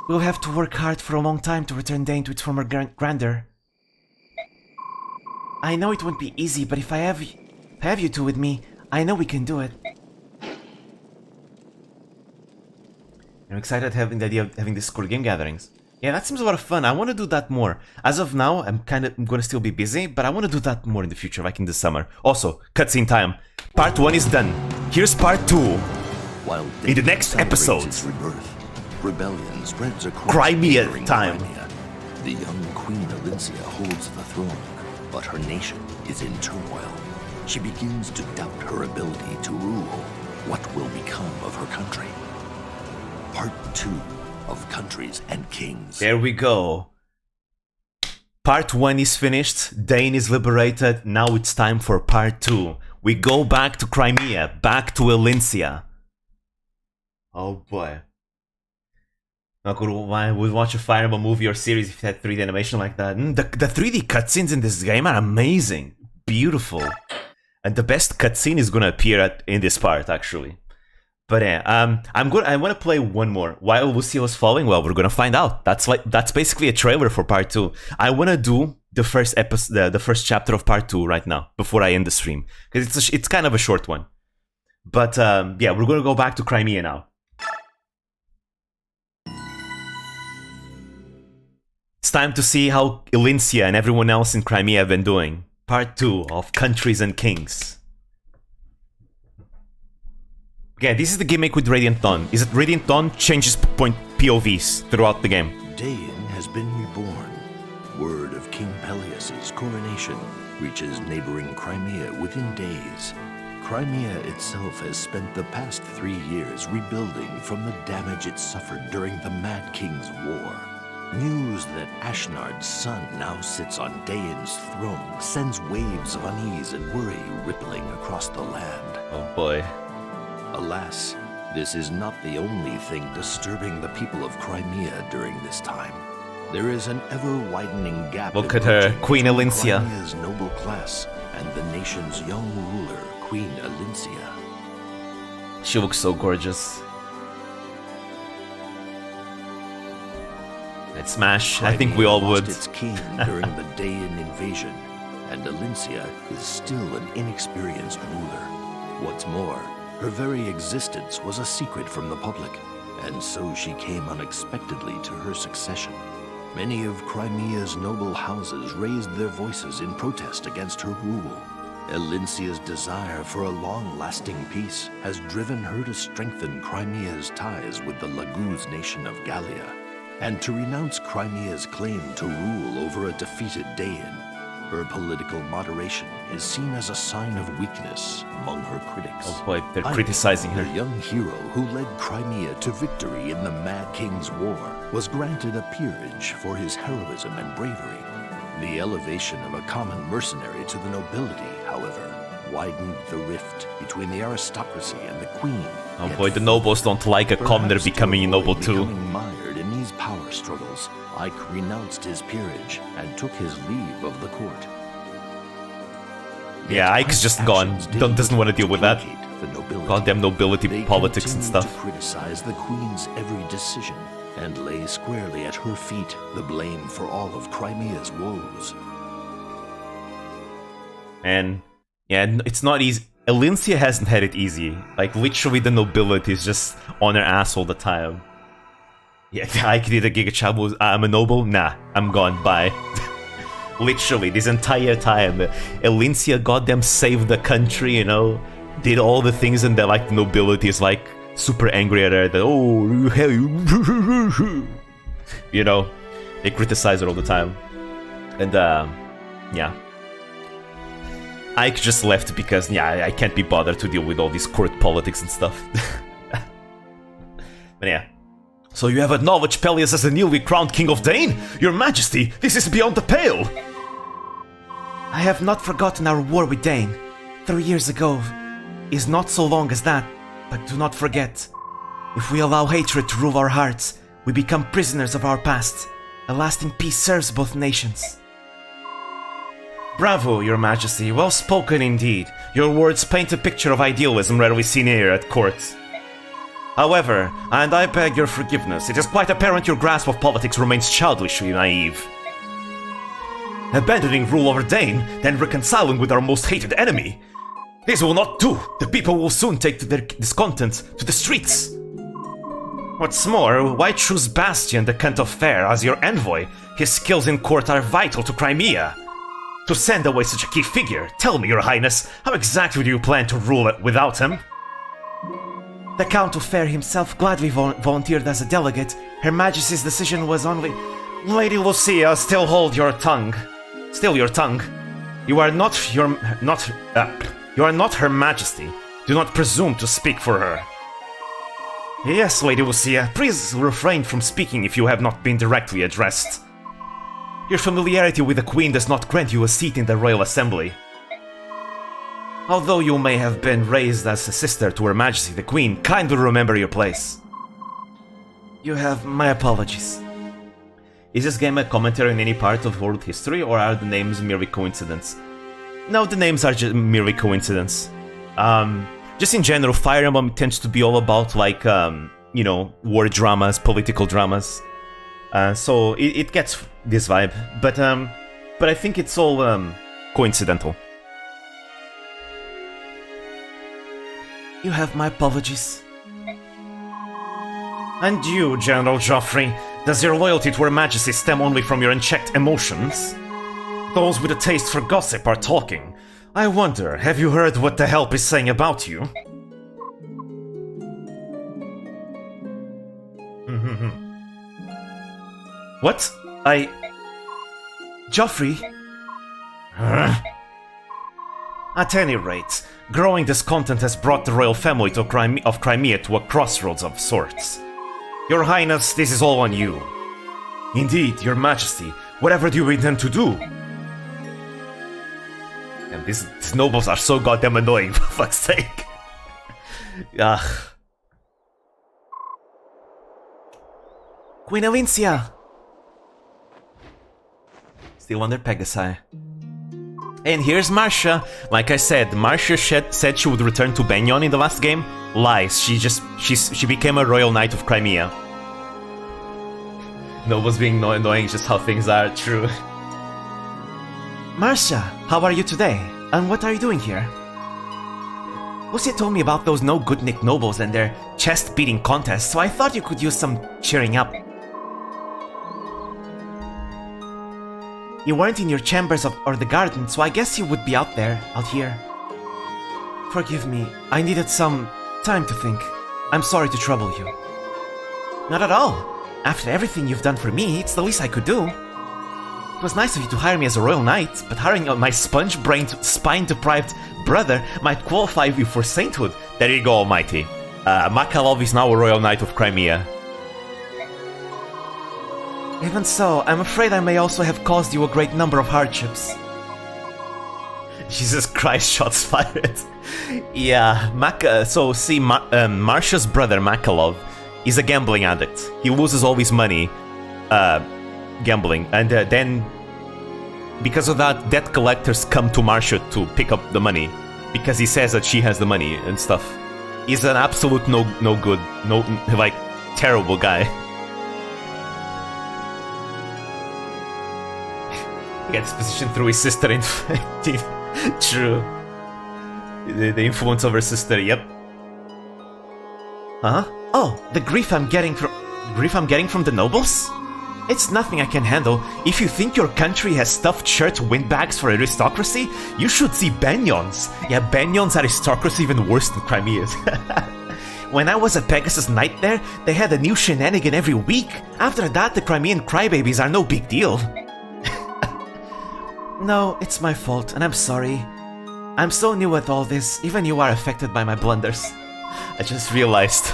We'll have to work hard for a long time to return Daein to its former grandeur. I know it won't be easy, but if I have you two with me, I know we can do it. I'm excited having the idea of having these Discord game gatherings. Yeah, that seems a lot of fun. I want to do that more. As of now, I'm gonna still be busy, but I want to do that more in the future, like in the summer. Also, cutscene time. Part 1 is done. Here's part 2. While In the next episode. its rebirth, rebellion spreads across Crimea neighboring time. Crimea. The young Queen Elincia holds the throne, but her nation is in turmoil. She begins to doubt her ability to rule. What will become of her country? Part 2 of Countries and Kings. There we go. Part 1 is finished. Daein is liberated. Now it's time for part 2. We go back to Crimea, back to Elincia. Oh boy. I would watch a Fire Emblem movie or series if it had 3D animation like that. The 3D cutscenes in this game are amazing. Beautiful. And the best cutscene is gonna appear in this part, actually. But yeah, I want to play one more. While Lucia was falling, well, we're gonna find out. That's basically a trailer for part 2. I want to do the first episode, the first chapter of part 2 right now before I end the stream, because it's kind of a short one. But yeah, we're gonna go back to Crimea now. It's time to see how Elincia and everyone else in Crimea have been doing. Part 2 of Countries and Kings. Okay, this is the gimmick with Radiant Dawn. Is that Radiant Dawn changes POVs throughout the game. Daein has been reborn. Word of King Peleus' coronation reaches neighboring Crimea within days. Crimea itself has spent the past 3 years rebuilding from the damage it suffered during the Mad King's War. News that Ashnard's son now sits on Daein's throne sends waves of unease and worry rippling across the land. Oh boy. Alas, this is not the only thing disturbing the people of Crimea during this time. There is an ever-widening gap. Look at her, Queen Elincia. Crimea's noble class and the nation's young ruler, Queen Elincia. She looks so gorgeous. I'd smash. I think we all Crimea would. lost its king during the Daein invasion, and Alincia is still an inexperienced ruler. What's more, her very existence was a secret from the public, and so she came unexpectedly to her succession. Many of Crimea's noble houses raised their voices in protest against her rule. Alincia's desire for a long-lasting peace has driven her to strengthen Crimea's ties with the Laguz nation of Gallia, and to renounce Crimea's claim to rule over a defeated Daein. Her political moderation is seen as a sign of weakness among her critics. Oh boy, they're criticizing her. The young hero who led Crimea to victory in the Mad King's War was granted a peerage for his heroism and bravery. The elevation of a common mercenary to the nobility, however, widened the rift between the aristocracy and the queen. Oh Yet boy, the nobles don't like a commoner perhaps to becoming a noble avoid too. becoming mired in these power struggles, Ike renounced his peerage and took his leave of the court. Yeah, Ike's just gone. Doesn't want to deal with that. The nobility. Goddamn nobility They politics and continued stuff. to criticize the queen's every decision and lay squarely at her feet the blame for all of Crimea's woes. And yeah, it's not easy. Alincia hasn't had it easy. Like, literally the nobility is just on her ass all the time. Yeah, Ike did a Giga Chad was, I'm a noble? Nah, I'm gone, bye. Literally, this entire time, Alincia goddamn saved the country, you know? Did all the things, and the nobility is like super angry at her that, oh, hell, you know? They criticize her all the time. And, yeah. Ike just left because, yeah, I can't be bothered to deal with all this court politics and stuff. But yeah. So you have acknowledged Peleus as the newly crowned King of Daein? Your Majesty, this is beyond the pale! I have not forgotten our war with Daein. 3 years ago is not so long as that, but do not forget. If we allow hatred to rule our hearts, we become prisoners of our past. A lasting peace serves both nations. Bravo, Your Majesty, well spoken indeed. Your words paint a picture of idealism rarely seen here at court. However, and I beg your forgiveness, it is quite apparent your grasp of politics remains childishly naive. Abandoning rule over Daein, then reconciling with our most hated enemy. This will not do. The people will soon take their discontent to the streets. What's more, why choose Bastion, the Cant of Fair, as your envoy? His skills in court are vital to Crimea. To send away such a key figure, tell me, Your Highness, how exactly do you plan to rule it without him? The Count of Fair himself gladly volunteered as a delegate. Her Majesty's decision was only... Lady Lucia, still hold your tongue. Still your tongue. You are not Her Majesty. Do not presume to speak for her. Yes, Lady Lucia, please refrain from speaking if you have not been directly addressed. Your familiarity with the Queen does not grant you a seat in the Royal Assembly. Although you may have been raised as a sister to Her Majesty the Queen, kindly remember your place. You have my apologies. Is this game a commentary on any part of world history, or are the names merely coincidence? No, the names are just merely coincidence. Just in general, Fire Emblem tends to be all about, like, you know, war dramas, political dramas. So it gets this vibe, but I think it's all coincidental. You have my apologies. And you, General Joffrey, does your loyalty to Her Majesty stem only from your unchecked emotions? Those with a taste for gossip are talking. I wonder, have you heard what the Help is saying about you? What? Joffrey? At any rate, growing discontent has brought the royal family of Crimea to a crossroads of sorts. Your Highness, this is all on you. Indeed, Your Majesty, whatever do you intend to do? And these nobles are so goddamn annoying, for fuck's sake. Ugh. Queen Alincia! Still under Pegasi. And here's Marcia. Like I said, Marcia said she would return to Banyan in the last game. Lies. She became a royal knight of Crimea. Nobles being annoying is just how things are, true. Marcia, how are you today? And what are you doing here? Lucia told me about those no-good Nick Nobles and their chest-beating contest, so I thought you could use some cheering up. You weren't in your chambers or the garden, so I guess you would be out here. Forgive me, I needed some time to think. I'm sorry to trouble you. Not at all. After everything you've done for me, it's the least I could do. It was nice of you to hire me as a royal knight, but hiring my sponge-brained, spine-deprived brother might qualify you for sainthood. There you go, Almighty. Makalov is now a royal knight of Crimea. Even so, I'm afraid I may also have caused you a great number of hardships. Jesus Christ, shots fired. Yeah, Marcia's brother, Makalov, is a gambling addict. He loses all his money gambling, and then, because of that, debt collectors come to Marcia to pick up the money, because he says that she has the money and stuff. He's an absolute no good, terrible guy. He gets positioned through his sister in True. The influence of her sister, yep. Huh? Oh, the grief I'm getting from the nobles? It's nothing I can handle. If you think your country has stuffed shirt windbags for aristocracy, you should see Banyons. Yeah, Banyons aristocracy even worse than Crimea's. When I was a Pegasus Knight there, they had a new shenanigan every week. After that, the Crimean crybabies are no big deal. No, it's my fault, and I'm sorry. I'm so new at all this, even you are affected by my blunders. I just realized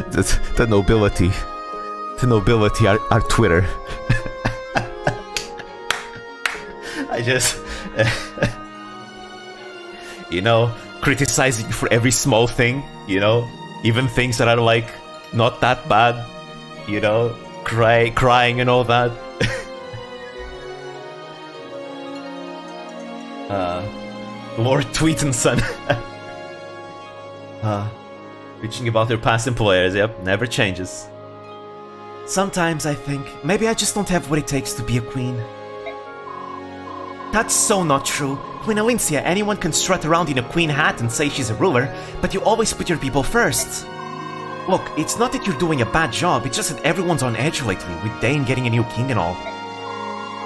the nobility are Twitter. I just criticizing for every small thing, even things that are not that bad, crying and all that. Lord Tweetonson. Preaching about their past employers, yep, never changes. Sometimes I think, maybe I just don't have what it takes to be a queen. That's so not true. Queen Elincia, anyone can strut around in a queen hat and say she's a ruler, but you always put your people first. Look, it's not that you're doing a bad job, it's just that everyone's on edge lately, with Daein getting a new king and all.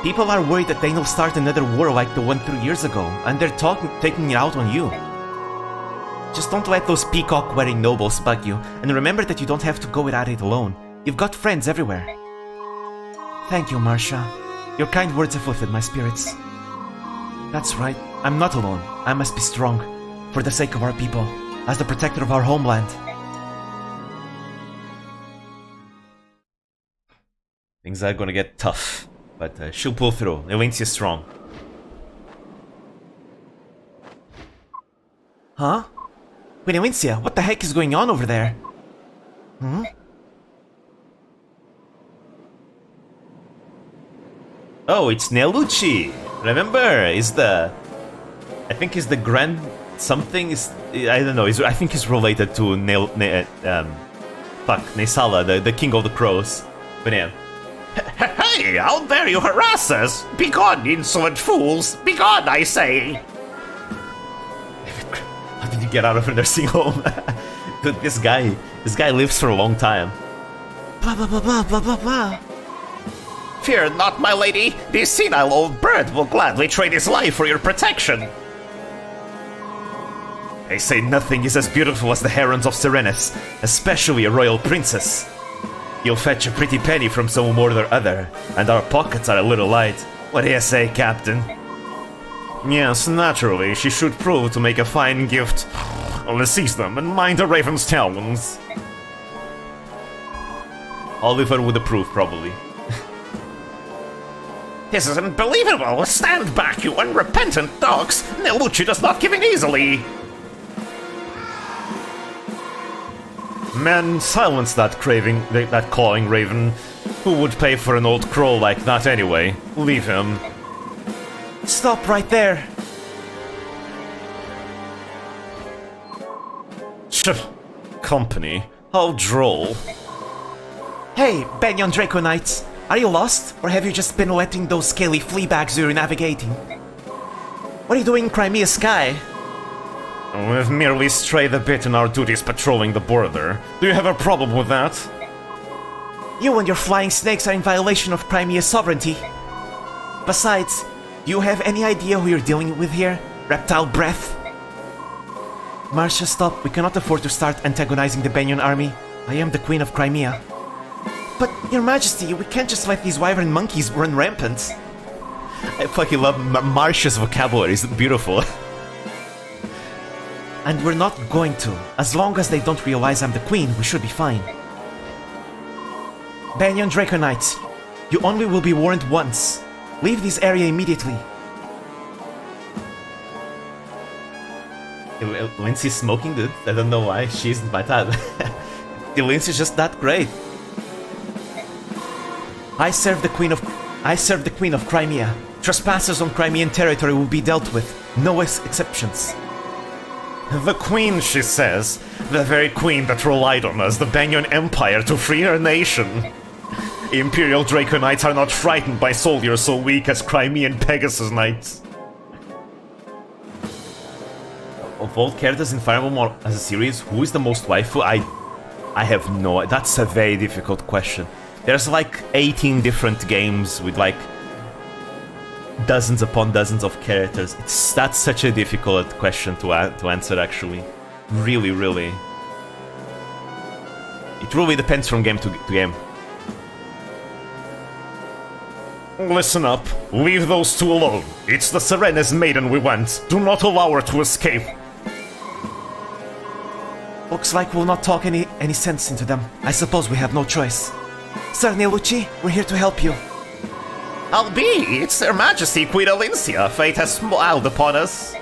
People are worried that Daein will start another war like the one 3 years ago, and they're taking it out on you. Just don't let those peacock-wearing nobles bug you, and remember that you don't have to go at it alone. You've got friends everywhere. Thank you, Marcia. Your kind words have lifted my spirits. That's right, I'm not alone. I must be strong, for the sake of our people, as the protector of our homeland. Things are gonna get tough, but she'll pull through. Elincia's strong. Huh? Queen Elincia, what the heck is going on over there? Hmm? Oh, it's Nelucci! Remember, I think he's the grand something, I don't know, I think he's related to Nesala, the king of the crows. But yeah. Hey, how dare you harass us? Begone, insolent fools! Begone, I say! How did you get out of a nursing home? Dude, this guy lives for a long time. Blah blah blah blah blah blah blah. Fear not, my lady. This senile old bird will gladly trade his life for your protection. They say nothing is as beautiful as the herons of Serenus, especially a royal princess. You'll fetch a pretty penny from some more or other, and our pockets are a little light. What do you say, Captain? Yes, naturally, she should prove to make a fine gift. Only seize them and mind the raven's talons. Oliver would approve, probably. This is unbelievable! Stand back, you unrepentant dogs! Nelucci does not give in easily! Man, silence that clawing raven. Who would pay for an old crow like that anyway? Leave him. Stop right there! Company? How droll. Hey, Banyan Draco Knights! Are you lost? Or have you just been letting those scaly flea bags do your navigating? What are you doing in Crimea Sky? We've merely strayed a bit in our duties patrolling the border. Do you have a problem with that? You and your flying snakes are in violation of Crimea's sovereignty. Besides, do you have any idea who you're dealing with here? Reptile breath? Marcia, stop. We cannot afford to start antagonizing the Banyan army. I am the Queen of Crimea. But, Your Majesty, we can't just let these wyvern monkeys run rampant. I fucking love Marcia's vocabulary, it's beautiful. And we're not going to. As long as they don't realize I'm the Queen, we should be fine. Banyan Draco Knights, you only will be warned once. Leave this area immediately. Lindsay's smoking, dude. I don't know why. She isn't my type. Lindsay's just that great. I serve the Queen of Crimea. Trespassers on Crimean territory will be dealt with. No exceptions. The Queen, she says. The very Queen that relied on us, the Banyan Empire, to free her nation. Imperial Draco Knights are not frightened by soldiers so weak as Crimean Pegasus Knights. Of all characters in Fire Emblem as a series, who is the most waifu? I have no... That's a very difficult question. There's like 18 different games with like dozens upon dozens of characters. That's such a difficult question to answer, actually. Really, really. It really depends from game to game. Listen up. Leave those two alone. It's the Serena's maiden we want. Do not allow her to escape. Looks like we'll not talk any sense into them. I suppose we have no choice. Sir Nelucci, we're here to help you. Albeit, it's Her Majesty Queen Alincia. Fate has smiled upon us.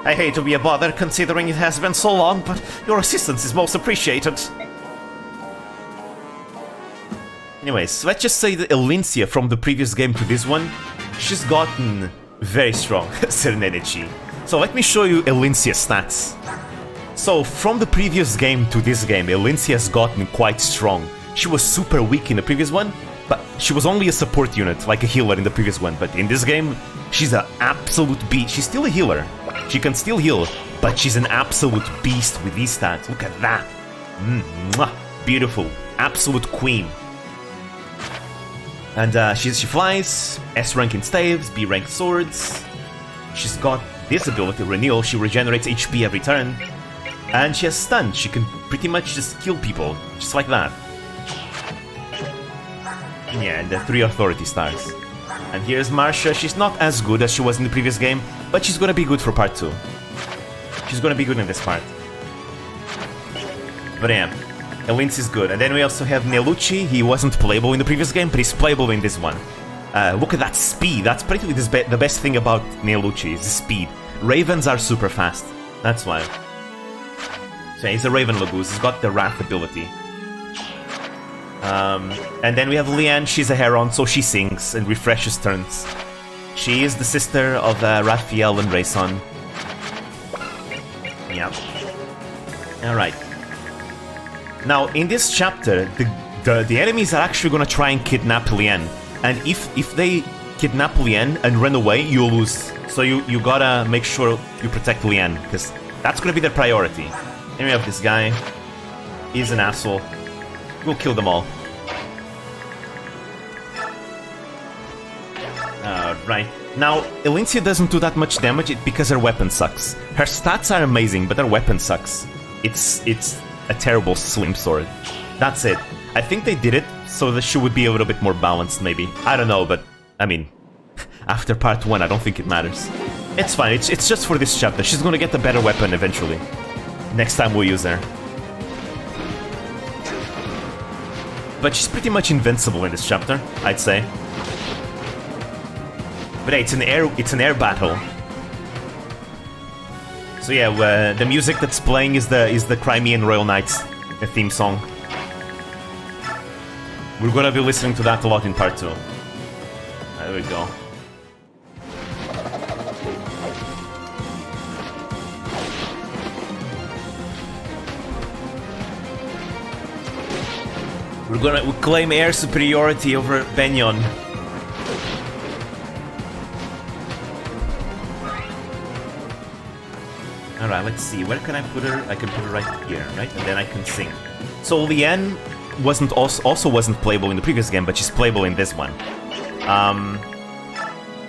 I hate to be a bother considering it has been so long, but your assistance is most appreciated. Anyways, let's just say that Alincia from the previous game to this one, she's gotten very strong, Serenity. So let me show you Alincia's stats. So from the previous game to this game, Alincia has gotten quite strong. She was super weak in the previous one, but she was only a support unit, like a healer in the previous one. But in this game, she's an absolute beast. She's still a healer. She can still heal, but she's an absolute beast with these stats. Look at that. Mwah. Beautiful. Absolute queen. And she flies, S rank in staves, B rank swords. She's got this ability, Renewal. She regenerates HP every turn. And she has stun. She can pretty much just kill people, just like that. Yeah, and the 3 authority stars. And here's Marcia. She's not as good as she was in the previous game, but she's gonna be good for part 2. She's gonna be good in this part. But yeah, Elins is good. And then we also have Nelucci. He wasn't playable in the previous game, but he's playable in this one. Look at that speed. That's practically the best thing about Nelucci, is the speed. Ravens are super fast. That's why. So yeah, he's a Raven Lagoose. He's got the Wrath ability. And then we have Leanne. She's a Heron, so she sings and refreshes turns. She is the sister of Raphael and Rayson. Yeah. Alright. Now, in this chapter, the enemies are actually gonna try and kidnap Leanne. And if they kidnap Leanne and run away, you'll lose. So you gotta make sure you protect Leanne, because that's gonna be their priority. Then we have this guy. He's an asshole. We'll kill them all. Right. Now, Elincia doesn't do that much damage because her weapon sucks. Her stats are amazing, but her weapon sucks. It's a terrible slim sword. That's it. I think they did it so that she would be a little bit more balanced, maybe. I don't know, but, I mean, after part 1, I don't think it matters. It's fine, it's just for this chapter. She's gonna get a better weapon eventually. Next time we'll use her. But she's pretty much invincible in this chapter, I'd say. But hey, it's an air battle. So yeah, the music that's playing is the Crimean Royal Knights theme song. We're gonna be listening to that a lot in part 2. There we go. We're gonna claim air superiority over Benyon. Alright, let's see. Where can I put her? I can put her right here, right? And then I can sing. So Liane also wasn't playable in the previous game, but she's playable in this one.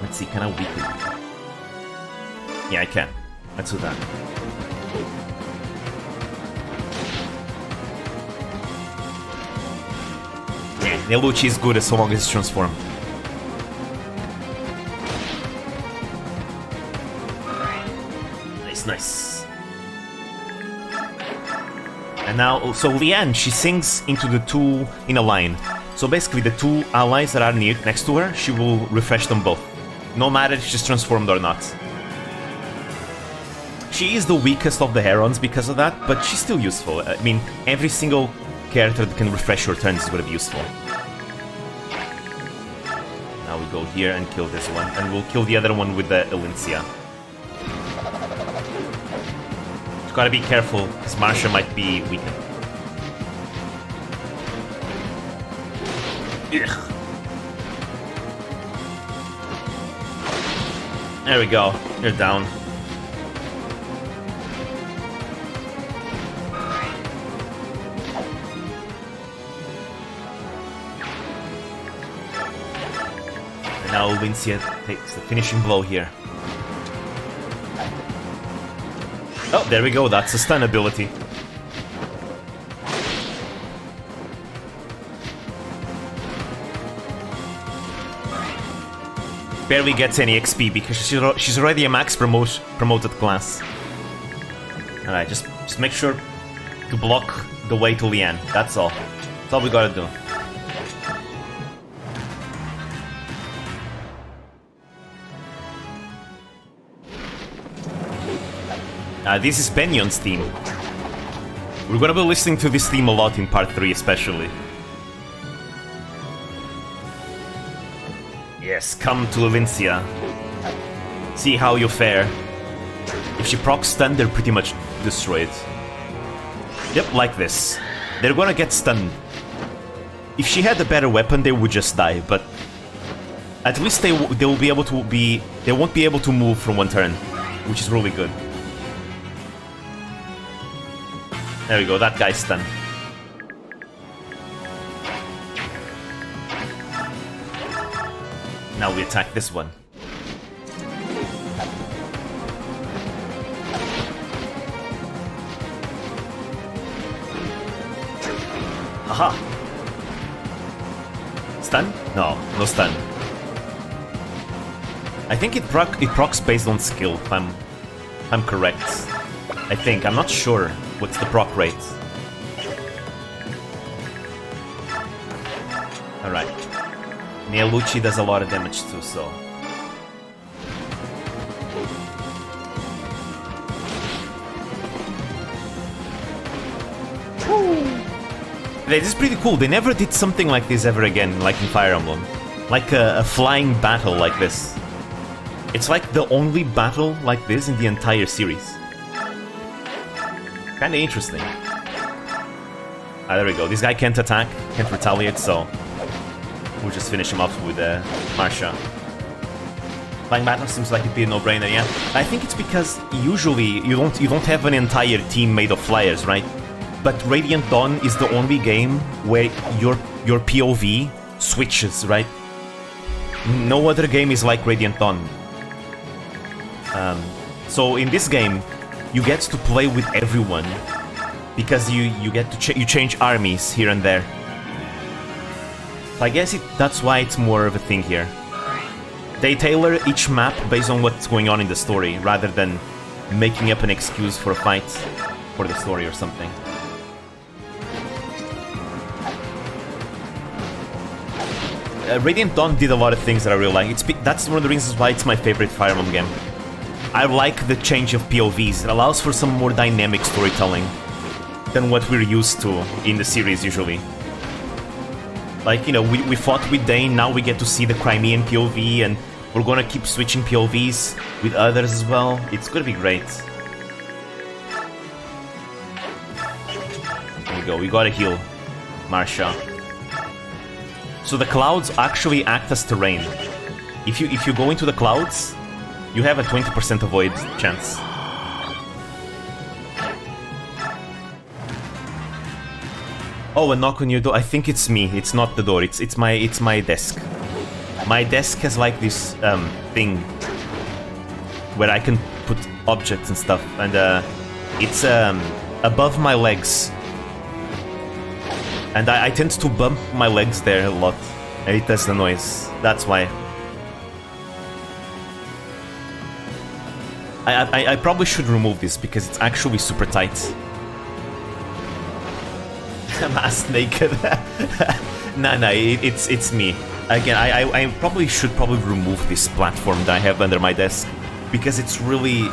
Let's see, can I weaken her? Yeah, I can. Let's do that. Yeah, Neluchi is good as long as it's transformed. Nice. And now, so Liane, she sings into the two in a line. So basically the two allies that are next to her, she will refresh them both. No matter if she's transformed or not. She is the weakest of the Herons because of that, but she's still useful. I mean, every single character that can refresh your turns is going to be useful. Now we go here and kill this one, and we'll kill the other one with the Elincia. Gotta be careful, because Marsha might be weakened. Ugh. There we go, you're down. And now Elincia takes the finishing blow here. Oh, there we go, that's a stun ability. Barely gets any XP because she's already a max promoted class. Alright, just make sure to block the way to Liane, that's all. That's all we gotta do. This is Benyon's theme. We're gonna be listening to this theme a lot in part 3 especially. Yes, come to Elincia. See how you fare. If she procs stun, they're pretty much destroyed. Yep, like this. They're gonna get stunned. If she had a better weapon, they would just die, but at least they won't be able to move from one turn, which is really good. There we go, that guy's stunned. Now we attack this one. Aha! Stun? No, no stun. I think it procs based on skill, if I'm correct. I think, I'm not sure. What's the proc rate? Alright. Neluchi does a lot of damage too, so... This is pretty cool. They never did something like this ever again, like in Fire Emblem. Like a flying battle like this. It's like the only battle like this in the entire series. Kinda interesting. Ah, there we go. This guy can't attack, can't retaliate, so we'll just finish him off with Marsha. Flying battle seems like it'd be a no-brainer, yeah. I think it's because usually you don't have an entire team made of flyers, right? But Radiant Dawn is the only game where your POV switches, right? No other game is like Radiant Dawn. So in this game, you get to play with everyone because you get to you change armies here and there. So I guess that's why it's more of a thing here. They tailor each map based on what's going on in the story rather than making up an excuse for a fight for the story or something. Radiant Dawn did a lot of things that I really like. That's one of the reasons why it's my favorite Fire Emblem game. I like the change of POVs. It allows for some more dynamic storytelling than what we're used to in the series usually. Like, you know, we fought with Daein, now we get to see the Crimean POV, and we're gonna keep switching POVs with others as well. It's gonna be great. There we go, we gotta heal Marsha. So the clouds actually act as terrain. If you go into the clouds, you have a 20% avoid chance. Oh, a knock on your door. I think it's me. It's not the door. It's my desk. My desk has like this thing where I can put objects and stuff, and it's above my legs, and I tend to bump my legs there a lot, and it does the noise. That's why. I probably should remove this because it's actually super tight. I'm ass naked. Nah, it's me. Again, I probably should remove this platform that I have under my desk because it's really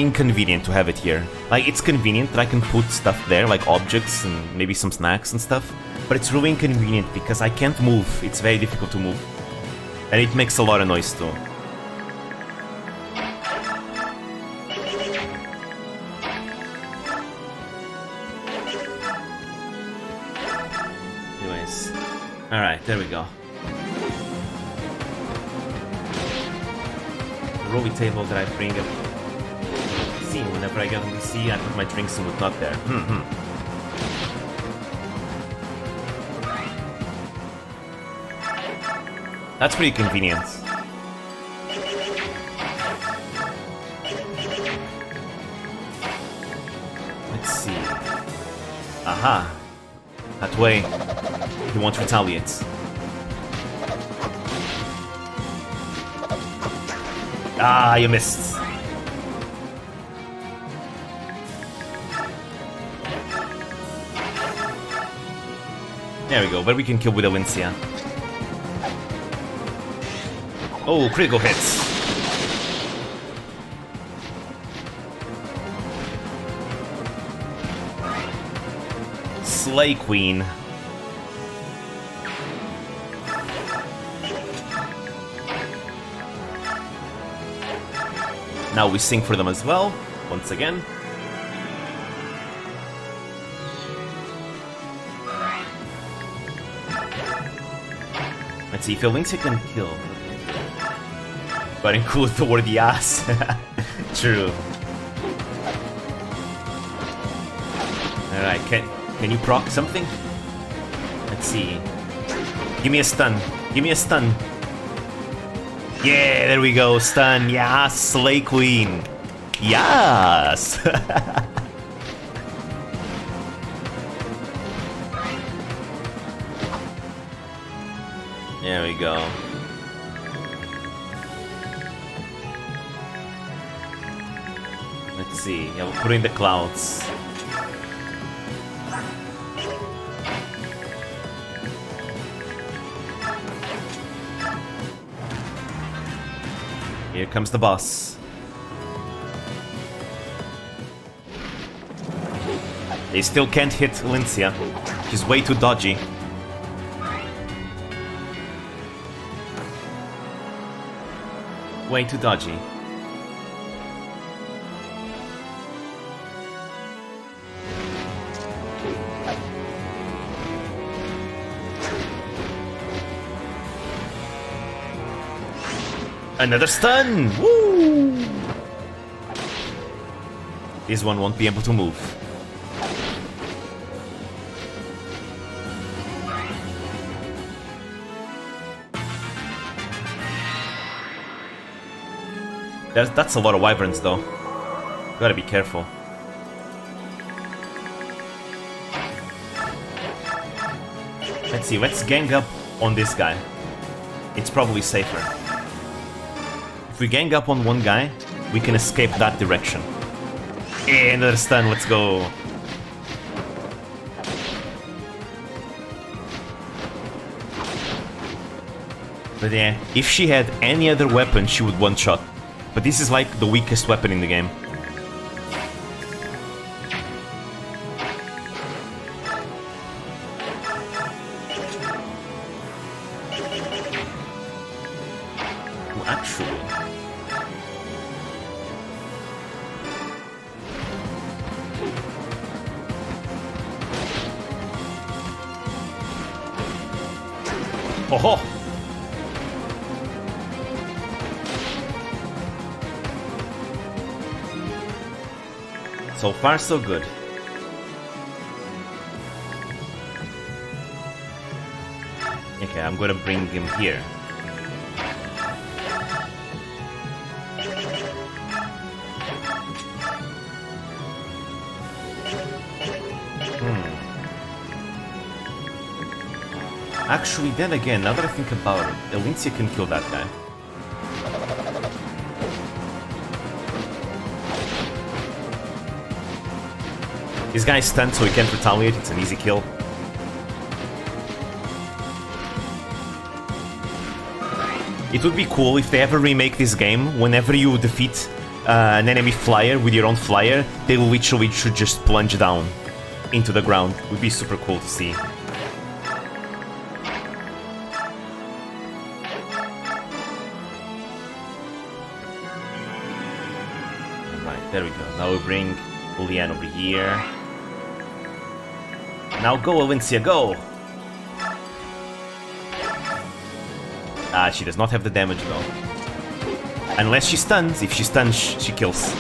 inconvenient to have it here. Like, it's convenient that I can put stuff there, like objects and maybe some snacks and stuff, but it's really inconvenient because I can't move. It's very difficult to move. And it makes a lot of noise too. Anyways. Alright, there we go. Rolly table that I bring up. See, whenever I get on the sea, I put my drinks and whatnot there. That's pretty convenient. Let's see. Aha. That way, he won't retaliate. Ah, you missed. There we go, but we can kill with Alincia. Oh, critical hits. Slay Queen. Now we sing for them as well, once again. Let's see if Alincia can kill. But include toward the ass. True. Alright, can you proc something? Let's see. Give me a stun. Give me a stun. Yeah, there we go. Stun. Yes, Slay Queen. Yes. There we go. Let's see. Yeah, we'll put in the clouds. Here comes the boss. They still can't hit Alincia. She's way too dodgy. Way too dodgy. Another stun! Woo! This one won't be able to move. That's a lot of wyverns though. Gotta be careful. Let's see, let's gang up on this guy. It's probably safer. If we gang up on one guy, we can escape that direction. Yeah, another stun, let's go. But yeah, if she had any other weapon, she would one-shot. But this is like the weakest weapon in the game. Well, actually... Oh-ho! So far, so good. Okay, I'm gonna bring him here. Actually, then again, now that I think about it, Elincia can kill that guy. This guy's stunned, so he can't retaliate. It's an easy kill. It would be cool if they ever remake this game. Whenever you defeat an enemy flyer with your own flyer, they literally should just plunge down into the ground. It would be super cool to see. Right, there we go. Now we bring Leanne over here. Now go, Elincia, go! Ah, she does not have the damage though. Unless she stuns. If she stuns, she kills.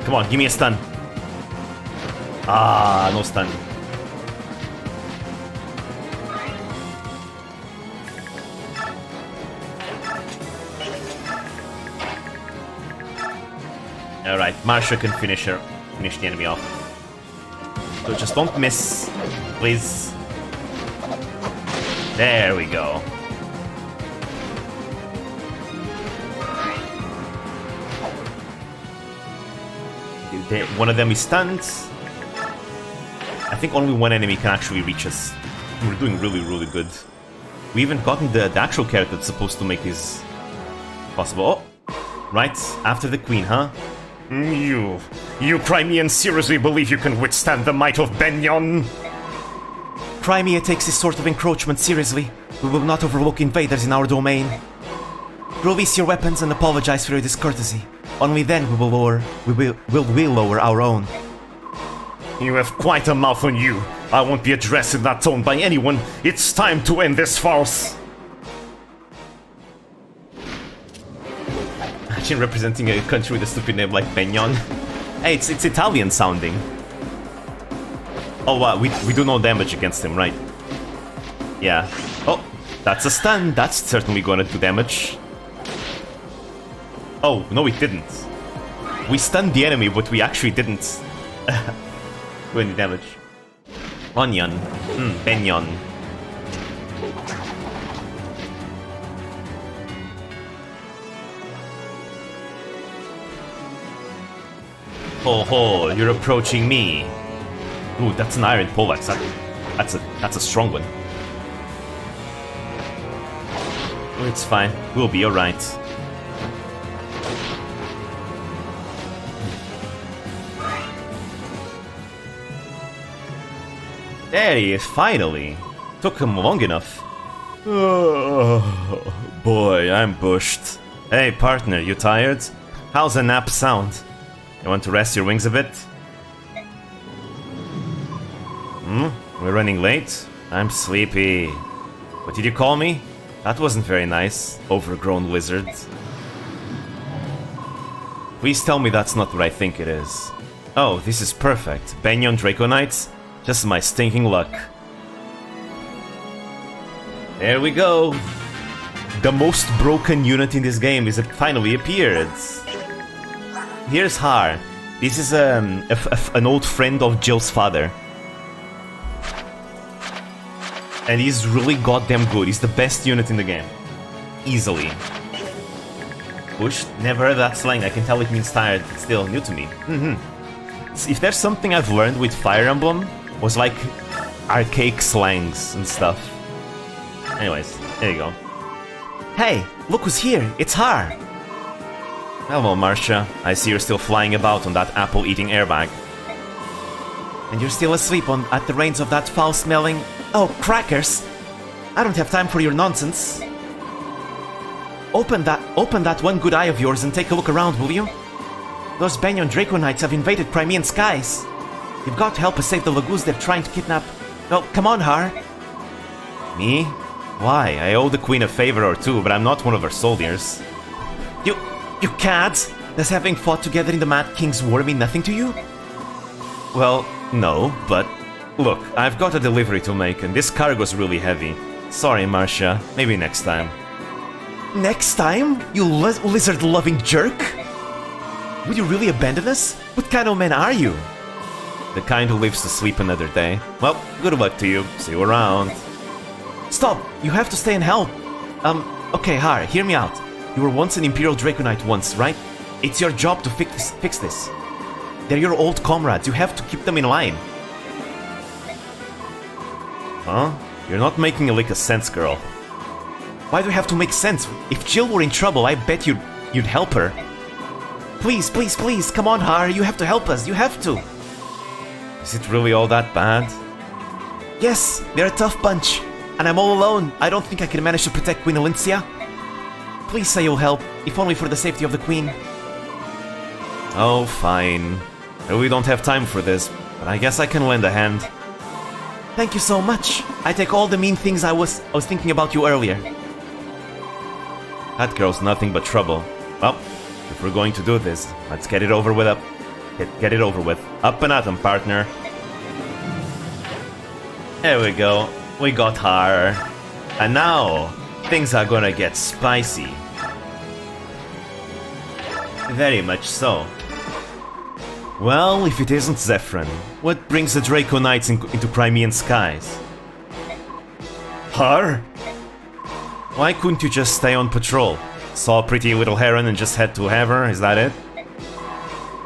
Come on, give me a stun. Ah, no stun. Alright, Marsha can finish the enemy off. So just don't miss, please. There we go. One of them is stunned. I think only one enemy can actually reach us. We're doing really, really good. We even gotten the actual character that's supposed to make this possible. Oh, right, after the queen, huh? You Crimeans seriously believe you can withstand the might of Benyon? Crimea takes this sort of encroachment seriously. We will not overlook invaders in our domain. Release your weapons and apologize for your discourtesy. Only then we will lower our own. You have quite a mouth on you. I won't be addressed in that tone by anyone. It's time to end this farce. Imagine representing a country with a stupid name like Benyon. Hey, it's Italian sounding. Oh wow, we do no damage against him, right? Yeah. Oh, that's a stun. That's certainly gonna do damage. Oh, no it didn't. We stunned the enemy, but we actually didn't do any damage. Onion. Benyon. Ho ho, you're approaching me. Ooh, that's an iron poleaxe. That's a strong one. Oh, it's fine. We'll be alright. There he is, finally. Took him long enough. Oh, boy, I'm bushed. Hey, partner, you tired? How's a nap sound? You want to rest your wings a bit? We're running late? I'm sleepy. What did you call me? That wasn't very nice, overgrown lizard. Please tell me that's not what I think it is. Oh, this is perfect. Benyon Draconites? Just my stinking luck. There we go. The most broken unit in this game is finally appeared. Here's Har. This is an old friend of Jill's father. And he's really goddamn good. He's the best unit in the game. Easily. Push? Never heard that slang. I can tell it means tired. It's still new to me. If there's something I've learned with Fire Emblem, was like archaic slangs and stuff. Anyways, there you go. Hey, look who's here. It's Har. Hello, Marcia. I see you're still flying about on that apple-eating airbag. And you're still asleep at the reins of that foul-smelling... Oh, crackers! I don't have time for your nonsense. Open that one good eye of yours and take a look around, will you? Those Benyon Draconites have invaded Crimean skies. You've got to help us save the Lagoons they're trying to kidnap. No, come on, Har. Me? Why? I owe the Queen a favor or two, but I'm not one of her soldiers. You can't! Does having fought together in the Mad King's War mean nothing to you? Well, no, but look, I've got a delivery to make, and this cargo's really heavy. Sorry, Marcia. Maybe next time. Next time? You lizard-loving jerk? Would you really abandon us? What kind of man are you? The kind who lives to sleep another day. Well, good luck to you. See you around. Stop! You have to stay and help! Okay, Har, hear me out. You were once an Imperial Draconite once, right? It's your job to fix this. They're your old comrades, you have to keep them in line. Huh? You're not making a lick of sense, girl. Why do you have to make sense? If Jill were in trouble, I bet you'd help her. Please, please, please, come on, Har, you have to help us, you have to. Is it really all that bad? Yes, they're a tough bunch. And I'm all alone. I don't think I can manage to protect Queen Elincia. Please say you'll help, if only for the safety of the Queen. Oh, fine. I really don't have time for this, but I guess I can lend a hand. Thank you so much. I take all the mean things I was thinking about you earlier. That girl's nothing but trouble. Well, if we're going to do this, let's get it over with. Get it over with. Up and at 'em, partner. There we go. We got Har. And now, things are gonna get spicy. Very much so. Well, if it isn't Zephyrin, what brings the Draco Knights into Crimean skies? Har? Why couldn't you just stay on patrol? Saw a pretty little heron and just had to have her, is that it?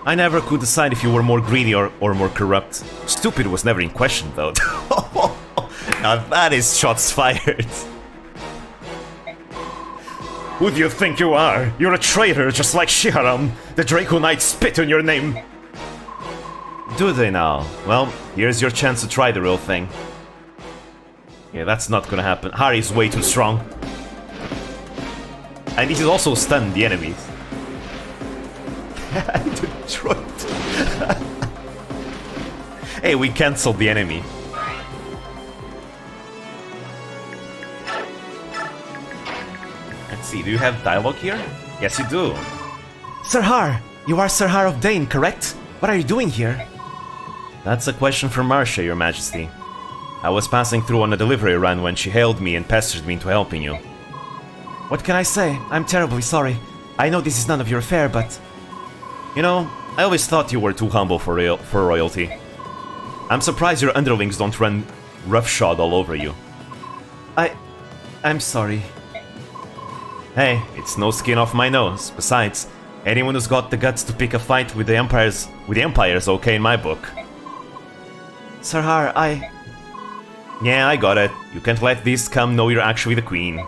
I never could decide if you were more greedy or more corrupt. Stupid was never in question, though. Now that is shots fired. Who do you think you are? You're a traitor just like Shiharam. The Draco Knights spit on your name. Do they now? Well, here's your chance to try the real thing. Yeah, that's not gonna happen. Harry's way too strong. And he's also stunned the enemies. Detroit. Hey, we cancelled the enemy. Let's see, do you have dialogue here? Yes, you do. Sir Har! You are Sir Har of Daein, correct? What are you doing here? That's a question for Marcia, Your Majesty. I was passing through on a delivery run when she hailed me and pestered me into helping you. What can I say? I'm terribly sorry. I know this is none of your affair, but... You know, I always thought you were too humble for royalty. I'm surprised your underlings don't run roughshod all over you. I'm sorry. Hey, it's no skin off my nose. Besides, anyone who's got the guts to pick a fight with the Empire's okay in my book. Sir Har, Yeah, I got it. You can't let these scum know you're actually the Queen.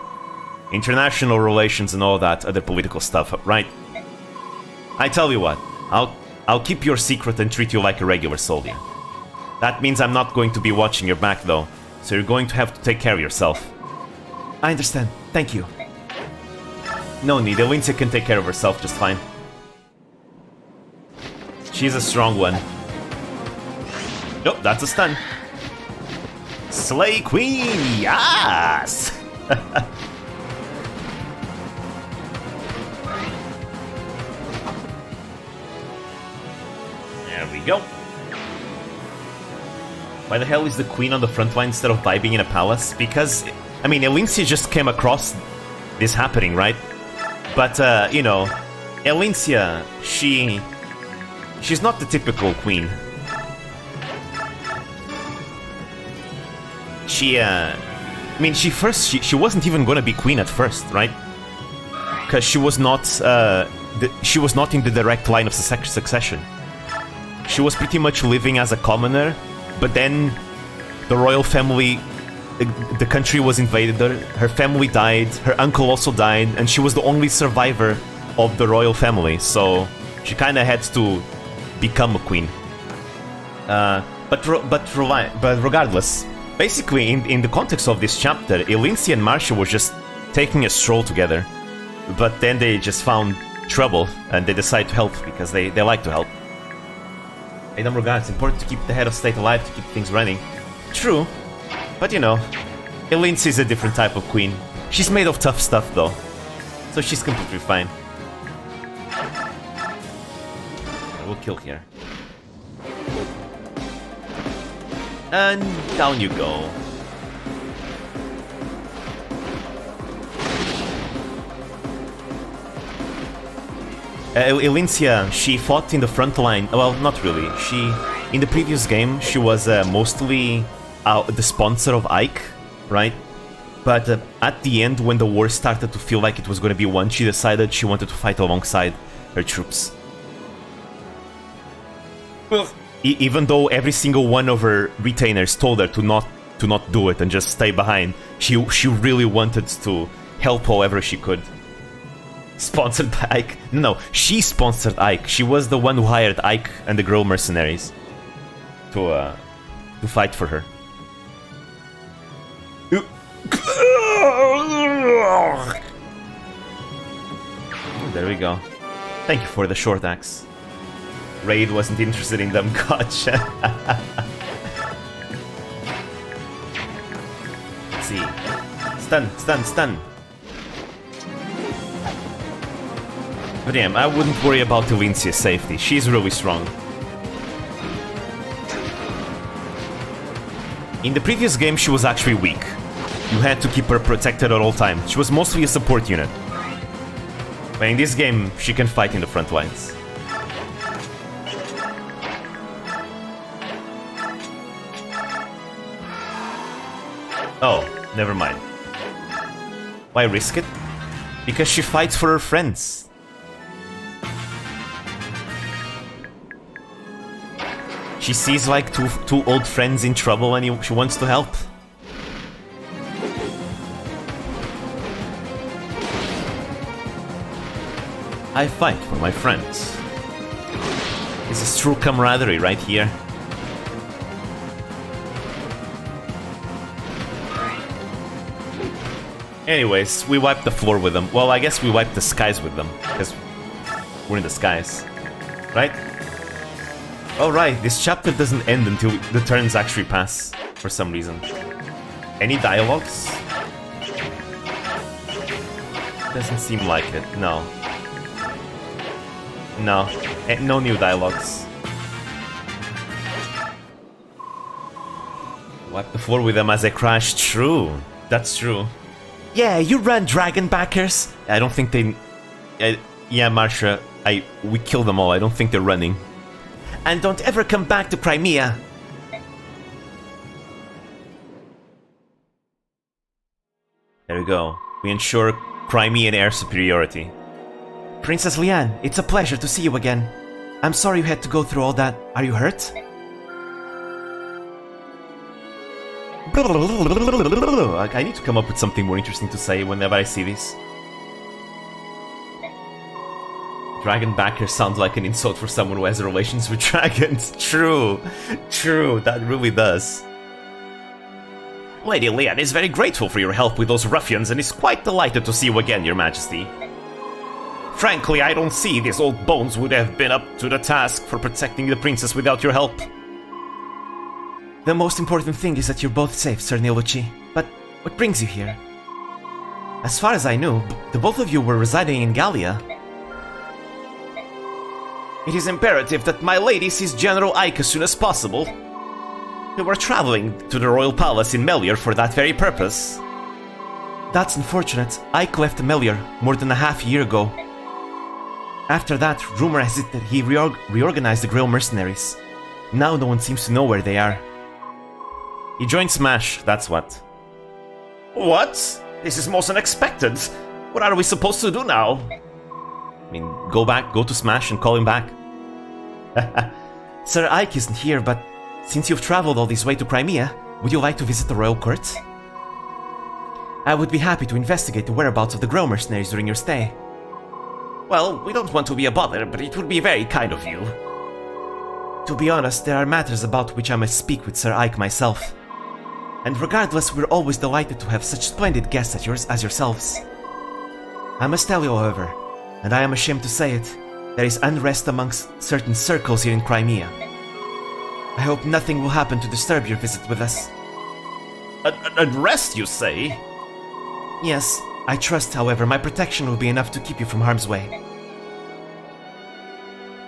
International relations and all that other political stuff, right? I tell you what, I'll keep your secret and treat you like a regular soldier. That means I'm not going to be watching your back though, so you're going to have to take care of yourself. I understand. Thank you. No need, Elincia can take care of herself just fine. She's a strong one. Nope, that's a stun. Slay Queen, yes! There we go. Why the hell is the Queen on the front line instead of vibing in a palace? Because, I mean, Elincia just came across this happening, right? But, you know, Elincia, she's not the typical queen. I mean, she wasn't even gonna be queen at first, right? Because she was not in the direct line of succession. She was pretty much living as a commoner, but then the royal family, the country was invaded, her family died, her uncle also died, and she was the only survivor of the royal family, so she kinda had to become a queen. But regardless, basically in the context of this chapter, Elincia and Marcia were just taking a stroll together, but then they just found trouble, and they decided to help, because they like to help. In some regards, it's important to keep the head of state alive to keep things running. True, but you know, Elins is a different type of queen. She's made of tough stuff though, so she's completely fine. We'll kill here. And down you go. Elincia, she fought in the front line. Well, not really. In the previous game, she was mostly the sponsor of Ike, right? But at the end, when the war started to feel like it was going to be won, she decided she wanted to fight alongside her troops. Well, even though every single one of her retainers told her to not do it and just stay behind, she really wanted to help however she could. Sponsored by Ike? No, she sponsored Ike. She was the one who hired Ike and the girl mercenaries to fight for her. There we go. Thank you for the short axe. Raid wasn't interested in them, gotcha. Let's see. Stun, stun, stun. But yeah, I wouldn't worry about Elincia's safety. She's really strong. In the previous game, she was actually weak. You had to keep her protected at all times. She was mostly a support unit. But in this game, she can fight in the front lines. Oh, never mind. Why risk it? Because she fights for her friends. She sees like two old friends in trouble and she wants to help. I fight for my friends. This is true camaraderie right here. Anyways, we wiped the floor with them. Well, I guess we wiped the skies with them, because we're in the skies, right? Oh right, this chapter doesn't end until the turns actually pass, for some reason. Any dialogues? Doesn't seem like it, no. No, no new dialogues. Wipe the floor with them as I crash, true. That's true. Yeah, you run, dragon backers! I don't think they... yeah, Marsha, we killed them all, I don't think they're running. And don't ever come back to Crimea. There we go. We ensure Crimean air superiority. Princess Liane, it's a pleasure to see you again. I'm sorry you had to go through all that. Are you hurt? I need to come up with something more interesting to say whenever I see this. Dragon backer sounds like an insult for someone who has relations with dragons. True, true, that really does. Lady Liane is very grateful for your help with those ruffians and is quite delighted to see you again, Your Majesty. Frankly, I don't see these old bones would have been up to the task for protecting the princess without your help. The most important thing is that you're both safe, Sir Nilucci. But what brings you here? As far as I knew, the both of you were residing in Gallia. It is imperative that my lady sees General Ike as soon as possible. We were traveling to the royal palace in Melior for that very purpose. That's unfortunate. Ike left Melior more than a half year ago. After that, rumor has it that he reorganized the Grail mercenaries. Now no one seems to know where they are. He joined Smash, that's what. What? This is most unexpected. What are we supposed to do now? I mean, go to Smash and call him back. Sir Ike isn't here, but since you've traveled all this way to Crimea, would you like to visit the royal court? I would be happy to investigate the whereabouts of the Grail mercenaries during your stay. Well, we don't want to be a bother, but it would be very kind of you. To be honest, there are matters about which I must speak with Sir Ike myself. And regardless, we're always delighted to have such splendid guests as yourselves. I must tell you, however, and I am ashamed to say it, there is unrest amongst certain circles here in Crimea. I hope nothing will happen to disturb your visit with us. Unrest, you say? Yes, I trust, however, my protection will be enough to keep you from harm's way.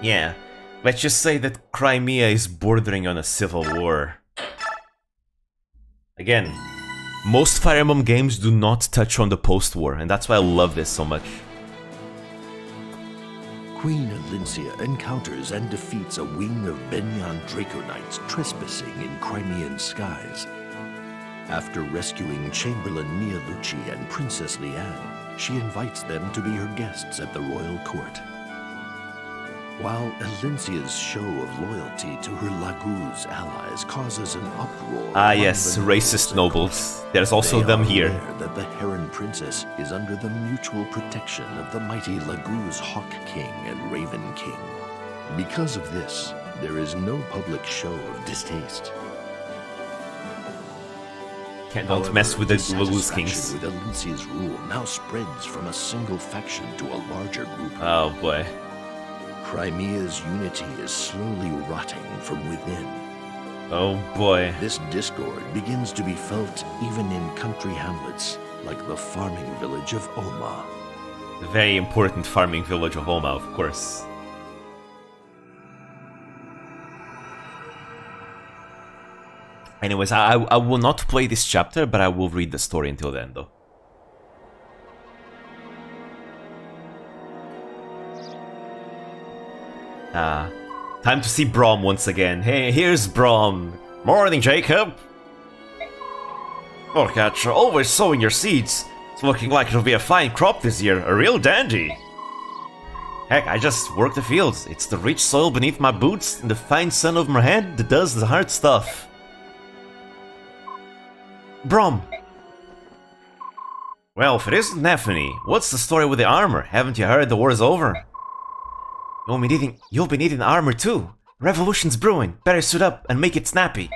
Yeah, let's just say that Crimea is bordering on a civil war. Again, most Fire Emblem games do not touch on the post-war, and that's why I love this so much. Queen Alincia encounters and defeats a wing of Benyan Draco Knights trespassing in Crimean skies. After rescuing Chamberlain Mialucci and Princess Leanne, she invites them to be her guests at the royal court. While Alincia's show of loyalty to her Laguz allies causes an uproar... Ah yes, racist nobles. There's also them here. They are aware that the Heron Princess is under the mutual protection of the mighty Laguz Hawk King and Raven King. Because of this, there is no public show of distaste. Don't mess with the Laguz Kings. With Alincia's rule now spreads from a single faction to a larger group. Oh boy. Crimea's unity is slowly rotting from within. Oh boy. This discord begins to be felt even in country hamlets like the farming village of Oma. The very important farming village of Oma, of course. Anyways, I will not play this chapter, but I will read the story until then, though. Time to see Brom once again. Hey, here's Brom. Morning, Jacob. Look at you, always sowing your seeds. It's looking like it'll be a fine crop this year, a real dandy. Heck, I just work the fields. It's the rich soil beneath my boots and the fine sun over my head that does the hard stuff. Brom! Well, if it isn't Nephany, what's the story with the armor? Haven't you heard the war's over? You'll be needing armor too. Revolution's brewing. Better suit up and make it snappy.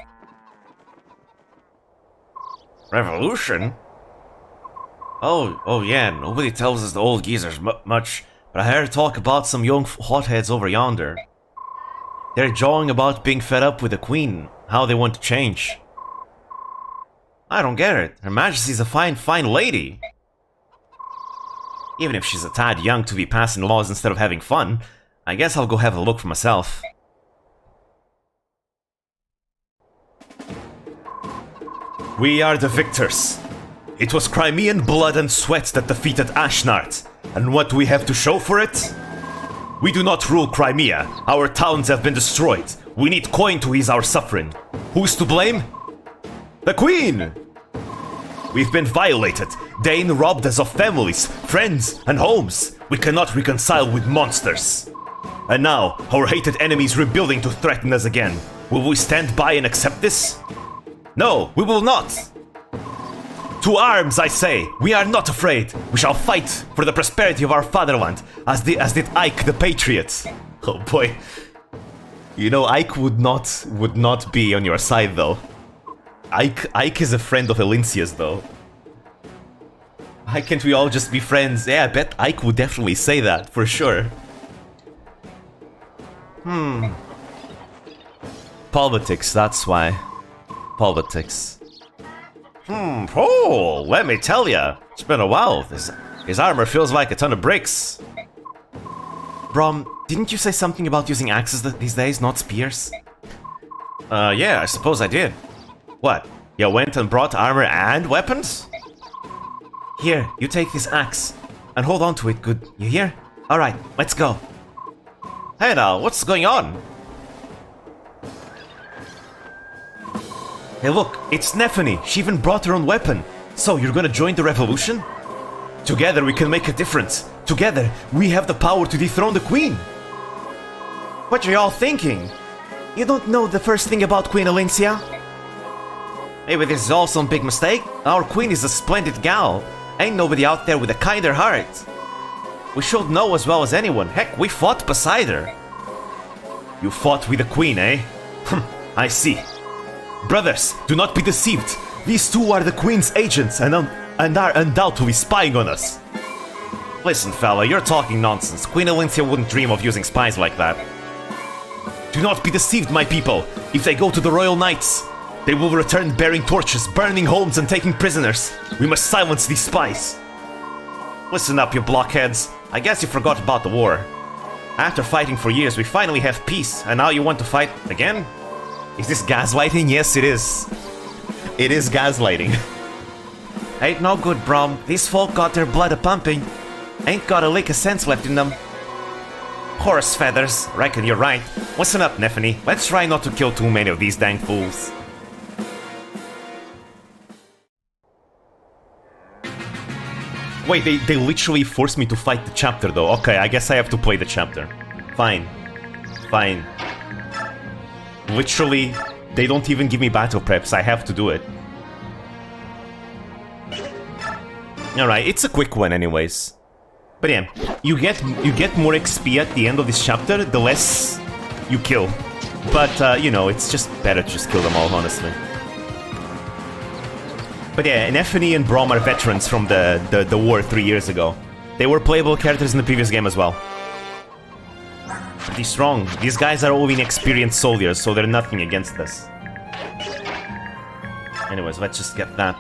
Revolution? Oh yeah, nobody tells us the old geezers much, but I heard talk about some young hotheads over yonder. They're jawing about being fed up with the queen, how they want to change. I don't get it. Her Majesty's a fine lady. Even if she's a tad young to be passing laws instead of having fun, I guess I'll go have a look for myself. We are the victors. It was Crimean blood and sweat that defeated Ashnart. And what do we have to show for it? We do not rule Crimea. Our towns have been destroyed. We need coin to ease our suffering. Who's to blame? The Queen! We've been violated. Daein robbed us of families, friends, and homes. We cannot reconcile with monsters. And now, our hated enemies rebuilding to threaten us again. Will we stand by and accept this? No, we will not! To arms, I say! We are not afraid! We shall fight for the prosperity of our fatherland, as did Ike the Patriot. Oh boy. You know, Ike would not be on your side, though. Ike is a friend of Alincia's, though. Why can't we all just be friends? Yeah, I bet Ike would definitely say that, for sure. Politics, that's why. Politics. Oh, let me tell ya. It's been a while. His armor feels like a ton of bricks. Brom, didn't you say something about using axes these days, not spears? Yeah, I suppose I did. What? You went and brought armor and weapons? Here, you take this axe. And hold on to it, good. You hear? Alright, let's go. Hey now, what's going on? Hey look, it's Nephany. She even brought her own weapon. So, you're gonna join the revolution? Together we can make a difference. Together, we have the power to dethrone the queen. What are y'all thinking? You don't know the first thing about Queen Alincia? Maybe this is all some big mistake? Our queen is a splendid gal. Ain't nobody out there with a kinder heart. We should know as well as anyone. Heck, we fought beside her. You fought with the queen, eh? I see. Brothers, do not be deceived. These two are the queen's agents and are undoubtedly spying on us. Listen, fella, you're talking nonsense. Queen Alincia wouldn't dream of using spies like that. Do not be deceived, my people. If they go to the Royal Knights, they will return bearing torches, burning homes, and taking prisoners. We must silence these spies. Listen up, you blockheads. I guess you forgot about the war. After fighting for years, we finally have peace, and now you want to fight again? Is this gaslighting? Yes, it is. It is gaslighting. Ain't no good, Brom. These folk got their blood a-pumping. Ain't got a lick of sense left in them. Horse feathers. Reckon you're right. Listen up, Nephany. Let's try not to kill too many of these dang fools. Wait, they literally forced me to fight the chapter, though. Okay, I guess I have to play the chapter. Fine. Fine. Literally, they don't even give me battle preps. I have to do it. Alright, it's a quick one anyways. But yeah, you get more XP at the end of this chapter, the less you kill. But, you know, it's just better to just kill them all, honestly. But yeah, Nephany and Brom are veterans from the war 3 years ago. They were playable characters in the previous game as well. Pretty strong. These guys are all inexperienced soldiers, so they're nothing against us. Anyways, let's just get that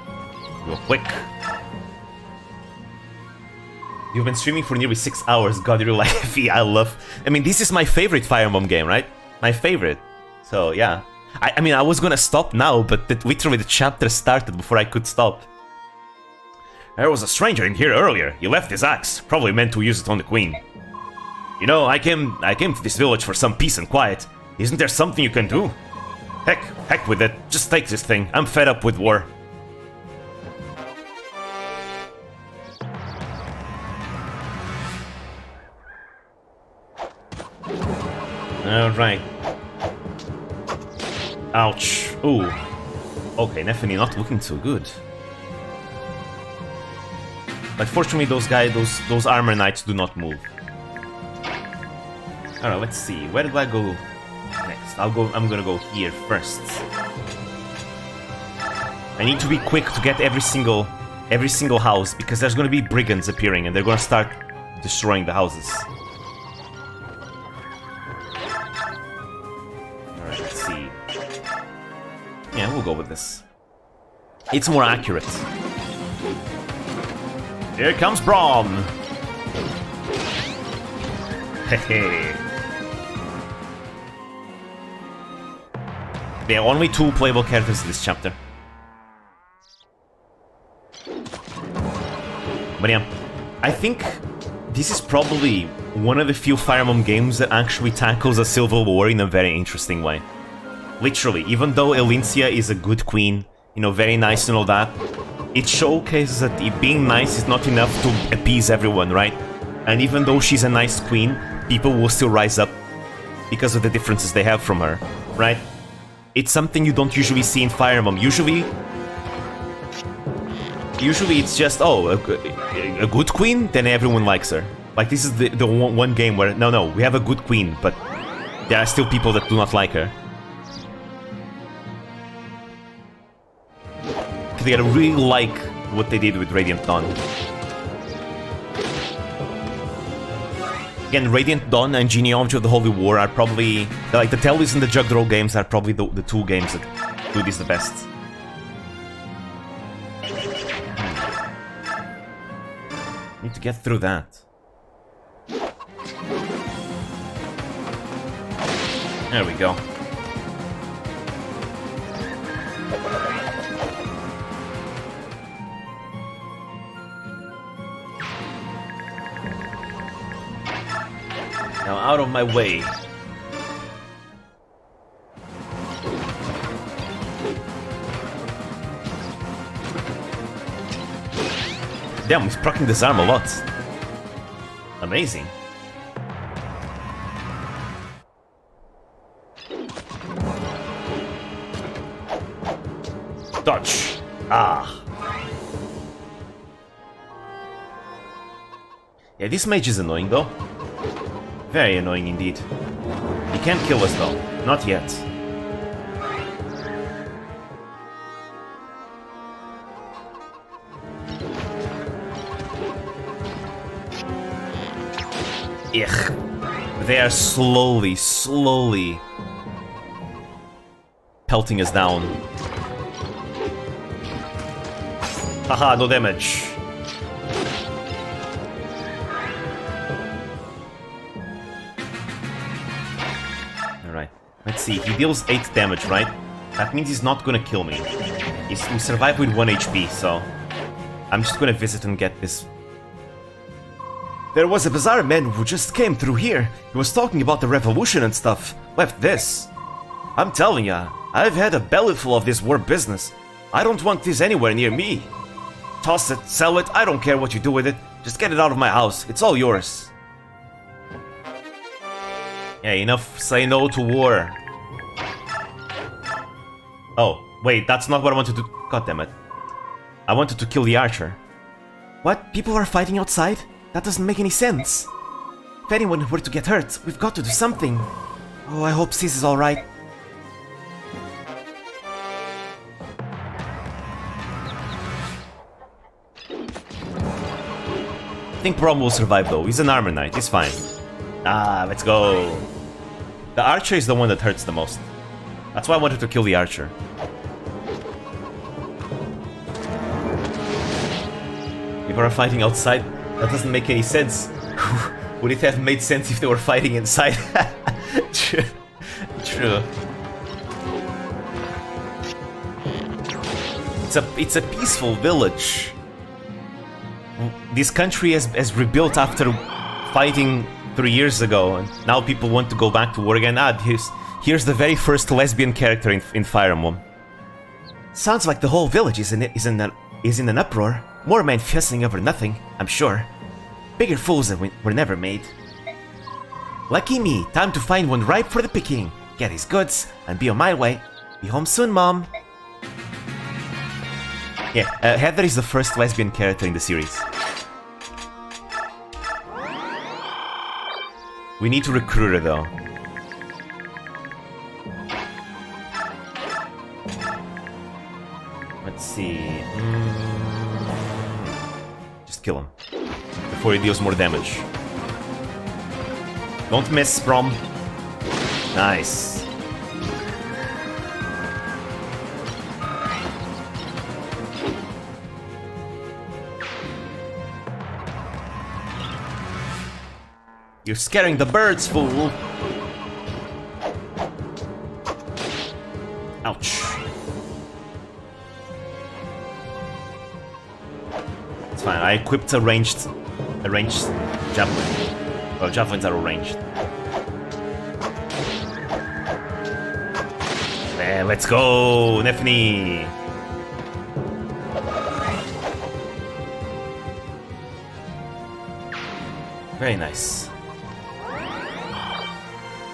real quick. You've been streaming for nearly 6 hours. God, you're like I mean, this is my favorite Fire Emblem game, right? My favorite. So, yeah. I mean, I was gonna stop now, but literally the chapter started before I could stop. There was a stranger in here earlier. He left his axe. Probably meant to use it on the queen. You know, I came to this village for some peace and quiet. Isn't there something you can do? Heck with it. Just take this thing. I'm fed up with war. Alright. Ouch. Ooh. Okay, Nephany not looking too good. But fortunately those armor knights do not move. Alright, let's see. Where do I go next? I'm gonna go here first. I need to be quick to get every single house, because there's gonna be brigands appearing and they're gonna start destroying the houses. Alright, let's see. Yeah, we'll go with this. It's more accurate. Here comes Brom! Hehe. There are only 2 playable characters in this chapter. But yeah, I think this is probably one of the few Fire Emblem games that actually tackles a civil war in a very interesting way. Literally, even though Elincia is a good queen, you know, very nice and all that, it showcases that being nice is not enough to appease everyone, right? And even though she's a nice queen, people will still rise up because of the differences they have from her, right? It's something you don't usually see in Fire Emblem. Usually it's just, oh, a good queen, then everyone likes her. Like, this is the one game where, no, we have a good queen, but there are still people that do not like her. They really like what they did with Radiant Dawn. Again, Radiant Dawn and Genealogy of the Holy War are probably, like, the Telvis and the Jugdral games are probably the 2 games that do this the best. Need to get through that. There we go. Now out of my way. Damn, he's proccing this arm a lot. Amazing. Dodge. Ah. Yeah, this mage is annoying though. Very annoying indeed. He can't kill us though. Not yet. Ugh. They are slowly pelting us down. Haha, no damage. Alright, let's see, he deals 8 damage, right? That means he's not gonna kill me. We survive with 1 HP, so... I'm just gonna visit and get this. There was a bizarre man who just came through here. He was talking about the revolution and stuff. Left this. I'm telling ya, I've had a bellyful of this war business. I don't want this anywhere near me. Toss it, sell it, I don't care what you do with it. Just get it out of my house, it's all yours. Yeah, enough say no to war. Oh, wait, that's not what I wanted to... God damn it. I wanted to kill the archer. What? People are fighting outside? That doesn't make any sense. If anyone were to get hurt, we've got to do something. Oh, I hope Sis is alright. I think Brom will survive though, he's an armor knight, he's fine. Ah, let's go. The archer is the one that hurts the most. That's why I wanted to kill the archer. People are fighting outside? That doesn't make any sense. Would it have made sense if they were fighting inside? True. True. It's a peaceful village. This country has rebuilt after fighting 3 years ago, and now people want to go back to war again. Here's the very first lesbian character in Fire Emblem. Sounds like the whole village is in an uproar. More men fussing over nothing, I'm sure. Bigger fools than were never made. Lucky me, time to find one ripe for the picking. Get his goods, and be on my way. Be home soon, Mom. Yeah, Heather is the first lesbian character in the series. We need to recruit her though. Let's see... Just kill him. Before he deals more damage. Don't miss, Brom. Nice. You're scaring the birds, fool! Ouch. It's fine, I equipped a ranged javelin. Well, javelins are all ranged. There, let's go, Nefni! Very nice.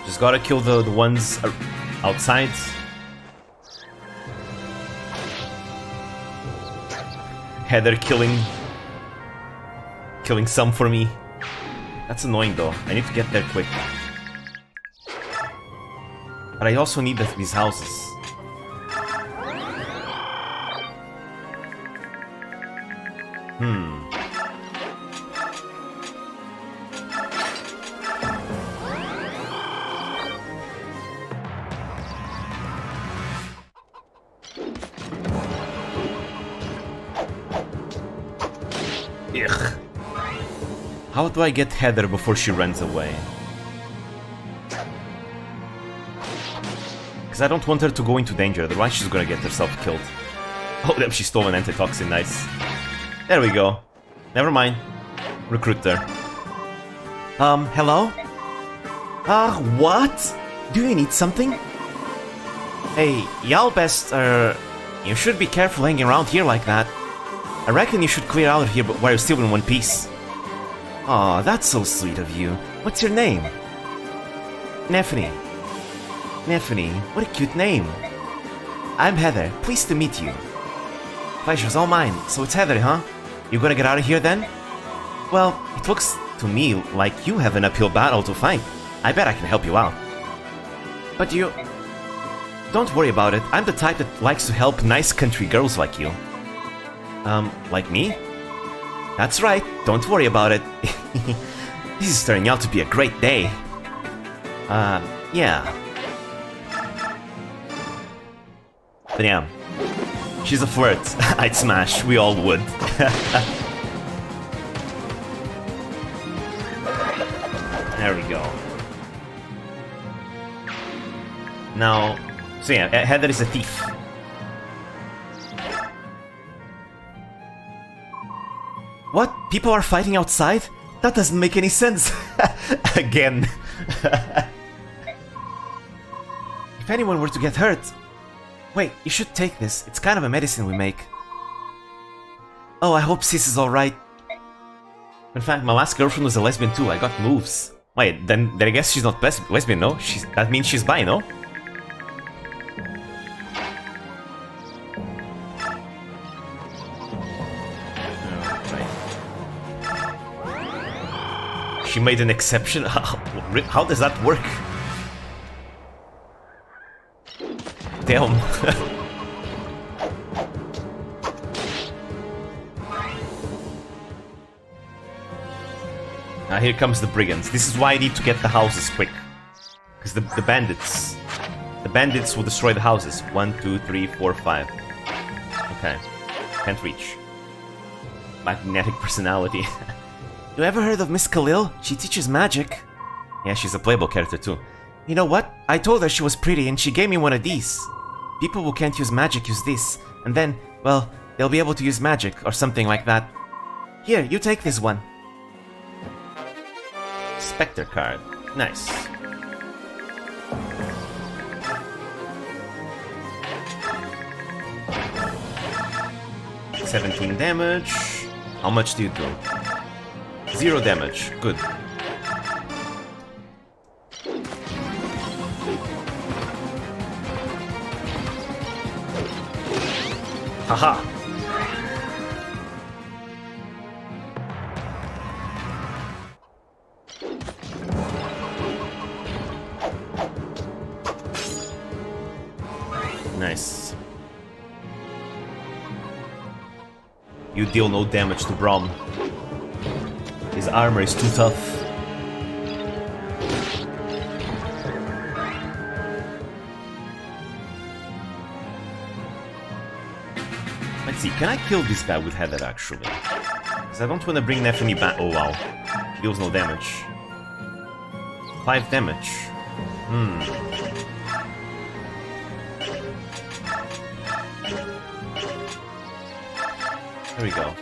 Just gotta kill the ones outside. Heather killing some for me. That's annoying though. I need to get there quick. But I also need these houses. Ugh. How do I get Heather before she runs away? Because I don't want her to go into danger, otherwise she's gonna get herself killed. Oh damn, she stole an antitoxin, nice. There we go. Never mind. Recruit her. Hello? What? Do you need something? Hey, y'all best, you should be careful hanging around here like that. I reckon you should clear out of here while you're still in one piece. Aw, that's so sweet of you. What's your name? Nefni. Nefni, what a cute name. I'm Heather, pleased to meet you. Pleasure's all mine, so it's Heather, huh? You gonna get out of here then? Well, it looks to me like you have an uphill battle to fight. I bet I can help you out. But you... Don't worry about it, I'm the type that likes to help nice country girls like you. Like me? That's right, don't worry about it. This is turning out to be a great day. Yeah. But yeah, she's a flirt. I'd smash. We all would. There we go. Now, so yeah, Heather is a thief. What? People are fighting outside? That doesn't make any sense. Again. If anyone were to get hurt... Wait, you should take this. It's kind of a medicine we make. Oh, I hope Sis is alright. In fact, my last girlfriend was a lesbian too. I got moves. Wait, then I guess she's not lesbian, no? That means she's bi, no? She made an exception? How does that work? Damn. Now here comes the brigands. This is why I need to get the houses quick. Because the bandits... The bandits will destroy the houses. 1, 2, 3, 4, 5. Okay. Can't reach. Magnetic personality. You ever heard of Miss Khalil? She teaches magic. Yeah, she's a playable character too. You know what? I told her she was pretty and she gave me one of these. People who can't use magic use this. And then, well, they'll be able to use magic or something like that. Here, you take this one. Spectre card. Nice. $17 damage. How much do you do? 0 damage. Good. Haha. Nice. You deal no damage to Brom. His armor is too tough. Let's see, can I kill this guy with Heather actually? Because I don't want to bring Nefany back. Oh wow. He deals no damage. 5 damage. There we go.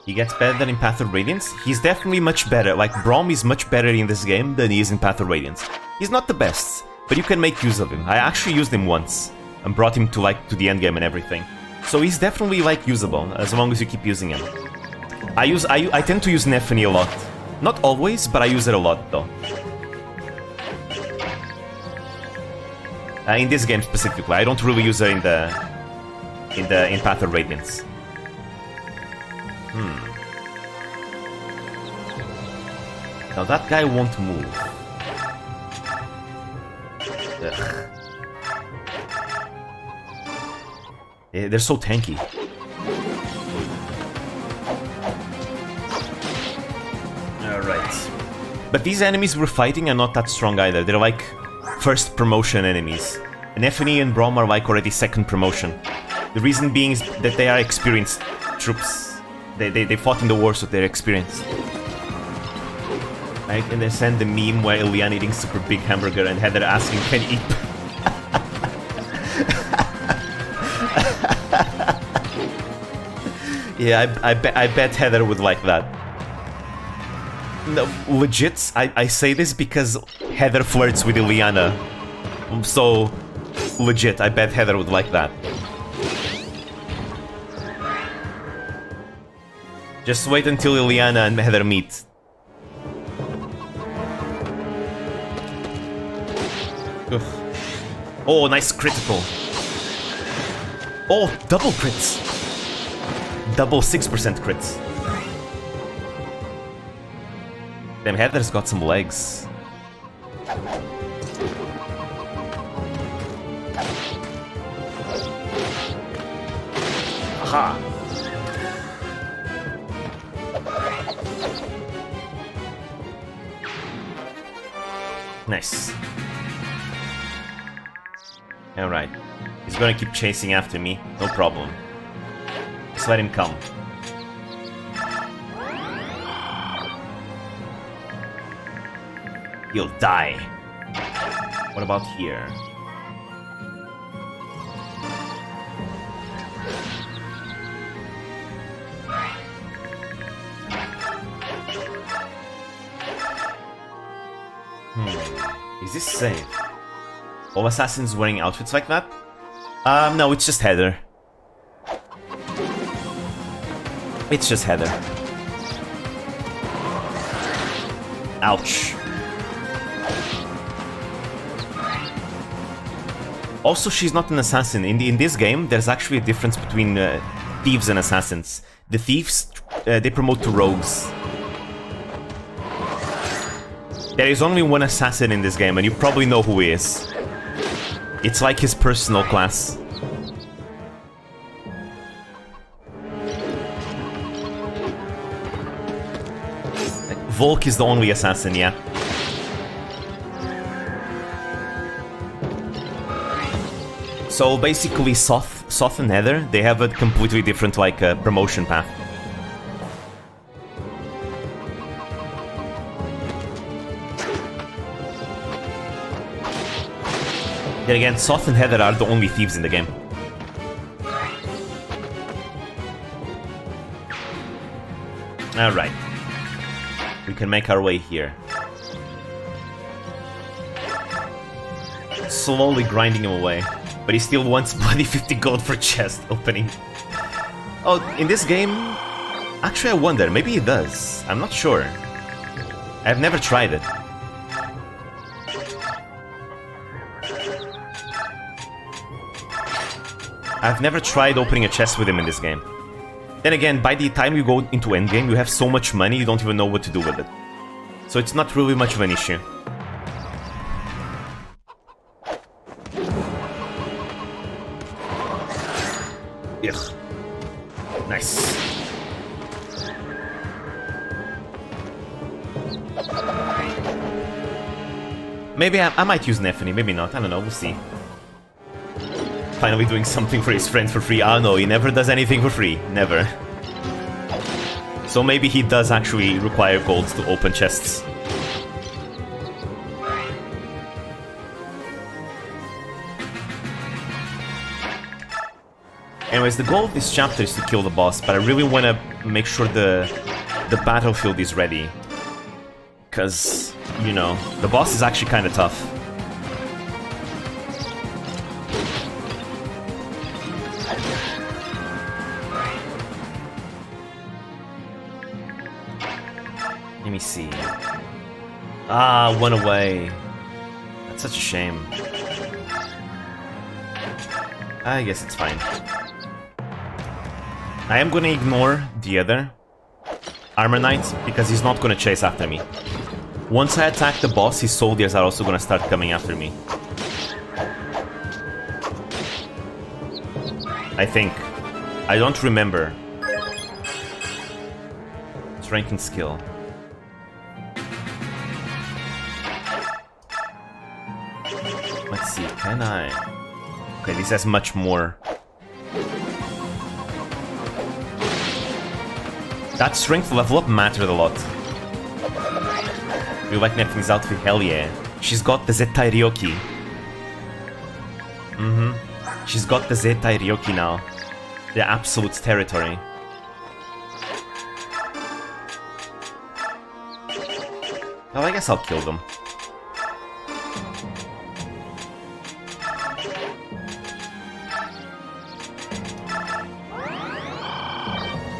He gets better than in Path of Radiance. He's definitely much better. Like, Brom is much better in this game than he is in Path of Radiance. He's not the best, but you can make use of him. I actually used him once and brought him to the end game and everything. So he's definitely usable as long as you keep using him. I tend to use Nefany a lot. Not always, but I use it a lot though. In this game specifically, I don't really use her in Path of Radiance. Now that guy won't move. Ugh. They're so tanky. Alright. But these enemies we're fighting are not that strong either. They're like first promotion enemies. Nefany and Brom are like already second promotion. The reason being is that they are experienced troops. They fought in the war, so they're experienced. Right? And they send the meme where Iliana eating super big hamburger and Heather asking, can you eat? Yeah, I bet Heather would like that. No, legit, I say this because Heather flirts with Iliana. So, legit, I bet Heather would like that. Just wait until Iliana and Heather meet. Oof. Oh, nice critical. Oh, double crits. Double 6% crits. Damn, Heather's got some legs. Aha! Nice. Alright. Is gonna keep chasing after me, no problem. Just let him come. He'll die. What about here? Is this safe? All assassins wearing outfits like that? No, it's just Heather. It's just Heather. Ouch. Also, she's not an assassin. In this game, there's actually a difference between thieves and assassins. The thieves, they promote to rogues. There is only one assassin in this game, and you probably know who he is. It's like his personal class. Volk is the only assassin, yeah. So basically, Soth and Heather, they have a completely different, like, promotion path. Then again, Soth and Heather are the only thieves in the game. Alright. We can make our way here. Slowly grinding him away. But he still wants bloody 50 gold for chest opening. Oh, in this game... Actually, I wonder. Maybe he does. I'm not sure. I've never tried it. I've never tried opening a chest with him in this game. Then again, by the time you go into endgame, you have so much money, you don't even know what to do with it. So it's not really much of an issue. Ugh. Nice. Maybe I might use Nephany, maybe not, I don't know, we'll see. Finally doing something for his friend for free. Ah no, he never does anything for free. Never. So maybe he does actually require gold to open chests. Anyways, the goal of this chapter is to kill the boss, but I really want to make sure the battlefield is ready. Because, you know, the boss is actually kind of tough. Let me see. Ah, one away. That's such a shame. I guess it's fine. I am gonna ignore the other Armor Knight because he's not gonna chase after me. Once I attack the boss, his soldiers are also gonna start coming after me. I think. I don't remember. Strength and skill. Let's see, can I? Okay, this has much more. That strength level up mattered a lot. You like Nephany's outfit? Hell yeah. She's got the Zettai Ryoki. She's got the Zettai Ryoki now. The absolute territory. Well, I guess I'll kill them.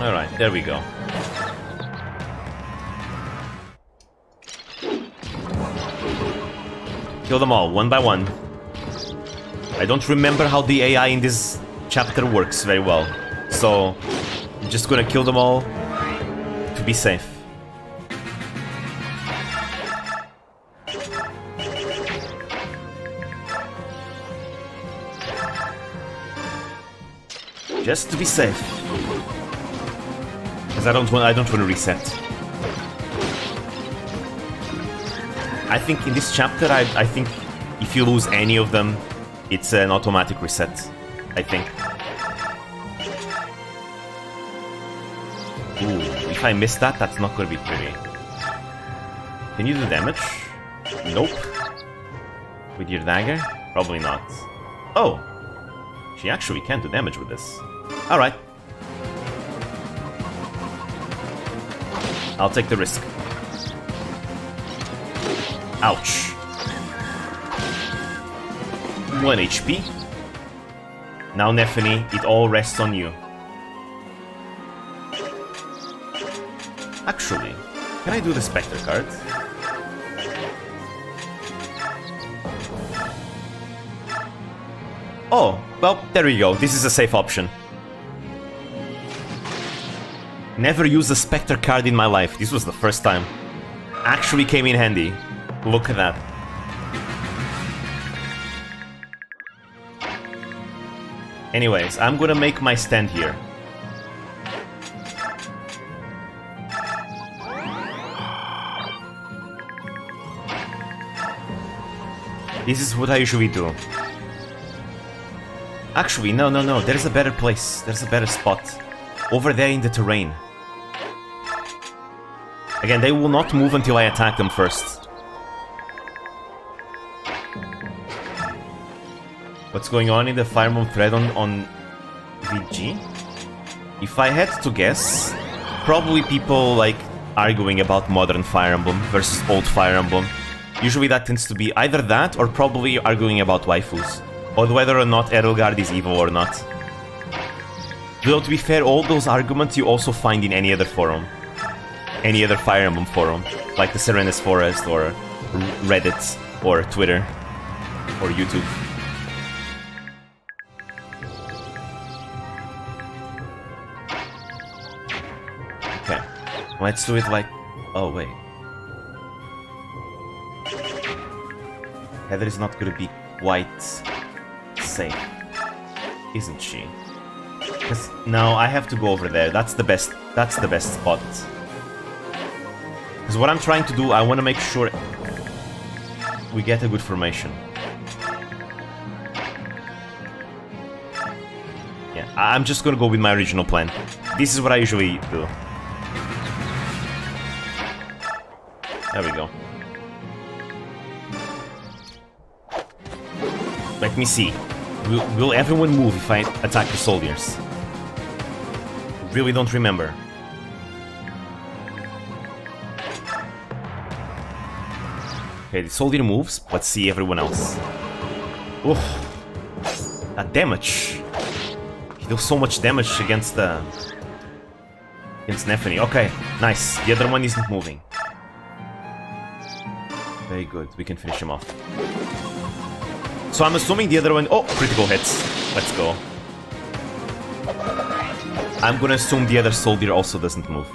Alright, there we go. Kill them all, one by one. I don't remember how the AI in this chapter works very well. So, I'm just gonna kill them all to be safe. Just to be safe. Because I don't want to reset. I think in this chapter, I think if you lose any of them, it's an automatic reset. I think. Ooh, if I miss that, that's not gonna be pretty. Can you do damage? Nope. With your dagger? Probably not. Oh! She actually can do damage with this. Alright. I'll take the risk. Ouch. 1 HP. Now, Nephany, it all rests on you. Actually, can I do the Spectre card? Oh, well, there we go. This is a safe option. Never used a Spectre card in my life. This was the first time. Actually came in handy. Look at that. Anyways, I'm gonna make my stand here. This is what I usually do. Actually, no. There's a better place. There's a better spot. Over there in the terrain. Again, they will not move until I attack them first. What's going on in the Fire Emblem thread on VG? If I had to guess, probably people like arguing about modern Fire Emblem versus old Fire Emblem. Usually that tends to be either that or probably arguing about waifus. Or whether or not Edelgard is evil or not. Though to be fair, all those arguments you also find in any other forum. Any other Fire Emblem forum. Like the Serenus Forest or Reddit or Twitter or YouTube. Okay, let's do it like... Oh wait. Heather is not gonna be quite safe, isn't she? Because now I have to go over there. That's the best spot. Because what I'm trying to do, I want to make sure we get a good formation. Yeah, I'm just gonna go with my original plan. This is what I usually do. There we go. Let me see. Will everyone move if I attack the soldiers? Really don't remember. Okay, the soldier moves. Let's see everyone else. Oof. That damage. He does so much damage against Nephany. Okay, nice. The other one isn't moving. Very good. We can finish him off. So I'm assuming the other one... Oh, critical hits. Let's go. I'm gonna assume the other soldier also doesn't move.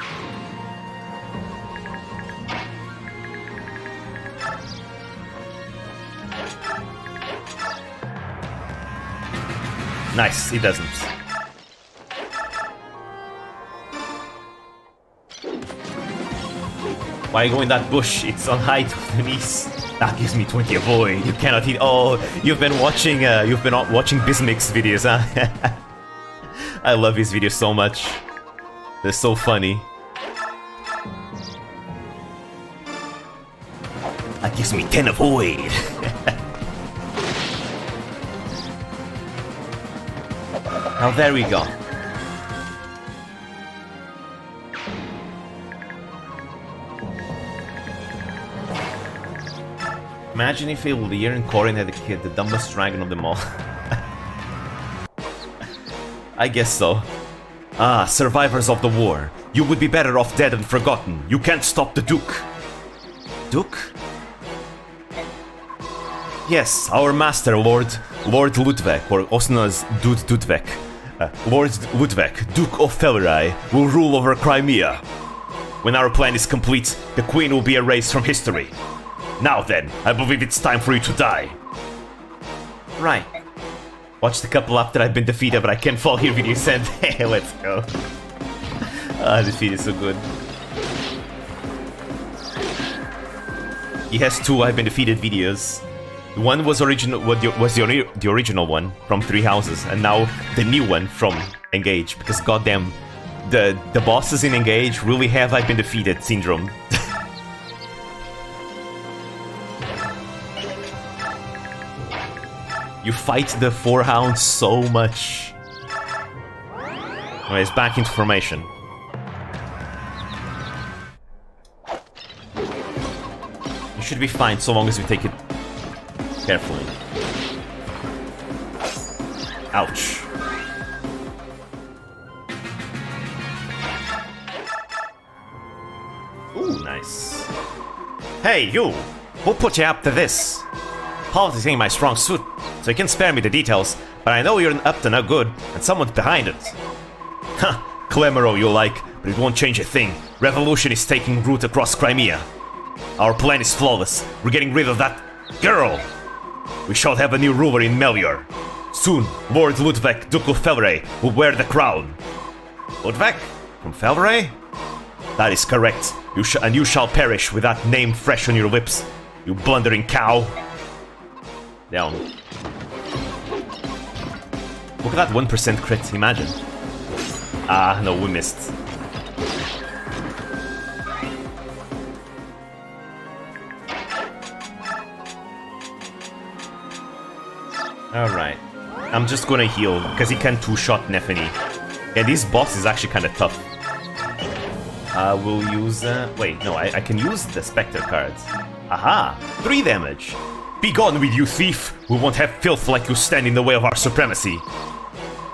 Nice, he doesn't. Why go in that bush? It's on height of the knees. That gives me 20 avoid. You cannot hit. Oh, you've been watching Bismix's videos, huh? I love his videos so much. They're so funny. That gives me 10 avoid. Now there we go. Imagine if Lear and Corrin had a kid, the dumbest dragon of them all. I guess so. Ah, survivors of the war. You would be better off dead and forgotten. You can't stop the Duke. Duke? Yes, our master, Lord Ludwig, or also known as Ludwig. Lord Ludwig, Duke of Felrai, will rule over Crimea. When our plan is complete, the Queen will be erased from history. Now then, I believe it's time for you to die. Right. Watched a couple after I've been defeated, but I can't fall here video sent. Hey, let's go. Ah, defeat is so good. He has 2 I've been defeated videos. One was the original one from Three Houses, and now the new one from Engage. Because goddamn, the bosses in Engage really have "I've been defeated" syndrome. You fight the Four Hounds so much. Anyways, back into formation. You should be fine so long as you take it carefully. Ouch. Ooh, nice. Hey, you! Who put you up to this? Politics ain't my strong suit, so you can spare me the details, but I know you're up to no good, and someone's behind it. Huh, Clemero you like, but it won't change a thing. Revolution is taking root across Crimea. Our plan is flawless. We're getting rid of that girl. We shall have a new ruler in Melior. Soon, Lord Ludwig, Duke of Felray, will wear the crown. Ludwig? From Felray? That is correct. You shall perish with that name fresh on your lips, you blundering cow. Down. Look at that 1% crit, imagine. Ah, no, we missed. Alright. I'm just gonna heal, because he can two-shot Nefany. Yeah, this boss is actually kind of tough. I will use... wait, no, I can use the Spectre cards. Aha! 3 damage! Be gone with you, thief! We won't have filth like you stand in the way of our supremacy.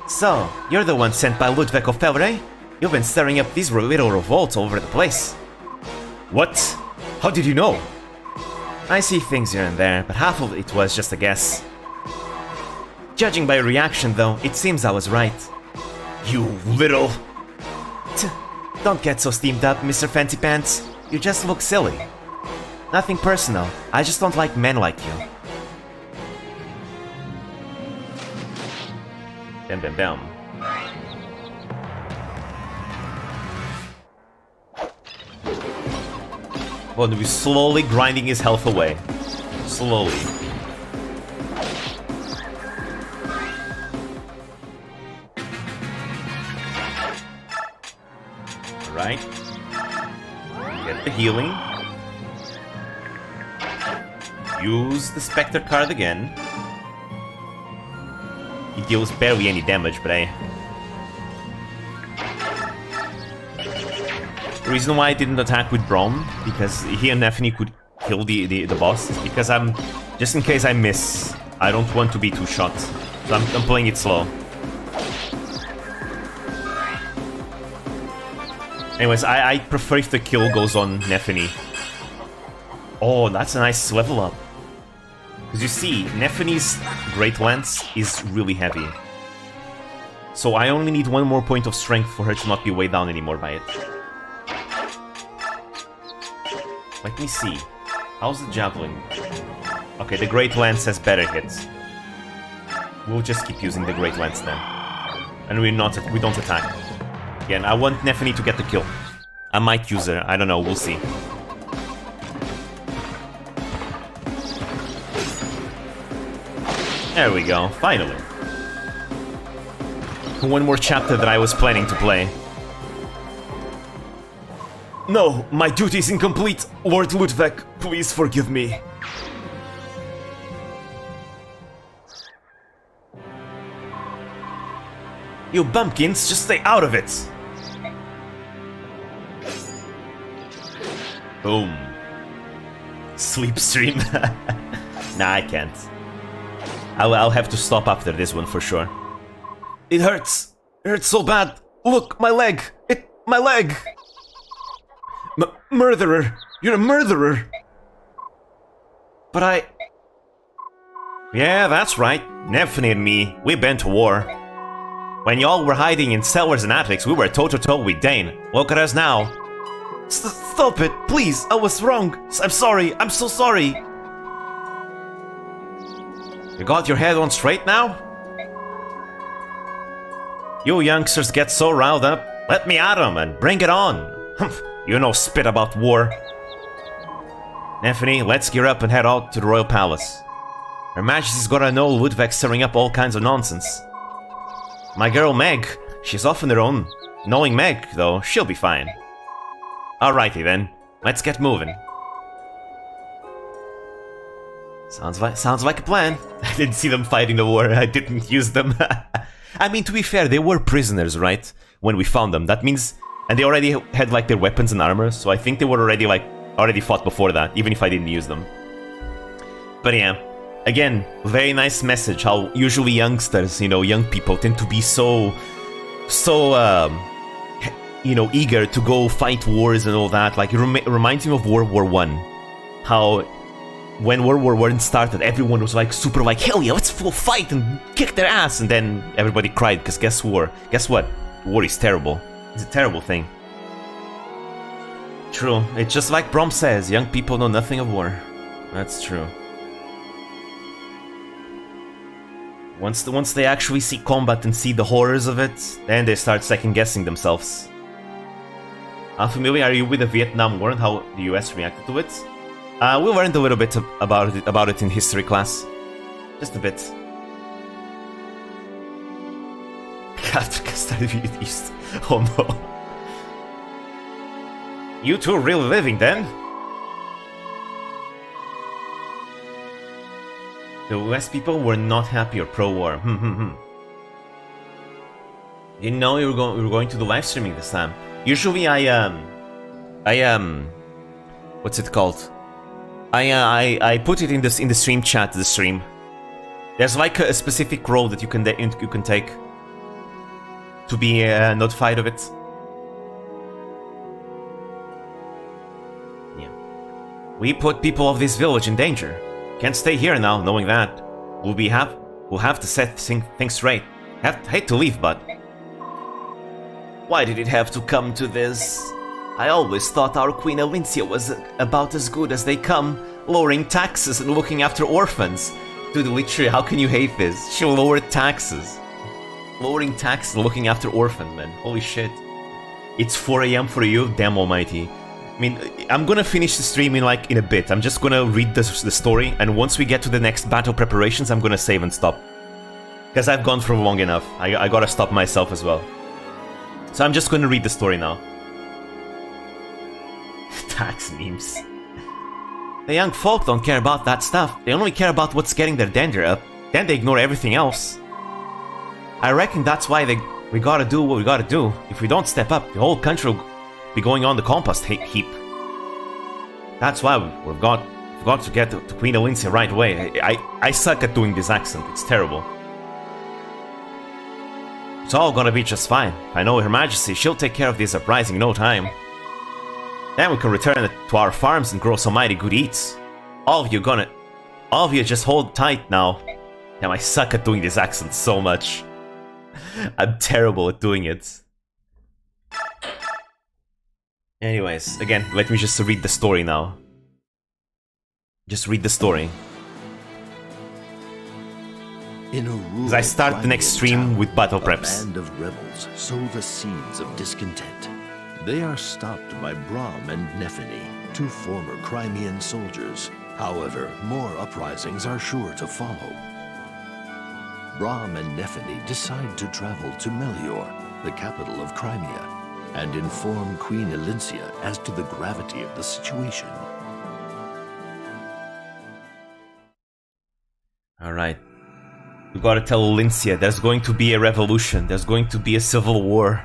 So, you're the one sent by Ludwig of Felray? You've been stirring up these little revolts all over the place. What? How did you know? I see things here and there, but half of it was just a guess. Judging by your reaction, though, it seems I was right. You little... Don't get so steamed up, Mr. Fancy Pants. You just look silly. Nothing personal, I just don't like men like you. Bam, bam, bam. Well, we're slowly grinding his health away. Slowly. Alright. Get the healing. Use the Spectre card again. He deals barely any damage, but The reason why I didn't attack with Braum, because he and Nefany could kill the boss, is because just in case I miss, I don't want to be too shot. So I'm playing it slow. Anyways, I prefer if the kill goes on Nefany. Oh, that's a nice level up. Because you see, Nefany's Great Lance is really heavy. So I only need 1 more point of strength for her to not be weighed down anymore by it. Let me see. How's the Javelin? Okay, the Great Lance has better hits. We'll just keep using the Great Lance then. And we don't attack. Again, I want Nefany to get the kill. I might use her, I don't know, we'll see. There we go, finally. 1 more chapter that I was planning to play. No, my duty is incomplete. Lord Ludwig, please forgive me. You bumpkins, just stay out of it. Boom. Sleep stream. Nah, I can't. I'll have to stop after this one for sure. It hurts. It hurts so bad. Look, my leg. My leg. Murderer. You're a murderer. But Yeah, that's right. Nefany and me, we've been to war. When y'all were hiding in cellars and attics, we were toe-to-toe with Daein. Look at us now. Stop it, please. I was wrong. I'm sorry. I'm so sorry. You got your head on straight now? You youngsters get so riled up. Let me at 'em and bring it on. You know spit about war. Nefany, let's gear up and head out to the Royal Palace. Her Majesty's gotta know Ludwig's stirring up all kinds of nonsense. My girl Meg, she's off on her own. Knowing Meg, though, she'll be fine. Alrighty then, let's get moving. Sounds like a plan. I didn't see them fighting the war, I didn't use them. I mean, to be fair, they were prisoners, right? When we found them, that means... And they already had, like, their weapons and armor, so I think they were already, like, already fought before that, even if I didn't use them. But yeah, again, very nice message, how usually youngsters, you know, young people tend to be so, you know, eager to go fight wars and all that. Like, it reminds me of World War I. How, when World War I started, everyone was like, super like, hell yeah, let's full fight and kick their ass. And then everybody cried, because guess what? War is terrible. It's a terrible thing. True, it's just like Brom says, young people know nothing of war. That's true. Once they actually see combat and see the horrors of it, then they start second-guessing themselves. How familiar are you with the Vietnam War and how the US reacted to it? We learned a little bit about it in history class. Just a bit. Africa started with the East. Oh no. You two are really living then? The US people were not happy or pro-war. Didn't know you were going to do live streaming this time. Usually what's it called? I put it in the stream chat. The stream. There's like a specific role that you can take to be notified of it. Yeah. We put people of this village in danger. Can't stay here now, knowing that. We'll have to set things straight. Hate to leave, but why did it have to come to this? I always thought our Queen Alincia was about as good as they come, lowering taxes and looking after orphans. Dude, literally, how can you hate this? She lowered taxes. Lowering taxes and looking after orphans, man. Holy shit. It's 4 AM for you? Damn almighty. I mean, I'm gonna finish the stream in a bit. I'm just gonna read the story, and once we get to the next battle preparations, I'm gonna save and stop. Because I've gone for long enough. I gotta stop myself as well. So I'm just gonna read the story now. Tax memes. The young folk don't care about that stuff. They only care about what's getting their dander up. Then they ignore everything else. I reckon that's why we gotta do what we gotta do. If we don't step up, the whole country will be going on the compost heap. That's why we've got to get to Queen Alincia right away. I suck at doing this accent. It's terrible. It's all gonna be just fine. I know Her Majesty, she'll take care of this uprising in no time. Then we can return to our farms and grow some mighty good eats. All of you just hold tight now. Damn, I suck at doing this accent so much. I'm terrible at doing it. Anyways, again, let me just read the story now. Just read the story. As I start the next stream with battle preps. A band of rebels sow the seeds of discontent. They are stopped by Brom and Nephany, two former Crimean soldiers. However, more uprisings are sure to follow. Brom and Nephany decide to travel to Melior, the capital of Crimea, and inform Queen Alincia as to the gravity of the situation. Alright. We gotta tell Alincia there's going to be a revolution, there's going to be a civil war.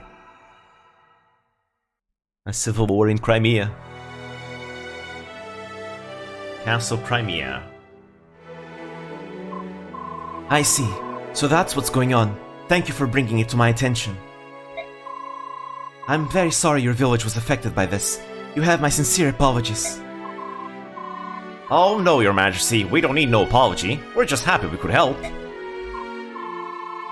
A civil war in Crimea. Castle Crimea. I see. So that's what's going on. Thank you for bringing it to my attention. I'm very sorry your village was affected by this. You have my sincere apologies. Oh no, Your Majesty, we don't need no apology. We're just happy we could help.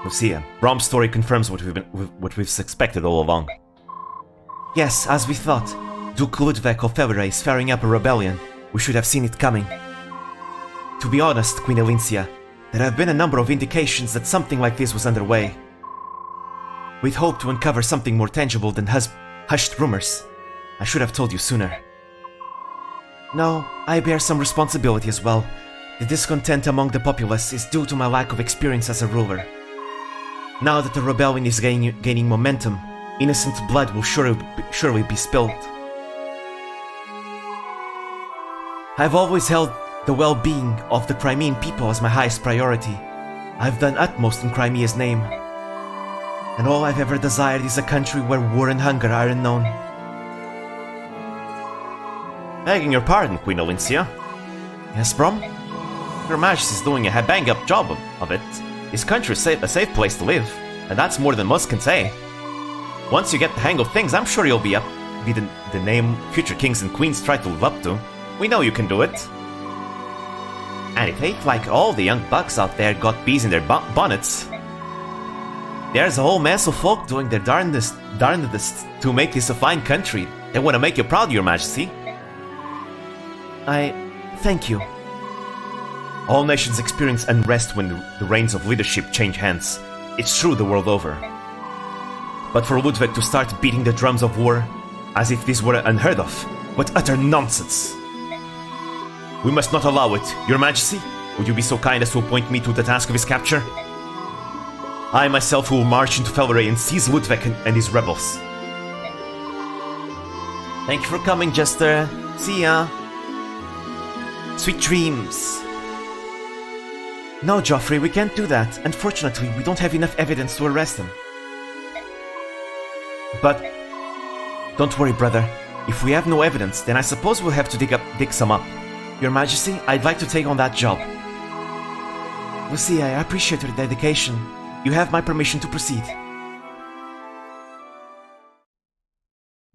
Lucia, Brom's story confirms what we've suspected all along. Yes, as we thought. Duke Ludwig of Felleray is firing up a rebellion. We should have seen it coming. To be honest, Queen Alincia, there have been a number of indications that something like this was underway. We'd hoped to uncover something more tangible than hushed rumors. I should have told you sooner. No, I bear some responsibility as well. The discontent among the populace is due to my lack of experience as a ruler. Now that the rebellion is gaining momentum, innocent blood will surely be spilled. I've always held the well-being of the Crimean people as my highest priority. I've done utmost in Crimea's name, and all I've ever desired is a country where war and hunger are unknown. Begging your pardon, Queen Olincia. Yes, Brom? Your Majesty's doing a bang-up job of it. This country is a safe place to live, and that's more than most can say. Once you get the hang of things, I'm sure you'll be the name future kings and queens try to live up to. We know you can do it. And it ain't like all the young bucks out there got bees in their bonnets. There's a whole mess of folk doing their darndest to make this a fine country. They want to make you proud, Your Majesty. Thank you. All nations experience unrest when the reins of leadership change hands. It's true the world over. But for Ludwig to start beating the drums of war, as if this were unheard of, what utter nonsense! We must not allow it. Your Majesty, would you be so kind as to appoint me to the task of his capture? I myself will march into Felray and seize Ludwig and his rebels. Thank you for coming, Jester. See ya. Sweet dreams. No, Joffrey, we can't do that. Unfortunately, we don't have enough evidence to arrest him. But don't worry, brother. If we have no evidence, then I suppose we'll have to dig some up. Your Majesty, I'd like to take on that job. Lucia, I appreciate your dedication. You have my permission to proceed.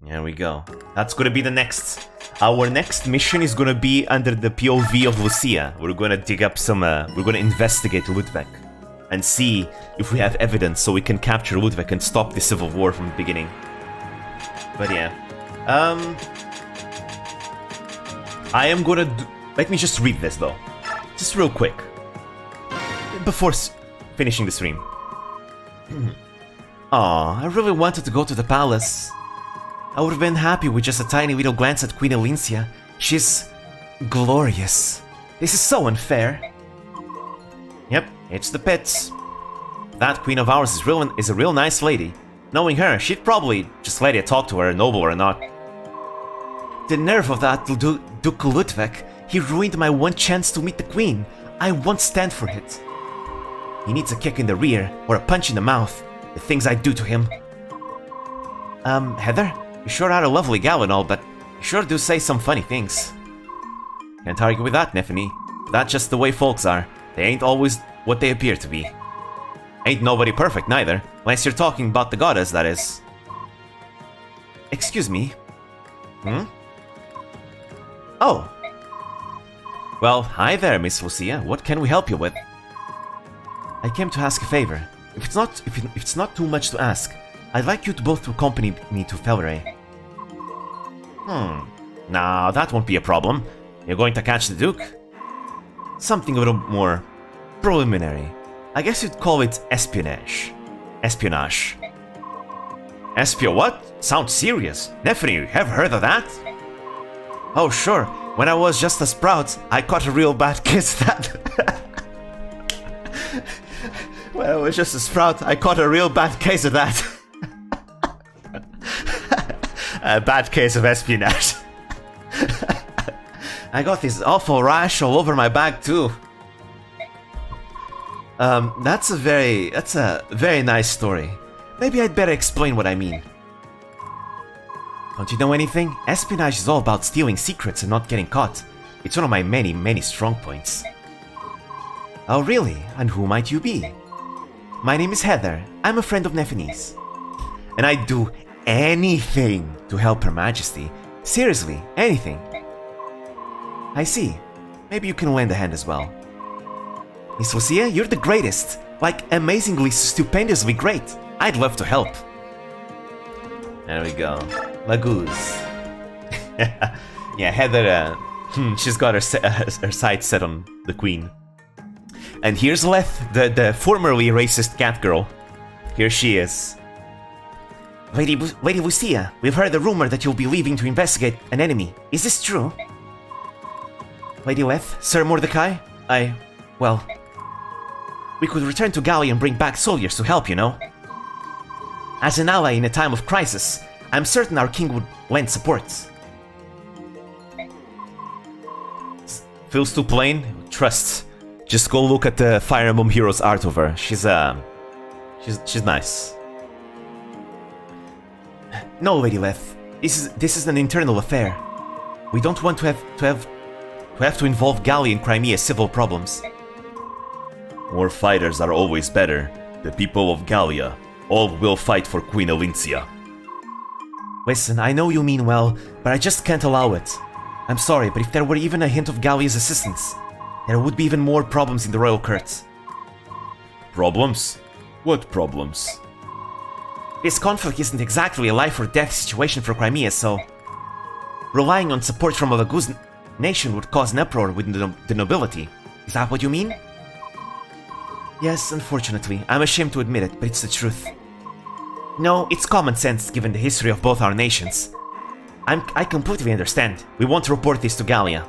There we go. That's gonna be the next. Our next mission is gonna be under the POV of Lucia. We're gonna dig up some, we're gonna investigate Ludwig and see if we have evidence so we can capture Ludwig and stop the civil war from the beginning. But yeah. I am gonna let me just read this though. Just real quick. Before finishing the stream. Aw, I really wanted to go to the palace. I would have been happy with just a tiny little glance at Queen Elincia. She's glorious. This is so unfair. Yep, it's the pits. That queen of ours is a real nice lady. Knowing her, she'd probably just let you talk to her, noble or not. The nerve of that Duke Ludwig. He ruined my one chance to meet the queen. I won't stand for it. He needs a kick in the rear or a punch in the mouth. The things I do to him. Heather? You sure are a lovely gal and all, but you sure do say some funny things. Can't argue with that, Neffany. That's just the way folks are. They ain't always what they appear to be. Ain't nobody perfect neither, unless you're talking about the goddess, that is. Excuse me. Oh. Well, hi there, Miss Lucia. What can we help you with? I came to ask a favor. If it's not too much to ask, I'd like you to both to accompany me to Felray. Nah, that won't be a problem. You're going to catch the Duke? Something a little more preliminary. I guess you'd call it espionage. Espionage. What? Sounds serious. Neffany, you have heard of that? Oh, sure. When I was just a sprout, I caught a real bad case of that. When I was just a sprout, I caught a real bad case of that. A bad case of espionage. I got this awful rash all over my back too. That's a very nice story. Maybe I'd better explain what I mean. Don't you know anything? Espionage is all about stealing secrets and not getting caught. It's one of my many strong points. Oh really? And who might you be? My name is Heather. I'm a friend of Neffany's. And I'd do anything to help Her Majesty. Seriously, anything. I see. Maybe you can lend a hand as well. Miss Lucia, you're the greatest. Like, amazingly, stupendously great. I'd love to help. There we go. Lagoose. Yeah, Heather, she's got her sights set on the queen. And here's Leth, the formerly racist cat girl. Here she is. Lady Lucia, we've heard the rumor that you'll be leaving to investigate an enemy. Is this true? Lady Leth, Sir Mordecai, well... We could return to Gallia and bring back soldiers to help, you know? As an ally in a time of crisis, I'm certain our king would lend support. Feels too plain? Trust. Just go look at the Fire Emblem Heroes art of her. She's nice. No, Lady Leth. This is an internal affair. We don't want to have to involve Gallia in Crimea's civil problems. More fighters are always better. The people of Gallia all will fight for Queen Elincia. Listen, I know you mean well, but I just can't allow it. I'm sorry, but if there were even a hint of Gallia's assistance, there would be even more problems in the Royal Court. Problems? What problems? This conflict isn't exactly a life or death situation for Crimea, so... Relying on support from a Laguz nation would cause an uproar within the nobility. Is that what you mean? Yes, unfortunately. I'm ashamed to admit it, but it's the truth. No, it's common sense given the history of both our nations. I completely understand. We won't report this to Gallia.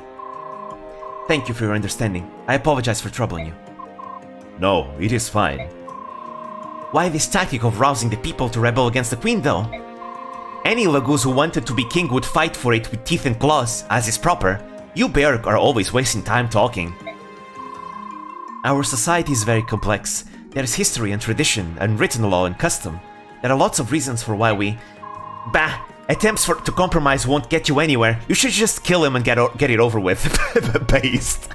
Thank you for your understanding. I apologize for troubling you. No, it is fine. Why this tactic of rousing the people to rebel against the queen, though? Any Laguz who wanted to be king would fight for it with teeth and claws, as is proper. You Berg are always wasting time talking. Our society is very complex. There's history and tradition, and written law and custom. There are lots of reasons for why we... Bah! Attempts to compromise won't get you anywhere. You should just kill him and get it over with. Based.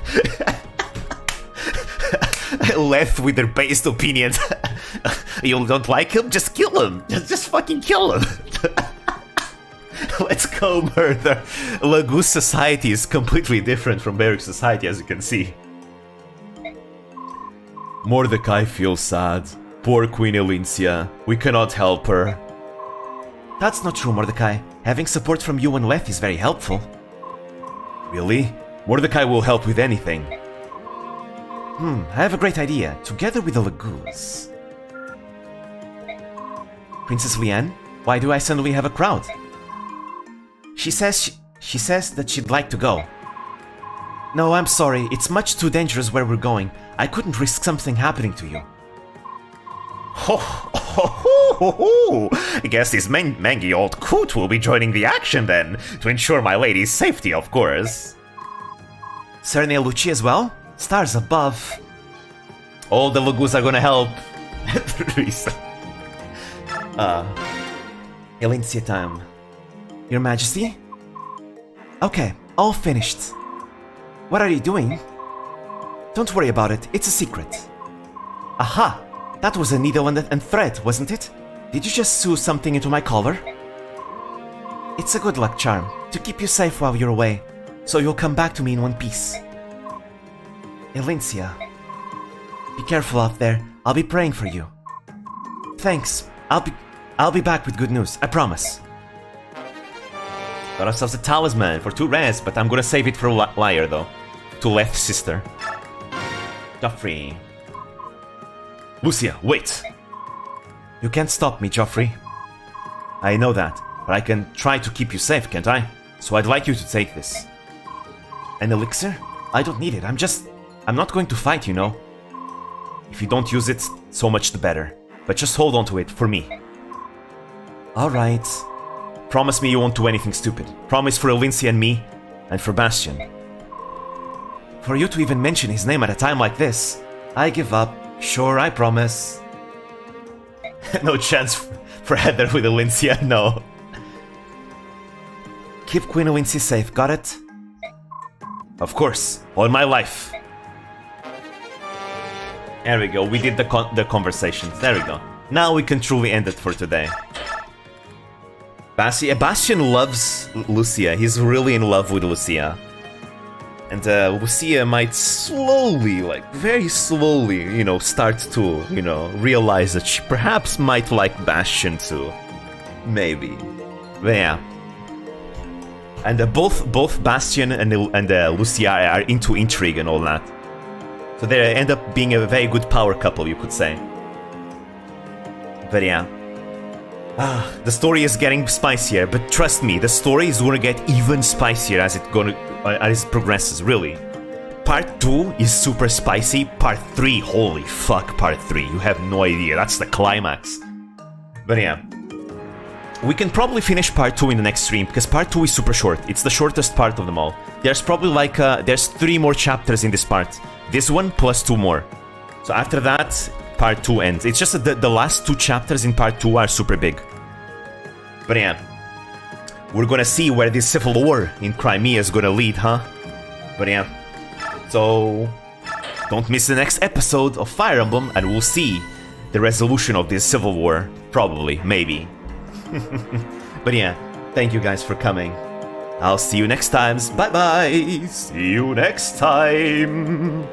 Left with their based opinions. You don't like him? Just kill him. Just fucking kill him. Let's go murder. Laguz society is completely different from Berg society, as you can see. Mordecai feels sad. Poor Queen Elincia. We cannot help her. That's not true, Mordecai. Having support from you and Leth is very helpful. Really? Mordecai will help with anything. I have a great idea. Together with the Laguz. Princess Liane, why do I suddenly have a crowd? She says that she'd like to go. No, I'm sorry. It's much too dangerous where we're going. I couldn't risk something happening to you. I guess this mangy old coot will be joining the action then, to ensure my lady's safety, of course. Serena Lucci as well? Stars above. All the Laguz are gonna help. Elincia time. Your Majesty? Okay, all finished. What are you doing? Don't worry about it, it's a secret. Aha! That was a needle and thread, wasn't it? Did you just sew something into my collar? It's a good luck charm, to keep you safe while you're away, so you'll come back to me in one piece. Elincia. Be careful out there, I'll be praying for you. Thanks, I'll be back with good news, I promise. Got ourselves a talisman for 2 res, but I'm gonna save it for Liar though. To Leth's sister. Joffrey. Lucia, wait! You can't stop me, Joffrey. I know that, but I can try to keep you safe, can't I? So I'd like you to take this. An elixir? I don't need it, I'm not going to fight, you know. If you don't use it, so much the better. But just hold on to it, for me. Alright. Promise me you won't do anything stupid. Promise for Elincia and me, and for Bastion. For you to even mention his name at a time like this, I give up. Sure, I promise. No chance for Heather with Elincia, no. Keep Queen Elincia safe, got it? Of course, all my life. There we go, we did the conversations, there we go. Now we can truly end it for today. Bastion loves Lucia, he's really in love with Lucia. And Lucia might slowly, like very slowly, you know, start to, you know, realize that she perhaps might like Bastion too. Maybe. But yeah. And both Bastion and Lucia are into intrigue and all that. So they end up being a very good power couple, you could say. But yeah. The story is getting spicier, but trust me, the story is gonna get even spicier as it progresses, really. Part 2 is super spicy. Part 3, holy fuck, Part 3. You have no idea. That's the climax. But yeah. We can probably finish Part 2 in the next stream, because Part 2 is super short. It's the shortest part of them all. There's probably like, there's 3 more chapters in this part. This one plus 2 more. So after that, Part 2 ends. It's just that the last 2 chapters in Part 2 are super big. But yeah. We're gonna see where this civil war in Crimea is gonna lead, huh? But yeah. So, don't miss the next episode of Fire Emblem, and we'll see the resolution of this civil war. Probably, maybe. But yeah, thank you guys for coming. I'll see you next time. Bye bye. See you next time.